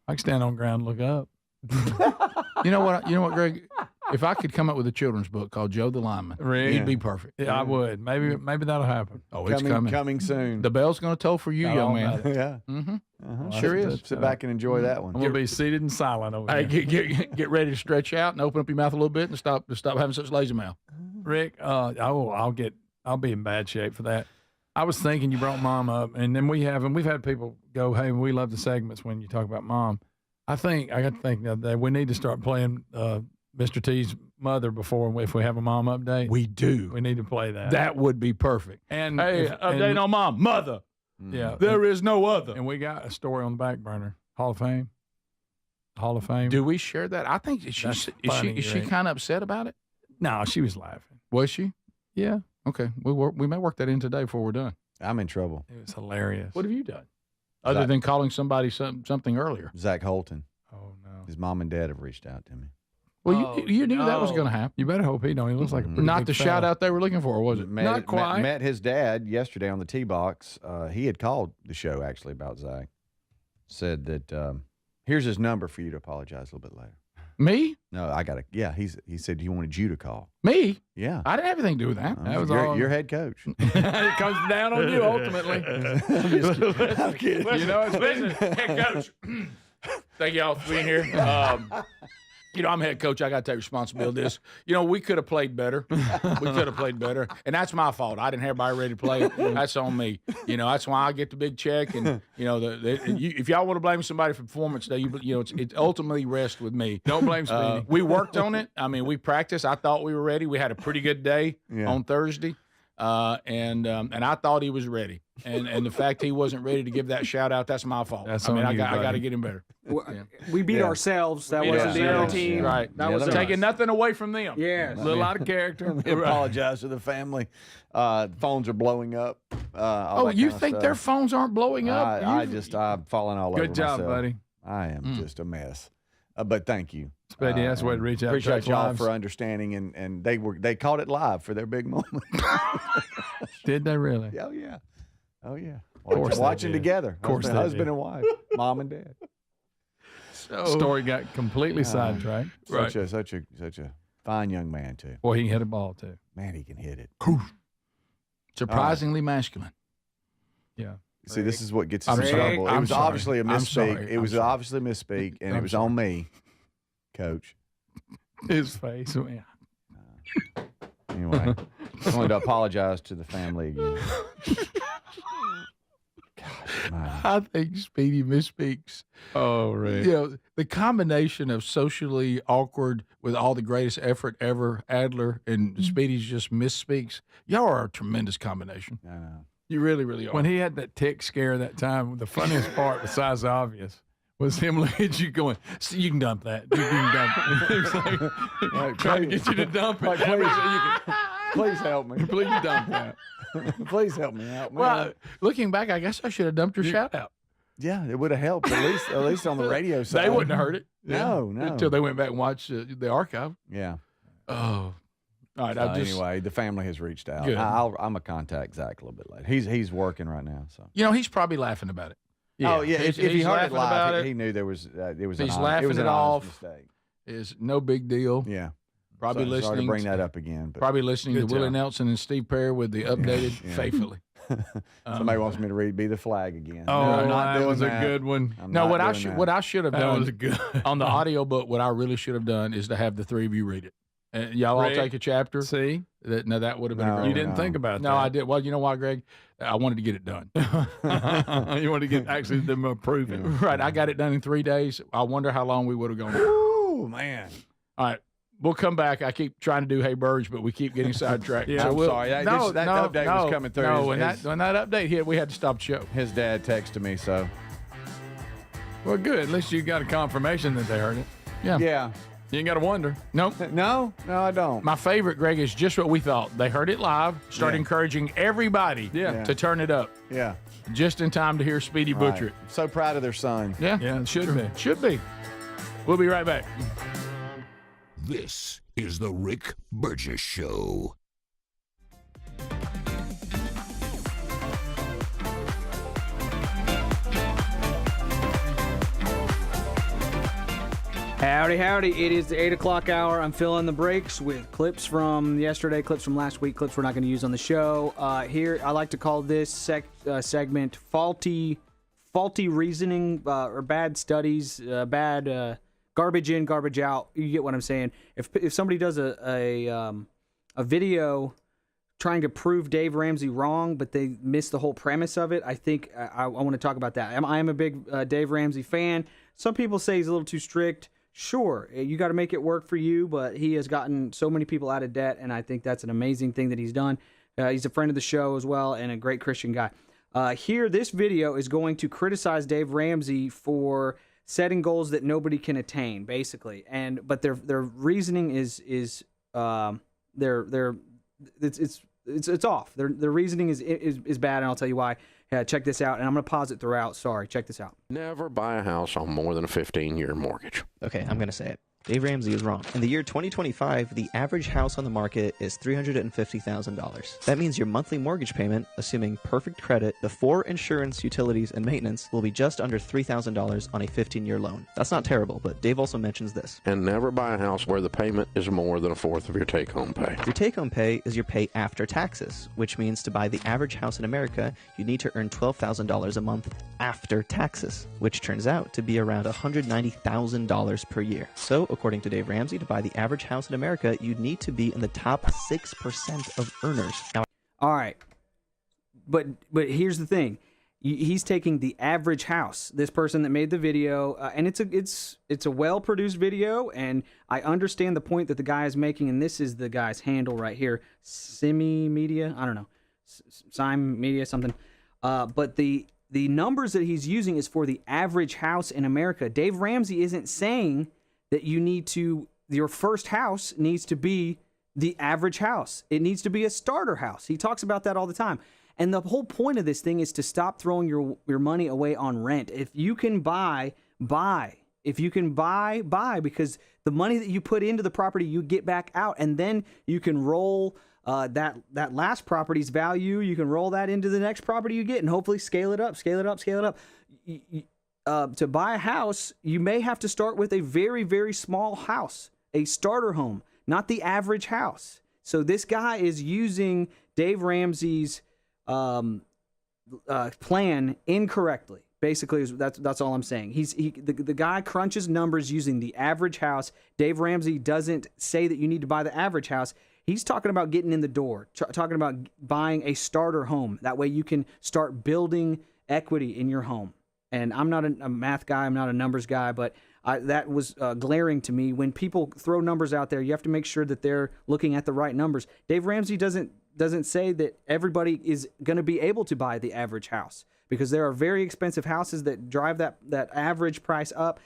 S7: I can stand on ground and look up.
S1: You know what, Greg? If I could come up with a children's book called Joe the Lineman, he'd be perfect.
S7: Yeah, I would. Maybe that'll happen.
S1: Oh, it's coming.
S2: Coming soon.
S1: The bell's going to toll for you, young man.
S2: Yeah.
S1: Mm-hmm.
S2: Well,
S1: sure is.
S2: Sit back and enjoy that one.
S7: I'm going to be seated and silent over
S1: here.
S7: Hey,
S1: get ready to stretch out and open up your mouth a little bit and stop having such lazy mouth.
S7: Rick, I'll be in bad shape for that. I was thinking you brought Mom up, and then we've had people go, hey, we love the segments when you talk about Mom. I got to think the other day, we need to start playing Mr. T's mother if we have a Mom update.
S1: We do.
S7: We need to play that.
S1: That would be perfect.
S7: And
S1: update on Mom. Mother.
S7: Yeah.
S1: There is no other.
S7: And we got a story on the back burner. Hall of Fame.
S1: Do we share that? I think is she kind of upset about it?
S7: No, she was laughing.
S1: Was she?
S7: Yeah.
S1: Okay. We may work that in today before we're done.
S2: I'm in trouble.
S7: It was hilarious.
S1: What have you done? Other than calling somebody something earlier.
S2: Zach Holton.
S7: Oh, no.
S2: His mom and dad have reached out to me.
S1: Well, you knew that was going to happen.
S7: You better hope he don't. He looks like a pretty
S1: Not
S7: big
S1: the
S7: fella.
S1: shout out they were looking for, was it?
S7: Not quite.
S2: Met his dad yesterday on the tee box. He had called the show actually about Zach. Said that here's his number for you to apologize a little bit later.
S1: Me?
S2: No, I got to. Yeah, he said he wanted you to call.
S1: Me?
S2: Yeah.
S1: I didn't have anything to do with that.
S7: That was
S2: your head coach.
S7: It comes down on you ultimately.
S2: I'm kidding.
S1: Listen, head coach. Thank y'all for being here. I'm head coach. I got to take responsibility for this. We could have played better. And that's my fault. I didn't have everybody ready to play. That's on me. That's why I get the big check. And if y'all want to blame somebody for performance day, it ultimately rests with me.
S7: Don't blame Speedy.
S1: We worked on it. I mean, we practiced. I thought we were ready. We had a pretty good day on Thursday. And I thought he was ready. And the fact he wasn't ready to give that shout out, that's my fault. I got to get him better.
S4: We beat ourselves. That wasn't the other team.
S1: Right.
S4: That was
S1: taking nothing away from them.
S4: Yeah.
S7: A little out of character.
S2: We apologize to the family. Phones are blowing up.
S1: You think their phones aren't blowing up?
S2: I'm falling all over
S7: Good job,
S2: myself.
S7: buddy.
S2: I am just a mess. But thank you.
S7: Speedy, that's the way to reach out.
S2: Appreciate y'all for understanding, and they caught it live for their big moment.
S7: Did they really?
S2: Oh yeah, oh yeah.
S7: Watching
S2: together.
S7: Of course,
S2: husband and wife, mom and dad.
S7: Story got completely sidetracked.
S2: Such a fine young man too.
S7: Boy, he can hit a ball too.
S2: Man, he can hit it.
S1: Surprisingly masculine.
S7: Yeah.
S2: See, this is what gets us in trouble. It was obviously a misspeak. It was obviously a misspeak, and it was on me, Coach.
S7: His face.
S2: Anyway, I wanted to apologize to the family again.
S1: I think Speedy misspeaks.
S7: Oh, Rick.
S1: You know, the combination of socially awkward with all the greatest effort ever, Adler, and Speedy's just misspeaks. Y'all are a tremendous combination.
S2: I know.
S1: You really, really are.
S7: When he had that tick scare that time, the funniest part, besides the obvious, was him looking at you going, "So you can dump that. You can dump it." He was like trying to get you to dump it.
S2: Please help me.
S7: Please dump that.
S2: Please help me out, man.
S1: Well, looking back, I guess I should have dumped your shout out.
S2: Yeah, it would have helped at least on the radio side.
S1: They wouldn't have heard it.
S2: No.
S1: Until they went back and watched the archive.
S2: Yeah.
S1: Oh. All right.
S2: Anyway, the family has reached out.
S1: Good.
S2: I'm gonna contact Zach a little bit later. He's working right now, so.
S1: You know, he's probably laughing about it.
S2: Oh yeah, if he
S1: he's
S2: heard it
S1: laughing about
S2: live,
S1: it.
S2: he knew there was
S1: He's laughing it off.
S2: Mistake.
S1: Is no big deal.
S2: Yeah.
S1: Probably
S2: Sorry
S1: listening.
S2: to bring that up again. But
S1: Probably listening to Willie Nelson and Steve Perry with the updated faithfully.
S2: Somebody wants me to be the flag again.
S7: Oh,
S2: No, I'm not
S7: that
S2: doing
S7: was a
S2: that.
S7: good one.
S2: I'm
S1: No,
S2: not
S1: what I should have
S7: That
S1: done
S7: was good.
S1: on the audio book, what I really should have done is to have the three of you read it. And y'all all
S7: Rick,
S1: take a chapter.
S7: See?
S1: That would have been
S2: No,
S1: great.
S7: You didn't think about that.
S1: No, I did. Well, you know why, Greg? I wanted to get it done.
S7: You want to get actually them approve it.
S1: Right. I got it done in 3 days. I wonder how long we would have gone.
S2: Ooh, man.
S1: All right. We'll come back. I keep trying to do Hey Birds, but we keep getting sidetracked.
S2: Yeah, I'm sorry. That update was coming through.
S1: No, when that update hit, we had to stop the show.
S2: His dad texted me, so.
S7: Well, good. At least you got a confirmation that they heard it.
S1: Yeah.
S2: Yeah.
S7: You ain't got to wonder.
S1: Nope.
S2: No, I don't.
S1: My favorite, Greg, is just what we thought. They heard it live, started encouraging everybody to turn it up.
S2: Yeah.
S1: Just in time to hear Speedy butcher it.
S2: So proud of their son.
S1: Yeah.
S7: Yeah, it should be.
S1: Should be. We'll be right back.
S9: This is the Rick Burgess Show.
S4: Howdy, howdy. It is the 8 o'clock hour. I'm filling the breaks with clips from yesterday, clips from last week, clips we're not going to use on the show. Here, I like to call this segment faulty reasoning or bad studies, bad garbage in, garbage out. You get what I'm saying. If somebody does a video trying to prove Dave Ramsey wrong, but they miss the whole premise of it, I think I want to talk about that. I am a big Dave Ramsey fan. Some people say he's a little too strict. Sure, you got to make it work for you, but he has gotten so many people out of debt, and I think that's an amazing thing that he's done. He's a friend of the show as well, and a great Christian guy. Here, this video is going to criticize Dave Ramsey for setting goals that nobody can attain, basically. But their reasoning is off. Their reasoning is bad, and I'll tell you why. Check this out, and I'm going to pause it throughout. Sorry, check this out.
S10: Never buy a house on more than a 15-year mortgage.
S13: Okay, I'm going to say it. Dave Ramsey is wrong. In the year 2025, the average house on the market is $350,000. That means your monthly mortgage payment, assuming perfect credit before insurance, utilities, and maintenance, will be just under $3,000 on a 15-year loan. That's not terrible, but Dave also mentions this.
S10: And never buy a house where the payment is more than a fourth of your take-home pay.
S13: Your take-home pay is your pay after taxes, which means to buy the average house in America, you need to earn $12,000 a month after taxes, which turns out to be around $190,000 per year. So, according to Dave Ramsey, to buy the average house in America, you need to be in the top 6% of earners. Now,
S4: all right, but here's the thing: he's taking the average house. This person that made the video, and it's a well-produced video, and I understand the point that the guy is making. And this is the guy's handle right here, Simi Media. I don't know, Sime Media something. But the numbers that he's using is for the average house in America. Dave Ramsey isn't saying that your first house needs to be the average house. It needs to be a starter house. He talks about that all the time. And the whole point of this thing is to stop throwing your money away on rent. If you can buy. If you can buy, because the money that you put into the property, you get back out, and then you can roll that last property's value. You can roll that into the next property you get, and hopefully scale it up. To buy a house, you may have to start with a very, very small house, a starter home, not the average house. So this guy is using Dave Ramsey's plan incorrectly. Basically, that's all I'm saying. The guy crunches numbers using the average house. Dave Ramsey doesn't say that you need to buy the average house. He's talking about getting in the door, talking about buying a starter home. That way you can start building equity in your home. And I'm not a math guy. I'm not a numbers guy, but that was glaring to me. When people throw numbers out there, you have to make sure that they're looking at the right numbers. Dave Ramsey doesn't say that everybody is going to be able to buy the average house, because there are very expensive houses that drive that average price up.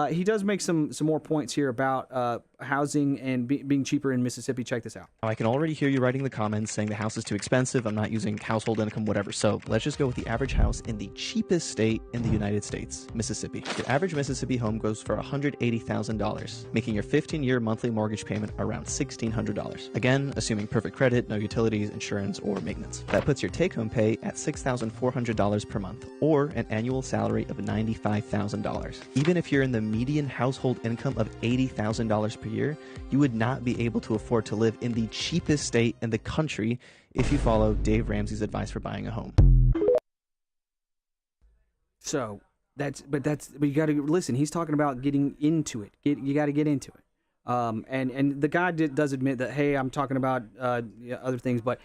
S4: He does make some more points here about housing and being cheaper in Mississippi. Check this out.
S13: I can already hear you writing the comments saying the house is too expensive. I'm not using household income, whatever. So let's just go with the average house in the cheapest state in the United States, Mississippi. Your average Mississippi home goes for $180,000, making your 15-year monthly mortgage payment around $1,600. Again, assuming perfect credit, no utilities, insurance, or maintenance. That puts your take-home pay at $6,400 per month, or an annual salary of $95,000. Even if you're in the median household income of $80,000 per year, you would not be able to afford to live in the cheapest state in the country if you follow Dave Ramsey's advice for buying a home.
S4: So but you got to listen. He's talking about getting into it. You got to get into it. And the guy does admit that, hey, I'm talking about other things, but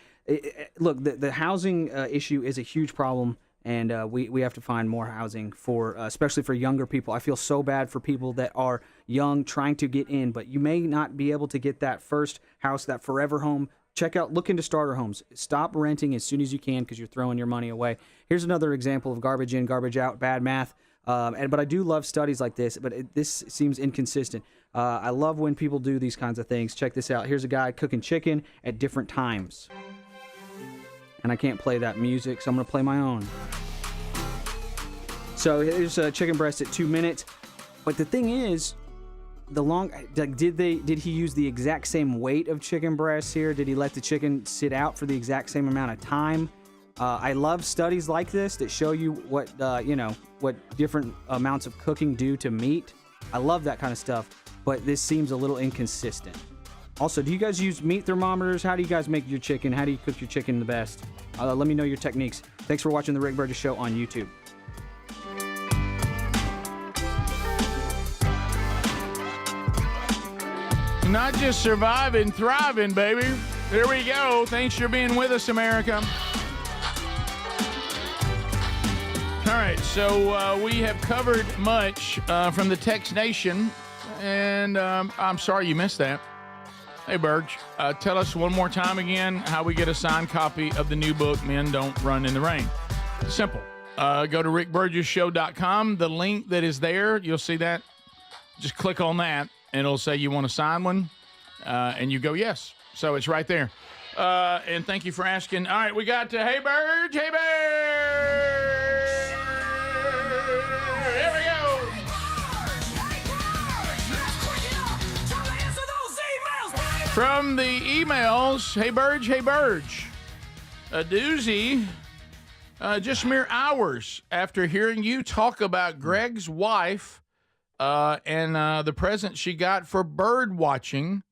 S4: look, the housing issue is a huge problem. And we have to find more housing for, especially for younger people. I feel so bad for people that are young trying to get in, but you may not be able to get that first house, that forever home. Look into starter homes. Stop renting as soon as you can, because you're throwing your money away. Here's another example of garbage in, garbage out, bad math. But I do love studies like this, but this seems inconsistent. I love when people do these kinds of things. Check this out. Here's a guy cooking chicken at different times. And I can't play that music, so I'm going to play my own. So here's a chicken breast at 2 minutes. But the thing is, did he use the exact same weight of chicken breasts here? Did he let the chicken sit out for the exact same amount of time? I love studies like this that show you what different amounts of cooking do to meat. I love that kind of stuff, but this seems a little inconsistent. Also, do you guys use meat thermometers? How do you guys make your chicken? How do you cook your chicken the best? Let me know your techniques. Thanks for watching The Rick Burgess Show on YouTube.
S1: Not just surviving, thriving, baby. There we go. Thanks for being with us, America. All right, so we have covered much from the Tex Nation, and I'm sorry you missed that. Hey, Burge, tell us one more time again how we get a signed copy of the new book, Men Don't Run in the Rain. Simple. Go to rickburgessshow.com. The link that is there, you'll see that. Just click on that, and it'll say you want to sign one, and you go yes. So it's right there. And thank you for asking. All right, we got Hey, Burge, Hey, Burge. Here we go. From the emails, Hey Burge, a doozy, just mere hours after hearing you talk about Greg's wife and the present she got for bird watching,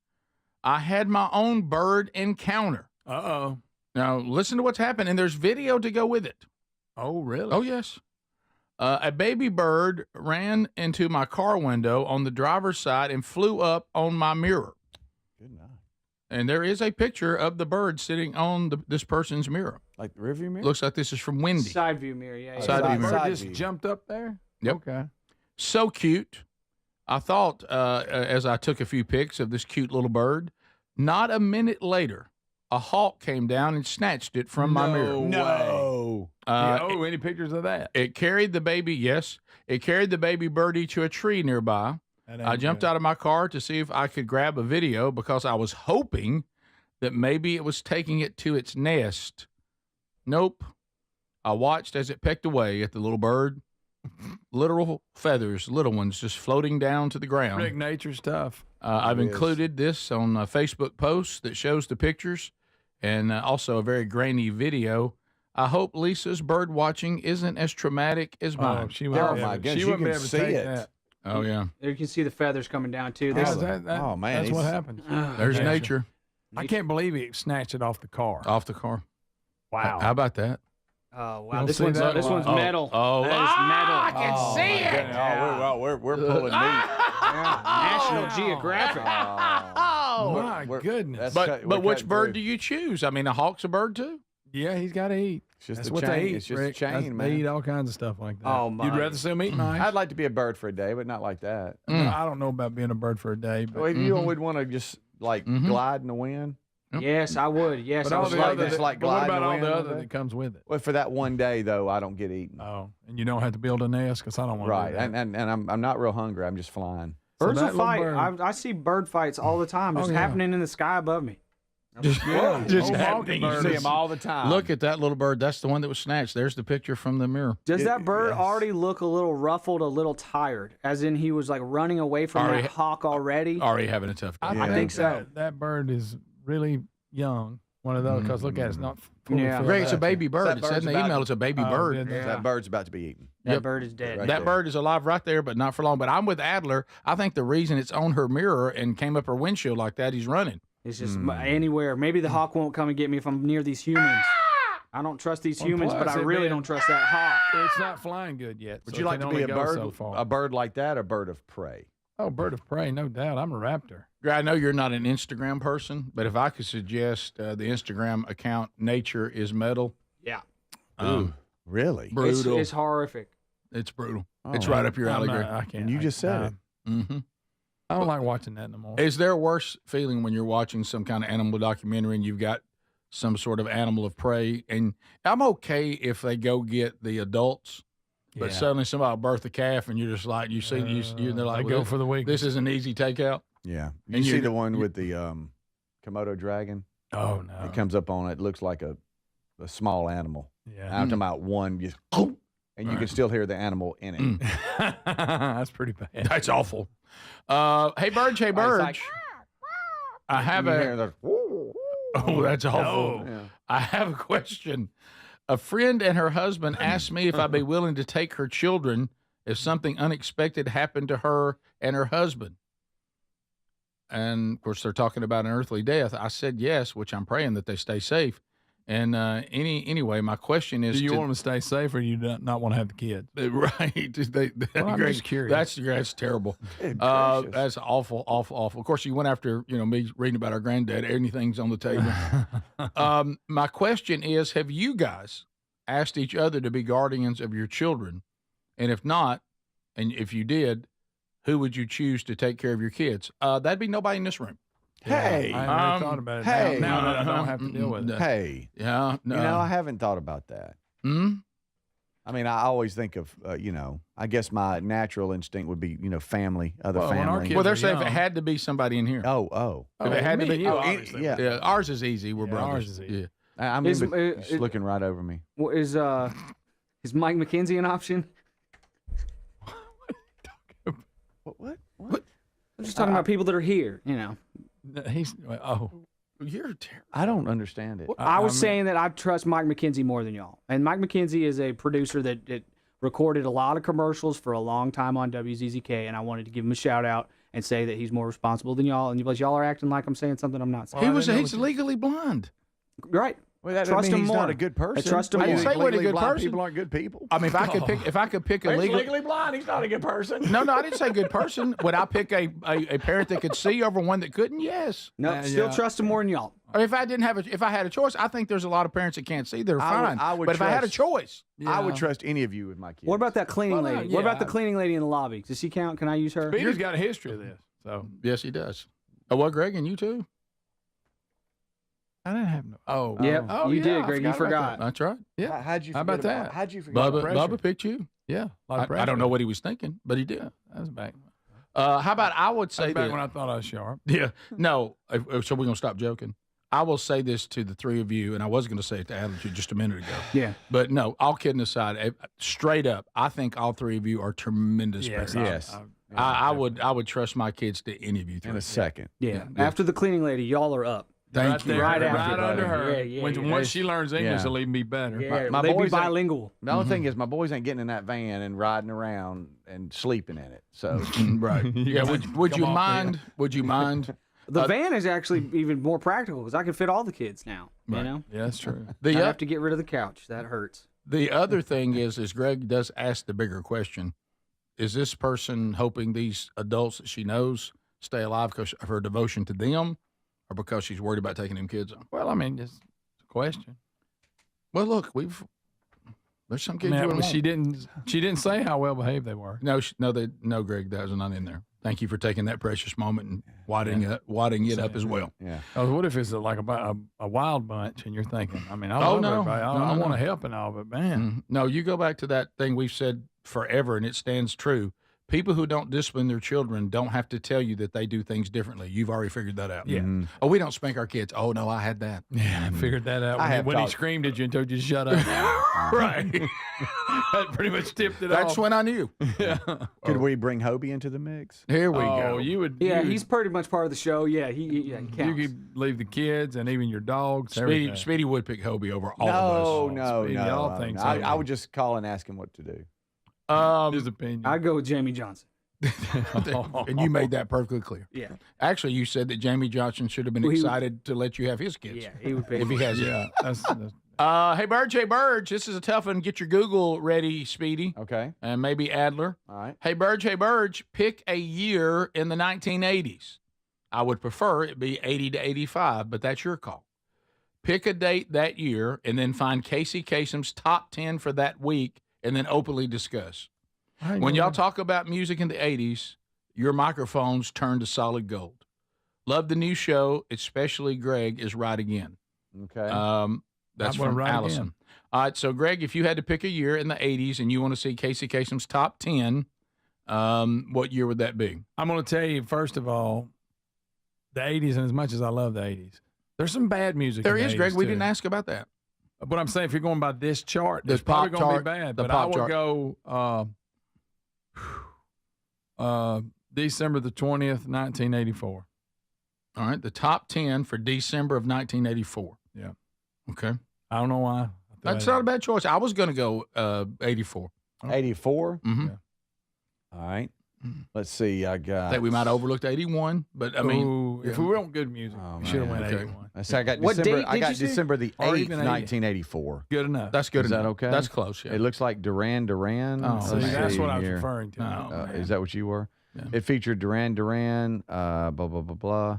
S1: I had my own bird encounter.
S7: Uh-oh.
S1: Now, listen to what's happened, and there's video to go with it.
S7: Oh, really?
S1: Oh, yes. A baby bird ran into my car window on the driver's side and flew up on my mirror.
S2: Good night.
S1: And there is a picture of the bird sitting on this person's mirror.
S2: Like the rearview mirror?
S1: Looks like this is from Wendy.
S4: Side view mirror, yeah.
S1: Side view mirror.
S7: Bird just jumped up there?
S1: Yep.
S7: Okay.
S1: So cute. I thought, as I took a few pics of this cute little bird, not a minute later, a hawk came down and snatched it from my mirror.
S7: No. Any pictures of that?
S1: It carried the baby, yes. It carried the baby birdie to a tree nearby. I jumped out of my car to see if I could grab a video because I was hoping that maybe it was taking it to its nest. Nope. I watched as it pecked away at the little bird literal feathers, little ones, just floating down to the ground.
S7: Rick, nature's tough.
S1: I've included this on a Facebook post that shows the pictures and also a very grainy video. I hope Lisa's bird watching isn't as traumatic as mine.
S7: She wouldn't
S2: my goodness,
S7: she
S2: you
S7: wouldn't be
S2: can
S7: able to
S2: see
S7: take
S2: it.
S7: that.
S1: Oh, yeah.
S4: You can see the feathers coming down, too.
S2: Oh, man,
S7: That's what happens.
S1: There's nature.
S7: I can't believe he snatched it off the car.
S1: Off the car.
S7: Wow.
S1: How about that?
S4: Oh,
S7: You
S4: wow.
S7: don't
S4: This
S7: see
S4: one's
S7: that?
S4: metal.
S1: Oh,
S4: That is metal.
S1: I can see it.
S2: We're pulling meat.
S4: National Geographic.
S7: My goodness.
S1: But which bird do you choose? I mean, a hawk's a bird, too?
S7: Yeah, he's got to eat.
S2: It's just
S7: That's
S2: a
S7: what
S2: chain.
S7: they eat,
S2: It's just
S7: Rick.
S2: a chain, man.
S7: They eat all kinds of stuff like that.
S4: Oh, my.
S7: You'd rather see them eat mice?
S2: I'd like to be a bird for a day, but not like that.
S7: I don't know about being a bird for a day. But
S2: Well, you would want to just glide in the wind.
S4: Yes, I would. Yes,
S7: But
S4: I
S7: all
S4: would
S7: the
S4: like
S7: other,
S4: that.
S2: Just like
S7: but what
S2: glide in
S7: about
S2: the
S7: all the
S2: wind
S7: other
S2: one day?
S7: that comes with it?
S2: Well, for that one day though, I don't get eaten.
S7: Oh, and you don't have to build a nest because I don't want
S2: Right,
S7: to do that.
S2: and I'm not real hungry. I'm just flying.
S4: Birds
S7: that
S4: will
S7: little
S4: fight.
S7: bird-
S4: I see bird fights all the time, just happening in the sky above me.
S1: Just
S7: Old
S1: happening.
S7: mockingbird.
S2: See them all the time.
S1: Look at that little bird. That's the one that was snatched. There's the picture from the mirror.
S4: Does that bird already look a little ruffled, a little tired? As in he was like running away from
S1: Already-
S4: that hawk already?
S1: Already having a tough day.
S4: I think so.
S7: That bird is really young. One of those, because look at it, it's not fully
S4: Yeah.
S7: filled
S1: Greg, it's a
S7: out.
S1: baby bird.
S2: That
S1: It said
S2: bird's
S1: in the
S2: about
S1: email
S2: to-
S1: it's a baby
S7: Oh,
S1: bird.
S7: goodness.
S2: That bird's about to be eaten.
S4: That bird is dead.
S2: Right
S1: That
S2: there.
S1: bird is alive right there, but not for long. But I'm with Adler. I think the reason it's on her mirror and came up her windshield like that, he's running.
S4: It's just anywhere. Maybe the hawk won't come and get me if I'm near these humans. I don't trust these humans,
S7: plus
S4: but I
S7: it
S4: really
S7: being-
S4: don't trust that hawk.
S7: It's not flying good yet.
S2: Would
S7: so
S2: you
S7: it
S2: like
S7: can
S2: to be
S7: only
S2: a
S7: go
S2: bird,
S7: so far.
S2: a bird like that, or bird of prey?
S7: Oh, bird of prey, no doubt. I'm a raptor.
S1: I know you're not an Instagram person, but if I could suggest the Instagram account, Nature is Metal.
S4: Yeah.
S2: Really?
S1: Brutal.
S4: It's horrific.
S1: It's brutal.
S2: Oh,
S1: It's right up your
S7: I'm
S1: alley,
S7: not-
S1: Greg.
S7: I can't.
S2: And you just said it.
S1: Mm-hmm.
S7: I don't like watching that no more.
S1: Is there a worse feeling when you're watching some kind of animal documentary and you've got some sort of animal of prey? And I'm okay if they go get the adults, but
S7: Yeah.
S1: suddenly somebody will birth a calf and you're just like, you see, and they're like,
S7: they go for the week.
S1: this is an easy takeout.
S2: Yeah. You
S1: And
S2: see
S1: you're-
S2: the one with the Komodo dragon?
S7: Oh no.
S2: It comes up on it. Looks like a small animal.
S7: Yeah.
S2: I'm talking about one, just, and you can still hear the animal in it.
S7: That's pretty bad.
S1: That's awful. Hey, Burge. Hey, Burge.
S2: like-
S1: I have
S2: You
S1: a.
S2: hear the-
S1: Oh, that's awful.
S2: Yeah.
S1: I have a question. A friend and her husband asked me if I'd be willing to take her children if something unexpected happened to her and her husband. And of course, they're talking about an earthly death. I said yes, which I'm praying that they stay safe. And anyway, my question is:
S7: Do you want them to stay safe, or do you not want to have the kid?
S1: Right?
S7: Well, I'm
S1: Greg,
S7: just curious.
S1: That's terrible.
S2: Good gracious.
S1: That's awful, awful, awful. Of course, you went after me reading about our granddad. Anything's on the table. My question is: have you guys asked each other to be guardians of your children? And if not, and if you did, who would you choose to take care of your kids? That'd be nobody in this room.
S2: Hey.
S7: I haven't really thought about it.
S2: hey.
S7: Now that I don't have to deal with it.
S2: Hey.
S1: Yeah, no.
S2: You know, I haven't thought about that.
S1: Hmm?
S2: I mean, I always think of, I guess my natural instinct would be, family, other
S7: Well, when our
S2: family.
S7: kids
S1: Well, they're
S7: were
S1: saying if it
S7: young.
S1: had to be somebody in here.
S2: Oh.
S1: If it had to
S7: me
S1: be,
S7: and you,
S1: oh,
S7: obviously.
S2: yeah.
S1: Ours is easy. We're
S7: Yeah,
S1: brothers.
S7: ours is easy.
S1: Yeah.
S2: I mean,
S4: Is-
S2: but she's
S4: is-
S2: looking right over me.
S4: Well, is Mike McKenzie an option?
S2: What?
S4: I'm just talking about people that are here.
S7: He's
S1: You're terrible.
S2: I don't understand it.
S4: I was
S7: I'm-
S4: saying that I trust Mike McKenzie more than y'all. And Mike McKenzie is a producer that recorded a lot of commercials for a long time on WZZK, and I wanted to give him a shout out and say that he's more responsible than y'all. And y'all are acting like I'm saying something I'm not saying.
S1: He's legally blind.
S4: Right.
S2: Well, that
S4: Trust
S2: doesn't mean
S4: him
S2: he's
S4: more.
S2: not a good person.
S4: I trust him
S2: I
S4: more.
S2: didn't
S1: say he wasn't a
S2: legally
S1: good
S2: blind
S1: person.
S2: People aren't good people.
S1: I mean, if I could pick a
S2: He's
S1: legal.
S2: legally blind. He's not a good person.
S1: No, I didn't say good person. Would I pick a parent that could see over one that couldn't? Yes.
S4: No, still trust him more than y'all.
S1: Or if I had a choice, I think there's a lot of parents that can't see. They're fine. But if I had a choice,
S2: I would trust any of you with my kids.
S4: What about that cleaning
S7: Well, no,
S4: lady? What
S7: yeah,
S4: about the cleaning lady in the lobby? Does she count? Can I use her?
S7: Peter's got a history of this. So
S1: yes, he does. Oh, well, Greg, and you too.
S7: I didn't have no. Oh,
S4: Yep,
S7: oh,
S4: you
S7: yeah,
S4: did,
S7: I
S4: Greg. You
S7: about
S4: forgot.
S1: That's right.
S7: Yeah.
S2: How'd you
S7: How about
S2: forget
S7: that?
S2: How'd you forget?
S1: Bubba picked you.
S7: Yeah, a lot of
S1: I
S7: pressure.
S1: don't know what he was thinking, but he did.
S7: That was back.
S1: How about I would
S7: That
S1: say
S7: was back
S1: that-
S7: when I thought I was sharp.
S1: Yeah. No. So we're gonna stop joking. I will say this to the three of you, and I was going to say it to Adler just a minute ago.
S4: Yeah.
S1: But no, all kidding aside, straight up, I think all three of you are tremendous
S7: Yes,
S1: parents. I would trust my kids to any of you three.
S2: In a second.
S4: Yeah. After the cleaning lady, y'all are up.
S1: Thank you.
S7: Right
S4: after,
S7: under her.
S4: Yeah,
S7: Once she learns English,
S2: Yeah.
S7: it'll even be better.
S4: Yeah,
S2: My
S4: they'd be
S2: boys ain't-
S4: bilingual.
S2: The only thing is, my boys ain't getting in that van and riding around and sleeping in it. So
S1: Right. Yeah. Would you
S7: Come off
S1: mind? Would you mind?
S4: The van is actually even more practical because I can fit all the kids now.
S1: Right.
S4: You know,
S7: Yeah, that's true.
S4: I have to get rid of the couch. That hurts.
S1: The other thing is Greg does ask the bigger question: is this person hoping these adults that she knows stay alive because of her devotion to them, or because she's worried about taking them kids on?
S7: Well, I mean, just a question.
S1: Well, look, there's some kids. you wouldn't
S7: She
S1: want.
S7: didn't say how well behaved they were.
S1: No, no, Greg, that was not in there. Thank you for taking that precious moment and wadding it up as well.
S2: Yeah.
S7: What if it's like a wild bunch and you're thinking, I mean, I
S1: Oh,
S7: love
S1: no.
S7: everybody.
S1: No,
S7: I
S1: no,
S7: want
S1: no.
S7: to help and all, but man,
S1: No, you go back to that thing we've said forever, and it stands true. People who don't discipline their children don't have to tell you that they do things differently. You've already figured that out.
S7: Yeah.
S2: Mhm.
S1: Oh, we don't spank our kids. Oh, no, I had that.
S7: yeah, I figured that out
S2: I have
S7: when he
S2: thought-
S7: screamed at you and told you to shut up.
S1: Right.
S7: That pretty much tipped it
S1: That's
S7: off.
S1: when I knew.
S2: Could we bring Hobie into the mix?
S1: Here we
S7: Oh,
S1: go.
S7: you would.
S4: Yeah,
S7: you
S4: he's pretty much part of the show. Yeah, he
S7: would,
S4: counts.
S7: you could leave the kids and even your dogs.
S1: Speedy would pick Hobie over all of us.
S2: No,
S7: Speedy,
S2: no.
S7: y'all think so.
S2: I would just call and ask him what to do.
S7: His opinion.
S4: I'd go with Jamie Johnson.
S1: And you made that perfectly clear.
S4: Yeah.
S1: Actually, you said that Jamie Johnson should have been
S4: Well, he would-
S1: excited to let you have his kids.
S4: Yeah, he would pick.
S1: If he has
S7: yeah,
S1: it.
S7: that's
S1: Hey, Burge, this is a tough one. Get your Google ready, Speedy.
S2: Okay.
S1: And maybe Adler.
S2: All right.
S1: Hey, Burge, pick a year in the 1980s. I would prefer it be 80 to 85, but that's your call. Pick a date that year and then find Casey Kasem's top 10 for that week and then openly discuss. When y'all talk about music in the 80s, your microphones turn to solid gold. Love the new show, especially Greg is right again.
S2: Okay.
S1: That's
S7: I'm gonna
S1: from
S7: write
S1: Allison.
S7: again.
S1: All right, so Greg, if you had to pick a year in the 80s and you want to see Casey Kasem's top 10, what year would that be?
S7: I'm going to tell you, first of all, the 80s, and as much as I love the 80s, there's some bad music
S1: There
S7: in the
S1: is, Greg.
S7: 80s
S1: We
S7: too.
S1: didn't ask about that.
S7: But I'm saying if you're going by this chart,
S1: This
S7: it's probably
S1: pop
S7: going to
S1: chart,
S7: be bad.
S1: the
S7: But I
S1: pop
S7: would
S1: chart.
S7: go December the 20th, 1984.
S1: All right, the top 10 for December of 1984.
S7: Yeah.
S1: Okay.
S7: I don't know why.
S1: That's not a bad choice. I was going to go 84.
S2: 84?
S1: Mm-hmm.
S7: Yeah.
S2: All right. Let's see. I got.
S1: I think we might have overlooked 81, but I mean,
S7: Ooh, if we want good music,
S2: Oh,
S7: we should have
S2: man.
S7: went
S1: Okay.
S7: 81.
S2: I say I got
S4: What
S2: December.
S4: date
S2: I
S4: did
S2: got
S4: you say?
S2: December the
S7: Or
S2: 8th,
S7: even 80.
S2: 1984.
S7: Good enough.
S1: that's good
S2: Is that
S1: enough.
S2: okay?
S1: That's close, yeah.
S2: It looks like Duran Duran.
S1: Oh,
S2: Let's
S7: See, that's
S2: see
S7: what I was
S2: here.
S7: referring to.
S1: No.
S7: man.
S2: Is that what you were?
S1: Yeah.
S2: It featured Duran Duran. Blah blah blah blah.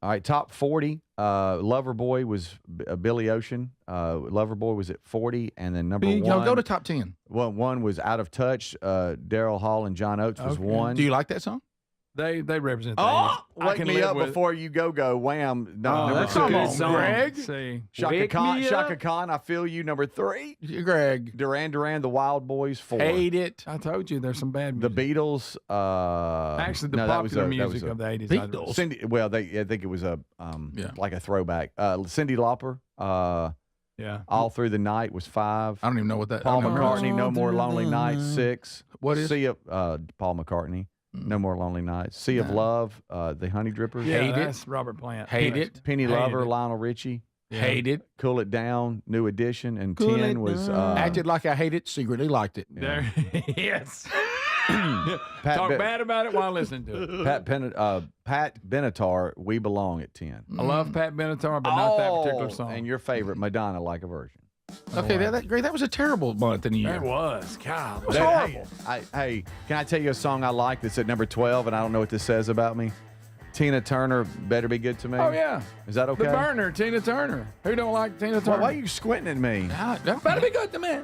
S2: All right, top 40. Loverboy was Billy Ocean. Loverboy was at 40, and then number one.
S1: Y'all go to top 10.
S2: Well, one was Out of Touch. Daryl Hall and John Oates was
S7: Okay.
S2: one.
S1: Do you like that song?
S7: They represent the
S2: Oh,
S7: 80s. I
S2: wake
S7: can
S2: me
S7: live
S2: up
S7: with-
S2: before you go. Wham. No,
S7: Oh,
S2: number
S7: that's
S2: two.
S7: a good
S1: on,
S7: song.
S1: Greg.
S7: See,
S2: Shaka
S4: Wake
S2: Khan.
S4: me
S2: Shaka
S4: up.
S2: Khan. I feel you. Number 3.
S1: Greg.
S2: Duran Duran. The Wild Boys. 4.
S1: Hate it.
S7: I told you there's some bad
S2: The
S7: music.
S2: Beatles.
S7: Actually, the
S2: no, that was
S7: popular
S2: a- that was
S7: music
S2: a-
S7: of the 80s.
S1: Beatles.
S2: Cindy. Well, I think it was a
S1: Yeah.
S2: like a throwback. Cindy Lauper.
S7: Yeah.
S2: All Through the Night was 5.
S1: I don't even know what that
S2: Paul
S1: I don't know.
S2: McCartney. No
S7: All
S2: More
S7: Through
S2: Lonely
S7: the
S2: Nights.
S7: Night.
S2: 6.
S1: What is?
S2: Sea of Paul McCartney. No More Lonely Nights. Sea of
S1: No.
S2: Love. The Honey Drippers.
S7: Yeah,
S1: Hate it.
S7: that's Robert Plant.
S1: Hate it.
S2: Penny
S7: Hate
S2: Lover.
S7: it.
S2: Lionel Richie.
S7: Yeah.
S1: Hate it.
S2: Cool It Down. New Edition. And
S1: Cool
S2: 10
S1: It
S2: was
S1: Down. Acted like I hate it, secretly liked it.
S7: There. Yes.
S2: Pat
S7: Talk
S2: Ben-
S7: bad about it while listening to it.
S2: Pat Benatar. We Belong at 10.
S7: I love Pat Benatar, but not that particular song.
S2: And your favorite, Madonna, Like a Virgin.
S1: Okay, that was a terrible month in the year.
S7: That was. God, it was
S2: That-
S7: horrible.
S2: Hey, can I tell you a song I like that's at number 12, and I don't know what this says about me? Tina Turner, Better Be Good to Me.
S7: Oh, yeah.
S2: Is that okay?
S7: The Burner, Tina Turner. Who don't like Tina Turner?
S2: Why are you squinting at me?
S1: That better be good to me.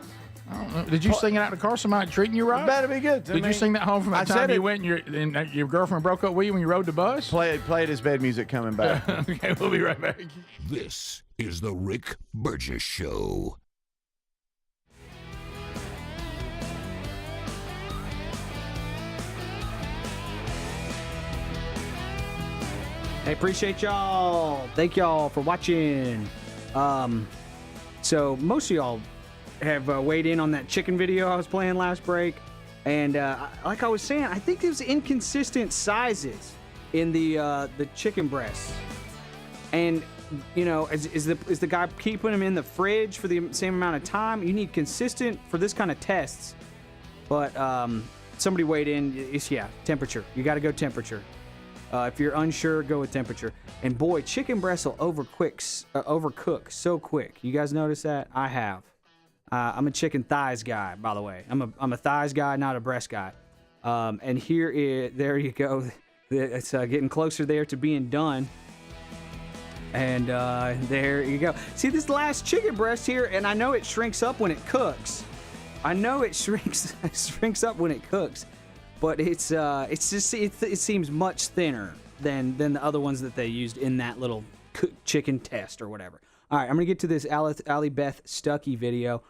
S1: I don't know. Did you sing it out in the car? Somebody treating you right?
S2: Better Be Good to
S1: Did
S2: me.
S1: you sing that home from
S2: I
S1: the
S2: said
S1: time
S2: it.
S1: you went and your girlfriend broke up with you when you rode the bus?
S2: Play it as bed music coming back.
S1: Okay, we'll be right back.
S9: This is the Rick Burgess Show.
S4: Hey, appreciate y'all. Thank y'all for watching. So most of y'all have weighed in on that chicken video I was playing last break. And like I was saying, I think there's inconsistent sizes in the chicken breasts. And, you know, is the guy keeping them in the fridge for the same amount of time? You need consistent for this kind of tests. But somebody weighed in, temperature. You got to go temperature. If you're unsure, go with temperature. And boy, chicken breasts will overcook so quick. You guys notice that? I have. I'm a chicken thighs guy, by the way. I'm a thighs guy, not a breast guy. And there you go. It's getting closer there to being done. And there you go. See this last chicken breast here, and I know it shrinks up when it cooks. It shrinks up when it cooks. But it seems much thinner than the other ones that they used in that little chicken test or whatever. All right, I'm gonna get to this Allie Beth Stuckey video.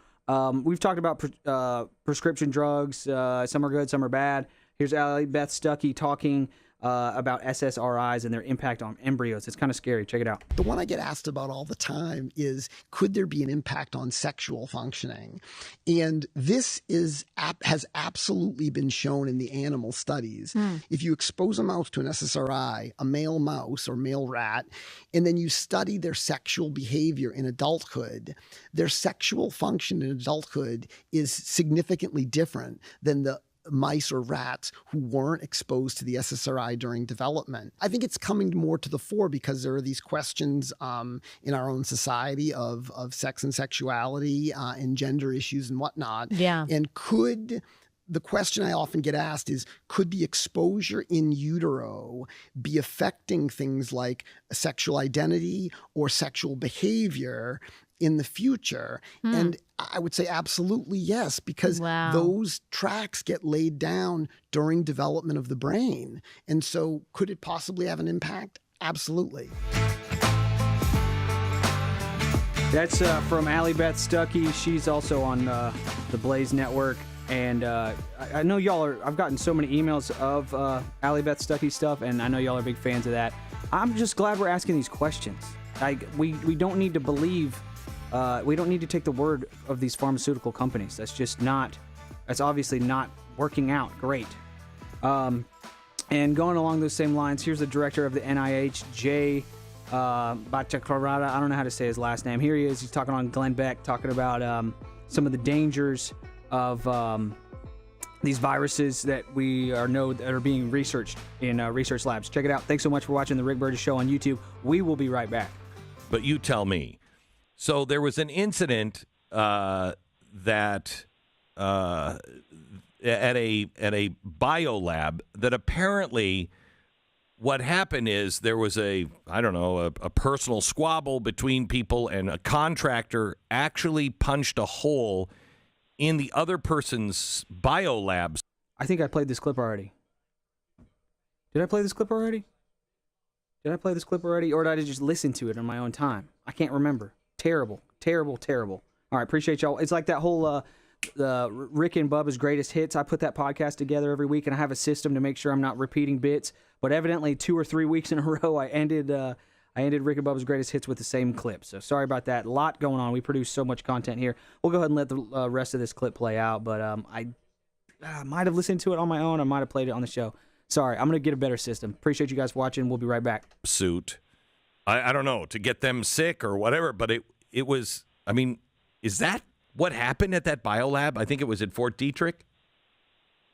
S4: We've talked about prescription drugs. Some are good, some are bad. Here's Allie Beth Stuckey talking about SSRIs and their impact on embryos. It's kind of scary. Check it out.
S15: The one I get asked about all the time is, could there be an impact on sexual functioning? And this has absolutely been shown in the animal studies. If you expose a mouse to an SSRI, a male mouse or male rat, and then you study their sexual behavior in adulthood, their sexual function in adulthood is significantly different than the mice or rats who weren't exposed to the SSRI during development. I think it's coming more to the fore because there are these questions in our own society of sex and sexuality and gender issues and whatnot.
S16: Yeah.
S15: And the question I often get asked is, could the exposure in utero be affecting things like sexual identity or sexual behavior in the future? And I would say absolutely yes, because those tracks get laid down during development of the brain. And so could it possibly have an impact? Absolutely.
S4: That's from Allie Beth Stuckey. She's also on the Blaze Network. And I know I've gotten so many emails of Allie Beth Stuckey stuff, and I know y'all are big fans of that. I'm just glad we're asking these questions. We don't need to believe, we don't need to take the word of these pharmaceutical companies. That's obviously not working out great. And going along those same lines, here's the director of the NIH, Jay Bhattacharya. I don't know how to say his last name. Here he is. He's talking on Glenn Beck, talking about some of the dangers of these viruses that that are being researched in research labs. Check it out. Thanks so much for watching the Rick Burgess Show on YouTube. We will be right back.
S8: But you tell me. So there was an incident that at a biolab that apparently what happened is there was a personal squabble between people, and a contractor actually punched a hole in the other person's biolabs.
S4: I think I played this clip already. Did I play this clip already? Or did I just listen to it on my own time? I can't remember. Terrible. All right, appreciate y'all. It's like that whole Rick and Bubba's Greatest Hits. I put that podcast together every week, and I have a system to make sure I'm not repeating bits. But evidently, 2 or 3 weeks in a row, I ended Rick and Bubba's Greatest Hits with the same clip. So sorry about that. A lot going on. We produce so much content here. We'll go ahead and let the rest of this clip play out. But I might have listened to it on my own. I might have played it on the show. Sorry. I'm going to get a better system. Appreciate you guys watching. We'll be right back.
S8: Suit. I don't know, to get them sick or whatever, but it was, I mean, is that what happened at that biolab? I think it was at Fort Detrick.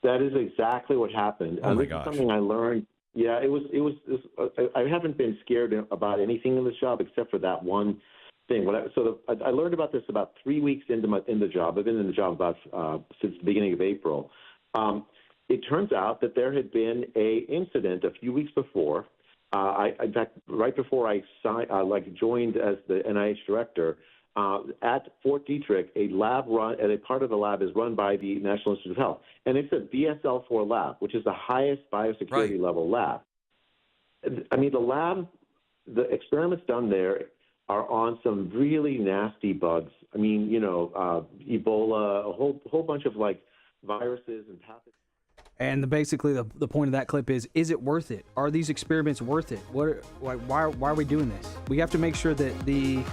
S17: That is exactly what happened.
S8: Oh my
S17: gosh.
S8: gosh.
S17: Something I learned. Yeah, it was. I haven't been scared about anything in this job except for that one thing. I learned about this about 3 weeks in the job. I've been in the job about since the beginning of April. It turns out that there had been a incident a few weeks before. In fact, right before I joined as the NIH director, at Fort Detrick, a part of the lab is run by the National Institute of Health, and it's a BSL-4 lab, which is the highest biosecurity level lab. I mean, the experiments done there are on some really nasty bugs. I mean, Ebola, a whole bunch of viruses and pathogens.
S4: And basically the point of that clip is it worth it? Are these experiments worth it? Why are we doing this? We have to make sure that the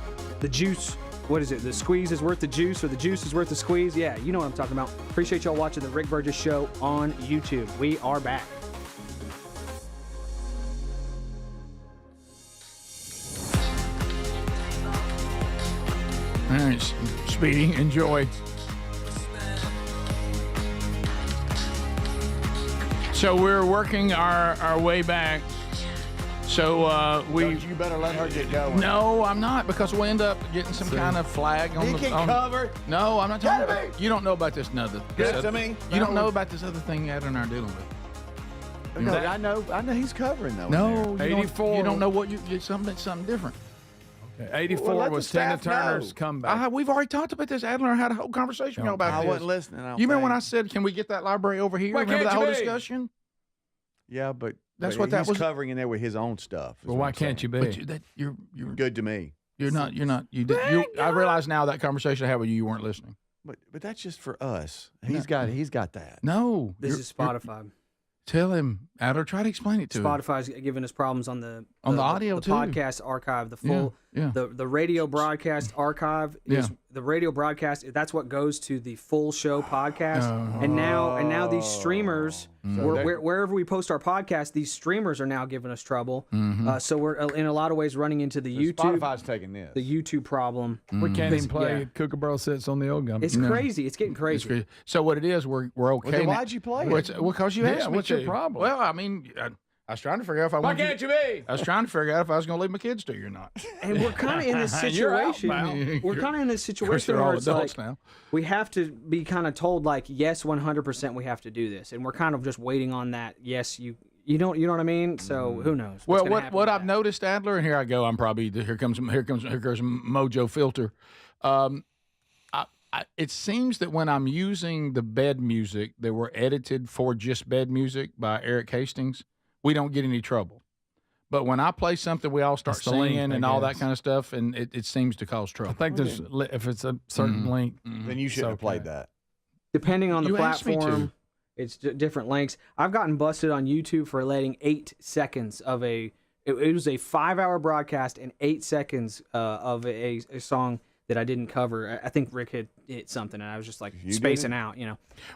S4: juice, what is it? The squeeze is worth the juice, or the juice is worth the squeeze? Yeah, you know what I'm talking about. Appreciate y'all watching the Rick Burgess Show on YouTube. We are back.
S1: All right, Speedy, enjoy. So we're working our way back. So
S2: you better let her get going.
S1: No, I'm not, because we'll end up getting some kind of flag on the.
S2: He can cover.
S1: No, I'm not talking about. You don't know about this other.
S2: Give it to me.
S1: You don't know about this other thing Ed and I are dealing with.
S2: No, I know he's covering though.
S1: No,
S7: 84.
S1: You don't know what you something different.
S7: 84 was Tina Turner's comeback.
S1: We've already talked about this. Adler had a whole conversation about
S2: I
S1: this.
S2: wasn't listening.
S1: You remember when I said, "Can we get that library over here?" Remember that whole discussion?
S2: Yeah, but
S1: that's what that
S2: was
S1: covering
S2: in there with his own stuff.
S7: Well, why can't you be?
S1: But you're
S2: good to me.
S1: You're not. I realize now that conversation I had with you weren't listening.
S2: But that's just for us. He's got that.
S1: No,
S4: This is Spotify.
S1: Tell him, Adler. Try to explain it to him.
S4: Spotify's giving us problems on the
S1: audio
S4: the
S1: too.
S4: podcast archive, the full the radio broadcast archive is the radio broadcast. That's what goes to the full show podcast. And now these streamers, wherever we post our podcast, these streamers are now giving us trouble. So we're in a lot of ways running into the YouTube.
S2: Spotify's taking this.
S4: The YouTube problem.
S7: We can't even play Kookaburra Sits on the old gun.
S4: It's crazy. It's getting crazy.
S1: It's crazy. So what it is, we're okay.
S2: Well, then why'd you play it?
S1: Because you asked me
S7: what's your problem?
S1: Well, I mean, I was trying to figure out if I wanted
S7: can't you be?
S1: I was trying to figure out if I was going to leave my kids to you or not.
S4: And we're kind of in this situation. We're kind of in this situation where it's like we have to be kind of told like, yes, 100% we have to do this, and we're kind of just waiting on that. Yes, you know what I mean. So who knows?
S1: Well, what I've noticed, Adler, and here I go. I'm probably here comes Mojo filter. It seems that when I'm using the bed music that were edited for just bed music by Eric Hastings, we don't get any trouble. But when I play something, we all start singing and all that kind of stuff, and it seems to cause trouble.
S7: I think there's if it's a certain length,
S2: then you shouldn't have played that.
S4: Depending on the platform, it's different lengths. I've gotten busted on YouTube for letting 8 seconds of it was a 5-hour broadcast and 8 seconds of a song that I didn't cover. I think Rick had hit something, and I was just like spacing out,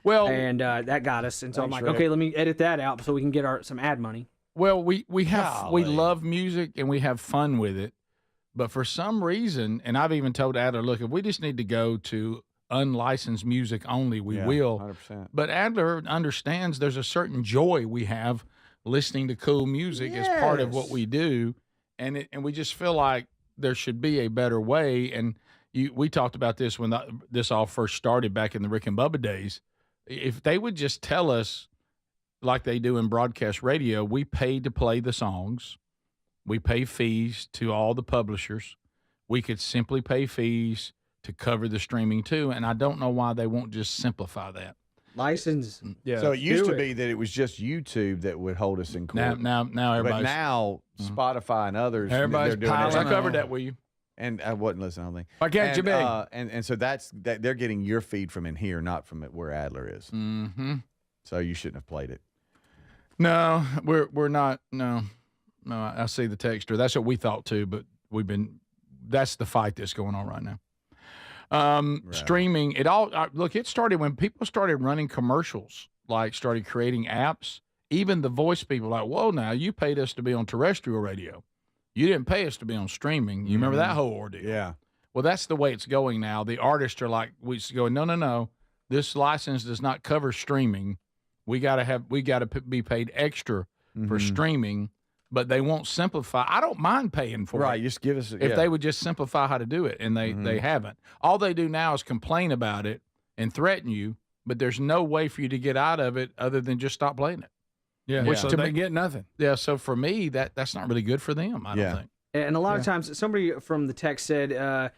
S1: Well,
S4: and that got us. And so I'm like, okay, let me edit that out so we can get some ad money.
S1: Well, we love music and we have fun with it, but for some reason, and I've even told Adler, look, if we just need to go to unlicensed music only, we will.
S2: 100%.
S1: But Adler understands there's a certain joy we have listening to cool music as part of what we do, and we just feel like there should be a better way. And we talked about this when this all first started back in the Rick and Bubba days. If they would just tell us, like they do in broadcast radio, we pay to play the songs. We pay fees to all the publishers. We could simply pay fees to cover the streaming too. And I don't know why they won't just simplify that.
S4: License.
S2: Yeah. So it used to be that it was just YouTube that would hold us in court.
S1: Now everybody's.
S2: But now Spotify and others,
S1: everybody's
S2: they're doing
S1: piling. I covered that with you.
S2: And I wasn't listening, I don't think.
S7: Why can't you be?
S2: And so that's they're getting your feed from in here, not from where Adler is.
S1: Mm-hmm.
S2: So you shouldn't have played it.
S1: No, we're not. No, I see the texture. That's what we thought too, but that's the fight that's going on right now. Right. Streaming, it started when people started running commercials, like started creating apps. Even the voice people like, whoa, now you paid us to be on terrestrial radio. You didn't pay us to be on streaming. You remember that whole ordeal?
S2: Yeah.
S1: Well, that's the way it's going now. The artists are like, we go, no. This license does not cover streaming. We got to be paid extra for streaming, but they won't simplify. I don't mind paying for it.
S2: Right, just give us
S1: if they would just simplify how to do it, and they haven't. All they do now is complain about it and threaten you, but there's no way for you to get out of it other than just stop playing it.
S7: Yeah,
S1: which
S7: so they get nothing.
S1: Yeah, so for me, that's not really good for them, I don't think.
S4: And a lot of times, somebody from the text said,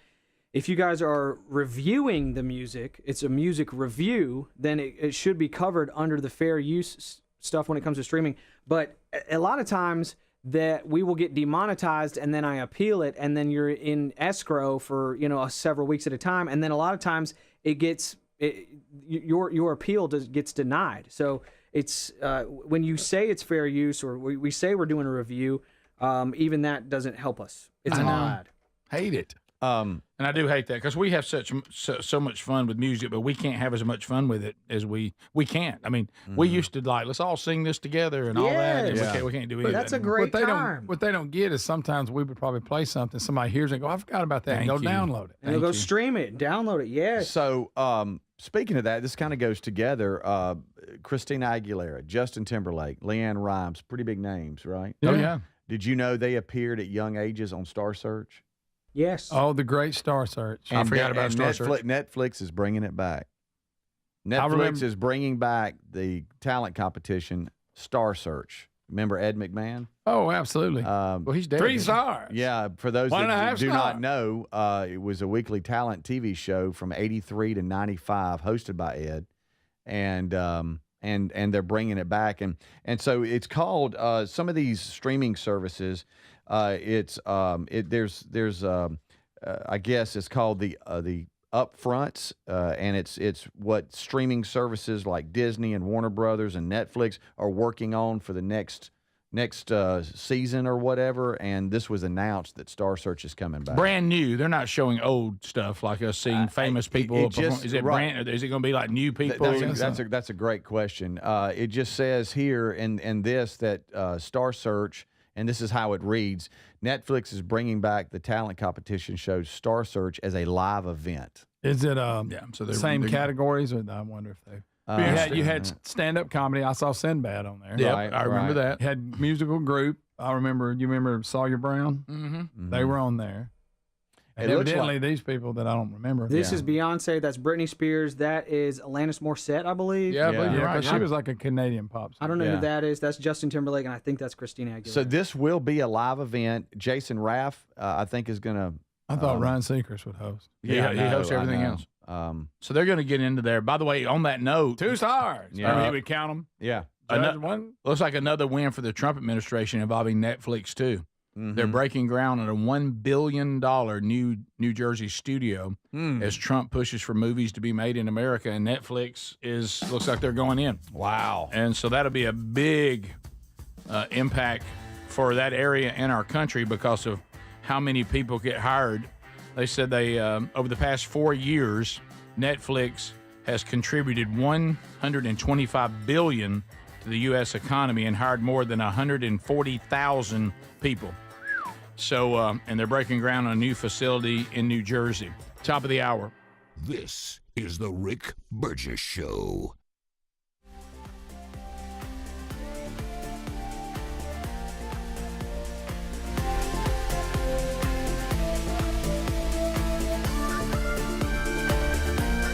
S4: if you guys are reviewing the music, it's a music review, then it should be covered under the fair use stuff when it comes to streaming. But a lot of times that we will get demonetized, and then I appeal it, and then you're in escrow for several weeks at a time, and then a lot of times your appeal gets denied. So it's when you say it's fair use, or we say we're doing a review, even that doesn't help us. It's an ad.
S7: Hate it.
S1: And I do hate that because we have so much fun with music, but we can't have as much fun with it as we can't. I mean, we used to let's all sing this together and all that. And we can't do any of that.
S4: That's a great time.
S7: What they don't get is sometimes we would probably play something, somebody hears it and go, I forgot about that, and go download it.
S4: And go stream it, download it. Yes.
S2: So, speaking of that, this kind of goes together. Christina Aguilera, Justin Timberlake, Leanne Rimes, pretty big names, right?
S7: Oh, yeah.
S2: Did you know they appeared at young ages on Star Search?
S4: Yes.
S7: Oh, the great Star Search.
S2: And
S7: I forgot about Star Search.
S2: Netflix is bringing it back. Netflix is bringing back the talent competition, Star Search. Remember Ed McMahon?
S7: Oh, absolutely.
S1: Well, he's dead.
S7: 3 stars.
S2: Yeah, for those that do
S7: stars.
S2: not know, it was a weekly talent TV show from '83 to '95, hosted by Ed, and they're bringing it back, and so it's called some of these streaming services. There's I guess it's called the upfronts, and it's what streaming services like Disney and Warner Brothers and Netflix are working on for the next season or whatever. And this was announced that Star Search is coming back.
S1: Brand new. They're not showing old stuff like us seeing famous people. Is it brand? Is it going to be like new people?
S2: That's a great question. It just says here in this that Star Search. And this is how it reads. Netflix is bringing back the talent competition show Star Search as a live event.
S7: Is it
S1: so
S7: the same categories? Or I wonder if they... you had stand-up comedy. I saw Sinbad on there.
S1: Yeah, I remember that.
S7: You had musical group. You remember Sawyer Brown?
S1: Mm-hmm.
S7: They were on there. And evidently, these people that I don't remember.
S4: This is Beyonce. That's Britney Spears. That is Alanis Morissette, I believe.
S7: Yeah, I believe you're right. She was like a Canadian pop star.
S4: I don't know who that is. That's Justin Timberlake, and I think that's Christina Aguilera.
S2: So this will be a live event. Jason Raff, I think, is going to...
S7: I thought Ryan Seacrest would host.
S1: Yeah, he hosts everything else. So they're going to get into there. By the way, on that note...
S7: 2 stars.
S1: Yeah. He would count them.
S2: Yeah.
S1: Looks like another win for the Trump administration involving Netflix, too. Mm-hmm. They're breaking ground on a $1 billion New Jersey studio as Trump pushes for movies to be made in America, and Netflix looks like they're going in.
S2: Wow.
S1: And so that'll be a big impact for that area in our country because of how many people get hired. They said they over the past 4 years, Netflix has contributed $125 billion to the U.S. economy and hired more than 140,000 people. So, and they're breaking ground on a new facility in New Jersey. Top of the hour.
S9: This is the Rick Burgess Show.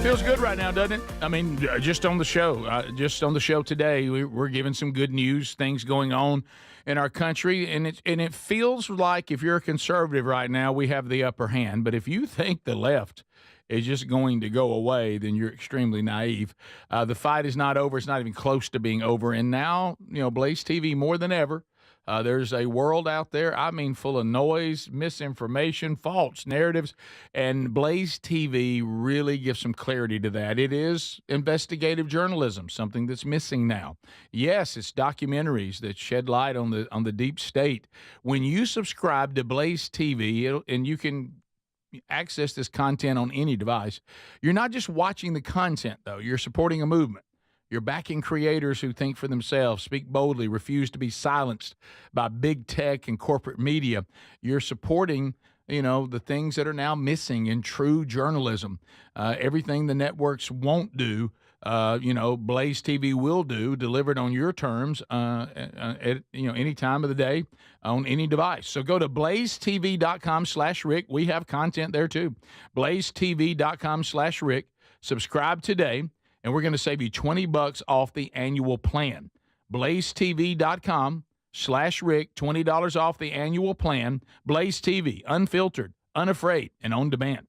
S1: Feels good right now, doesn't it? I mean, just on the show today, we're giving some good news, things going on in our country, and it feels like if you're a conservative right now, we have the upper hand. But if you think the left is just going to go away, then you're extremely naive. The fight is not over; it's not even close to being over. And now, Blaze TV more than ever. There's a world out there, full of noise, misinformation, false narratives, and Blaze TV really gives some clarity to that. It is investigative journalism, something that's missing now. Yes, it's documentaries that shed light on the deep state. When you subscribe to Blaze TV, and you can access this content on any device, you're not just watching the content, though. You're supporting a movement. You're backing creators who think for themselves, speak boldly, refuse to be silenced by big tech and corporate media. You're supporting, the things that are now missing in true journalism. Everything the networks won't do, Blaze TV will do, delivered on your terms at any time of the day on any device. So go to blazetv.com/Rick. We have content there too. blazetv.com/Rick. Subscribe today. And we're going to save you $20 off the annual plan. blazetv.com/Rick, $20 off the annual plan. Blaze TV, unfiltered, unafraid, and on demand.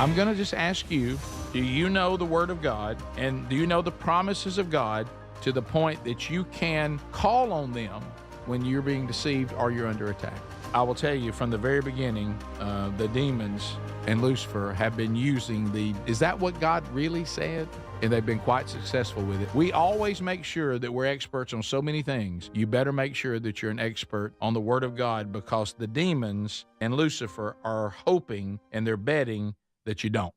S1: I'm going to just ask you, do you know the Word of God, and do you know the promises of God to the point that you can call on them when you're being deceived or you're under attack? I will tell you from the very beginning, the demons and Lucifer have been using is that what God really said? And they've been quite successful with it. We always make sure that we're experts on so many things. You better make sure that you're an expert on the Word of God, because the demons and Lucifer are hoping and they're betting that you don't.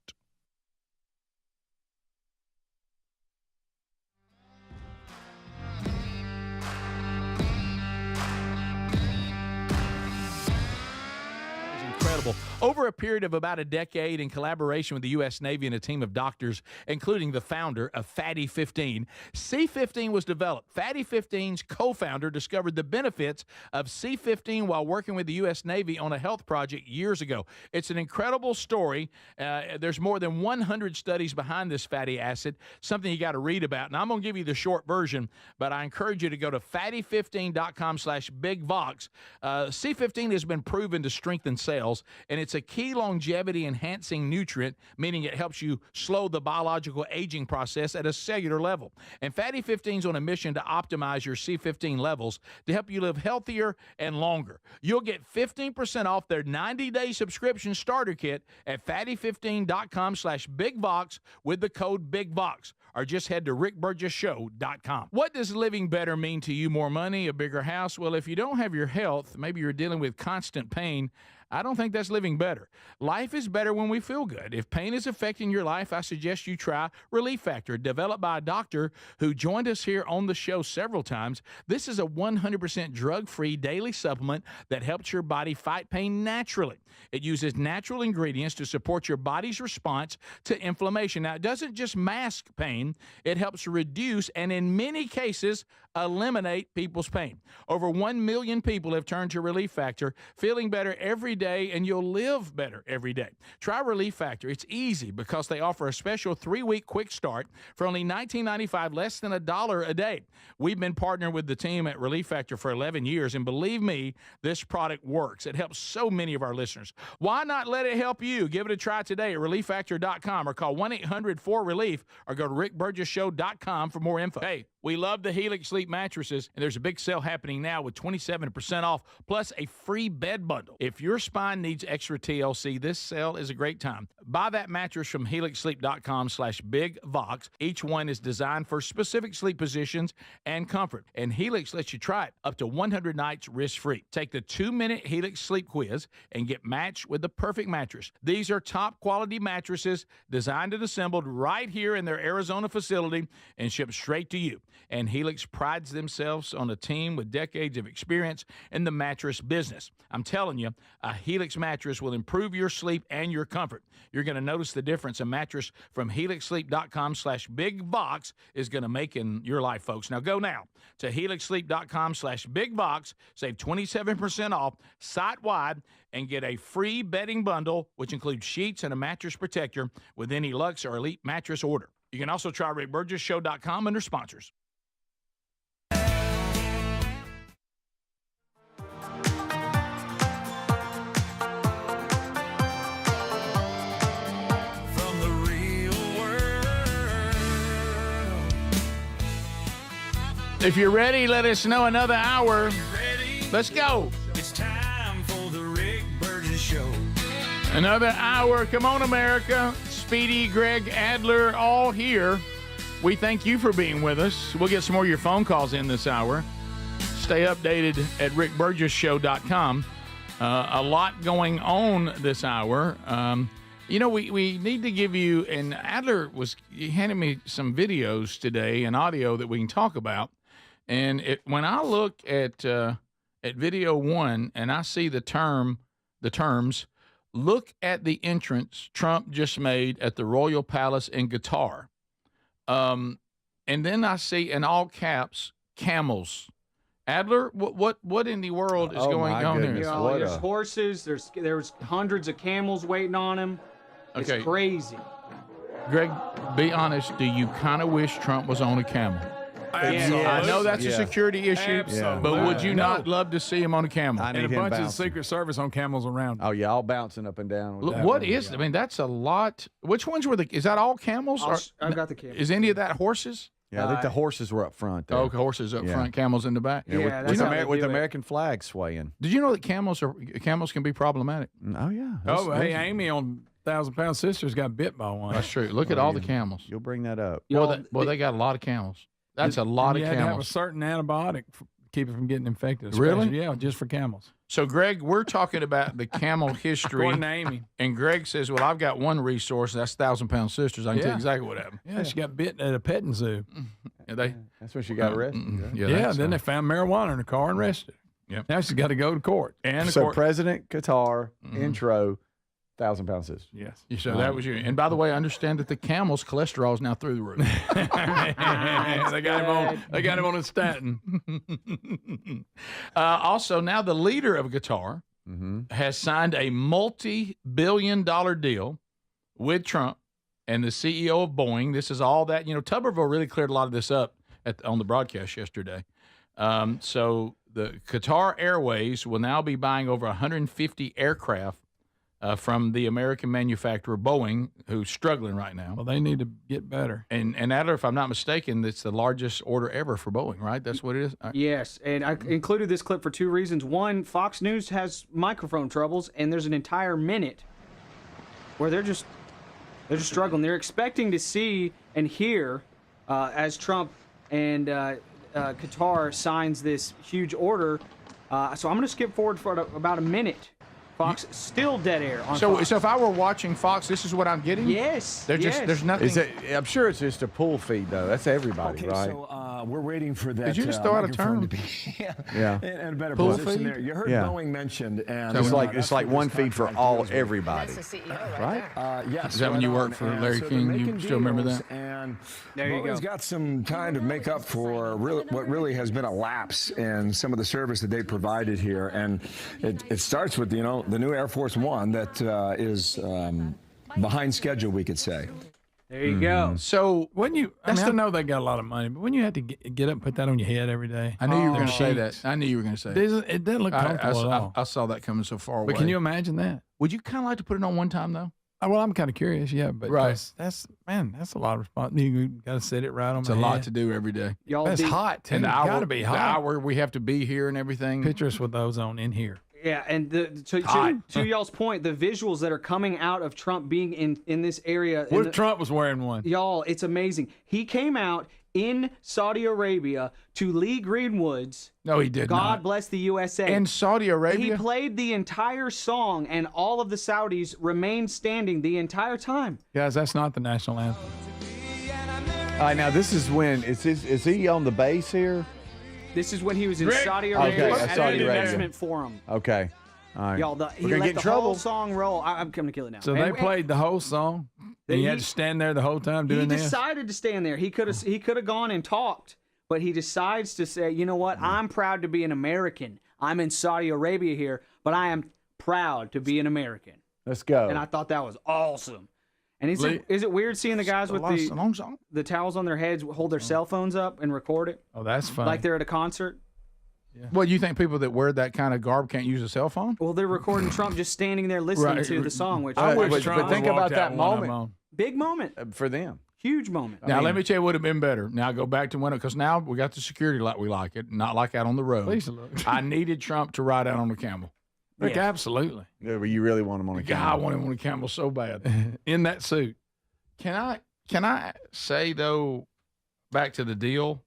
S1: Over a period of about a decade, in collaboration with the U.S. Navy and a team of doctors, including the founder of Fatty 15, C15 was developed. Fatty 15's co-founder discovered the benefits of C15 while working with the U.S. Navy on a health project years ago. It's an incredible story. There's more than 100 studies behind this fatty acid, something you got to read about. And I'm going to give you the short version, but I encourage you to go to fatty15.com/bigvox. C15 has been proven to strengthen cells, and it's a key longevity enhancing nutrient, meaning it helps you slow the biological aging process at a cellular level. And Fatty 15 is on a mission to optimize your C15 levels to help you live healthier and longer. You'll get 15% off their 90-day subscription starter kit at fatty15.com/bigvox with the code BIGVOX, or just head to rickburgessshow.com. What does living better mean to you? More money, a bigger house? Well, if you don't have your health, maybe you're dealing with constant pain, I don't think that's living better. Life is better when we feel good. If pain is affecting your life, I suggest you try Relief Factor, developed by a doctor who joined us here on the show several times. This is a 100% drug-free daily supplement that helps your body fight pain naturally. It uses natural ingredients to support your body's response to inflammation. Now, it doesn't just mask pain, it helps reduce and in many cases eliminate people's pain. Over 1 million people have turned to Relief Factor, feeling better every day, and you'll live better every day. Try Relief Factor. It's easy because they offer a special 3-week quick start for only $19.95, less than $1 a day. We've been partnering with the team at Relief Factor for 11 years, and believe me, this product works. It helps so many of our listeners. Why not let it help you? Give it a try today at relieffactor.com or call 1-800-4RELIEF or go to rickburgessshow.com for more info. Hey, we love the Helix Sleep mattresses, and there's a big sale happening now with 27% off plus a free bed bundle. If your spine needs extra TLC, this sale is a great time. Buy that mattress from helixsleep.com/bigvox. Each one is designed for specific sleep positions and comfort, and Helix lets you try it up to 100 nights risk-free. Take the 2-minute Helix sleep quiz and get matched with the perfect mattress. These are top-quality mattresses designed and assembled right here in their Arizona facility and shipped straight to you. And Helix prides themselves on a team with decades of experience in the mattress business. I'm telling you, a Helix mattress will improve your sleep and your comfort. You're going to notice the difference a mattress from helixsleep.com/bigvox is going to make in your life, folks. Now go now to helixsleep.com/bigvox, save 27% off site-wide, and get a free bedding bundle, which includes sheets and a mattress protector with any Luxe or Elite mattress order. You can also try rickburgessshow.com under sponsors. If you're ready, let us know. Another hour. Let's go.
S24: It's time for the Rick Burgess Show.
S1: Another hour. Come on, America. Speedy, Greg, Adler, all here. We thank you for being with us. We'll get some more of your phone calls in this hour. Stay updated at rickburgessshow.com. A lot going on this hour. We need to give you, and Adler he handed me some videos today and audio that we can talk about. And when I look at video 1 and I see the terms, look at the entrance Trump just made at the Royal Palace in Qatar. And then I see in all caps, camels. Adler, what in the world is going on here?
S4: There's horses. There's hundreds of camels waiting on him. It's crazy.
S1: Greg, be honest. Do you kind of wish Trump was on a camel? I know that's a security issue, but would you not love to see him on a camel?
S2: I need
S7: And a
S2: him
S7: bunch of
S2: bouncing.
S7: Secret Service on camels around.
S2: Oh yeah, all bouncing up and down. with
S1: Look,
S2: that
S1: what
S2: one.
S1: is? I mean, that's a lot. Which ones were is that all camels?
S4: I've got the camels.
S1: Is any of that horses?
S2: Yeah, I think the horses were up front. There.
S1: Oh, horses up front, camels in the back.
S2: Yeah, with American flag swaying.
S1: Did you know that camels can be problematic?
S2: Oh yeah.
S7: Hey, Amy on 1,000-Pound Sisters got bit by one.
S1: That's true. Look at all the camels.
S2: You'll bring that up.
S1: They got a lot of camels. That's a lot of
S7: You had to have a
S1: camels.
S7: certain antibiotic to keep it from getting infected.
S1: Really?
S7: especially- Yeah, just for camels.
S1: So, Greg, we're talking about the camel history.
S7: According to Amy.
S1: And Greg says, well, I've got one resource. That's 1,000-Pound Sisters. I can tell you exactly what happened.
S7: Yeah, she got bit at a petting zoo.
S2: That's when she got arrested.
S7: Yeah, then they found marijuana in her car and arrested her.
S1: Yep.
S7: Now she's got to go to court.
S1: And
S2: So President Qatar intro, 1,000-pound sisters.
S7: Yes.
S1: So that was you. And by the way, I understand that the camel's cholesterol is now through the roof.
S7: They got him on a statin.
S1: Also, now the leader of Qatar has signed a multi-billion-dollar deal with Trump and the CEO of Boeing. This is all that, Tuberville really cleared a lot of this up on the broadcast yesterday. So the Qatar Airways will now be buying over 150 aircraft from the American manufacturer Boeing, who's struggling right now.
S7: Well, they need to get better.
S1: And Adler, if I'm not mistaken, it's the largest order ever for Boeing, right? That's what it is?
S4: Yes, and I included this clip for two reasons. One, Fox News has microphone troubles, and there's an entire minute where they're just struggling. They're expecting to see and hear as Trump and Qatar signs this huge order. So I'm going to skip forward for about a minute. Fox still dead air on Fox.
S1: So if I were watching Fox, this is what I'm getting?
S4: Yes.
S1: There's nothing.
S2: I'm sure it's just a pull feed though. That's everybody, right?
S16: So we're waiting for that.
S1: Did you just throw out a term?
S16: To be,
S2: yeah.
S16: In a better
S1: Pull
S16: position
S1: feed?
S16: there. You heard
S2: Yeah.
S16: Boeing mentioned, and
S2: It's like one feed for everybody, right?
S16: Yes.
S1: Is that when you worked for Larry King? You still remember that?
S16: And
S4: there you
S16: Boeing's
S4: go.
S16: got some time to make up for what really has been a lapse in some of the service that they provided here, and it starts with the new Air Force One that is behind schedule, we could say.
S4: There you go.
S1: So
S7: I still know they got a lot of money, but when you have to get up and put that on your head every day.
S1: I knew you were going to say that. I knew you were going to say that.
S7: It doesn't look comfortable at all.
S1: I saw that coming so far away.
S7: But can you imagine that?
S1: Would you kind of like to put it on one time, though?
S7: Well, I'm kind of curious, yeah, but
S1: Right.
S7: that's a lot of responsibility. You got to set it right on
S1: It's
S7: my
S1: a
S7: head.
S1: lot to do every day.
S7: That's hot, too.
S1: And the
S7: Got
S1: hour,
S7: to be
S1: the
S7: hot.
S1: hour we have to be here and everything.
S7: Picture us with those on in here.
S4: Yeah, and to y'all's point, the visuals that are coming out of Trump being in this area.
S7: What if Trump was wearing one?
S4: Y'all, it's amazing. He came out in Saudi Arabia to Lee Greenwood's
S1: No, he did
S4: God
S1: not.
S4: Bless the USA.
S1: In Saudi Arabia?
S4: He played the entire song, and all of the Saudis remained standing the entire time.
S7: Guys, that's not the national anthem.
S2: All right, now this is when is he on the base here?
S4: This is when he was in
S1: Rick.
S4: Saudi Arabia
S2: Okay,
S4: at
S2: Saudi
S4: an
S2: Arabia.
S4: investment forum.
S2: Okay, all right.
S4: Y'all, he
S2: We're gonna
S4: let
S2: get in
S4: the
S2: trouble.
S4: whole song roll. I'm coming to kill it now.
S7: So they played the whole song, and you had to stand there the whole time doing
S4: He
S7: this?
S4: decided to stand there. He could have gone and talked, but he decides to say, you know what? I'm proud to be an American. I'm in Saudi Arabia here, but I am proud to be an American.
S2: Let's go.
S4: And I thought that was awesome. And is it weird seeing the guys with the towels on their heads hold their cell phones up and record it?
S7: Oh, that's funny.
S4: Like they're at a concert?
S1: Well, you think people that wear that kind of garb can't use a cell phone?
S4: Well, they're recording Trump just standing there listening to the song, which
S2: I wish
S4: but
S2: Trump think about that moment
S4: big moment
S2: for them.
S4: Huge moment.
S1: Now, let me tell you what would have been better. Now, go back to when, because now we got the security like we like it, not like out on the road.
S7: Please look.
S1: I needed Trump to ride out on the camel.
S7: Rick, absolutely.
S2: Yeah, but you really want him on a
S1: God, I want him on a camel so bad.
S7: In that suit.
S1: Can I say, though, back to the deal,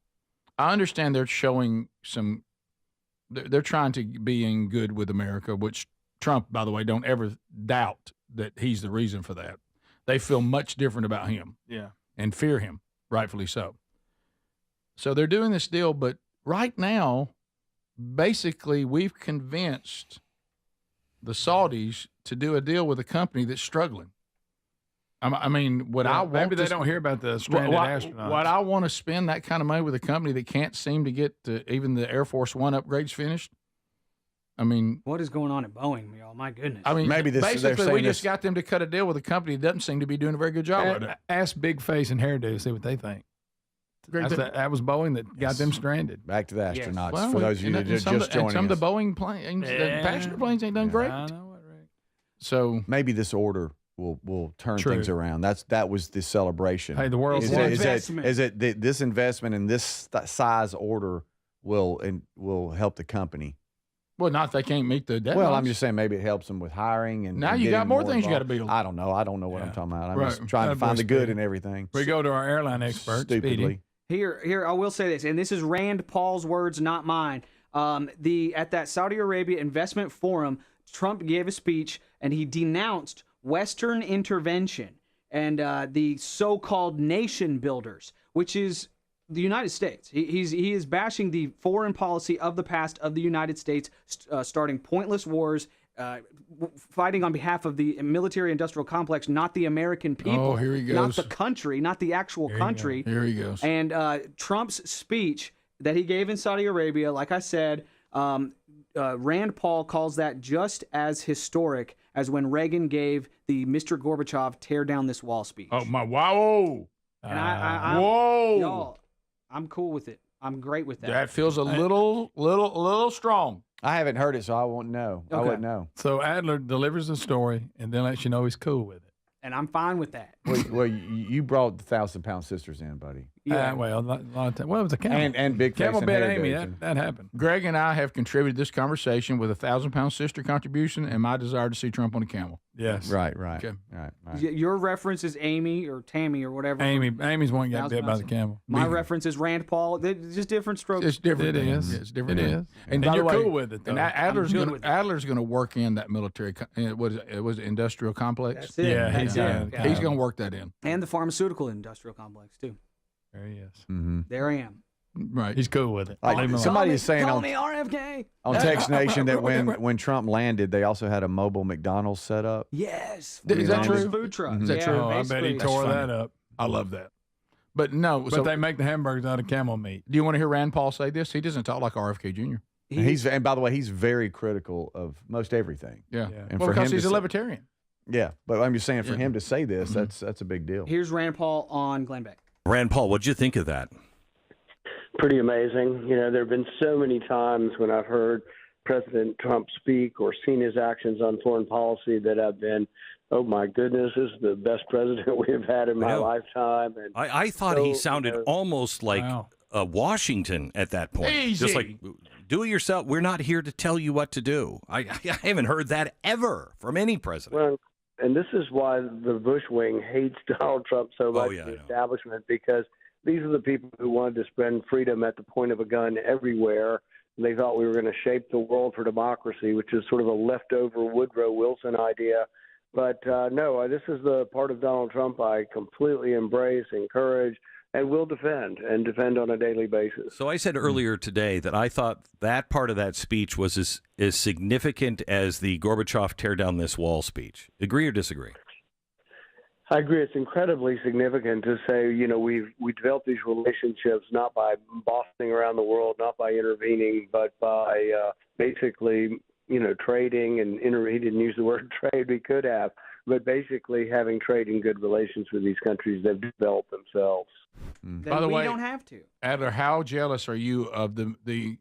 S1: I understand they're showing some – they're trying to be in good with America, which Trump, by the way, don't ever doubt that he's the reason for that. They feel much different about him.
S7: Yeah.
S1: And fear him, rightfully so. So they're doing this deal, but right now, basically, we've convinced the Saudis to do a deal with a company that's struggling. I mean,
S7: maybe they don't hear about the stranded astronauts.
S1: What I want to spend that kind of money with a company that can't seem to get even the Air Force One upgrades finished. I mean,
S4: what is going on at Boeing, y'all? My goodness.
S1: I mean,
S2: maybe
S1: basically we just got them to cut a deal with a company that doesn't seem to be doing a very good job right now.
S7: Ask Big Face and Hairdo, see what they think. That was Boeing that got them stranded.
S2: Back to the astronauts.
S1: Well,
S2: for those of you that just joining us.
S1: Some of the Boeing planes, the passenger planes ain't done great.
S7: I know it, Rick.
S2: So maybe this order will turn things around. That was the celebration.
S7: Hey, the world's
S2: is it this investment in this size order will help the company?
S1: Well, not if they can't meet the deadlines.
S2: Well, I'm just saying maybe it helps them with hiring and
S1: now
S2: and
S1: you got
S2: getting
S1: more things you got to build.
S2: I don't know. I don't know what I'm talking about. I'm just trying to find the good in everything.
S7: We go to our airline expert,
S2: Stupidly.
S4: Here, I will say this, and this is Rand Paul's words, not mine. At that Saudi Arabia Investment Forum, Trump gave a speech and he denounced Western intervention and the so-called nation builders, which is the United States. He is bashing the foreign policy of the past of the United States, starting pointless wars, fighting on behalf of the military-industrial complex, not the American people.
S1: Oh, here he goes.
S4: Not the country, not the actual country.
S1: Here he goes.
S4: And Trump's speech that he gave in Saudi Arabia, like I said, Rand Paul calls that just as historic as when Reagan gave the Mr. Gorbachev tear down this wall speech.
S1: Oh, my wow.
S4: And
S1: whoa.
S4: Y'all, I'm cool with it. I'm great with that.
S1: That feels a little strong.
S2: I haven't heard it, so I won't know. I wouldn't know.
S7: So Adler delivers the story and then lets you know he's cool with it.
S4: And I'm fine with that.
S2: Well, you brought the 1,000-pound sisters in, buddy.
S7: Yeah. Well, a lot of time. Well, it was a camel.
S2: And big
S7: camel
S2: face
S7: bet
S2: and
S7: Amy.
S2: hair
S7: That happened.
S1: Greg and I have contributed this conversation with a 1,000-pound sister contribution and my desire to see Trump on a camel.
S7: Yes.
S2: Right.
S1: Okay.
S2: Right.
S4: Your reference is Amy or Tammy or whatever.
S7: Amy's one got bit by the camel.
S4: My reference is Rand Paul. They're just different strokes.
S1: It's different.
S7: It is.
S1: It's different.
S7: It is.
S1: And
S7: you're
S1: by the way,
S7: cool with it, though.
S1: And Adler's going to work in that military. Was it industrial complex?
S4: That's it.
S7: Yeah,
S4: That's it.
S1: He's going to work that in.
S4: And the pharmaceutical industrial complex too.
S7: There he is.
S2: Mm-hmm.
S4: There I am.
S1: Right.
S7: He's cool with it.
S2: Like, somebody is saying
S4: Call me RFK.
S2: on Text Nation that when Trump landed, they also had a mobile McDonald's set up.
S4: Yes.
S1: Is that true?
S4: Food truck.
S2: Mm-hmm.
S1: Is that true?
S7: Oh, I bet he tore that up.
S1: I love that. But no.
S7: But they make the hamburgers out of camel meat.
S1: Do you want to hear Rand Paul say this? He doesn't talk like RFK Jr.
S2: And by the way, he's very critical of most everything.
S1: Yeah.
S2: And
S1: Well,
S2: for
S1: because
S2: him
S1: he's
S2: to
S1: a
S2: say-
S1: libertarian.
S2: Yeah, but I'm just saying for him to say this,
S1: Mm-hmm.
S2: that's a big deal.
S4: Here's Rand Paul on Glenn Beck.
S8: Rand Paul, what'd you think of that?
S14: Pretty amazing. You know, there have been so many times when I've heard President Trump speak or seen his actions on foreign policy that I've been, oh my goodness, this is the best president we have had in my lifetime. And
S8: I thought he sounded almost like Washington at that point.
S1: Easy.
S8: Just like, do it yourself. We're not here to tell you what to do. I haven't heard that ever from any president.
S14: Well, and this is why the Bush wing hates Donald Trump so much, the establishment, because these are the people who wanted to spread freedom at the point of a gun everywhere. And they thought we were going to shape the world for democracy, which is sort of a leftover Woodrow Wilson idea. But no, this is the part of Donald Trump I completely embrace, encourage, and will defend on a daily basis.
S8: So I said earlier today that I thought that part of that speech was as significant as the Gorbachev tear down this wall speech. Agree or disagree?
S14: I agree. It's incredibly significant to say, you know, we developed these relationships not by bossing around the world, not by intervening, but by basically, you know, trading and he didn't use the word trade, we could have, but basically having trade and good relations with these countries they've developed themselves.
S1: By the way,
S4: we don't have to.
S1: Adler, how jealous are you of the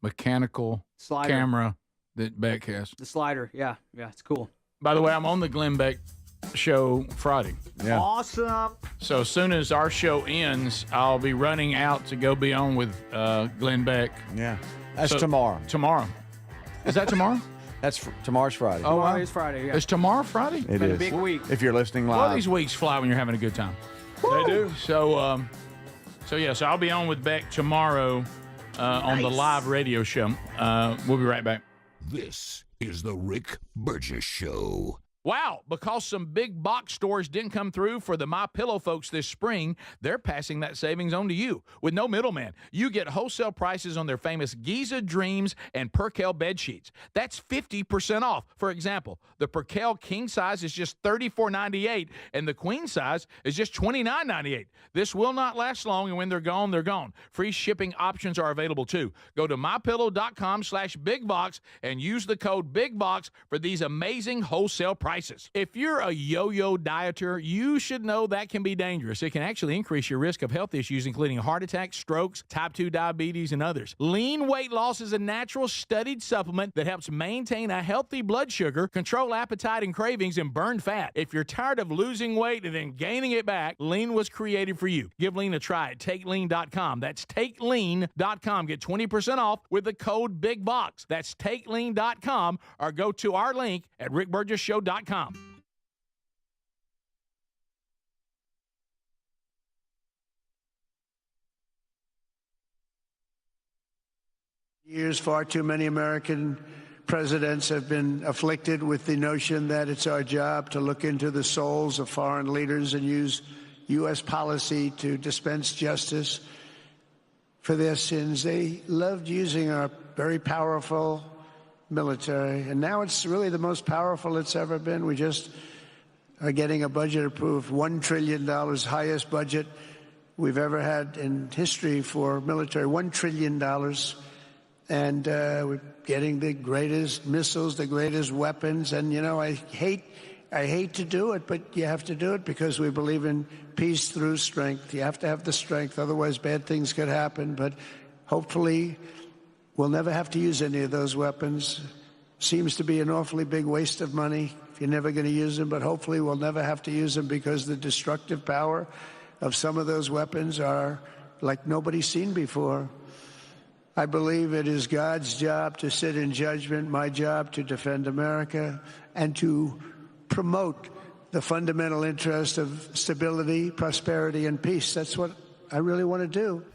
S1: mechanical
S4: Slider.
S1: camera that Beck has?
S4: The slider, yeah, it's cool.
S1: By the way, I'm on the Glenn Beck show Friday.
S2: Yeah.
S4: Awesome.
S1: So as soon as our show ends, I'll be running out to go be on with Glenn Beck.
S2: Yeah. That's tomorrow.
S1: Tomorrow. Is that tomorrow?
S2: Tomorrow's Friday.
S1: Oh,
S4: Tomorrow is Friday, yeah.
S1: Is tomorrow Friday?
S2: It
S4: been
S2: is.
S4: a big week.
S2: If you're listening live.
S1: Well, these weeks fly when you're having a good time.
S7: They do.
S1: So I'll be on with Beck tomorrow on the live radio show. We'll be right back.
S9: This is the Rick Burgess Show.
S1: Wow, because some big box stores didn't come through for the MyPillow folks this spring, they're passing that savings on to you. With no middleman, you get wholesale prices on their famous Giza Dreams and Percale bed sheets. That's 50% off. For example, the Percale king size is just $34.98, and the queen size is just $29.98. This will not last long, and when they're gone, they're gone. Free shipping options are available too. Go to mypillow.com/bigbox and use the code BIGBOX for these amazing wholesale prices. prices. If you're a yo-yo dieter, you should know that can be dangerous. It can actually increase your risk of health issues, including heart attacks, strokes, type 2 diabetes, and others. Lean weight loss is a natural studied supplement that helps maintain a healthy blood sugar, control appetite and cravings, and burn fat. If you're tired of losing weight and then gaining it back, Lean was created for you. Give Lean a try at TakeLean.com. That's TakeLean.com. Get 20% off with the code BIGBOX. That's TakeLean.com, or go to our link at RickBurgessShow.com.
S18: Years, far too many American presidents have been afflicted with the notion that it's our job to look into the souls of foreign leaders and use U.S. policy to dispense justice for their sins. They loved using our very powerful military, and now it's really the most powerful it's ever been. We just are getting a budget approved, $1 trillion, highest budget we've ever had in history for military, $1 trillion. And we're getting the greatest missiles, the greatest weapons. And, you know, I hate to do it, but you have to do it because we believe in peace through strength. You have to have the strength, otherwise bad things could happen. But hopefully we'll never have to use any of those weapons. Seems to be an awfully big waste of money if you're never going to use them, but hopefully we'll never have to use them because the destructive power of some of those weapons are like nobody's seen before. I believe it is God's job to sit in judgment, my job to defend America, and to promote the fundamental interest of stability, prosperity, and peace. That's what I really want to do.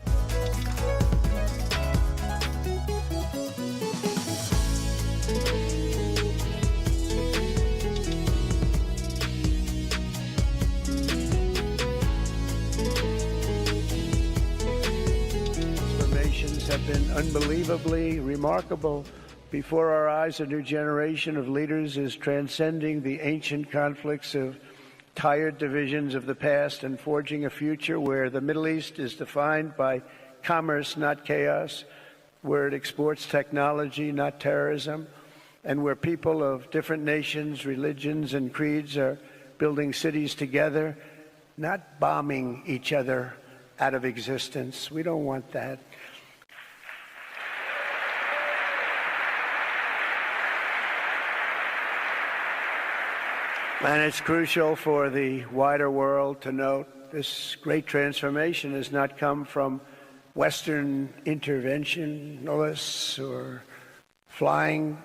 S18: Have been unbelievably remarkable. Before our eyes, a new generation of leaders is transcending the ancient conflicts of tired divisions of the past and forging a future where the Middle East is defined by commerce, not chaos, where it exports technology, not terrorism, and where people of different nations, religions, and creeds are building cities together, not bombing each other out of existence. We don't want that. And it's crucial for the wider world to note this great transformation has not come from Western interventionists or flying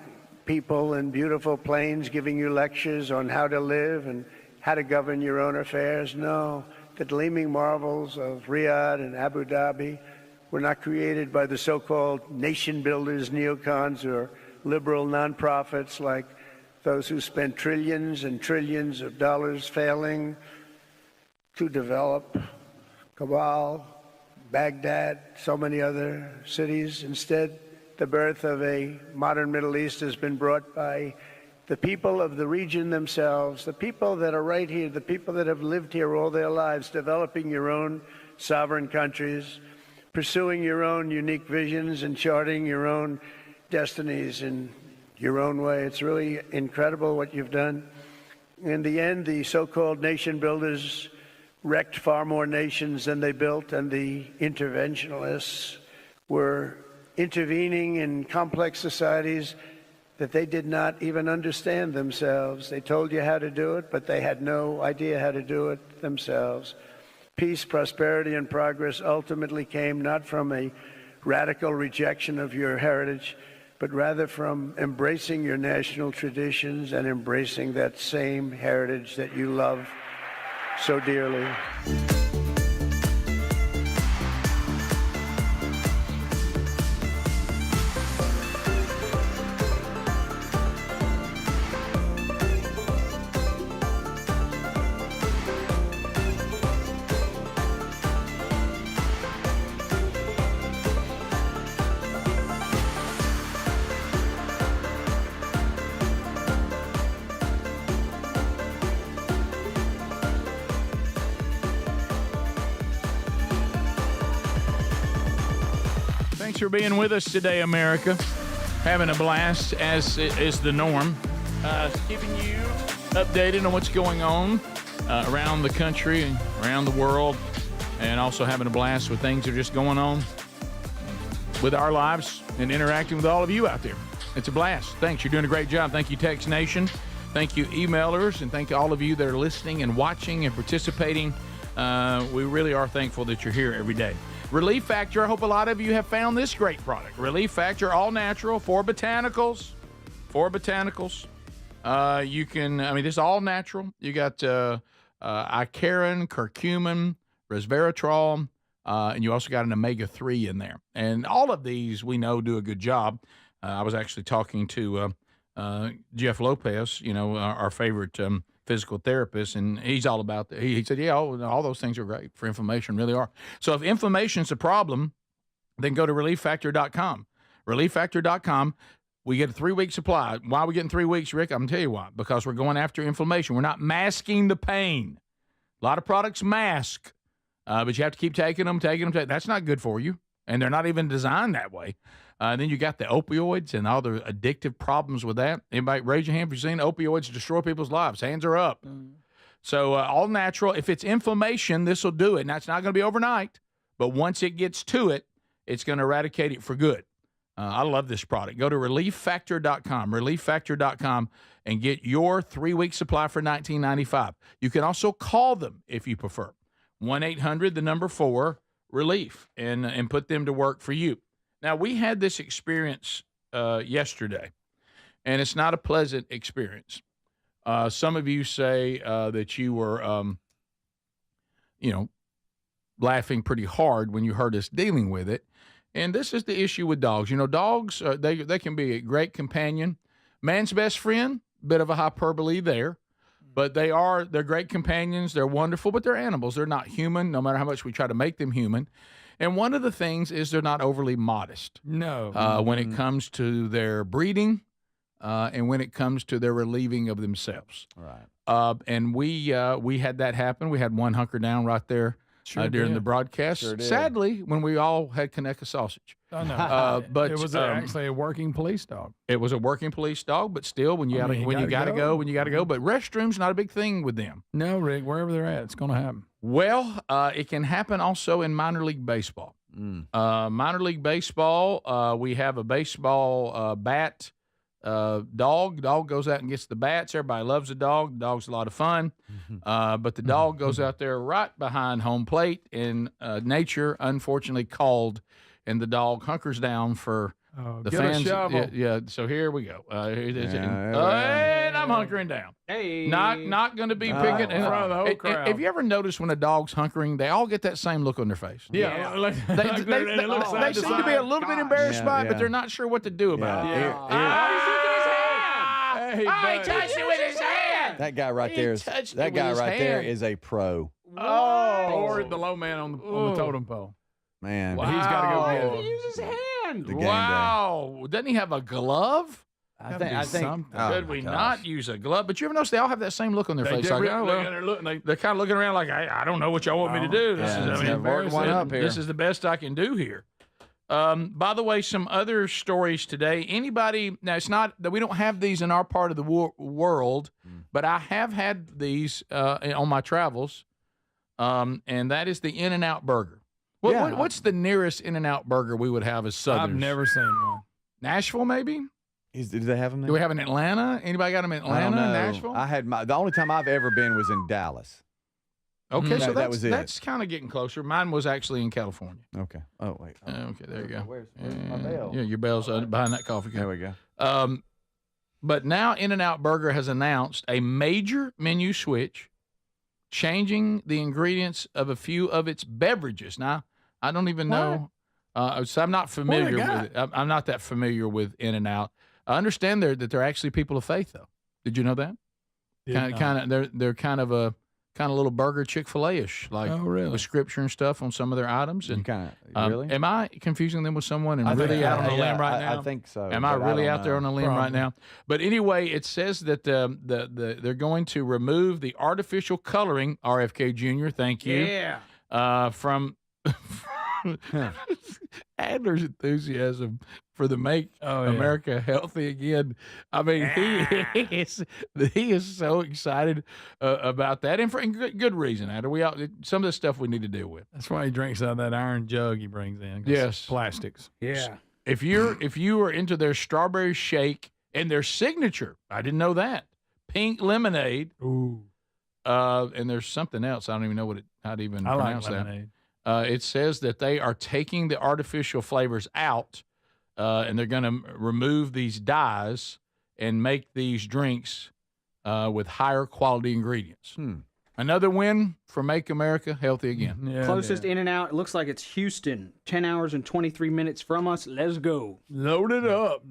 S18: people in beautiful planes giving you lectures on how to live and how to govern your own affairs. No, the gleaming marvels of Riyadh and Abu Dhabi were not created by the so-called nation builders, neocons, or liberal nonprofits like those who spent trillions and trillions of dollars failing to develop Kabul, Baghdad, so many other cities. Instead, the birth of a modern Middle East has been brought by the people of the region themselves, the people that are right here, the people that have lived here all their lives, developing your own sovereign countries, pursuing your own unique visions and charting your own destinies in your own way. It's really incredible what you've done. In the end, the so-called nation builders wrecked far more nations than they built, and the interventionists were intervening in complex societies that they did not even understand themselves. They told you how to do it, but they had no idea how to do it themselves. Peace, prosperity, and progress ultimately came not from a radical rejection of your heritage, but rather from embracing your national traditions and embracing that same heritage that you love so dearly.
S1: Thanks for being with us today, America. Having a blast, as is the norm. Giving you updated on what's going on around the country and around the world, and also having a blast with things that are just going on with our lives and interacting with all of you out there. It's a blast. Thanks. You're doing a great job. Thank you, Text Nation. Thank you, emailers, and thank all of you that are listening and watching and participating. We really are thankful that you're here every day. Relief Factor, I hope a lot of you have found this great product. Relief Factor, all natural, 4 botanicals. 4 botanicals. This is all natural. You got Icarin, curcumin, resveratrol, and you also got an omega-3 in there. And all of these we know do a good job. I was actually talking to Jeff Lopez, our favorite physical therapist, and he's all about that. He said, all those things are great for inflammation, really are. So if inflammation's a problem, then go to relieffactor.com. Relieffactor.com. We get a 3-week supply. Why are we getting 3 weeks, Rick? I'm going to tell you why. Because we're going after inflammation. We're not masking the pain. A lot of products mask, but you have to keep taking them. That's not good for you, and they're not even designed that way. Then you got the opioids and all the addictive problems with that. Anybody raise your hand if you've seen opioids destroy people's lives? Hands are up. So all natural. If it's inflammation, this will do it. Now, it's not going to be overnight, but once it gets to it, it's going to eradicate it for good. I love this product. Go to relieffactor.com, relieffactor.com, and get your 3-week supply for $19.95. You can also call them if you prefer. 1-800-4-RELIEF, and put them to work for you. Now, we had this experience yesterday, and it's not a pleasant experience. Some of you say that you were, laughing pretty hard when you heard us dealing with it. And this is the issue with dogs. Dogs, they can be a great companion. Man's best friend, bit of a hyperbole there. But they're great companions. They're wonderful, but they're animals. They're not human, no matter how much we try to make them human. And one of the things is they're not overly modest.
S7: No.
S1: When it comes to their breeding and when it comes to their relieving of themselves.
S2: Right.
S1: And we had that happen. We had one hunker down right there during the broadcast.
S2: Sure did.
S1: Sadly, when we all had Conecuh sausage.
S7: I know.
S1: But
S7: it was actually a working police dog.
S1: It was a working police dog, but still, when you got to go. But restrooms not a big thing with them.
S7: No, Rick, wherever they're at, it's going to happen.
S1: Well, it can happen also in minor league baseball. Minor league baseball, we have a baseball bat dog. Dog goes out and gets the bats. Everybody loves the dog. The dog's a lot of fun. But the dog goes out there right behind home plate, and nature unfortunately called, and the dog hunkers down for the
S7: get
S1: fans.
S7: A shovel.
S1: Yeah, so here we go. And I'm hunkering down.
S4: Hey,
S1: not going to be picking
S7: in front of the whole crowd.
S1: Have you ever noticed when a dog's hunkering, they all get that same look on their face?
S7: Yeah.
S1: They seem to be a little bit embarrassed by it, but they're not sure what to do about it.
S7: Hey,
S1: he touched it with his hand.
S2: That guy right there is a pro.
S7: Or the low man on the totem pole.
S2: Man,
S1: wow.
S7: He's got to go get it.
S4: He uses his hand.
S1: Wow. Doesn't he have a glove?
S2: I think.
S1: Could we not use a glove? But you ever notice they all have that same look on their face? Like, they're kind of looking around like, I don't know what y'all want me to do. This is the best I can do here. By the way, some other stories today. Anybody, now it's not that we don't have these in our part of the world, but I have had these on my travels, and that is the In-N-Out burger. What's the nearest In-N-Out burger we would have as Southerners?
S7: I've never seen one.
S1: Nashville, maybe?
S2: Do they have them there?
S1: Do we have in Atlanta? Anybody got them in Atlanta, Nashville?
S2: I had the only time I've ever been was in Dallas.
S1: Okay, so
S2: that was it.
S1: That's kind of getting closer. Mine was actually in California.
S2: Okay. Oh, wait.
S1: Okay, there you go.
S2: Where's my bell?
S1: Yeah, your bell's behind that coffee cup.
S2: There we go.
S1: But now In-N-Out Burger has announced a major menu switch, changing the ingredients of a few of its beverages. Now, I don't even know. So I'm not familiar with it. I'm not that familiar with In-N-Out. I understand that they're actually people of faith, though. Did you know that? They're kind of a little burger Chick-fil-A-ish, like with scripture and stuff on some of their items. And
S2: really?
S1: Am I confusing them with someone and really out on a limb right now?
S2: I think so.
S1: Am I really out there on a limb right now? But anyway, it says that they're going to remove the artificial coloring, RFK Jr. Thank you.
S4: Yeah.
S1: From Adler's enthusiasm for the Make America Healthy Again. I mean, he is so excited about that, and for good reason. Adler, some of the stuff we need to deal with.
S7: That's why he drinks out of that iron jug he brings in.
S1: Yes,
S7: plastics.
S4: Yeah.
S1: If you are into their strawberry shake and their signature, I didn't know that, pink lemonade.
S7: Ooh.
S1: And there's something else. I don't even know how to even pronounce
S7: lemonade.
S1: that. It says that they are taking the artificial flavors out, and they're going to remove these dyes and make these drinks with higher quality ingredients. Another win for Make America Healthy Again.
S4: Yeah, closest in and out. It looks like it's Houston. 10 hours and 23 minutes from us. Let's go.
S7: Load it up.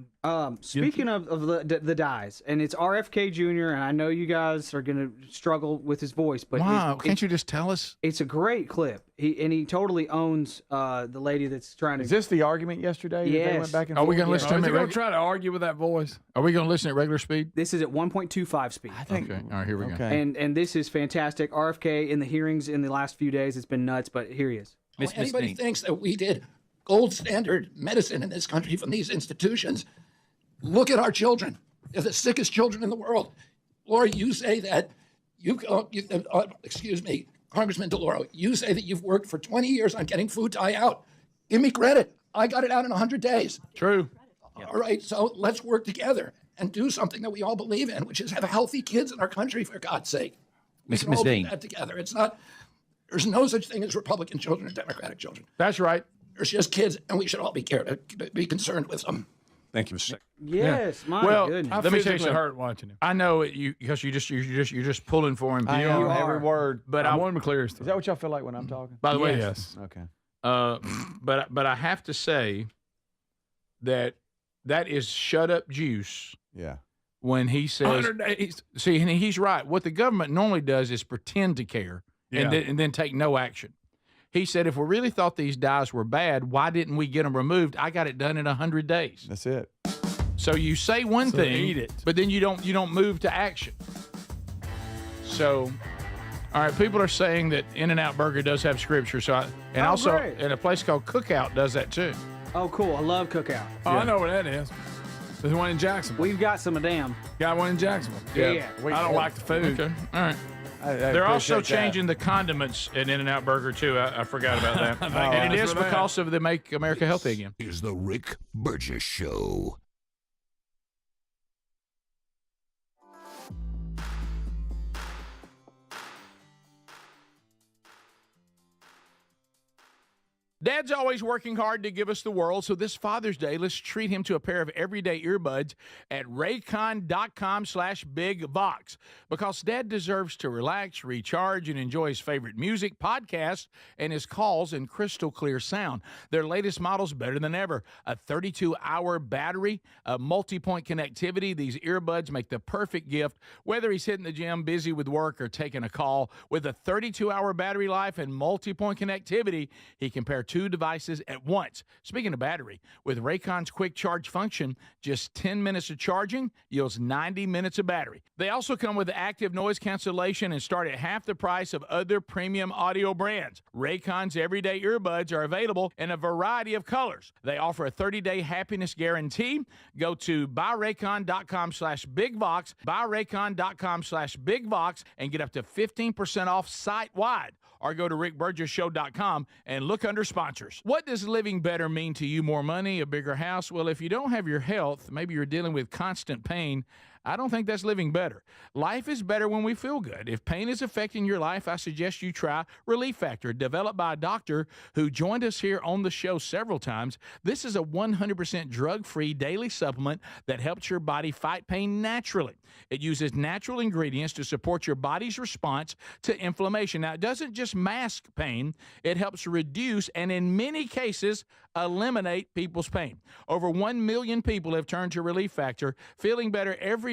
S4: Speaking of the dyes, and it's RFK Jr., and I know you guys are going to struggle with his voice, but
S1: wow, can't you just tell us?
S4: It's a great clip. He totally owns the lady that's trying to.
S2: Is this the argument yesterday?
S4: Yes.
S2: They went back and
S1: Are we
S2: forth?
S1: going to listen to him?
S7: Is he going to try to argue with that voice?
S1: Are we going to listen at regular speed?
S4: This is at 1.25 speed.
S2: I think.
S1: Okay. All right, here we go.
S4: And this is fantastic. RFK in the hearings in the last few days, it's been nuts, but here he is.
S19: Anybody thinks that we did gold standard medicine in this country from these institutions, look at our children. They're the sickest children in the world. Laura, you say that excuse me, Congressman DeLauro, you say that you've worked for 20 years on getting food dye out. Give me credit. I got it out in 100 days.
S1: True.
S19: All right, so let's work together and do something that we all believe in, which is have healthy kids in our country, for God's sake. We can all do that together. It's not, there's no such thing as Republican children or Democratic children.
S1: That's right.
S19: There's just kids, and we should all be concerned with them.
S10: Thank you, Mr.
S4: Yes, my goodness.
S1: Let me tell you something.
S7: Hurt watching him.
S1: I know it, because you're just pulling for him.
S2: I am, every word.
S1: But
S7: I want him to clear his
S2: Is that what y'all feel like when I'm talking?
S1: By the way,
S7: yes.
S2: Okay.
S1: But I have to say that is shut up juice.
S2: Yeah.
S1: When he says,
S7: 100 days.
S1: See, and he's right. What the government normally does is pretend to care and then take no action. He said, if we really thought these dyes were bad, why didn't we get them removed? I got it done in 100 days.
S2: That's it.
S1: So you say one thing,
S7: eat it.
S1: but then you don't move to action. So, all right, people are saying that In-N-Out Burger does have scripture. So, and a place called Cookout does that too.
S4: Oh, cool. I love Cookout.
S7: Oh, I know where that is. There's one in Jacksonville.
S4: We've got some of them.
S7: Got one in Jacksonville.
S4: Yeah.
S7: I don't like the food.
S1: Okay, all right. They're also changing the condiments at In-N-Out Burger, too. I forgot about that. And it is because of the Make America Healthy Again.
S9: Is the Rick Burgess Show.
S1: Dad's always working hard to give us the world, so this Father's Day, let's treat him to a pair of everyday earbuds at raycon.com/bigvox, because Dad deserves to relax, recharge, and enjoy his favorite music, podcasts, and his calls in crystal clear sound. Their latest model's better than ever. A 32-hour battery, a multi-point connectivity. These earbuds make the perfect gift, whether he's hitting the gym, busy with work, or taking a call. With a 32-hour battery life and multi-point connectivity, he can pair two devices at once. Speaking of battery, with Raycon's quick charge function, just 10 minutes of charging yields 90 minutes of battery. They also come with active noise cancellation and start at half the price of other premium audio brands. Raycon's everyday earbuds are available in a variety of colors. They offer a 30-day happiness guarantee. Go to buyraycon.com/bigvox, buyraycon.com/bigvox, and get up to 15% off site-wide. Or go to rickburgesshow.com and look under sponsors. What does living better mean to you? More money, a bigger house? Well, if you don't have your health, maybe you're dealing with constant pain, I don't think that's living better. Life is better when we feel good. If pain is affecting your life, I suggest you try Relief Factor, developed by a doctor who joined us here on the show several times. This is a 100% drug-free daily supplement that helps your body fight pain naturally. It uses natural ingredients to support your body's response to inflammation. Now, it doesn't just mask pain. It helps reduce and, in many cases, eliminate people's pain. Over 1 million people have turned to Relief Factor, feeling better every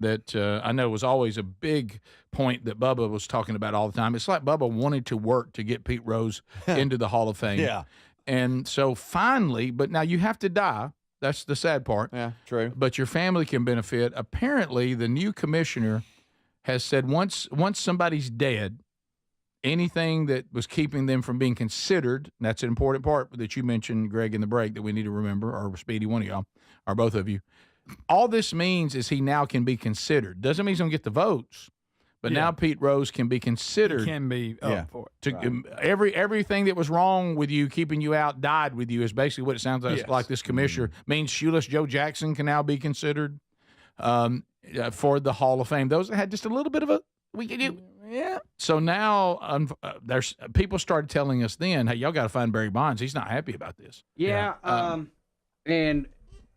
S1: that I know was always a big point that Bubba was talking about all the time. It's like Bubba wanted to work to get Pete Rose into the Hall of Fame.
S2: Yeah.
S1: And so finally, but now you have to die. That's the sad part.
S2: Yeah, true.
S1: But your family can benefit. Apparently, the new commissioner has said once somebody's dead, anything that was keeping them from being considered, and that's an important part that you mentioned, Greg, in the break that we need to remember, or Speedy, one of y'all, or both of you. All this means is he now can be considered. Doesn't mean he's going to get the votes, but now Pete Rose can be considered.
S7: He can be up for it.
S1: Everything that was wrong with you, keeping you out, died with you is basically what it sounds like.
S7: Yes.
S1: Like this commissioner means shoeless Joe Jackson can now be considered for the Hall of Fame. Those that had just a little bit of a yeah. So now there's people started telling us then, hey, y'all got to find Barry Bonds. He's not happy about this.
S4: Yeah. And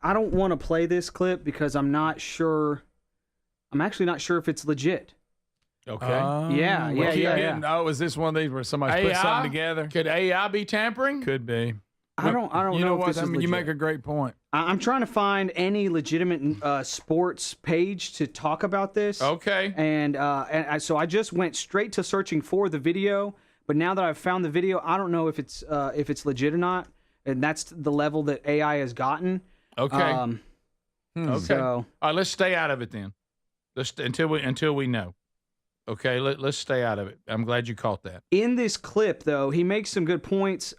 S4: I don't want to play this clip because I'm not sure. I'm actually not sure if it's legit.
S1: Okay.
S4: Yeah.
S7: Oh, is this one of these where somebody put something together?
S1: Could AI be tampering?
S7: Could be.
S4: I don't know.
S7: You know
S4: if
S7: what?
S4: this is
S7: I mean, you make a great point.
S4: I'm trying to find any legitimate sports page to talk about this.
S1: Okay.
S4: And so I just went straight to searching for the video. But now that I've found the video, I don't know if it's legit or not. And that's the level that AI has gotten.
S1: Okay. Okay.
S4: So,
S1: all right, let's stay out of it then. Until we know. Okay, let's stay out of it. I'm glad you caught that.
S4: in this clip, though, he makes some good points.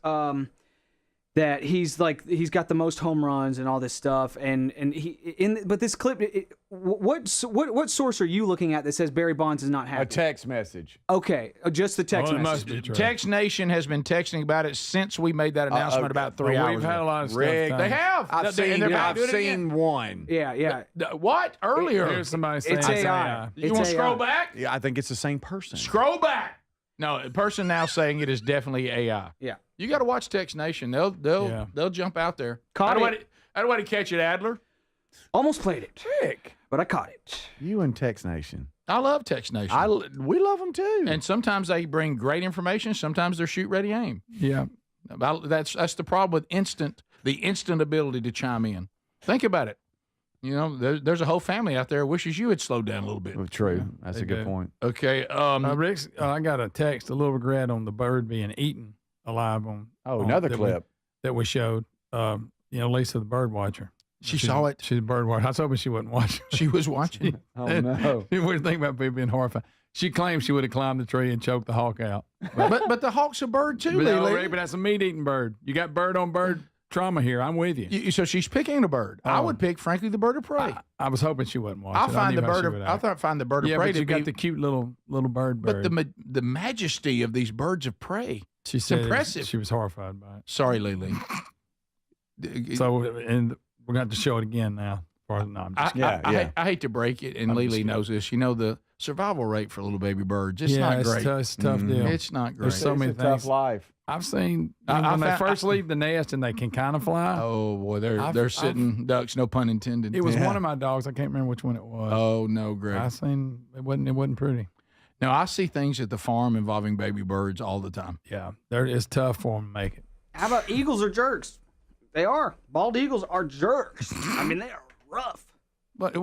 S4: That he's got the most home runs and all this stuff, but this clip, what source are you looking at that says Barry Bonds is not happy?
S2: A text message.
S4: Okay, just the text message.
S7: Must be true.
S1: Text Nation has been texting about it since we made that announcement about 3 hours
S7: We've had a lot of stuff.
S1: They have.
S2: I've seen one.
S4: Yeah.
S1: What? Earlier.
S7: Here's somebody saying
S4: It's AI.
S1: You want to scroll back?
S2: Yeah, I think it's the same person.
S1: Scroll back. No, the person now saying it is definitely AI.
S4: Yeah.
S1: You got to watch Text Nation. They'll jump out there.
S4: Caught
S1: I don't want to catch it, Adler.
S4: Almost played it. But I caught it.
S2: You and Text Nation.
S1: I love Text Nation.
S2: We love them too.
S1: And sometimes they bring great information. Sometimes they're shoot, ready, aim.
S7: Yeah.
S1: That's the problem with the instant ability to chime in. Think about it. You know, there's a whole family out there who wishes you had slowed down a little bit.
S2: True. That's a good point.
S1: Okay.
S7: Rick, I got a text, a little regret on the bird being eaten alive on.
S2: Another clip
S7: that we showed. Lisa, the bird watcher.
S1: She saw it.
S7: She's a bird watcher. I was hoping she wasn't watching.
S1: She was watching.
S2: Oh, no.
S7: You wouldn't think about people being horrified. She claimed she would have climbed the tree and choked the hawk out.
S1: But the hawk's a bird too, Lily.
S7: But that's a meat-eating bird. You got bird on bird trauma here. I'm with you.
S1: So she's picking a bird. I would pick, frankly, the bird of prey.
S7: I was hoping she wasn't watching.
S1: I'll find the bird of prey.
S7: But you got the cute little bird.
S1: But the majesty of these birds of prey.
S7: She said
S1: impressive.
S7: She was horrified by it.
S1: Sorry, Lily.
S7: So, and we're going to have to show it again now.
S1: I hate to break it, and Lily knows this. You know, the survival rate for little baby birds, it's not great.
S7: It's a tough deal.
S1: It's not great.
S7: There's so many things.
S2: Tough life.
S7: I've seen when they first leave the nest and they can kind of fly.
S1: Oh, boy, they're sitting ducks, no pun intended.
S7: It was one of my dogs. I can't remember which one it was.
S1: Oh, no, Greg.
S7: I seen it wasn't pretty.
S1: No, I see things at the farm involving baby birds all the time.
S7: Yeah, it's tough for them to make it.
S4: How about eagles are jerks? They are. Bald eagles are jerks. I mean, they are rough.
S1: But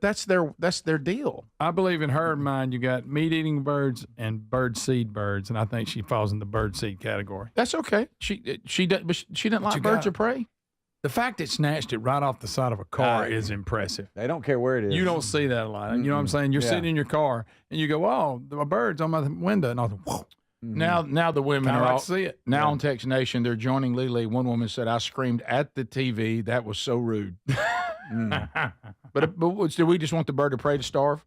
S1: that's their deal.
S7: I believe in her mind, you got meat-eating birds and bird seed birds, and I think she falls in the bird seed category.
S1: That's okay. She didn't like birds of prey.
S7: The fact it snatched it right off the side of a car is impressive.
S2: They don't care where it is.
S7: You don't see that a lot. You know what I'm saying? You're sitting in your car and you go, "Oh, the bird's on my window," and I was, "Whoa."
S1: Now the women
S7: Kinda
S1: are
S7: like
S1: all
S7: to see it.
S1: Now on Text Nation, they're joining Lily. One woman said, "I screamed at the TV. That was so rude." But do we just want the bird of prey to starve?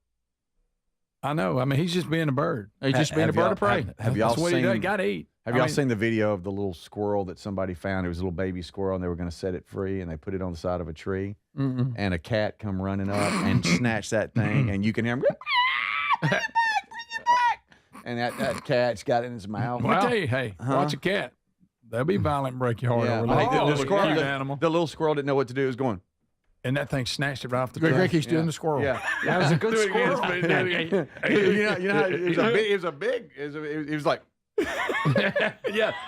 S7: I know. I mean, he's just being a bird.
S1: He's just being a bird of prey.
S2: Have y'all
S7: That's what he does. Got to eat.
S2: Have y'all seen the video of the little squirrel that somebody found? It was a little baby squirrel, and they were going to set it free, and they put it on the side of a tree, and a cat come running up and snatch that thing, and you can hear him. And that cat's got it in his mouth.
S7: Well, I tell you, hey, watch a cat. They'll be violent and break your heart over
S2: the little squirrel didn't know what to do. It was going.
S7: And that thing snatched it right off the
S1: ground.
S7: ground.
S1: He's doing the squirrel.
S2: Yeah.
S4: That was a good squirrel.
S2: You know, it was like.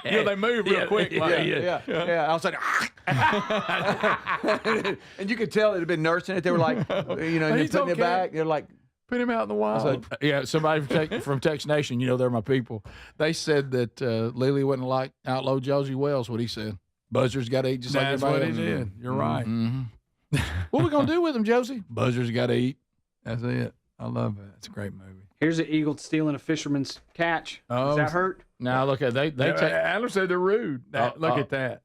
S7: They move real quick.
S2: Yeah. I was like, And you could tell it had been nursing it. They were like, and then
S7: He's
S2: putting it
S7: okay.
S2: back. They're like,
S7: Put him out in the wild.
S1: Yeah, somebody from Tex Nation, they're my people. They said that Lily wouldn't like Outlaw Josie Wells, what he said. Buzzers got to eat just
S7: That's
S1: like
S7: what
S1: everybody
S7: he
S1: else.
S7: did. You're right.
S1: Mm-hmm. What we going to do with him, Josie? Buzzers got to eat.
S7: That's it. I love it. It's a great movie.
S4: Here's an eagle stealing a fisherman's catch.
S7: Oh,
S4: Does that hurt?
S1: Now, look, they take.
S7: Adler said they're rude. Look at that.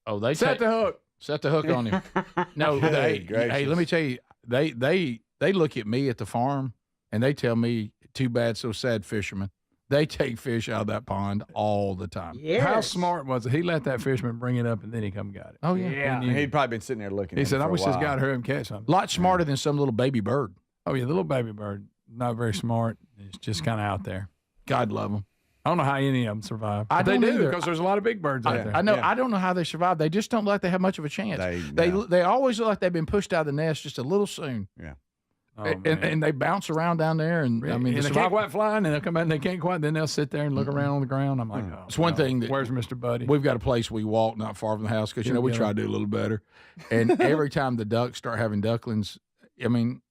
S1: Oh, they
S7: Set the hook.
S1: Set the hook on him. No, hey, let me tell you, they look at me at the farm and they tell me, too bad, so sad, fisherman. They take fish out of that pond all the time.
S4: Yes.
S7: How smart was it? He let that fisherman bring it up and then he come and got it.
S1: Oh, yeah.
S2: He'd probably been sitting there looking.
S7: He
S2: at
S7: said,
S2: it
S7: I
S2: for a
S7: wish this
S2: while.
S7: guy would hurry him catch something.
S1: A lot smarter than some little baby bird.
S7: Oh, yeah, the little baby bird, not very smart. It's just kind of out there.
S1: God love them.
S7: I don't know how any of them survive.
S1: I
S7: But they
S1: don't
S7: do
S1: either.
S7: because there's a lot of big birds out there.
S1: I know. I don't know how they survive. They just don't look like they have much of a chance. They always look like they've been pushed out of the nest just a little soon.
S2: Yeah.
S7: Oh,
S1: and they bounce around down there, and I mean,
S7: and they can't quite fly, and they'll come out and they can't quite. Then they'll sit there and look around on the ground. I'm like, oh,
S1: it's one thing that
S7: where's Mr. Buddy?
S1: We've got a place we walk not far from the house because we try to do a little better. And every time the ducks start having ducklings, I mean,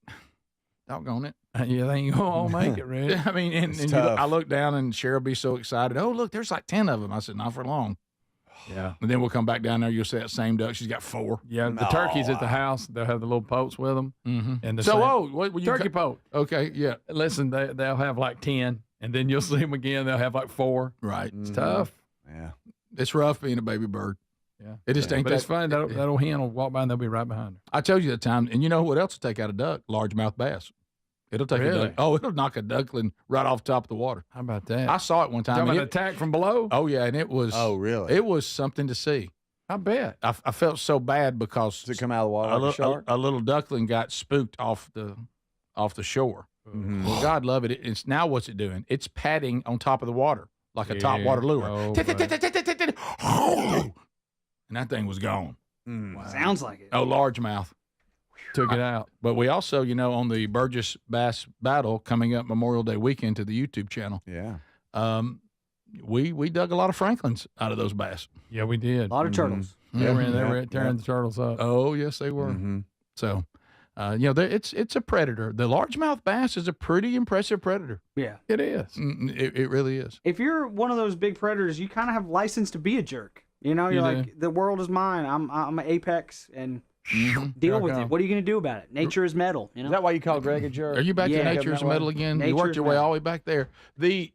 S1: doggone it.
S7: Yeah, they ain't gonna make it, Rick.
S1: I mean, and I look down and Cheryl be so excited. Oh, look, there's like 10 of them. I said, not for long.
S7: Yeah.
S1: And then we'll come back down there. You'll see that same duck. She's got 4.
S7: Yeah, the turkeys at the house, they'll have the little potes with them.
S1: Mm-hmm.
S7: And the
S1: what you
S7: turkey pote.
S1: Okay, yeah.
S7: Listen, they'll have like 10, and then you'll see them again. They'll have like 4.
S1: Right.
S7: It's tough.
S2: Yeah.
S1: It's rough being a baby bird.
S7: Yeah.
S1: It just ain't
S7: but
S1: that.
S7: it's fun. That old hen will walk by and they'll be right behind her.
S1: I told you that time. And you know what else will take out a duck? Largemouth bass. It'll take a
S7: Really?
S1: duck. Oh, it'll knock a duckling right off the top of the water.
S7: How about that?
S1: I saw it one time.
S7: Talking
S1: and
S7: about attack from below?
S1: Oh, yeah. And it was.
S2: Oh, really?
S1: It was something to see.
S7: I bet.
S1: I felt so bad because
S2: Does it come out of the water like a shark?
S1: a little duckling got spooked off the shore.
S2: Mm-hmm.
S1: Well, God love it. It's now what's it doing? It's patting on top of the water like a top water lure.
S7: Oh,
S1: And that thing was gone.
S4: Wow. Sounds like it.
S1: Oh, largemouth.
S7: Took it out.
S1: But we also, on the Burgess Bass Battle coming up Memorial Day weekend to the YouTube channel.
S2: Yeah.
S1: We dug a lot of Franklins out of those bass.
S7: Yeah, we did.
S4: A lot of turtles.
S7: They were tearing the turtles up.
S1: Oh, yes, they were.
S2: Mm-hmm.
S1: So, it's a predator. The largemouth bass is a pretty impressive predator.
S4: Yeah.
S7: It is.
S1: It really is.
S4: If you're one of those big predators, you kind of have license to be a jerk. You're
S7: You
S4: like, the world is mine. I'm an apex, and deal with it. What are you going to do about it? Nature is metal.
S2: Is that why you call Greg a jerk?
S1: Are you back to
S4: Yeah.
S1: Nature's Metal again? You worked your way all the way back there. The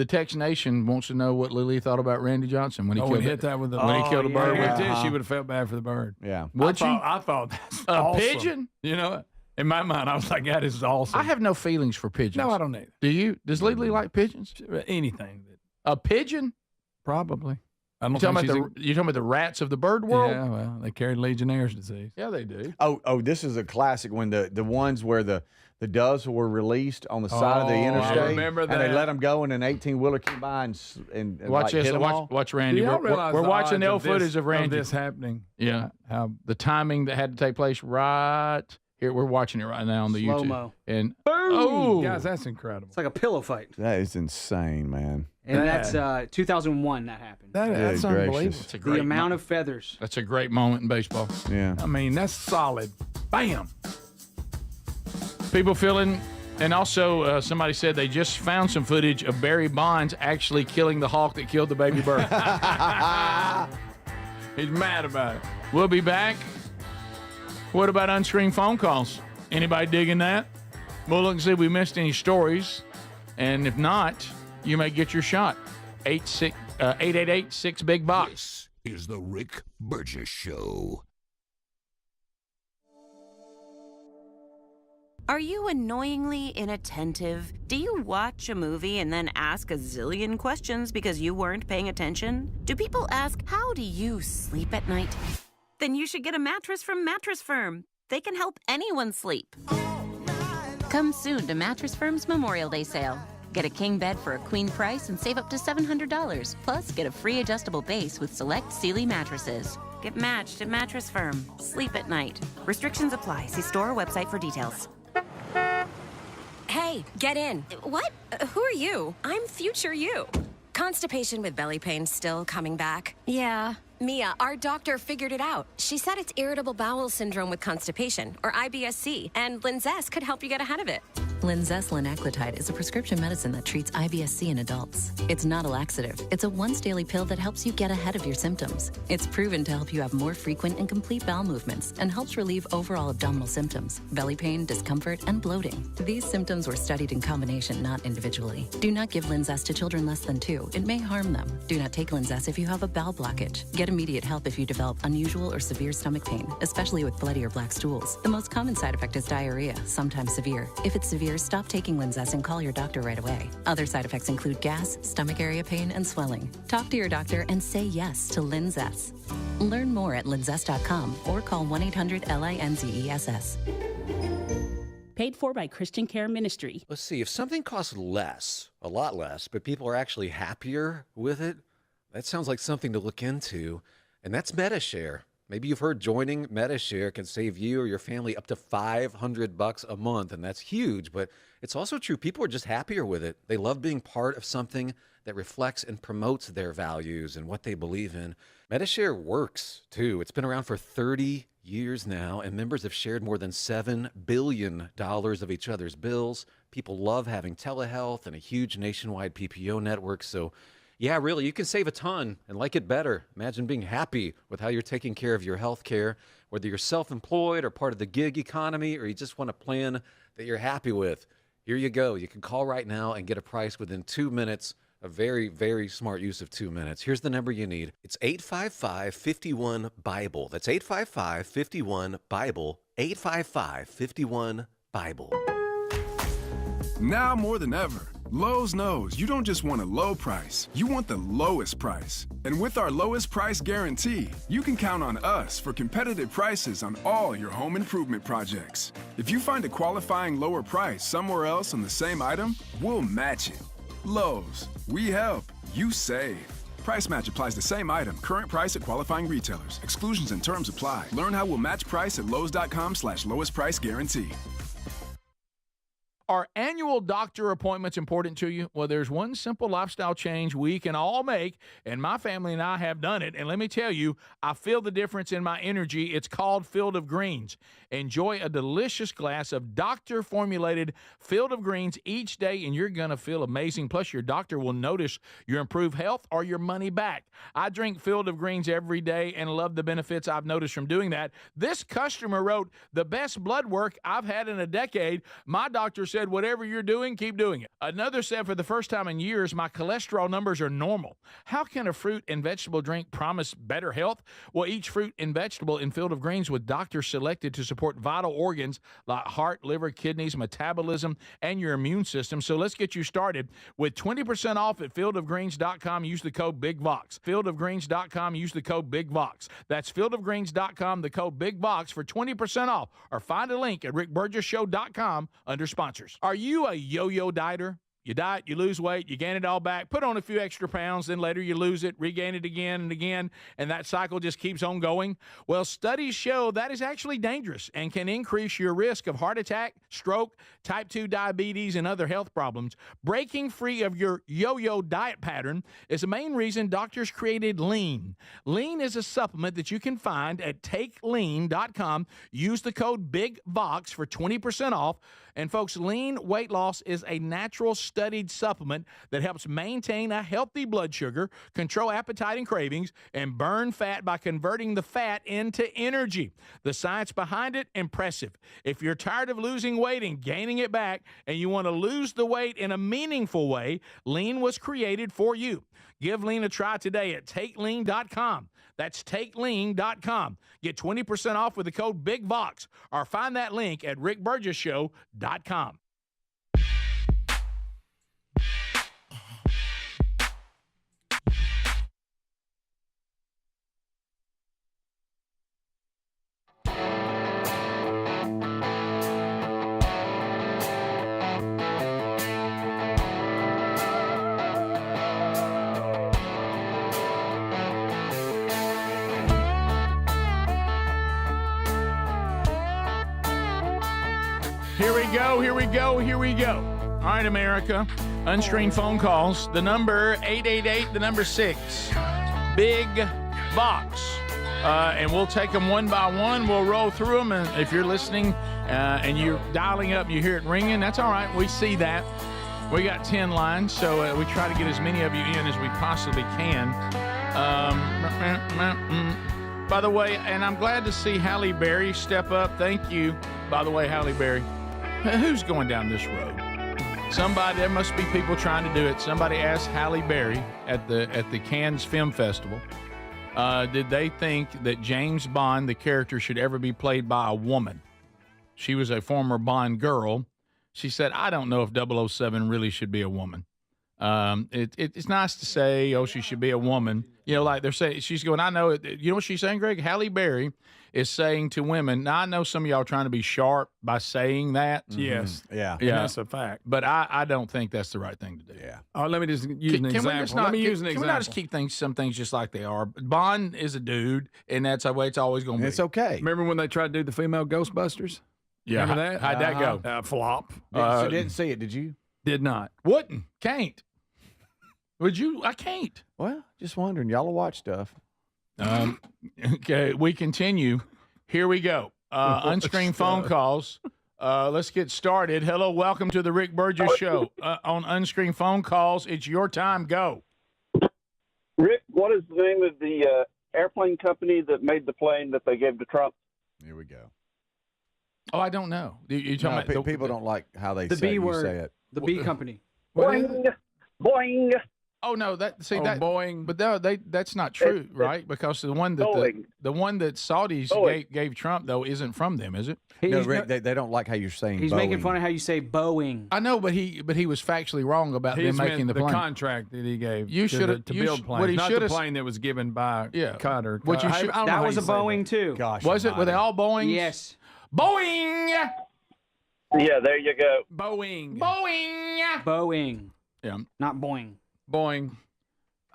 S1: Tex Nation wants to know what Lily thought about Randy Johnson when he killed
S7: hit that with the
S1: when he killed a bird.
S7: Yeah. She would have felt bad for the bird.
S2: Yeah.
S1: Would she?
S7: I thought that's
S1: A
S7: awesome.
S1: pigeon?
S7: In my mind, I was like, that is awesome.
S1: I have no feelings for pigeons.
S7: No, I don't either.
S1: Do you? Does Lily like pigeons?
S7: Anything.
S1: A pigeon?
S7: Probably. I
S1: You
S7: don't
S1: talking
S7: think
S1: about you're talking about the rats of the bird world?
S7: Yeah, well, they carry Legionnaire's disease.
S1: Yeah, they do.
S2: Oh, this is a classic when the ones where the doves were released on the side of the interstate.
S7: I remember
S2: And they
S7: that.
S2: let them go, and an 18-wheeler came by and
S1: Watch
S2: like,
S1: this.
S2: hit them all.
S1: Watch Randy.
S7: Do y'all realize
S1: We're
S7: the
S1: watching the
S7: odds
S1: old footage of Randy.
S7: this happening.
S1: Yeah.
S7: How
S1: The timing that had to take place right here. We're watching it right now on the YouTube.
S4: Slow-mo.
S1: And
S7: boom, guys, that's incredible.
S4: It's like a pillow fight.
S2: That is insane, man.
S4: And that's 2001 that happened.
S7: That's
S2: Good
S7: unbelievable.
S2: gracious.
S1: It's a
S4: The
S1: great
S4: amount of feathers.
S1: That's a great moment in baseball.
S2: Yeah.
S7: I mean, that's solid. Bam.
S1: People feeling, and also somebody said they just found some footage of Barry Bonds actually killing the hawk that killed the baby bird.
S7: He's mad about it.
S1: We'll be back. What about unscreened phone calls? Anybody digging that? We'll look and see if we missed any stories. And if not, you may get your shot. 888-6-BIG-BOX.
S9: This is the Rick Burgess Show.
S3: Are you annoyingly inattentive? Do you watch a movie and then ask a zillion questions because you weren't paying attention? Do people ask, how do you sleep at night? Then you should get a mattress from Mattress Firm. They can help anyone sleep. Come soon to Mattress Firm's Memorial Day sale. Get a king bed for a queen price and save up to $700. Plus, get a free adjustable base with select Sealy mattresses. Get matched at Mattress Firm. Sleep at night. Restrictions apply. See store or website for details.
S20: Hey, get in.
S3: What? Who are you?
S20: I'm future you. Constipation with belly pain still coming back?
S3: Yeah,
S5: Mia, our doctor figured it out. She said it's irritable bowel syndrome with constipation, or IBS-C, and Linzess could help you get ahead of it.
S20: Linzess linaclotide is a prescription medicine that treats IBS-C in adults. It's not a laxative. It's a once-daily pill that helps you get ahead of your symptoms. It's proven to help you have more frequent and complete bowel movements and helps relieve overall abdominal symptoms, belly pain, discomfort, and bloating. These symptoms were studied in combination, not individually. Do not give Linzess to children less than 2. It may harm them. Do not take Linzess if you have a bowel blockage. Get immediate help if you develop unusual or severe stomach pain, especially with bloody or black stools. The most common side effect is diarrhea, sometimes severe. If it's severe, stop taking Linzess and call your doctor right away. Other side effects include gas, stomach area pain, and swelling. Talk to your doctor and say yes to Linzess. Learn more at linzess.com or call 1-800-LINZESS.
S22: Paid for by Christian Care Ministry.
S23: Let's see, if something costs less, a lot less, but people are actually happier with it, that sounds like something to look into, and that's MediShare. Maybe you've heard joining MediShare can save you or your family up to $500 a month, and that's huge, but it's also true. People are just happier with it. They love being part of something that reflects and promotes their values and what they believe in. MediShare works, too. It's been around for 30 years now, and members have shared more than $7 billion of each other's bills. People love having telehealth and a huge nationwide PPO network, so yeah, really, you can save a ton and like it better. Imagine being happy with how you're taking care of your health care, whether you're self-employed or part of the gig economy, or you just want a plan that you're happy with. Here you go. You can call right now and get a price within 2 minutes. A very, very smart use of 2 minutes. Here's the number you need. It's 855-51-BIBLE. That's 855-51-BIBLE. 855-51-BIBLE.
S24: Now more than ever, Lowe's knows you don't just want a low price, you want the lowest price. And with our lowest price guarantee, you can count on us for competitive prices on all your home improvement projects. If you find a qualifying lower price somewhere else on the same item, we'll match it. Lowe's, we help, you save. Price match applies the same item, current price at qualifying retailers. Exclusions and terms apply. Learn how we'll match price at lowes.com/lowest price guarantee.
S1: Are annual doctor appointments important to you? Well, there's one simple lifestyle change we can all make, and my family and I have done it. And let me tell you, I feel the difference in my energy. It's called Field of Greens. Enjoy a delicious glass of doctor-formulated Field of Greens each day, and you're going to feel amazing. Plus, your doctor will notice your improved health or your money back. I drink Field of Greens every day and love the benefits I've noticed from doing that. This customer wrote, the best blood work I've had in a decade. My doctor said, whatever you're doing, keep doing it. Another said, for the first time in years, my cholesterol numbers are normal. How can a fruit and vegetable drink promise better health? Well, each fruit and vegetable in Field of Greens with doctors selected to support vital organs like heart, liver, kidneys, metabolism, and your immune system. So let's get you started with 20% off at fieldofgreens.com. Use the code BIGVOX. Fieldofgreens.com. Use the code BIGVOX. That's fieldofgreens.com, the code BIGVOX for 20% off. Or find a link at rickburgessshow.com under sponsors. Are you a yo-yo dieter? You diet, you lose weight, you gain it all back, put on a few extra pounds, then later you lose it, regain it again and again, and that cycle just keeps on going? Well, studies show that is actually dangerous and can increase your risk of heart attack, stroke, type 2 diabetes, and other health problems. Breaking free of your yo-yo diet pattern is the main reason doctors created Lean. Lean is a supplement that you can find at takelean.com. Use the code BIGVOX for 20% off. And folks, Lean weight loss is a natural studied supplement that helps maintain a healthy blood sugar, control appetite and cravings, and burn fat by converting the fat into energy. The science behind it, impressive. If you're tired of losing weight and gaining it back, and you want to lose the weight in a meaningful way, Lean was created for you. Give Lean a try today at takelean.com. That's takelean.com. Get 20% off with the code BIGVOX, or find that link at rickburgessshow.com. Here we go. All right, America. Unscreened phone calls. The number 888, the number 6. Big box. And we'll take them one by one. We'll roll through them. And if you're listening and you're dialing up and you hear it ringing, that's all right. We see that. We got 10 lines, so we try to get as many of you in as we possibly can. By the way, and I'm glad to see Halle Berry step up. Thank you, by the way, Halle Berry. Who's going down this road? Somebody, there must be people trying to do it. Somebody asked Halle Berry at the Cannes Film Festival, did they think that James Bond, the character, should ever be played by a woman? She was a former Bond girl. She said, I don't know if 007 really should be a woman. It's nice to say, oh, she should be a woman. You know, like they're saying, she's going, I know it. You know what she's saying, Greg? Halle Berry is saying to women, now I know some of y'all are trying to be sharp by saying that.
S7: Yes.
S2: Yeah.
S7: And that's a fact.
S1: But I don't think that's the right thing to do.
S2: Yeah.
S7: Oh, let me just use an example. Let me use an
S1: example. Can we not just keep some things just like they are? Bond is a dude, and that's the way it's always going to be.
S2: It's okay.
S7: Remember when they tried to do the female Ghostbusters?
S1: Yeah.
S7: Remember that?
S1: How'd that go?
S7: Flop.
S2: So didn't see it, did you?
S7: Did not.
S1: Wouldn't. Can't. Would you? I can't.
S2: Well, just wondering. Y'all will watch stuff.
S1: Okay, we continue. Here we go. Unscreened phone calls. Let's get started. Hello, welcome to the Rick Burgess Show. On unscreened phone calls, it's your time. Go.
S6: Rick, what is the name of the airplane company that made the plane that they gave to Trump?
S2: Here we go.
S1: Oh, I don't know. You talking about
S2: people don't like how they
S4: The
S2: say
S4: B
S2: you
S4: word.
S2: say it.
S4: The B company.
S6: Boing, boing.
S1: Oh no, that
S7: Boeing.
S1: But that's not true, right? Because the one that the one that Saudis gave Trump though isn't from them, is it?
S2: No, Rick, they don't like how you're saying.
S4: He's
S2: Boeing.
S4: making fun of how you say Boeing.
S1: I know, but he was factually wrong about them making the plane.
S7: contract that he gave.
S1: You should have
S7: to build planes, not the plane that was given by Qatar.
S1: What you should,
S4: that was a Boeing too.
S2: Gosh,
S1: was it? Were they all Boeings?
S4: Yes.
S1: Boeing.
S6: Yeah, there you go.
S1: Boeing.
S4: Boeing.
S1: Yeah.
S4: Not Boeing.
S7: Boeing.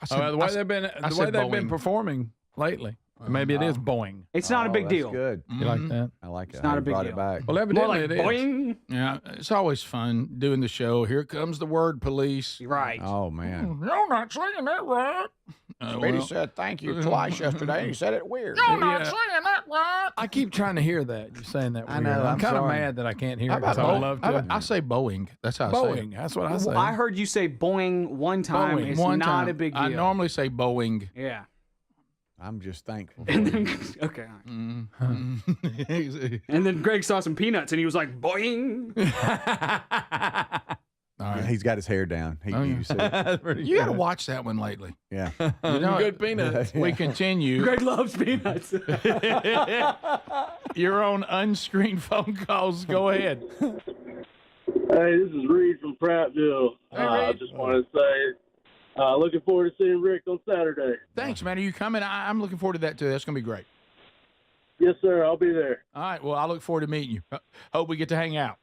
S7: The way they've been performing lately. Maybe it is Boeing.
S4: It's not a big
S2: that's
S4: deal.
S2: Good.
S7: You like that?
S2: I like it.
S4: It's not a big
S2: brought
S4: deal.
S2: it back.
S7: Well, evidently
S4: More like
S7: it is.
S4: Boing.
S1: Yeah, it's always fun doing the show. Here comes the word police.
S4: Right.
S2: Oh man.
S1: You're not saying that right.
S2: Speedy said thank you twice yesterday. He said it weird.
S1: You're not saying that right.
S7: I keep trying to hear that. You're saying that.
S2: I
S7: weird.
S2: know,
S7: I'm
S2: I'm
S7: kind of
S2: sorry.
S7: mad that I can't hear
S1: How
S7: it.
S1: about
S7: 'cause I would love to.
S1: I say Boeing. That's how I say
S7: Boeing.
S1: it.
S7: That's what I say.
S4: Well, I heard you say Boeing one time.
S1: Boeing.
S4: It's
S1: One
S4: not
S1: time.
S4: a big deal.
S1: I normally say Boeing.
S4: Yeah.
S2: I'm just thankful.
S4: And then, okay. All right. And then Greg saw some peanuts and he was like, Boing.
S1: All right.
S2: He's got his hair down. You said
S1: You got to watch that one lately.
S2: yeah.
S1: You know,
S7: Good peanuts.
S1: We continue.
S4: Greg loves peanuts.
S1: You're on unscreened phone calls. Go ahead.
S6: Hey, this is Reed from Prattville. I just want to say, looking forward to seeing Rick on Saturday.
S1: Thanks, man. Are you coming? I'm looking forward to that, too. That's going to be great.
S6: Yes, sir. I'll be there.
S1: All right. Well, I look forward to meeting you. Hope we get to hang out.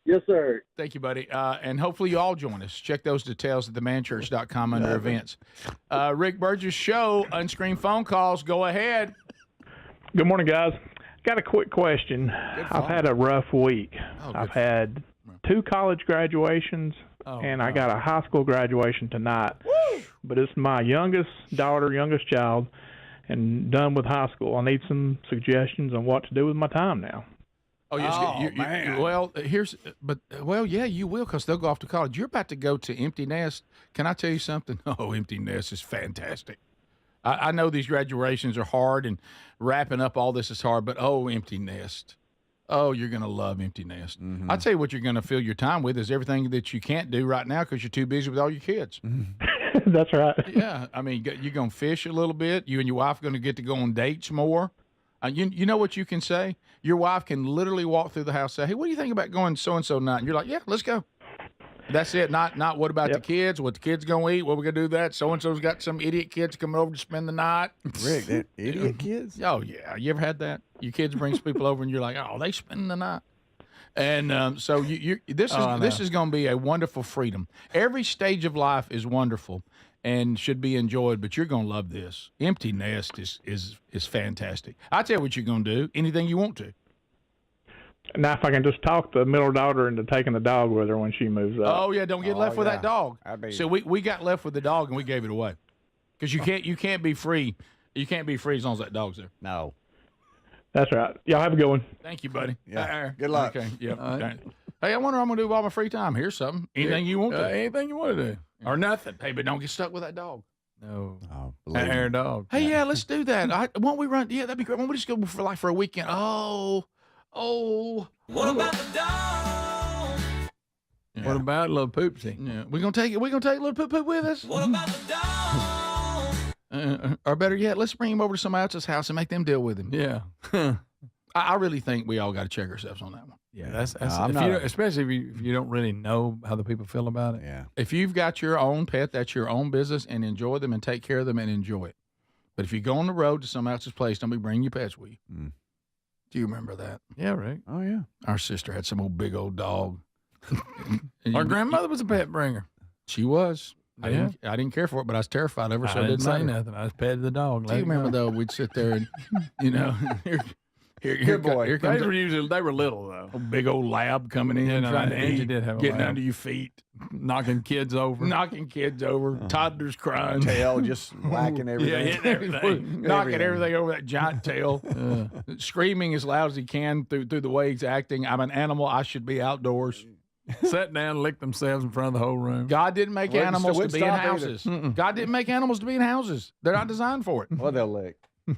S6: Yes, sir.
S1: Thank you, buddy. And hopefully you all join us. Check those details at themanchurch.com under events. Rick Burgess Show, unscreened phone calls. Go ahead.
S11: Good morning, guys. Got a quick question. I've had a rough week. I've had 2 college graduations, and I got a high school graduation tonight. Woo! But it's my youngest child, and done with high school. I need some suggestions on what to do with my time now.
S1: Oh, yes.
S2: Man.
S1: Well, yeah, you will, because they'll go off to college. You're about to go to empty nest. Can I tell you something? Oh, empty nest is fantastic. I know these graduations are hard and wrapping up all this is hard, but empty nest. Oh, you're going to love empty nest.
S2: Mm-hmm.
S1: I'll tell you what you're going to fill your time with is everything that you can't do right now because you're too busy with all your kids.
S11: That's right.
S1: Yeah. I mean, you're going to fish a little bit. You and your wife are going to get to go on dates more. You know what you can say? Your wife can literally walk through the house and say, hey, what do you think about going so-and-so tonight? And you're like, yeah, let's go. That's it. Not what about the kids, what the kids going to eat, what we're going to do that. So-and-so's got some idiot kids coming over to spend the night.
S2: Rick, that idiot kids?
S1: Oh, yeah. You ever had that? Your kids brings people over and you're like, oh, they spending the night. And so this is going to be a wonderful freedom. Every stage of life is wonderful and should be enjoyed, but you're going to love this. Empty nest is fantastic. I'll tell you what you're going to do. Anything you want to.
S11: Now, if I can just talk the middle daughter into taking the dog with her when she moves up.
S1: Oh, yeah, don't get left with that dog. So we got left with the dog and we gave it away. Because you can't be free. You can't be free as long as that dog's there.
S2: No.
S11: That's right. Y'all have a good one.
S1: Thank you, buddy.
S2: Yeah. Good luck.
S1: Okay. Yep. Hey, I wonder what I'm going to do with all my free time. Here's something. Anything you want to.
S7: Anything you want to do.
S1: Or nothing. Hey, but don't get stuck with that dog.
S7: No.
S2: Oh,
S7: That air dog.
S1: Hey, yeah, let's do that. Won't we run? Yeah, that'd be great. Why don't we just go for a weekend? Oh.
S12: What about the dog?
S1: Yeah.
S7: What about little Poopsie?
S1: Yeah, we're gonna take little Poop Poop with us.
S12: What about the dog?
S1: Or better yet, let's bring him over to somebody else's house and make them deal with him.
S7: Yeah.
S1: I really think we all got to check ourselves on that one.
S7: Yeah, that's especially if you don't really know how the people feel about it.
S2: Yeah.
S1: If you've got your own pet, that's your own business, and enjoy them and take care of them and enjoy it. But if you go on the road to somebody else's place, don't be bringing your pets with you.
S2: Mm.
S1: Do you remember that?
S7: Yeah, right.
S2: Oh, yeah.
S1: Our sister had some old big old dog.
S7: Our grandmother was a pet bringer.
S1: She was.
S7: Yeah.
S1: I didn't care for it, but I was terrified of her, so
S7: I
S1: I
S7: didn't say
S1: let her.
S7: nothing. I just petted the dog.
S1: Do you remember though? We'd sit there and here
S2: Good boy.
S1: Here comes
S7: they were little though.
S1: a big old lab coming in,
S7: Yeah, no,
S1: trying to
S7: Angie
S1: eat,
S7: did have a
S1: getting
S7: lab.
S1: under your feet,
S7: Knocking kids over.
S1: toddlers crying,
S2: Tail just whacking everything.
S1: yeah, hitting everything, knocking everything over that giant tail, screaming as loud as he can through the way he's acting. I'm an animal. I should be outdoors.
S7: Sat down, licked themselves in front of the whole room.
S1: God didn't make animals to be in houses. God didn't make animals to be in houses. They're not designed for it.
S2: Well, they'll lick.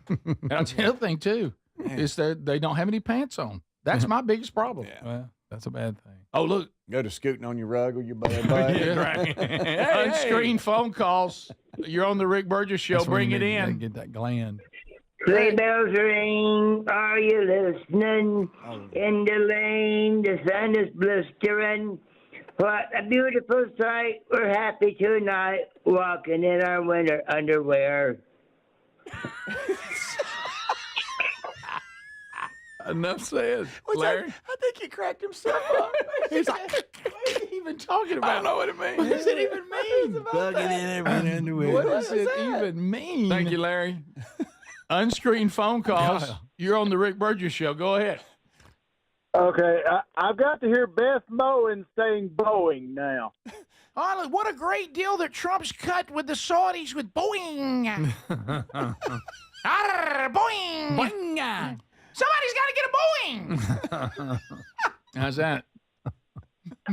S1: And that's the other thing too, is that they don't have any pants on. That's my biggest problem.
S7: Well, that's a bad thing.
S1: Oh, look.
S2: Go to scooting on your rug or your butt.
S1: Yeah, right. Unscreened phone calls. You're on the Rick Burgess Show.
S7: That's when
S1: Bring
S7: you
S1: it
S7: need to
S1: in.
S7: Get that gland.
S13: Sleigh bells ring, are you listening? In the lane, the sun is blistering. What a beautiful sight. We're happy tonight, walking in our winter underwear.
S7: Enough said. Larry?
S2: I think he cracked himself up.
S1: He's like, what is he even talking about?
S7: I don't know what it means.
S1: What does it even mean?
S2: Bugging in every underwear.
S1: What does it even mean?
S7: Thank you, Larry.
S1: Unscreened phone calls.
S7: Yeah.
S1: You're on the Rick Burgess Show. Go ahead.
S6: Okay, I've got to hear Beth Mowin saying Boeing now.
S1: Oh, what a great deal that Trump's cut with the Saudis with Boeing. Arr, Boeing. Boeing. Somebody's got to get a Boeing. How's that?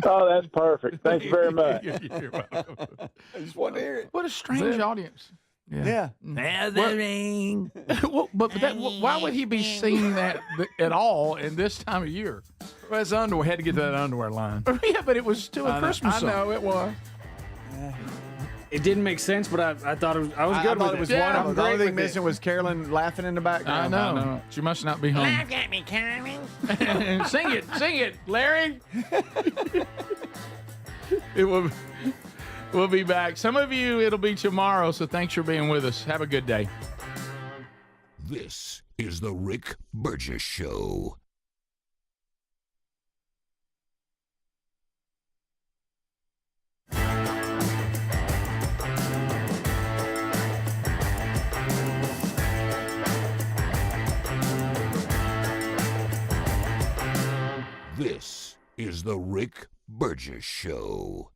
S6: Oh, that's perfect. Thank you very much.
S1: You're welcome.
S2: I just want to hear it.
S1: What a strange audience.
S2: Yeah.
S1: Well, but why would he be singing that at all in this time of year?
S7: Well, it's underwear. Had to get to that underwear line.
S1: Yeah, but it was still a Christmas song.
S7: I know it was.
S4: It didn't make sense, but I thought it was, I was
S2: I
S4: good
S2: thought
S4: with
S2: it was
S1: Yeah,
S2: one
S1: I'm
S2: of them. The
S1: great
S2: only thing
S1: with it.
S2: missing was Carolyn laughing in the background.
S1: I know. She must not be home.
S12: Laugh at me, Carmen.
S1: Sing it, Larry. We'll be back. Some of you, it'll be tomorrow, so thanks for being with us. Have a good day.
S9: This is the Rick Burgess Show. This is the Rick Burgess Show.